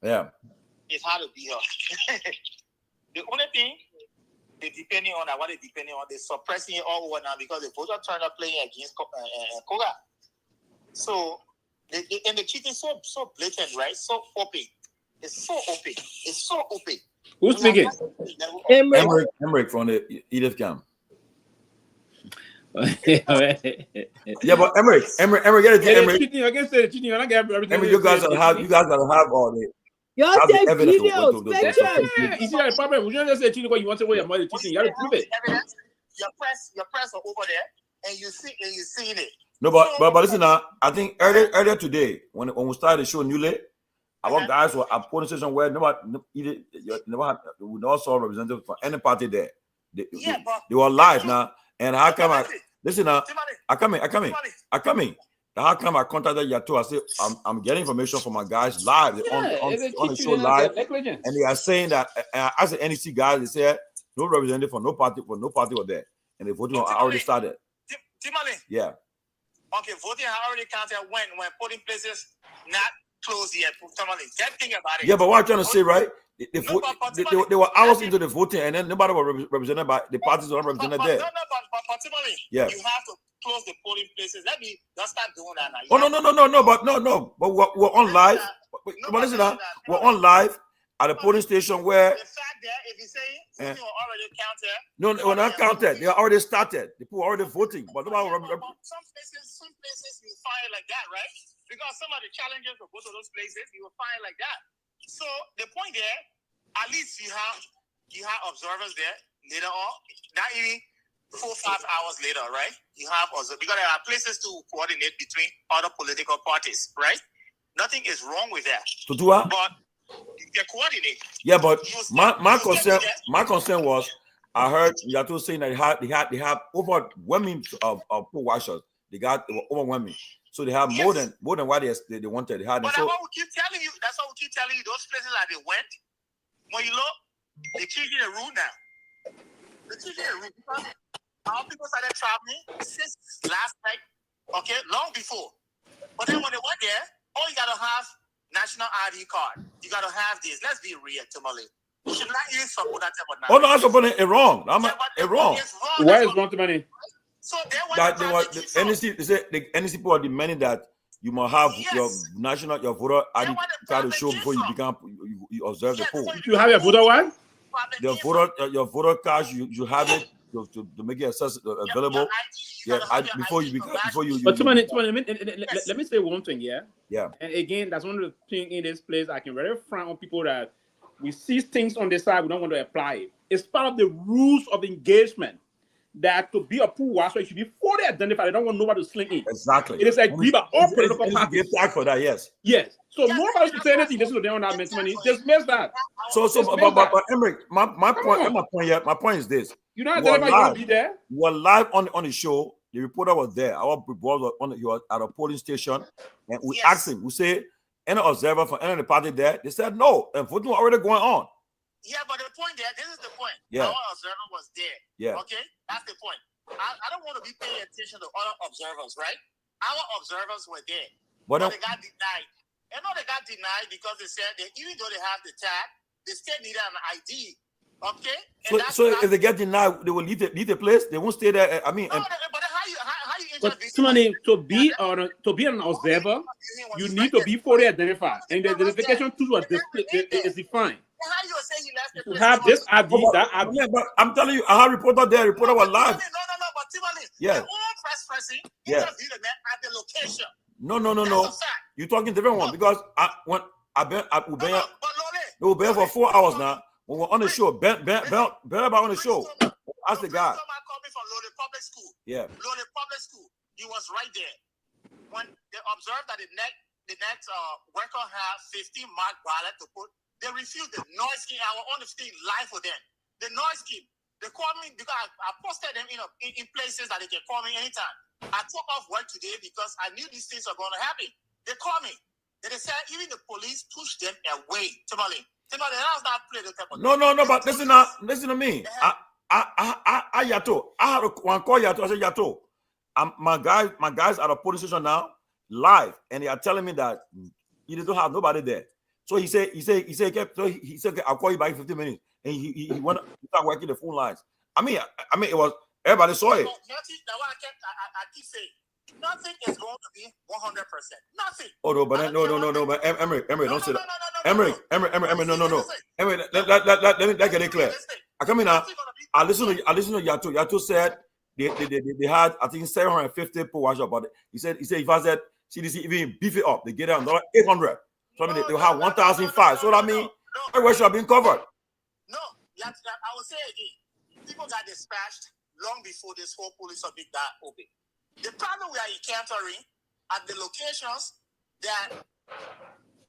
Yeah. It's hard to be here. The only thing they depending on what they depending on, they're suppressing it all over now because the voters trying to play against Koga. So and the cheating so blatant, right? So open. It's so open. It's so open. Who's speaking? Emmerich from the Edith camp. Yeah, but Emmerich, get it. Emmerich, I can say cheating. I get everything. Emmerich, you guys gotta have all the. Y'all take videos, You see that problem? We don't just say cheating because you want to say your mother cheating. You have to prove it. Evidence. Your press are over there, and you seeing it. No, but listen now. I think earlier today when we started the show newly, our guys were at polling station where we never saw representatives from any party there. They were live now. And how come I come in. How come I contacted Yato? I said I'm getting information from my guys live on the show live, and they are saying that as the NEC guys, they said no representative for no party were there, and the voting already started. Yeah. Okay, voting already counted when polling places not closed yet. Just think about it. Yeah, but what I'm trying to say, right? They were hours into the voting, and then nobody was represented by the parties were not represented there. But you have to close the polling places. Let me just start doing that now. No. But we're on live. But listen now, we're on live, at the polling station where the fact that if you say voting was already counted. no, they were not counted. They already started. The people are already voting, but nobody. Some places you find like that, right? Because some of the challenges for both of those places you will find like that. So the point there, at least you have observers there later on. Not even 4 or 5 hours later, right? You have observers because there are places to coordinate between other political parties, right? Nothing is wrong with that. To do what? But you can coordinate. Yeah, but my concern was I heard Yato saying that they have overwhelming of poll watchers. They were overwhelming. So they have more than what they wanted. They had. But so, that's what we keep telling you. That's what we keep telling you. Those places that they went, when you look, they're changing the rule now. They're changing the rule because our people started traveling since last night, okay, long before. But then when they went there, oh, you gotta have national ID card. You gotta have this. Let's be real, Timali. You should not even support that type of oh no, I'm supporting it wrong. It's wrong. Why is wrong to money? So they the NEC, they say the NEC people are demanding that you must have your voter ID card to show before you observe the poll. You have your voter what? Your voter card, you have it to make it available. Before you. But let me say one thing, yeah. Yeah. And again, that's one of the things in this place I can very frown on people that we see things on the side, we don't want to apply it. It's part of the rules of engagement that to be a pool watcher, it should be fully identified. They don't want nobody to slink in. Exactly. It is agreed by all political parties. Get tagged for that, yes. Yes. So nobody should say anything. This is what they don't have money. Just miss that. But Emmerich, my point is this. You don't have to be there. We're live on the show. The reporter was there. Our reporter was at a polling station, and we asked him. We say, any observer from any of the party there? They said no, and voting was already going on. Yeah, but the point there, this is the point. Yeah. Our observer was there. Yeah. Okay, that's the point. I don't want to be paying attention to other observers, right? Our observers were there, but they got denied. And no, they got denied because they said that even though they have the tag, they still needed an ID. Okay. So if they get denied, they will leave the place. They won't stay there. I mean, but how you but to be an observer, you need to be fully identified, and the identification tool is defined. How you say he left the place? Have this ID, that ID. Yeah, but I'm telling you, I have a reporter there. Reporter was live. No, but Timothy, yeah. The old press person interviewed the man at the location. No. You're talking different one because I've been for 4 hours now. When we're on the show, Ben about on the show. Ask the guy. Coming from Lodi Public School. Yeah. Lodi Public School. He was right there. When they observed that the next worker had 15 marked ballot to put, they refused the noise scheme. I was on the screen live for them. The noise scheme. They called me because I posted them in places that they can call me anytime. I took off work today because I knew these things are going to happen. They called me. Then they said even the police pushed them away. Timberlake, that's not play the type of No, but listen to me. I Yato. I had one call Yato. I said, Yato, my guys at a police station now, live, and they are telling me that you don't have nobody there. So he said, okay, I'll call you back in 15 minutes. And he went to start working the phone lines. I mean, it was everybody saw it. I keep saying nothing is going to be 100%. Nothing. Oh no, but Emery, don't say that. Emery, no. Emery, let get it clear. I come in now. I listen to Yato. Yato said they had I think 750 per watch about it. He said if I said CDC even beef it up, they get it another 800. So I mean they'll have 1,005. So I mean, everywhere should have been covered. No, I will say again, people got dispatched long before this whole police of big that open. The problem we are encountering at the locations that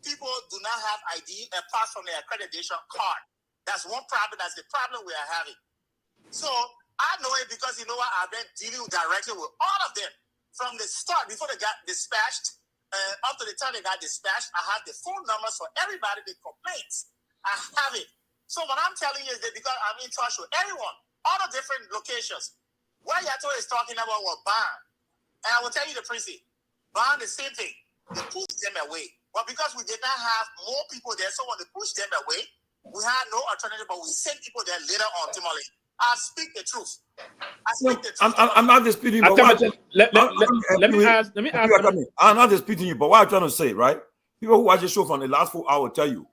people do not have ID apart from their accreditation card. That's one problem. That's the problem we are having. So I know it because you know what? I've been dealing directly with all of them from the start before they got dispatched. Up to the time they got dispatched, I have the phone numbers for everybody with complaints. I have it. So what I'm telling you is that because I'm in touch with everyone, all the different locations. What Yato is talking about was bond. And I will tell you the principle. Bond the same thing. They pushed them away. But because we did not have more people there, so when they pushed them away, we had no alternative, but we sent people there later on, Timothy. I speak the truth. I'm not disputing you. Let me ask. I'm not disputing you, but what I'm trying to say, right? People who watch the show from the last 4 hours tell you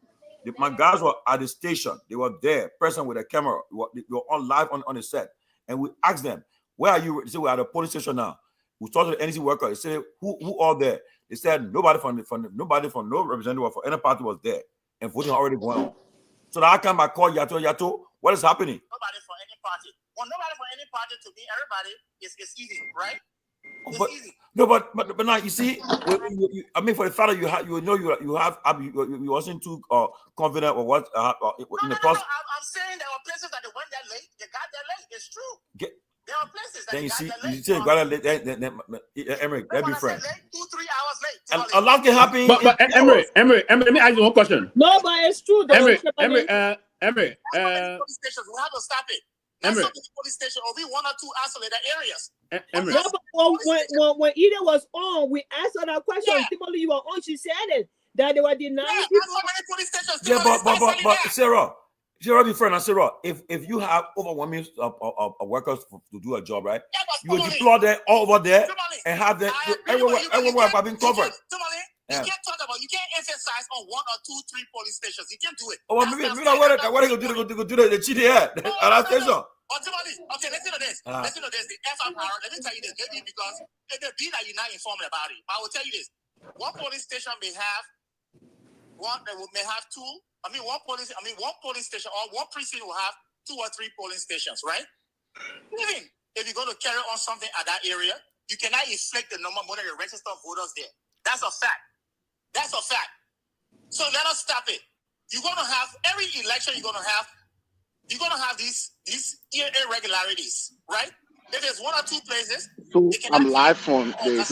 My guys were at the station. They were there, present with a camera. They were on live on the set. And we asked them, where are you? They said, we're at the police station now. We talked to the NEC worker. They said, who all there? They said nobody from no representative for any party was there. And voting already going on. So that time I called Yato, what is happening? Nobody for any party. Well, nobody for any party to me, everybody is easy, right? It's easy. No, but now you see, I mean, for the fact that you wasn't too confident or what in the process. I'm saying there were places that they went there late. They got there late. It's true. There are places that Then they you see, got there late. you say got late. Emery, that'd be friend. 2-3 hours late. A lot can happen. But Emery, let me ask you one question. No, but it's true. Emery, police stations, we have to stop it. Not some police station or be one or two isolated areas. No, but when Eden was on, we asked her that question. Timothy, you were on. She said it that they were denying people. But Sarah, be friend, and Sarah, if you have overwhelming workers to do a job, right? You will deploy them all over there and have them everywhere have been covered. You can't talk about. You can't emphasize on 1 or 2, 3 police stations. You can't do it. Oh, maybe what are you going to do? The CDA at that station. Okay, listen to this. Listen to this. The FFR. Let me tell you this, maybe because it may be that you're not informed about it. But I will tell you this: one police station may have one police station or one precinct will have 2 or 3 polling stations, right? Even if you're going to carry on something at that area, you cannot inflict the number more than the registered voters there. That's a fact. That's a fact. So let us stop it. You're gonna have every election. You're gonna have these irregularities, right? If there's 1 or 2 places. So I'm live from the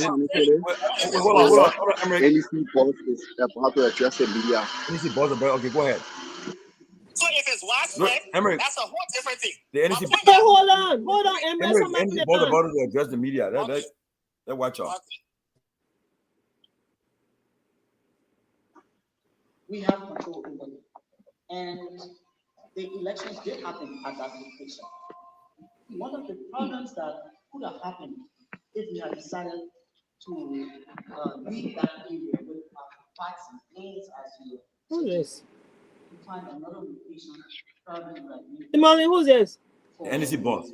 Hold on. NEC boss is about to address the media. NEC boss, okay, go ahead. So if it's widespread, that's a whole different thing. The NEC. Hold on, Emery. NEC boss about to address the media. That watch out. We have control over it. And the elections did happen at that location. One of the problems that could have happened if we had decided to leave that area with our party lanes as you who's this? To find another location, probably like Imani, who's this? NEC boss.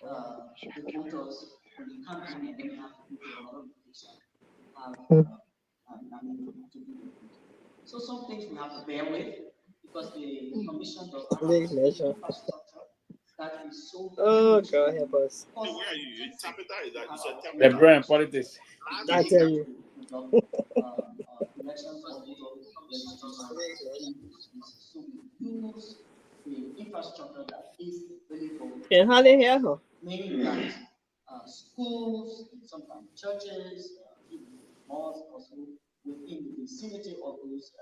The voters when you come in and then have to go to another location. So some things we have to bear with because the commission does not have infrastructure that is so. Oh God, help us. The brand politics. I tell you. Elections so we use the infrastructure that is available. And how they hear her? Meaning that schools, sometimes churches, malls also within the vicinity of those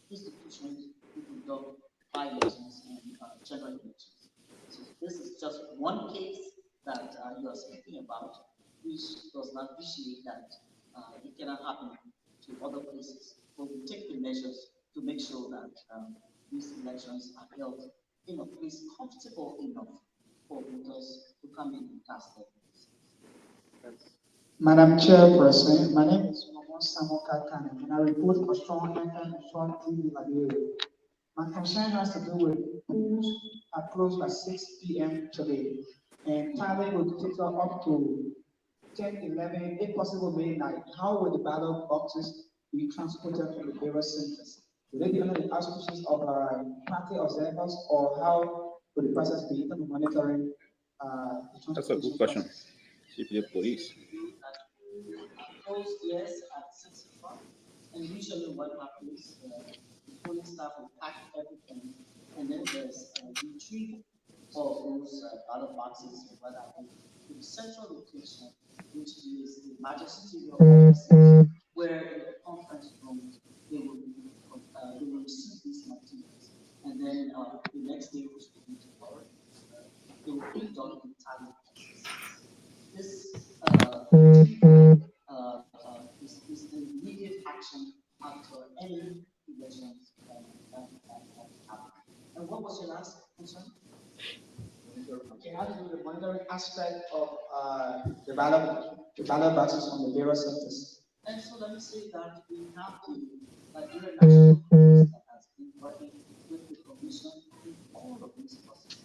institutions who conduct by-elections and general elections. So this is just one case that you are speaking about, which does not vitiate that it cannot happen to other places. But we take the measures to make sure that these elections are held in a place comfortable enough for voters to come in and cast their votes. Madam Chairperson, my name is Samuel Kakane, and I report for Strong FM Strong TV Liberia. My concern has to do with polls are closed by 6 p.m. today, and tallying will take up to 10, 11, if possible, midnight. How will the ballot boxes be transported from the various centers? Will they be under the auspices of party observers, or how will the process be in monitoring? That's a good question. CPA police. Close, yes, at 6 o'clock. And usually what happens, the polling staff will pack everything, and then there's a retrieval of those ballot boxes or whatever to the central location, which is the magisterial offices, where in the conference room they will receive these materials, and then the next day, which will be tomorrow, they will be done in tally process. This is an immediate action after any elections happen. And what was your last concern? Okay, how to do the monitoring aspect of the ballot boxes on the various centers? And so let me say that we have the Nigerian National Congress that has been working with the commission in all of these processes.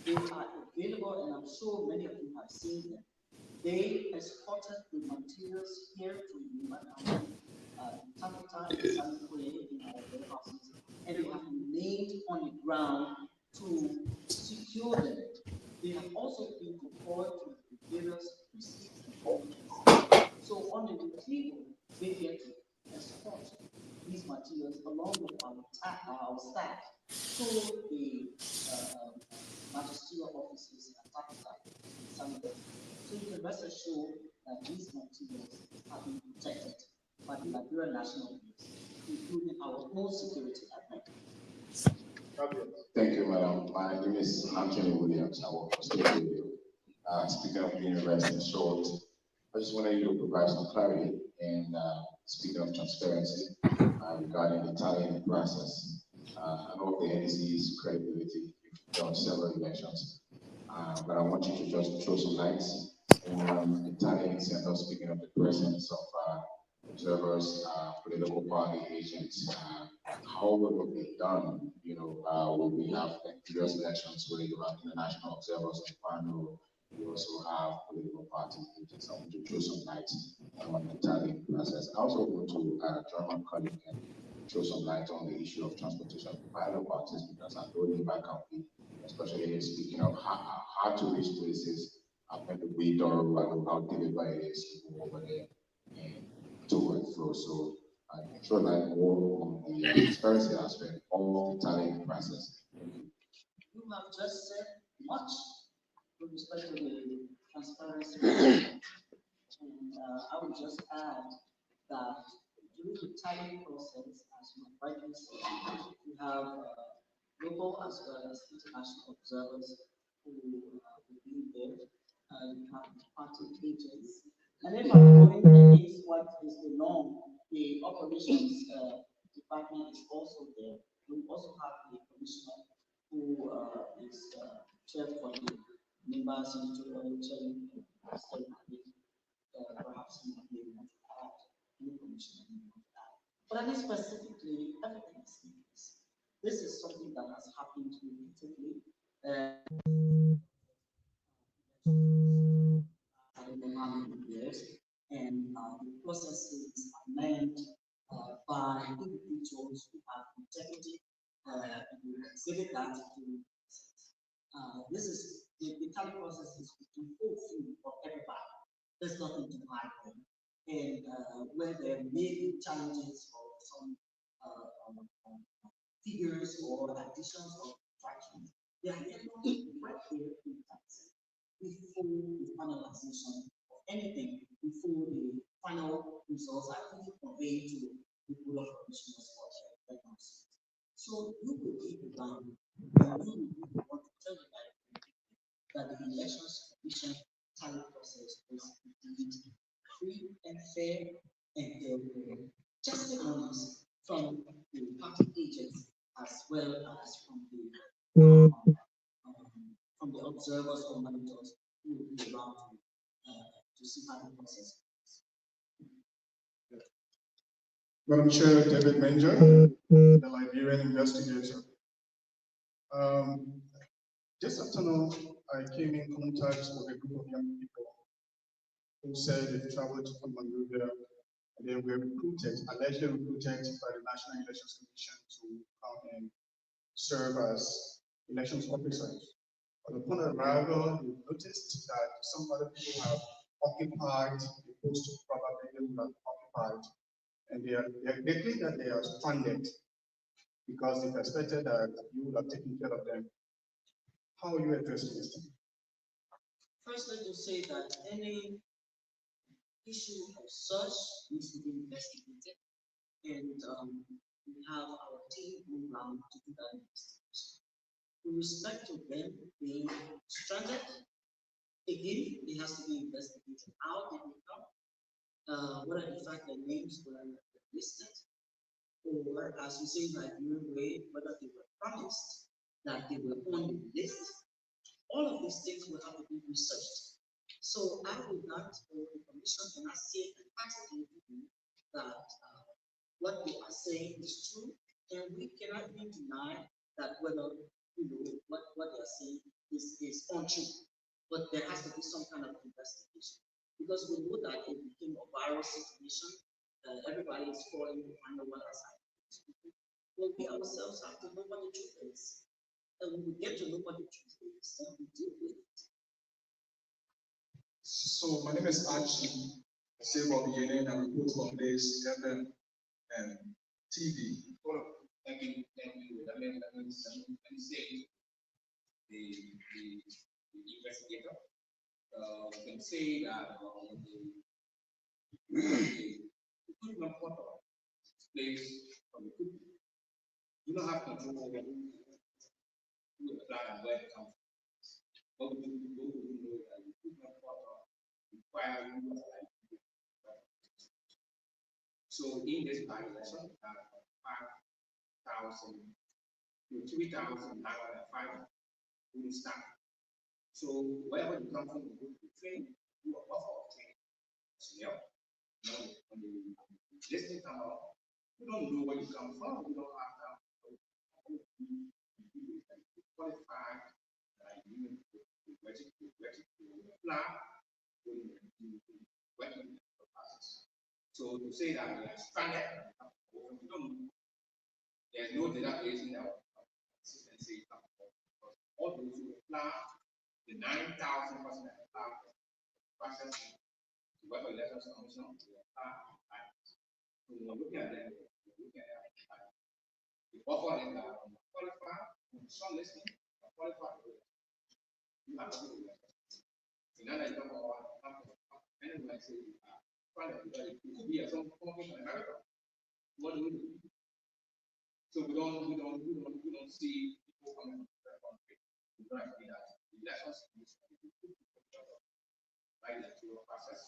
They are available, and I'm sure many of you have seen them. They exported the materials here to Nimba County, Tapita and Sanikoye in our warehouses, and they have remained on the ground to secure them. They have also been deployed to the various precincts and communities. So on the retrieval, they get to export these materials along with our staff to the magisterial offices at Tapita and Sanikoye. So you can rest assured that these materials have been protected by the Liberian National Police, including our own security at night. Thank you, madam. My name is Anthony Williams. I work for State Radio. Speaking of being rest assured, I just wanted you to provide some clarity and speaking of transparency regarding the tallying process. I know the NDC's credibility, you've done several elections, but I want you to just throw some light on the tallying center, speaking of the presence of observers, political party agents, how will it be done? You know, will we have previous elections where you have international observers on the panel? We also have political party agents. I want to throw some light on the tallying process. I also want to join my colleague and throw some light on the issue of transportation of pilot parties, because I know Nimba County, especially speaking of how to reach places, I'm going to be thorough about how difficult it is to go over there and to and fro. So I throw light more on the transparency aspect of the tallying process. Thank you. You have just said much with respect to the transparency. And I would just add that during the tallying process, as you rightly said, we have local as well as international observers who will be there. You have party agents. And if I'm going against what is the norm, the operations department is also there. We also have the commissioner who is chair for the Nimba Senatorial Chairing State. Perhaps you may want to add any commissioner you want to add. But I mean specifically, everything is in place. This is something that has happened repeatedly. Years, and the processes are meant by individuals who have integrity and who exhibit that during the process. This is the tally process is in full view of everybody. There's nothing to hide from. And where there may be challenges or some figures or additions or subtractions, they are right here in the before the finalization of anything, before the final results are even conveyed to the Board of Commissioners for diagnosis. So you will keep it down, and you will want to tell the that the elections commission tally process is indeed free and fair, and there were testimonies from the party agents as well as from the observers or monitors who will be around to see how the process goes. Madam Chair, David Menja, the Liberian investigator. This afternoon, I came in contact with a group of young people who said they traveled from Monrovia and they were recruited, allegedly recruited by the National Elections Commission to come and serve as elections officers. But upon arrival, we noticed that some other people have occupied the post probably they would have occupied, and they claim that they are stranded because they expected that you would have taken care of them. How are you addressing this thing? First, let me say that any issue of such needs to be investigated, and we have our team on ground to do that investigation. With respect to them being stranded, again, it has to be investigated. How did they come? What are the fact that names were listed? Or, as you say, like your way, whether they were promised that they were on the list. All of these things will have to be researched. So I would not, or the commission cannot say emphatically that what they are saying is true, And we cannot be denied that whether what they're saying is untrue. But there has to be some kind of investigation. Because we know that it became a viral situation, everybody is calling to find out what has happened. Well, we ourselves have to know what the truth is. And when we get to know what the truth is, then we deal with it. So my name is Archie. Same from beginning, I report from this FM and TV. Thank you. Let me say the investigator. We can say that the recruitment portal plays from recruitment. You don't have control over who apply and where it comes from. But we know that the recruitment portal requires you to apply. So in this by-election, 5,000 to 3,905 will start. So wherever you come from, you go to train, you are offer of training. So yeah, when the listing come out, you don't know where you come from, you don't have to qualify, you apply, working the process. So to say that we are stranded, we don't know. There's no database in our consistency because all those who apply, the 9,000 person that apply process to work with elections commission, they apply. So when we're looking at them, we're looking at the offer is that qualified, shortlisting, qualified. You have to do it. In other you talk about anyone say it could be a some company in America. What do we do? So we don't see people coming from that country. We don't agree that the elections like the electoral process.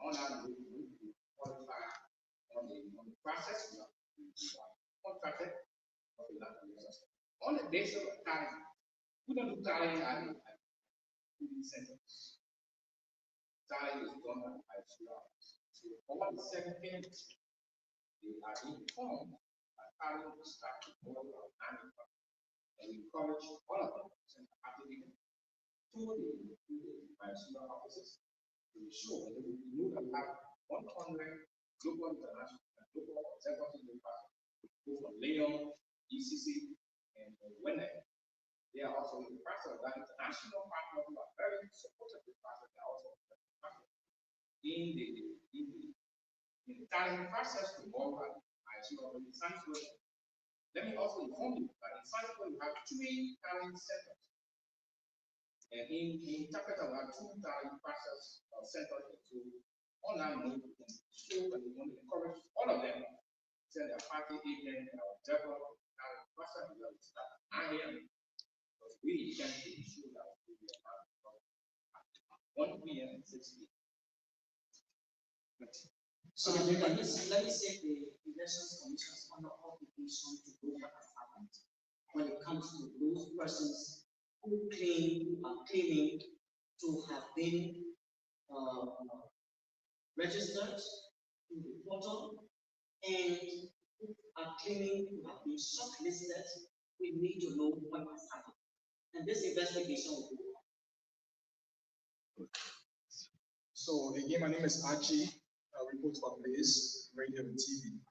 All that we qualify on the process, we have to be contracted for the elections. On the basis of tallying, we don't do tallying at the centers. Tallying is done by students. So for the second thing, they are informed that tallying will start to go around and encourage all of them to send application to the consular offices to be sure that we know that we have 100 global international and global executive both from Leon, ECC, and WENEC. They are also in the process that international partners who are very supportive of the process. They are also in the tallying process to involve I see already in Sanford. Let me also inform you that in Sanford we have 3 tallying centers. And in Tapeta we have 2 tallying process centers. So online mode, we can show and we want to encourage all of them send their party agent or develop tallying process. We will start 9 a.m. because we can be sure that we will have 1 p.m. and 6 p.m. So let me say the Elections Commission is under obligation to know what has happened when it comes to those persons who are claiming to have been registered in the portal and who are claiming to have been shortlisted. We need to know what has happened. And this investigation will go on. So again, my name is Archie. I report from this radio and TV.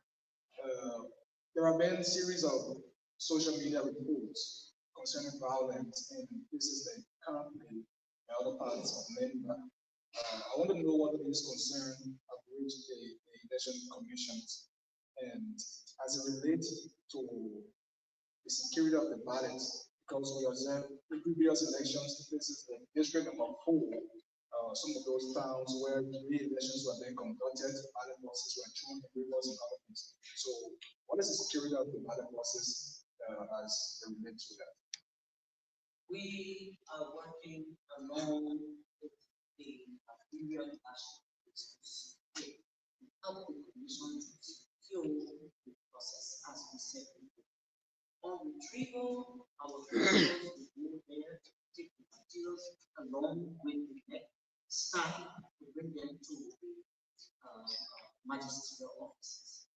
There have been a series of social media reports concerning violence in places like Camden and other parts of Nimba. I want to know whether these concerns have reached the election commissions and as it relates to the security of the ballots, because we observed the previous elections, places like District Number 4, some of those towns where re-elections were being conducted, ballot boxes were thrown in rivers and other things. So, what is the security of the ballot boxes as it relates to that? We are working along with the Nigerian National Police to help the Commission to secure the process, as we said before. On retrieval, our officials will go there to take the materials along with the staff to bring them to the magisterial offices.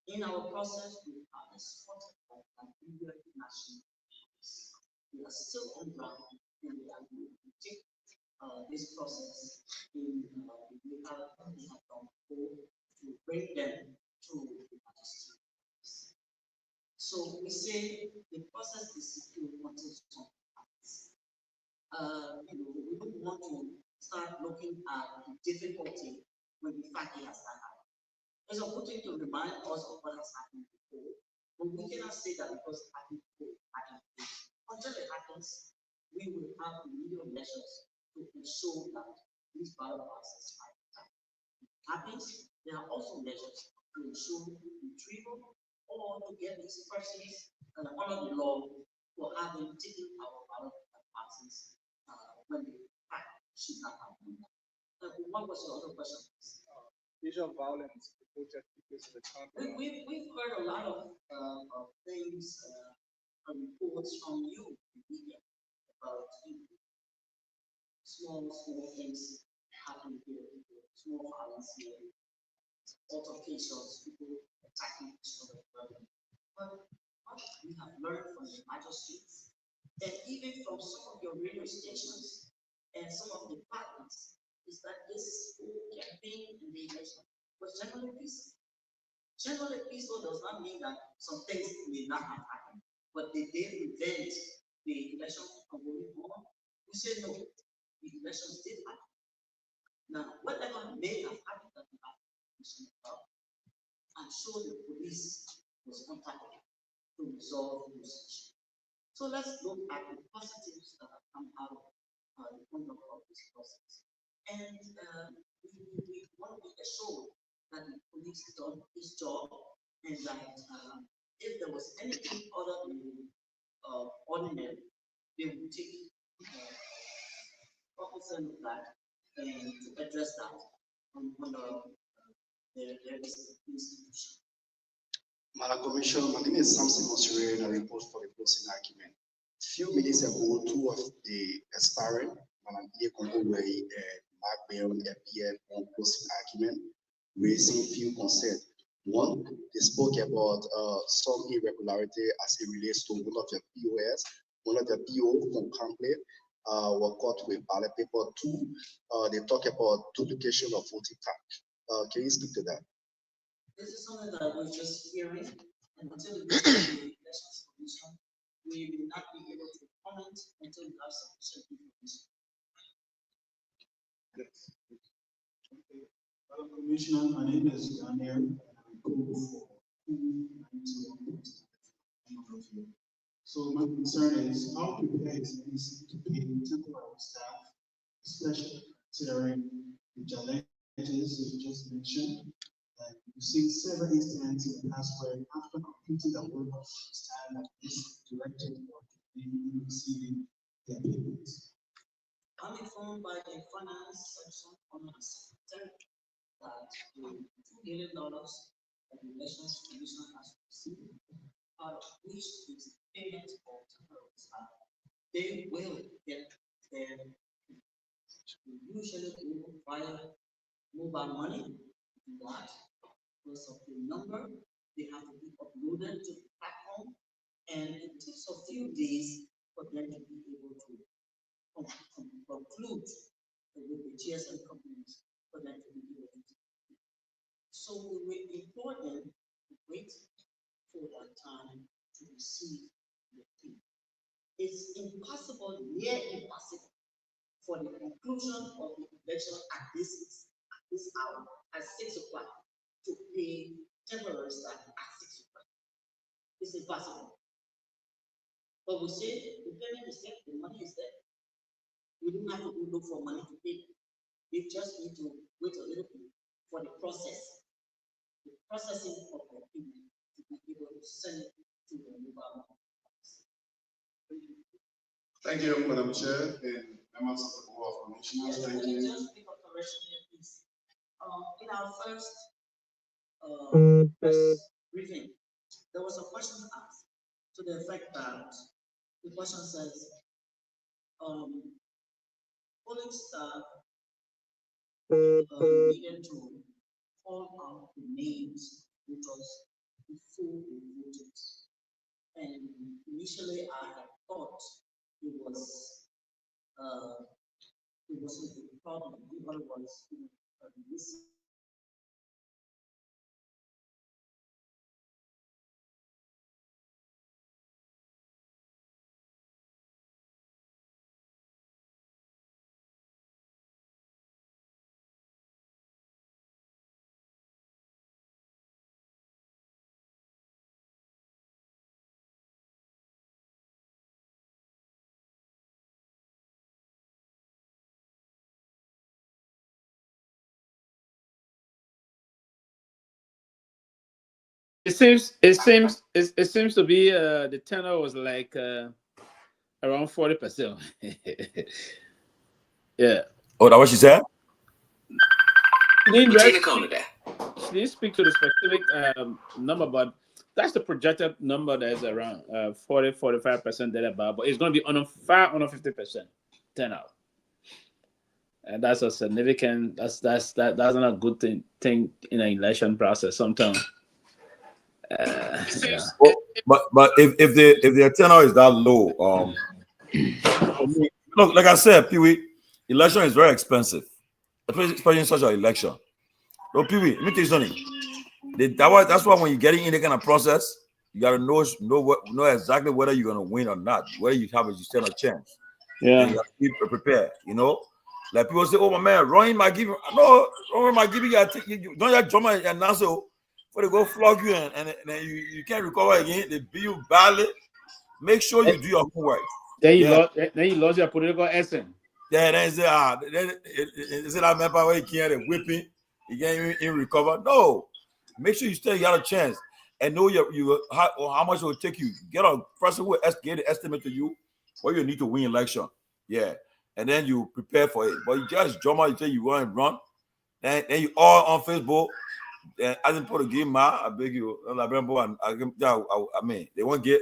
In our process, we are escorted by Nigerian national police. We are still on ground and we are going to take this process in the way we have done before to bring them to the magistrate. So we say the process is secure until something happens. We don't want to start looking at the difficulty when the fact has not happened. It's a good thing to remind us of what has happened before, but we cannot say that because it happened before, until it happens, we will have remedial measures to ensure that these bypasses are done. If it happens, there are also measures to ensure retrieval or to get these persons under the law for having taken our bypasses when the fact should not have been done. What was your other question? Issue of violence, the protest because of the country. We've heard a lot of things, reports from you, the media, about small things happening here, small violence here, altercations, people attacking each other. But what we have learned from the magistrates, and even from some of your radio stations and some of the partners, is that this whole campaign in the election was generally peaceful. Generally peaceful does not mean that some things may not have happened, but they did prevent the election from going on. We say no, the elections did happen. Now, whatever may have happened that we have information about, I'm sure the police was contacted to resolve those issues. So let's look at the positives that have come out of the conduct of this process. And we want to be assured that the police done his job and that if there was anything other than ordinary, they would take cognizance of that and to address that under their institution. Madam Commissioner, my name is Samson Osiri and I report for the closing argument. Few minutes ago, two of the aspiring, Madam E. Kongowei and Mark Bayon, appeared on closing argument, raising few concerns. One, they spoke about some irregularity as it relates to one of the POS, one of the PO from Complete were caught with ballot paper. Two, they talk about duplication of voting card. Can you speak to that? This is something that I was just hearing, and until we get to the elections commission, we will not be able to comment until we have sufficient information. Yes. Okay. Madam Commissioner, my name is Daniel, and I go for 291. So my concern is how prepared is NEC to pay temporary staff, especially considering the challenges you just mentioned. And we've seen several instances in the past where after completing the work of staff like this directed or in receiving their payments. I'm informed by the finance section on the secretary that the $2 million that the elections commission has received, out of which is payment of temporary staff, they will get their usually go via mobile money. That because of the number, they have to be uploaded to the platform, and it takes a few days for them to be able to conclude with the GSM companies for them to be able to. So we will implore them to wait for that time to receive the fee. It's impossible, near impossible, for the conclusion of the election at this hour, at 6 o'clock, to pay temporary staff at 6 o'clock. It's impossible. But we say the payment is there, the money is there. We don't have to go look for money to pay. We just need to wait a little bit for the process, the processing of the payment to be able to send it to the mobile. Thank you, Madam Chair, and members of the Board of Commissioners. Thank you. Just make a correction here, please. In our first briefing, there was a question asked to the effect that the question says, polling staff needed to call out the names, voters before they voted. And initially, I had thought it wasn't a problem. The other was, this. It seems to be the tenor was like around 40%. Yeah. Oh, that what she said? She didn't speak to the specific number, but that's the projected number that is around 40-45% thereabout. But it's going to be under 50% turnout, and that's a significant. That's not a good thing in an election process. Sometimes. Yeah. But if the tenor is that low, for me, look, like I said, Pee-wee, election is very expensive, especially in such an election. No, Pee-wee, let me tell you something. That's why when you're getting in the kind of process, you gotta know exactly whether you're gonna win or not, whether you have a stand a chance. Yeah. And you have to be prepared, you know. Like people say, "Oh my man, Ronnie might give you." No, Ronnie might give you. Don't just jump and now so before they go flog you and then you can't recover again. They beat you badly. Make sure you do your homework. Then you lost your political essence. Yeah, then say is it that man where you can't whipping, you can't even recover. No, make sure you still got a chance and know how much it will take you. Get a person who get the estimate to you what you need to win election. Yeah, and then you prepare for it. But you just jump out, you say you want to run, then you all on Facebook. Then I didn't put a game I beg you, I mean they won't get.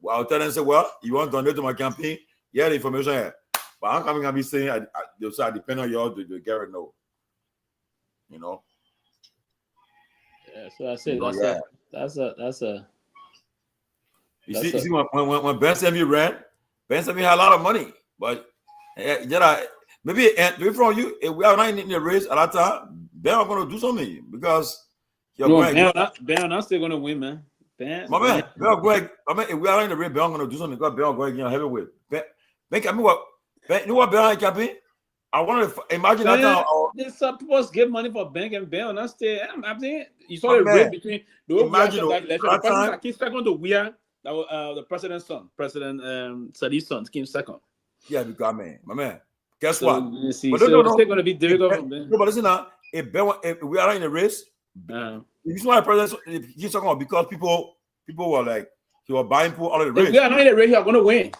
I'll tell them say, well, you want to donate to my campaign? Yeah, the information here. But I'm coming to be saying they'll say I depend on y'all to get it no. You know. Yeah, so I said that's a. You see when Ben Samuel ran, Ben Samuel had a lot of money, but maybe from you, if we are not in the race at that time, Ben are going to do something because Ben not still going to win, man. Ben, my man, Ben are going. I mean, if we are not in the race, Ben are going to do something because Ben are going again heavyweight. Ben, I mean what? Ben, you know what Ben campaign? I want to imagine that time. They're supposed to give money for bank and Ben not stay. I'm saying you saw the race between the person that came second to Weir. That was the president's son, President Sadi's son, came second. Yeah, because my man. Guess what? But it's still going to be difficult for Ben. No, but listen now. If we are in the race, if you want the president, he's talking about because people were like he was buying people out of the race. If we are not in the race, you are going to win.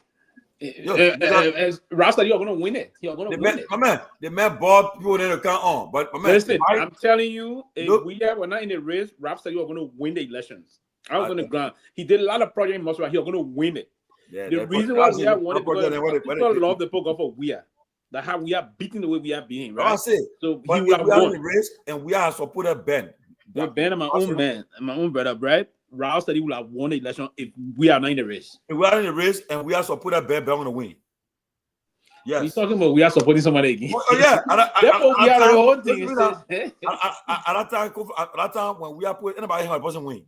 As Rasta, you are going to win it. You are going to win it. My man, the man bought people in the count on. But my man, listen, I'm telling you, if we are not in the race, Rasta, you are going to win the elections. I was on the ground. He did a lot of projects in Moscow. He are going to win it. Yeah, the reason why we are won it because people love the poker for we are. That's how we are beating the way we are being, right? I say. So but he would have won the race, and we are supported Ben. Ben and my own man, and my own brother, right? Rouse said he would have won the election if we are not in the race. If we are in the race and we are supported Ben, Ben going to win. Yes. He's talking about we are supporting somebody again. Oh, yeah. Therefore, we are the whole thing. At that time, when we are put anybody help person win.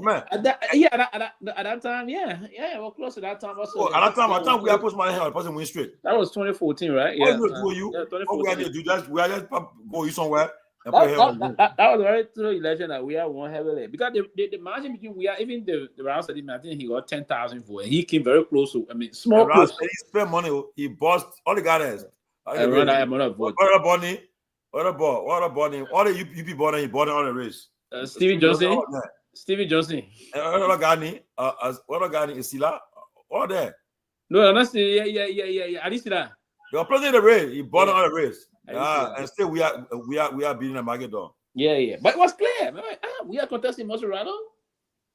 At that time, we're close to that time. Also, at that time, we are supposed to help person win straight. That was 2014, right? Yeah. 2014. All we had to do just we are just go somewhere. That was a very true election that we are won heavily because the margin between we are even the Rouse said I think he got 10,000 votes and he came very close to. I mean, small close. He spent money. He bought all the guys. Around that amount of votes. What about all the UP bought he bought all the race. Stevie Johnson. Stevie Johnson. What guy is Sila? All there. No, not Stevie. Yeah. I didn't see that. They were playing the race. He bought all the race. And still we are beating Armageddon. Yeah. But it was clear. We are contesting Maserado.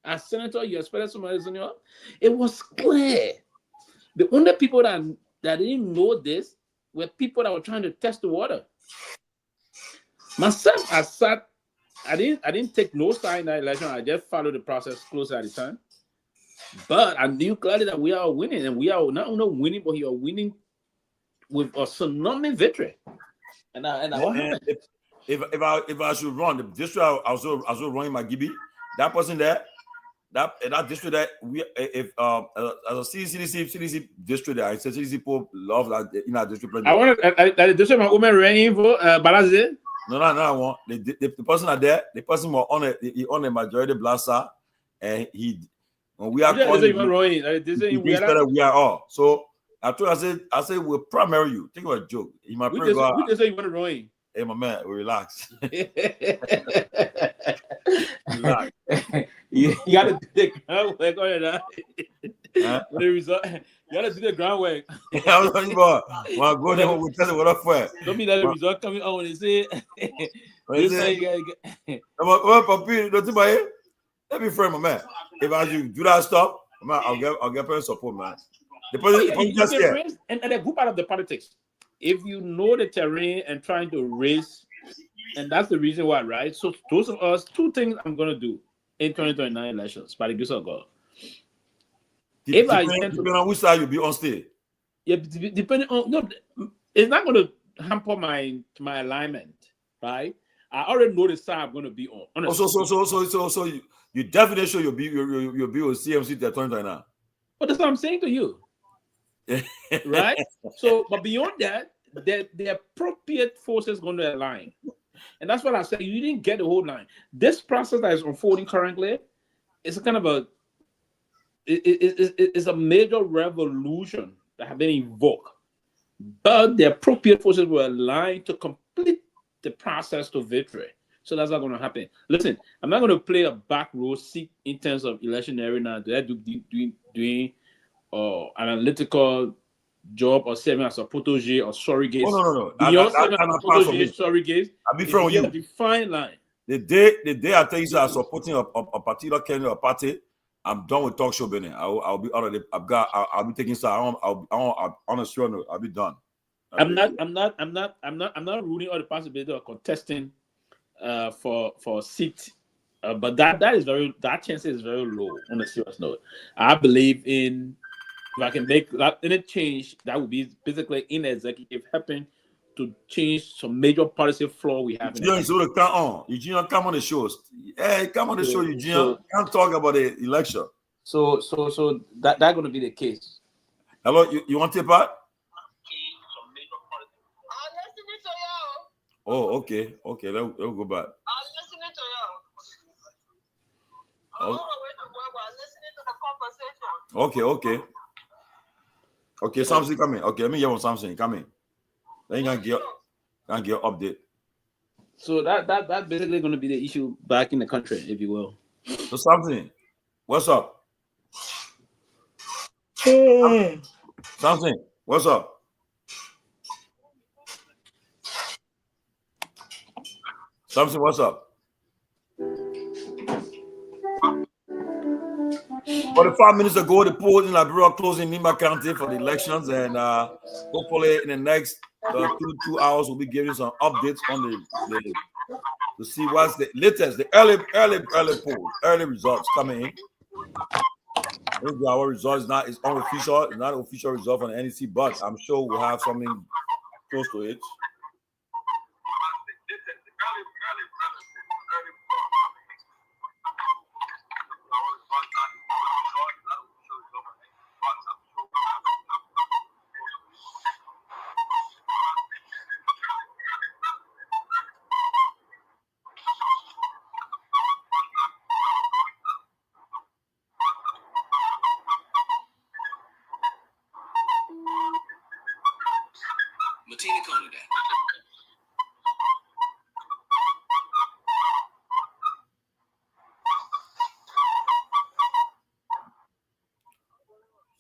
As senator, you expected somebody to know. It was clear. The only people that didn't know this were people that were trying to test the water. Myself, I sat I didn't take no side in that election. I just followed the process close at the time. But I knew clearly that we are winning, and we are not only winning, but we are winning with a tsunami victory. And what happened? If I should run the district, I was running my GB. That person there, that district that we as a CDC district there, I said CDC people love that in our district. I want the district my woman running for Balazi. No, I want the person are there. The person was on the majority blaster, and when we are calling, we are all. So I said we'll primary you. Think about a joke. In my we just say you want to run. Hey, my man, relax. Relax. You gotta do the groundwork on that. The result, you gotta do the groundwork. I was talking about when I go there, we'll tell you what up for. Don't be that the result coming out when they say this thing you gotta get. Let me friend, my man. If I do that stuff, man, I'll get parent support, man. The person just here. And the good part of the politics. If you know the terrain and trying to raise, and that's the reason why, right? So those of us, two things I'm gonna do in 2029 elections by the grace of God. Depending on which side you be on stage. Yeah, depending on it's not gonna hamper my alignment, right? I already know the side I'm gonna be on. So you definitely sure you'll be on CMC at 2029. But that's what I'm saying to you. Right? So, but beyond that, the appropriate forces going to align. And that's what I said. You didn't get the whole line. This process that is unfolding currently is a kind of it's a major revolution that have been invoked. But the appropriate forces will align to complete the process to victory. So that's not going to happen. Listen, I'm not going to play a back row seat in terms of electioneering now. Doing analytical job or serving as a protege or surrogate. No. Beyond serving as a protege, surrogate, I'll be from you. A fine line. The day I tell you that I'm supporting a particular candidate or party, I'm done with talk show business. I'll be out of the. I'll be taking side. I'll be done. I'm not ruling out the possibility of contesting for a seat. But that chance is very low on a serious note. I believe in if I can make that any change, that would be basically in executive helping to change some major policy flaw we have. Eugene, Eugene, come on the shows. Hey, come on the show, Eugene. Can't talk about the election. So that's going to be the case. Hello, you want to take part? Oh, okay. Let's go back. Okay, Samson coming. Okay, let me hear from Samson coming. Then you can get update. So that's basically going to be the issue back in the country, if you will. So Samson, what's up? Samson, what's up? Samson, what's up? 45 minutes ago, the polls in Liberia closed in Nimba County for the elections, and hopefully in the next 2 hours, we'll be giving some updates on the to see what's the latest, the early polls, early results coming in. Our results is unofficial, it's not an official result from the NEC, but I'm sure we'll have something close to it.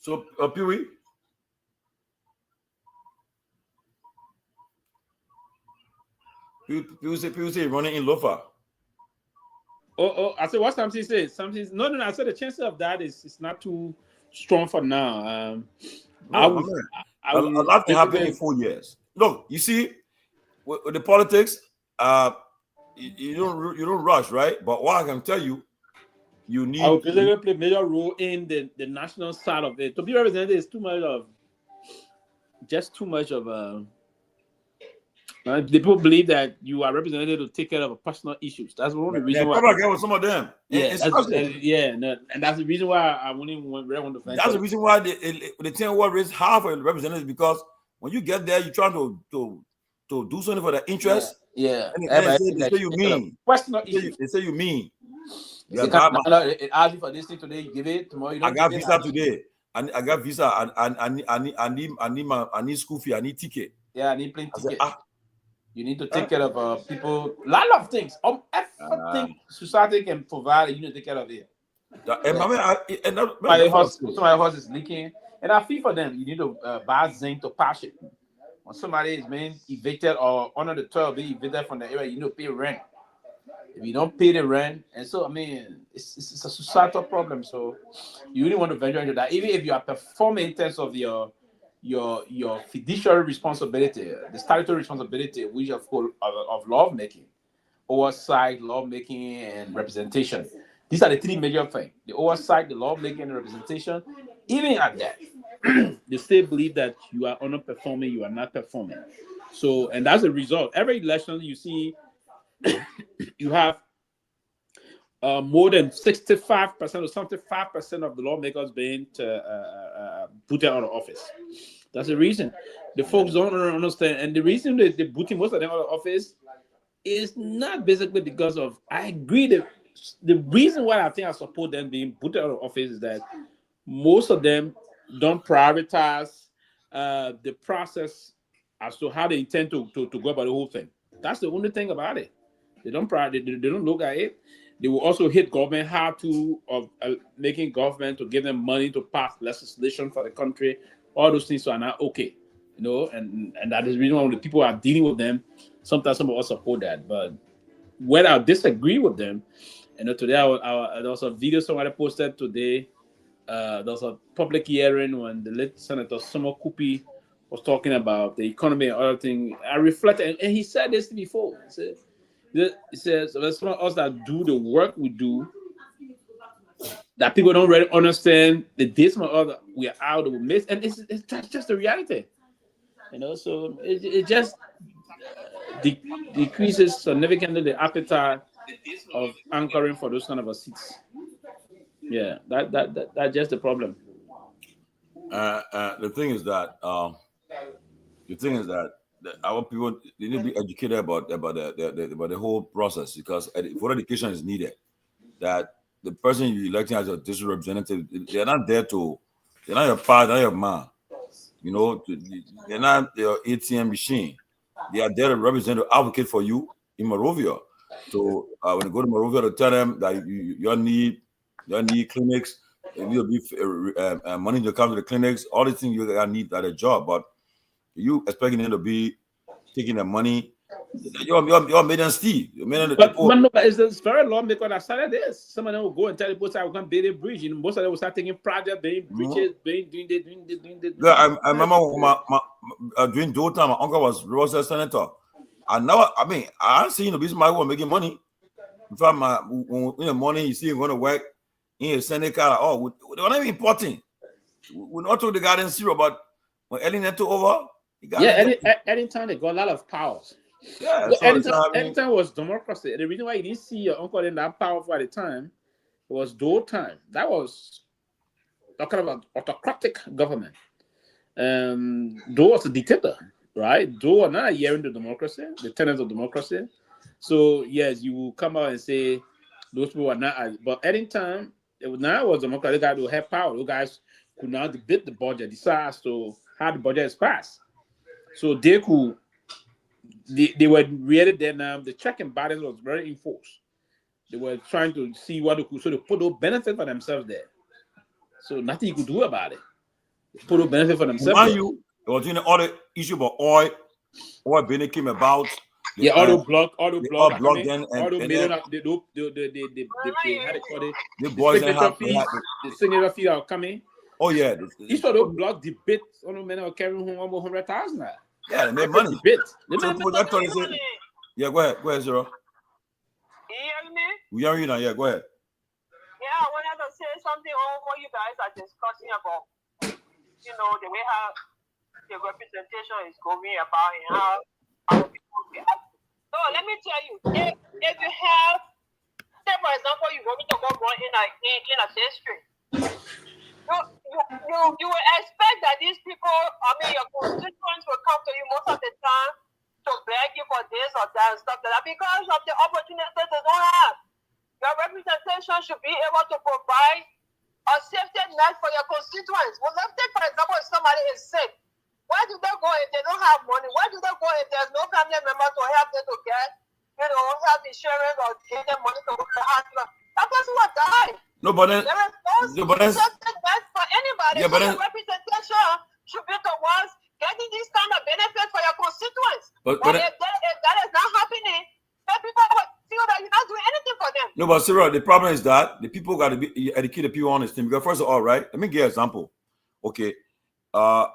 So, Pee-wee? People say running in Lofa. Oh, I said what Samson said. No, I said the chances of that is not too strong for now. A lot can happen in 4 years. Look, you see, with the politics, you don't rush, right? But what I can tell you, you need. I would basically play a major role in the national side of it. To be represented is too much of the people believe that you are represented to take care of personal issues. That's one of the reasons why. Probably with some of them. Yeah, and that's the reason why I wouldn't want to venture. That's the reason why the 10 word raise half of the representatives, because when you get there, you're trying to do something for the interest. Yeah. And they say you mean. Personal issues. They say you mean. It asks you for this thing today, you give it tomorrow. You don't. I got visa today. I got visa. I need school fee. I need ticket. Yeah, I need plane ticket. You need to take care of people. A lot of things. Everything society can provide, you need to take care of it. My horse is leaking, and I feel for them. You need to buy zinc to patch it. When somebody is being evicted or under the 12 being evicted from the area, you need to pay rent. If you don't pay the rent, and so I mean, it's a societal problem. So you really want to venture into that, even if you are performing in terms of your fiduciary responsibility, the statutory responsibility, which of lawmaking, oversight, lawmaking, and representation. These are the three major things: the oversight, the lawmaking, and the representation. Even at that, they still believe that you are underperforming, you are not performing. So, and that's the result. Every election you see, you have more than 65% or 75% of the lawmakers being put out of office. That's the reason. The folks don't understand. And the reason they're putting most of them out of office is not basically because of, I agree that the reason why I think I support them being put out of office is that most of them don't prioritize the process as to how they intend to go about the whole thing. That's the only thing about it. They don't look at it. They will also hit government how to making government to give them money to pass legislation for the country. All those things are not okay, and that is the reason why when the people are dealing with them, sometimes some of us support that. But when I disagree with them, today there was a video somebody posted today. There was a public hearing when the late Senator Summer Kupi was talking about the economy and other things. I reflected, and he said this before. He says, there's some of us that do the work we do, that people don't really understand the days of other we are out, we miss, and that's just the reality. So it just decreases significantly the appetite of anchoring for those kind of seats. Yeah, that's just the problem. The thing is that our people, they need to be educated about the whole process, because voter education is needed. That the person you electing as a district representative, they're not there they're not your father, they're not your mom. They're not your ATM machine. They are there to represent, to advocate for you in Monrovia. So when you go to Monrovia, to tell them that you need clinics, you'll be money to come to the clinics, all these things you need at a job. But you expecting them to be taking the money, you're made them steal. But it's very long, because I started this. Some of them will go and tell the both sides, we can build a bridge. Most of them will start taking projects, building bridges, doing this. Yeah, I remember during those time, my uncle was a senator. I haven't seen the business who are making money. In fact, in the morning you see him going to work in a Senate car. They're not even important. We not told the guy in zero, but when Ellen took over, anytime they got a lot of powers. Yeah, anytime was democracy. The reason why you didn't see your uncle in that powerful at the time was Doe time. That was talking about autocratic government. Doe was a dictator, right? Doe are not adhering to democracy, the tenets of democracy. So yes, you will come out and say those people are not. But anytime now was democratic, guys will have power. Those guys could now debate the budget, decide as to how the budget is passed. So they were really there now. The check and balance was very enforced. They were trying to see what they could, so they put no benefit for themselves there. So nothing you could do about it. They put no benefit for themselves. It was in all the issue about oil Benin came about. Auto block, then the signature fee are coming. Oh yeah, each of those block debate on many are carrying home almost 100,000. Yeah, they made money. Debate. Yeah, go ahead, Zero. We are you now. Yeah, go ahead. Yeah, I wanted to say something on what you guys are discussing about, you know, the way how the representation is going about and how our people react. So let me tell you, if you have, say for example, you want to go run in a district, you will expect that these people, I mean, your constituents will come to you most of the time to beg you for this or that and stuff like that because of the opportunities they don't have. Your representation should be able to provide a safety net for your constituents. Well, let's take, for example, if somebody is sick. Where do they go if they don't have money? Where do they go if there's no family member to help them to get, you know, health insurance or give them money to go to the hospital? That person will die. No, but then, there is no safety net for anybody. Yeah, but so your representation should be towards getting this kind of benefit for your constituents. But if that is not happening, then people will feel that you're not doing anything for them. no, but Sarah, the problem is that the people got to be educated people on this thing. Because first of all, right, let me give you an example. Okay, for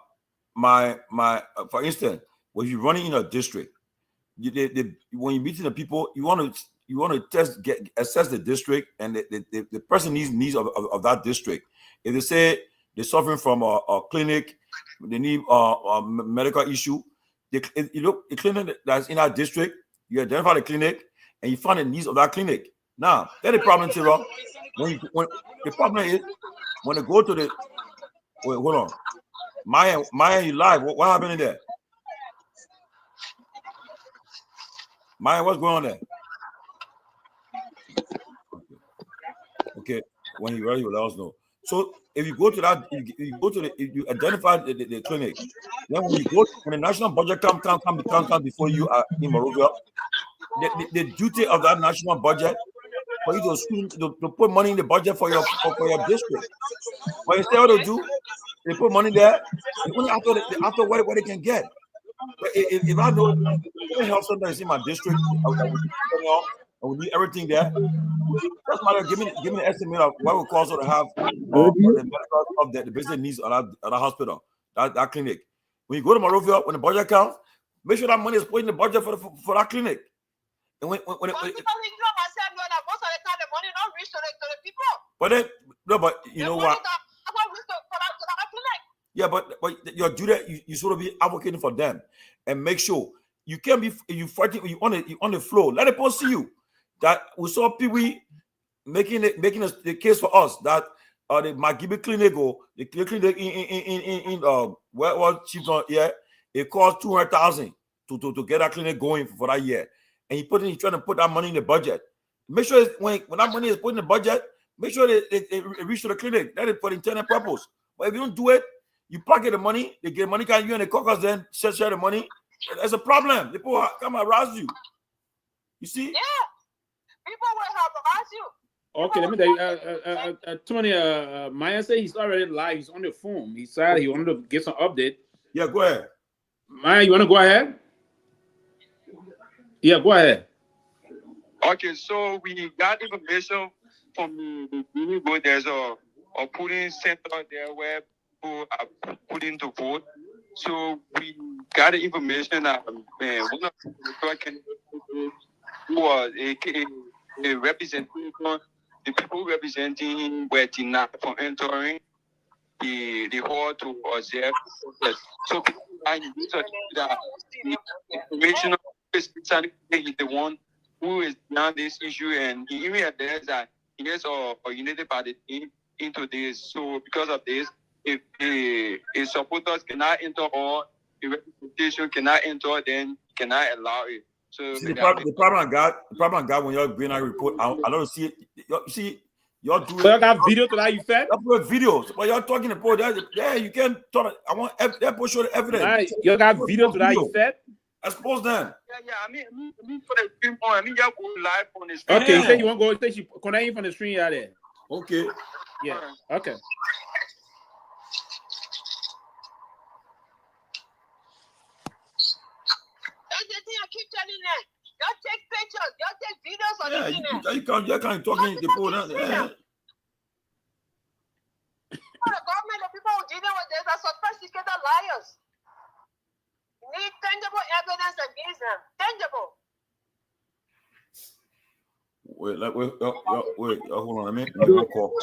instance, when you're running in a district, when you're meeting the people, you want to assess the district and the person needs of that district. If they say they're suffering from a clinic, they need a medical issue, you look the clinic that's in our district, you identify the clinic and you find the needs of that clinic. Now, that's the problem, Sarah. When the problem is when they go to the hold on. Maya, you live. What happened in there? Maya, what's going on there? Okay. When you're ready, you let us know. So if you go to that, if you identify the clinic, then when the national budget come before you in Morovia, the duty of that national budget for you to put money in the budget for your district. But instead what they do, they put money there, only after what they can get. But if I know health center is in my district, I will do everything there. That's why give me an estimate of what it would cost to have the medical of the business needs at a hospital, that clinic. When you go to Morovia, when the budget counts, make sure that money is put in the budget for that clinic. And when most of the time the money not reach to the people. But then, no, but you know what? Yeah, but your duty, you sort of be advocating for them and make sure you can't be you fighting you on the floor. Let the people see you. That we saw people making the case for us that the Magibi clinic or the clinic in where was Chief on here, it cost 200,000 to get that clinic going for that year. And he's trying to put that money in the budget. Make sure when that money is put in the budget, make sure it reach to the clinic. That is for intended purpose. But if you don't do it, you pocket the money, they get money, can you and the caucus then share the money. There's a problem. People come harass you. You see? Yeah. People will harass you. Okay, let me tell you. Tony, Maya said he's already live. He's on the phone. He said he wanted to get some update. Yeah, go ahead. Maya, you want to go ahead? Yeah, go ahead. Okay, so we got information from the there's a polling center there where people are putting to vote. So we got the information that one of the candidates who was a representative, the people representing him were denied from entering the hall to observe. So people are in that the information is the one who is behind this issue, and he realized that he is a united party into this. So because of this, if the supporters cannot enter or the representation cannot enter, then cannot allow it. So see, the problem I got when y'all bring that report, I don't see it. Y'all do it. So y'all got video to that effect? Y'all put videos, but y'all talking about that. Yeah, you can't talk. I want that show the evidence. Right. Y'all got video to that effect? Expose them. Yeah. I mean, for the stream on. I mean, y'all go live on the stream. Okay, you say you want to go. Say you connect in from the stream out there. Okay. Yeah. Okay. Keep telling them. Y'all take pictures. Y'all take videos on the internet. You can't talking the people. Yeah. The government, the people who dealing with this are sophisticated liars. You need tangible evidence against them. Tangible. Wait, hold on a minute. Let me one call.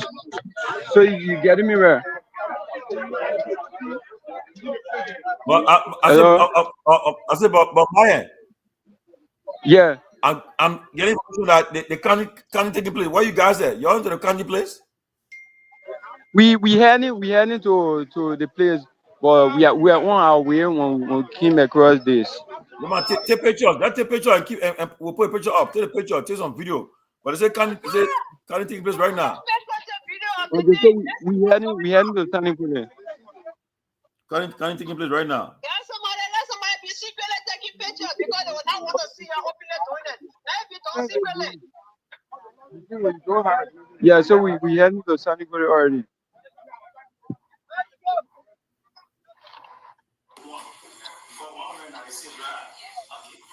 So you getting me right? But I said, but Ryan. Yeah. I'm getting information that the county taking place. Where you guys at? You're into the county place? We heading to the place, but we are on our way when we came across this. No man, take pictures. Let's take picture and keep and we'll put a picture up. Take a picture, take some video. But they say county taking place right now. Okay, so we heading to Sunny Place. County taking place right now. Let somebody be secretly taking pictures because they will not want to see you openly doing it. Let it be done secretly. Yeah, so we heading to Sunny Place already.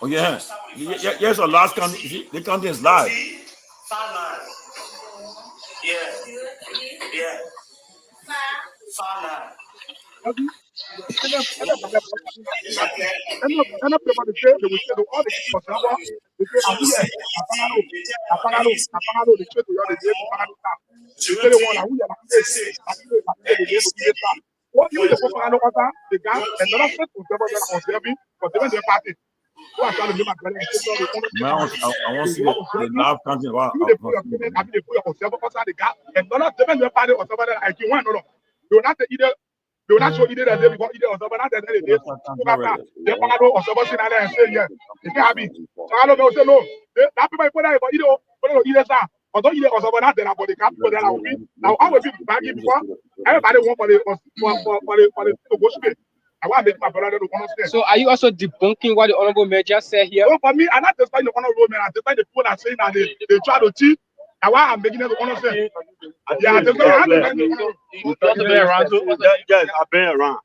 Oh yeah. Yes, our last county. The county is live. Yeah. Man, I want to see the live content. Wow. They will not show either that day because either or somebody that day. They or somebody sitting there and say yes. If you happy, so I don't know. Say no. That people put that, but either side. Although either or somebody there, but they can't put that out. Now I will be back in before everybody want for the to go straight. I want to make my brother to understand. So are you also debunking what the honorable mayor just said here? No, for me, I'm not testifying the honorable mayor. I'm testifying the people that saying that they try to cheat. That's why I'm making them to understand. Yeah, I'm testifying. Yes, I've been around.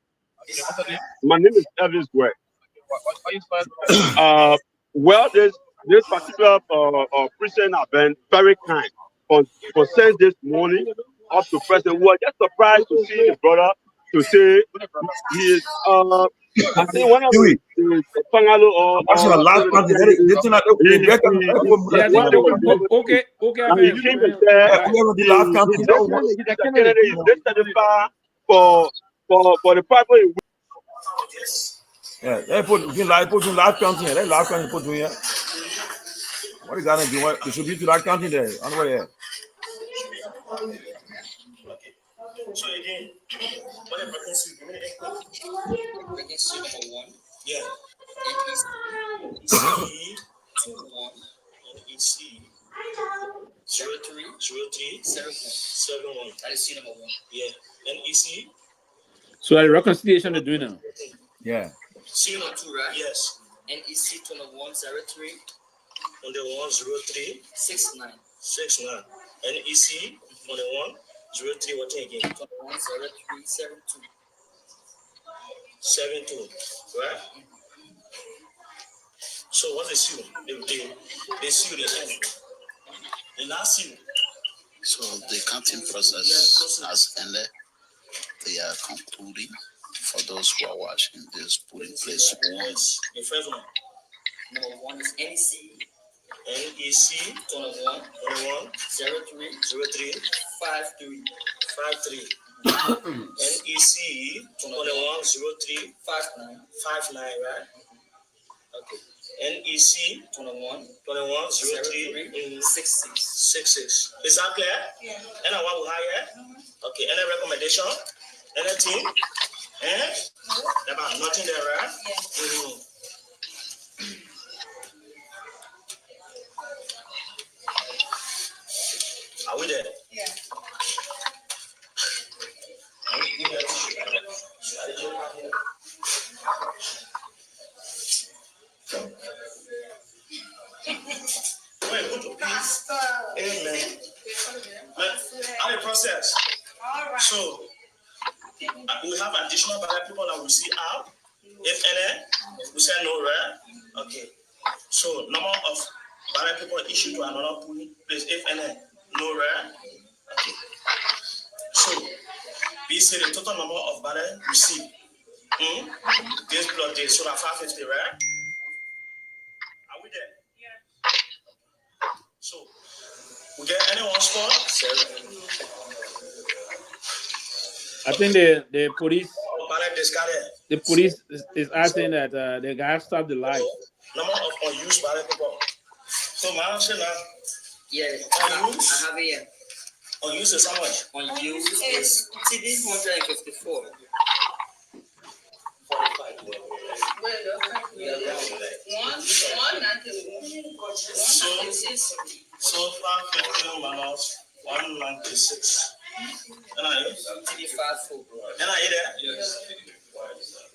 My name is Elvis Gray. Well, this particular Christian have been very kind. For since this morning up to present, we were just surprised to see the brother to say he is I think one of the Pangalo or okay. He came and said he's a candidate. He's dissatisfied for the people. Yeah, they put live counting here. They live counting put here. What is that doing? They should be to live counting there. On the way there. So again, what the vacancy? Vacancy number 1. Yeah. NEC 21 NEC 0371. That is C number 1. Yeah. NEC. So a reconciliation they're doing now. Yeah. C number 2, right? Yes. NEC 2103. 2103 69. NEC 2103. What again? 210372. 72. Right? So what they sue? They sue the end. The last sue. So the counting process has ended. They are concluding. For those who are watching this, put in place once. The first one. Number 1 is NEC 21 03 53 NEC 21 03 59, right? Okay. NEC 21 03 66. Is that clear? Yeah. And what we hire? Okay. Any recommendation? Anything? About nothing there, right? Yeah. Are we there? Yeah. Amen. How the process? All right. So we have additional people that we see out. If any, we say no, right? Okay. So number of ballot people issued to another polling place. If any, no, right? Okay. So we say the total number of ballot received. This blood day, so that 550, right? Are we there? Yeah. So So, we get anyone spot? I think the police is asking that the guy stop the light. Number of unused ballot paper. So my answer now. Yeah, unused. I have it here. Unused is how much? Unused is 354. 45. So 550 minus 196. And I 354. And I there? Yes.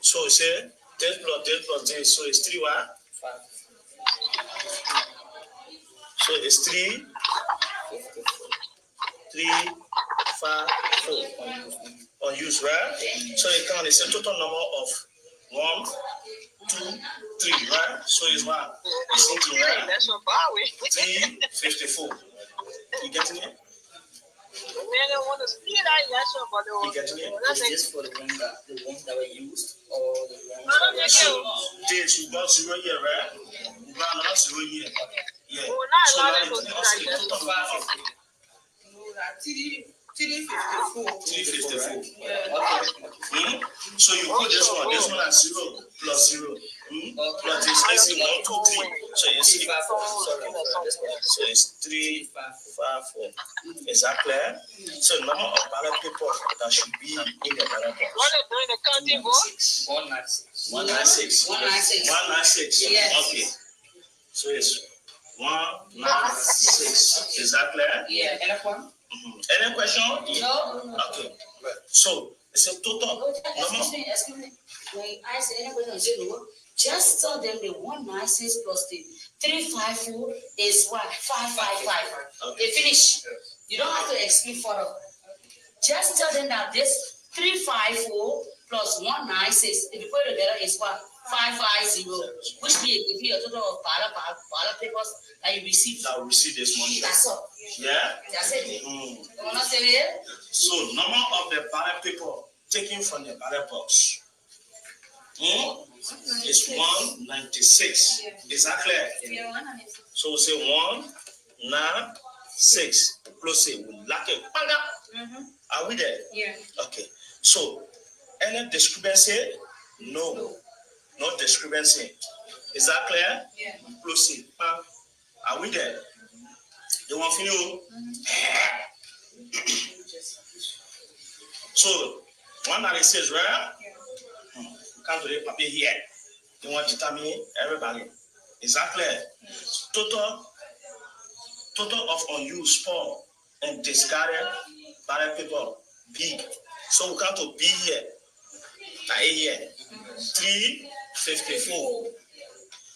So say 10 plus this, so it's 3 what? 5. So it's 3, 3, 5, 4. Unused, right? So you count, it's a total number of 1, 2, 3, right? So it's what? It's 18, right? 354. You getting it? You getting it? Is this for the ones that were used or the ones that were So this, you got 0 here, right? You got another 0 here. Yeah. So now it's also the total number of 354. So you put this one at 0 plus 0. Plus this, let's see, 1, 2, 3. So it's 3, 5, 4. So it's 3, 5, 4. Is that clear? So number of ballot paper that should be in the ballot box. 196. 196. 196. Yes. Okay. So it's 196. Is that clear? Yeah. Any question? No. Okay. So it's a total number. Excuse me. When I say any question, say no. Just tell them the 196 plus the 354 is what? 555. Okay. They finish. You don't have to explain further. Just tell them that this 354 plus 196, if you put it together, is what? 550, which means if you a total of ballot papers that you receive. That will receive this money. That's all. Yeah? That's it. Mm. You want to say it? So number of the ballot paper taken from the ballot box is 196. Is that clear? Yeah, 196. So say 196. Plus say we lack it. Are we there? Yeah. Okay. So any discrepancy? No. No discrepancy. Is that clear? Yeah. Plus say. Are we there? You want to feel? So 196, right? Come to the paper here. You want to determine everybody. Is that clear? Total of unused, poor, and discarded ballot paper B. So we come to B here. A here. 354.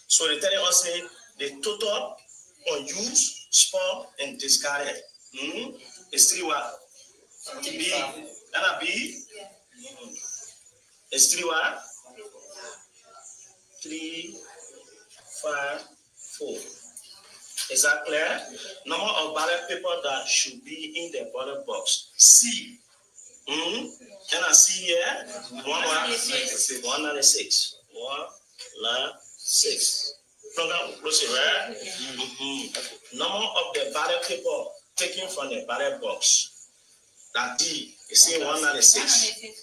So they tell us say the total unused, spoiled, and discarded is 3 what? B. And a B is 3 what? 3, 5, 4. Is that clear? Number of ballot paper that should be in the ballot box. C. And I see here 196. 196. 196. Close it, right? Number of the ballot paper taken from the ballot box. That D is in 196.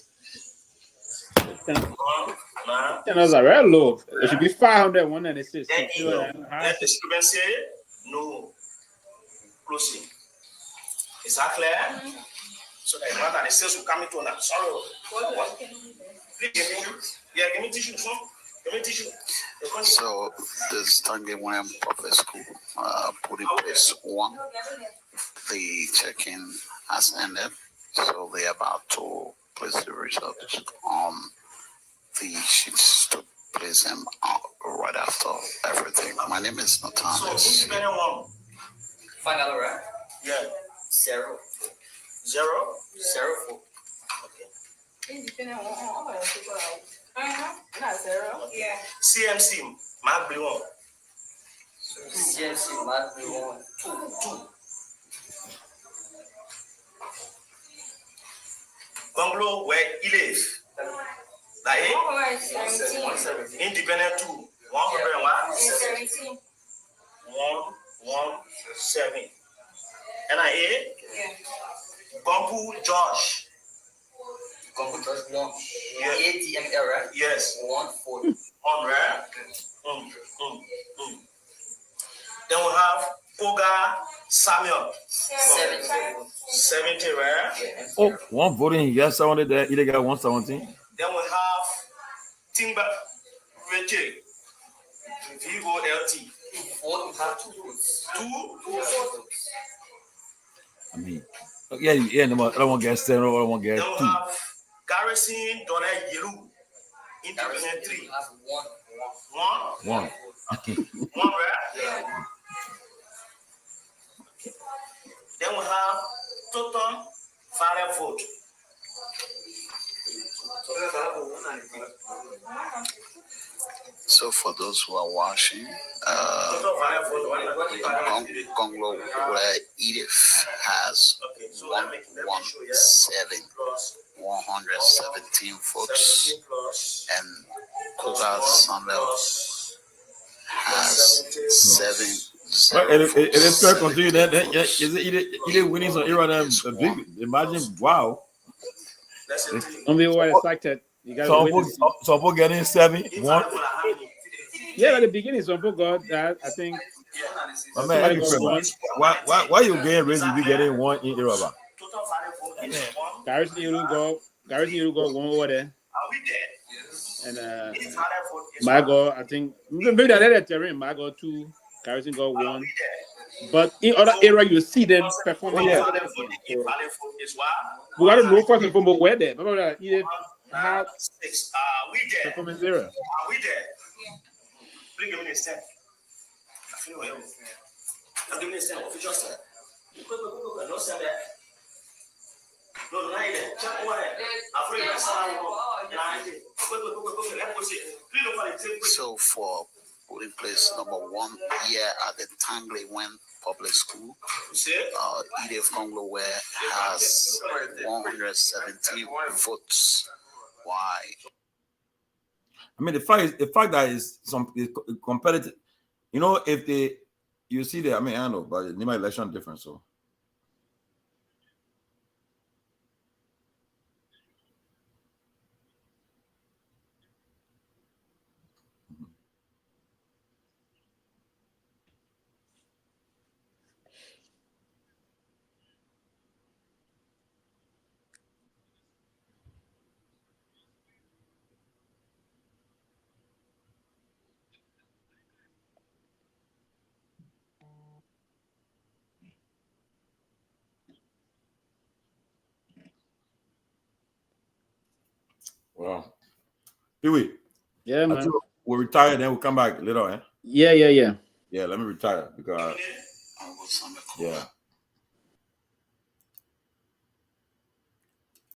Those are very low. It should be 500, 196. That discrepancy, no. Closing. Is that clear? So that 196 will come into that. Sorry. Please give me. Yeah, give me tissue. Give me tissue. So this Tangi William Public School put in place 1. The check-in has ended, so they're about to place the results on the sheets to place them out right after everything. My name is Nathan. So Final, right? Yeah. 0. 0? 04. Not 0. Yeah. CMC, Mark Blue. CMC, Mark Blue. 2. Bungalow where he lives. Independent 2. 117. 17. NIA. Gompu Josh. Gompu Josh 1. Yeah. ATM error. Yes. 140. On right? Then we have Koga Samuel. 70, right? Oh, one voting yes, I wanted the illegal 117. Then we have Timber Richie. Vigo LT. You have 2 votes. 2? I mean, yeah, no, I don't want to get 7, I don't want to get 2. Then we have Garrison Donald Yeru. Independent 3. You have 1. 1? 1. 1, right? Yeah. Then we have total valid vote. So for those who are watching, Gonglo where Edith has 117 votes, and Koga Samuel has 7. It is fair continue that is it either winning some era that big. Imagine, wow. Some people were excited. You got some people getting 7, 1. Yeah, at the beginning, some people got that. I think. My man, why you getting raised if you getting 1 in Iraba? Garrison, you go 1 over there. And my go, I think maybe that terrain. My go 2. Garrison got 1. But in other area, you see them performing. We got to know first and foremost where they. Remember that Edith had performance 0. Are we there? Bring him in a step. I feel well. I'm giving a step. Official step. No step there. No, not there. Check over there. I'm afraid So for putting place number 1 here at the Tangley Wen Public School, Edith Gonglo has 117 votes. Why? I mean, the fact that is competitive. You know, if you see the, I mean, I know, but the Nimba election different, so. Wow. Pee-wee. Yeah, man. We'll retire, then we'll come back later, eh? Yeah. Yeah, let me retire because yeah.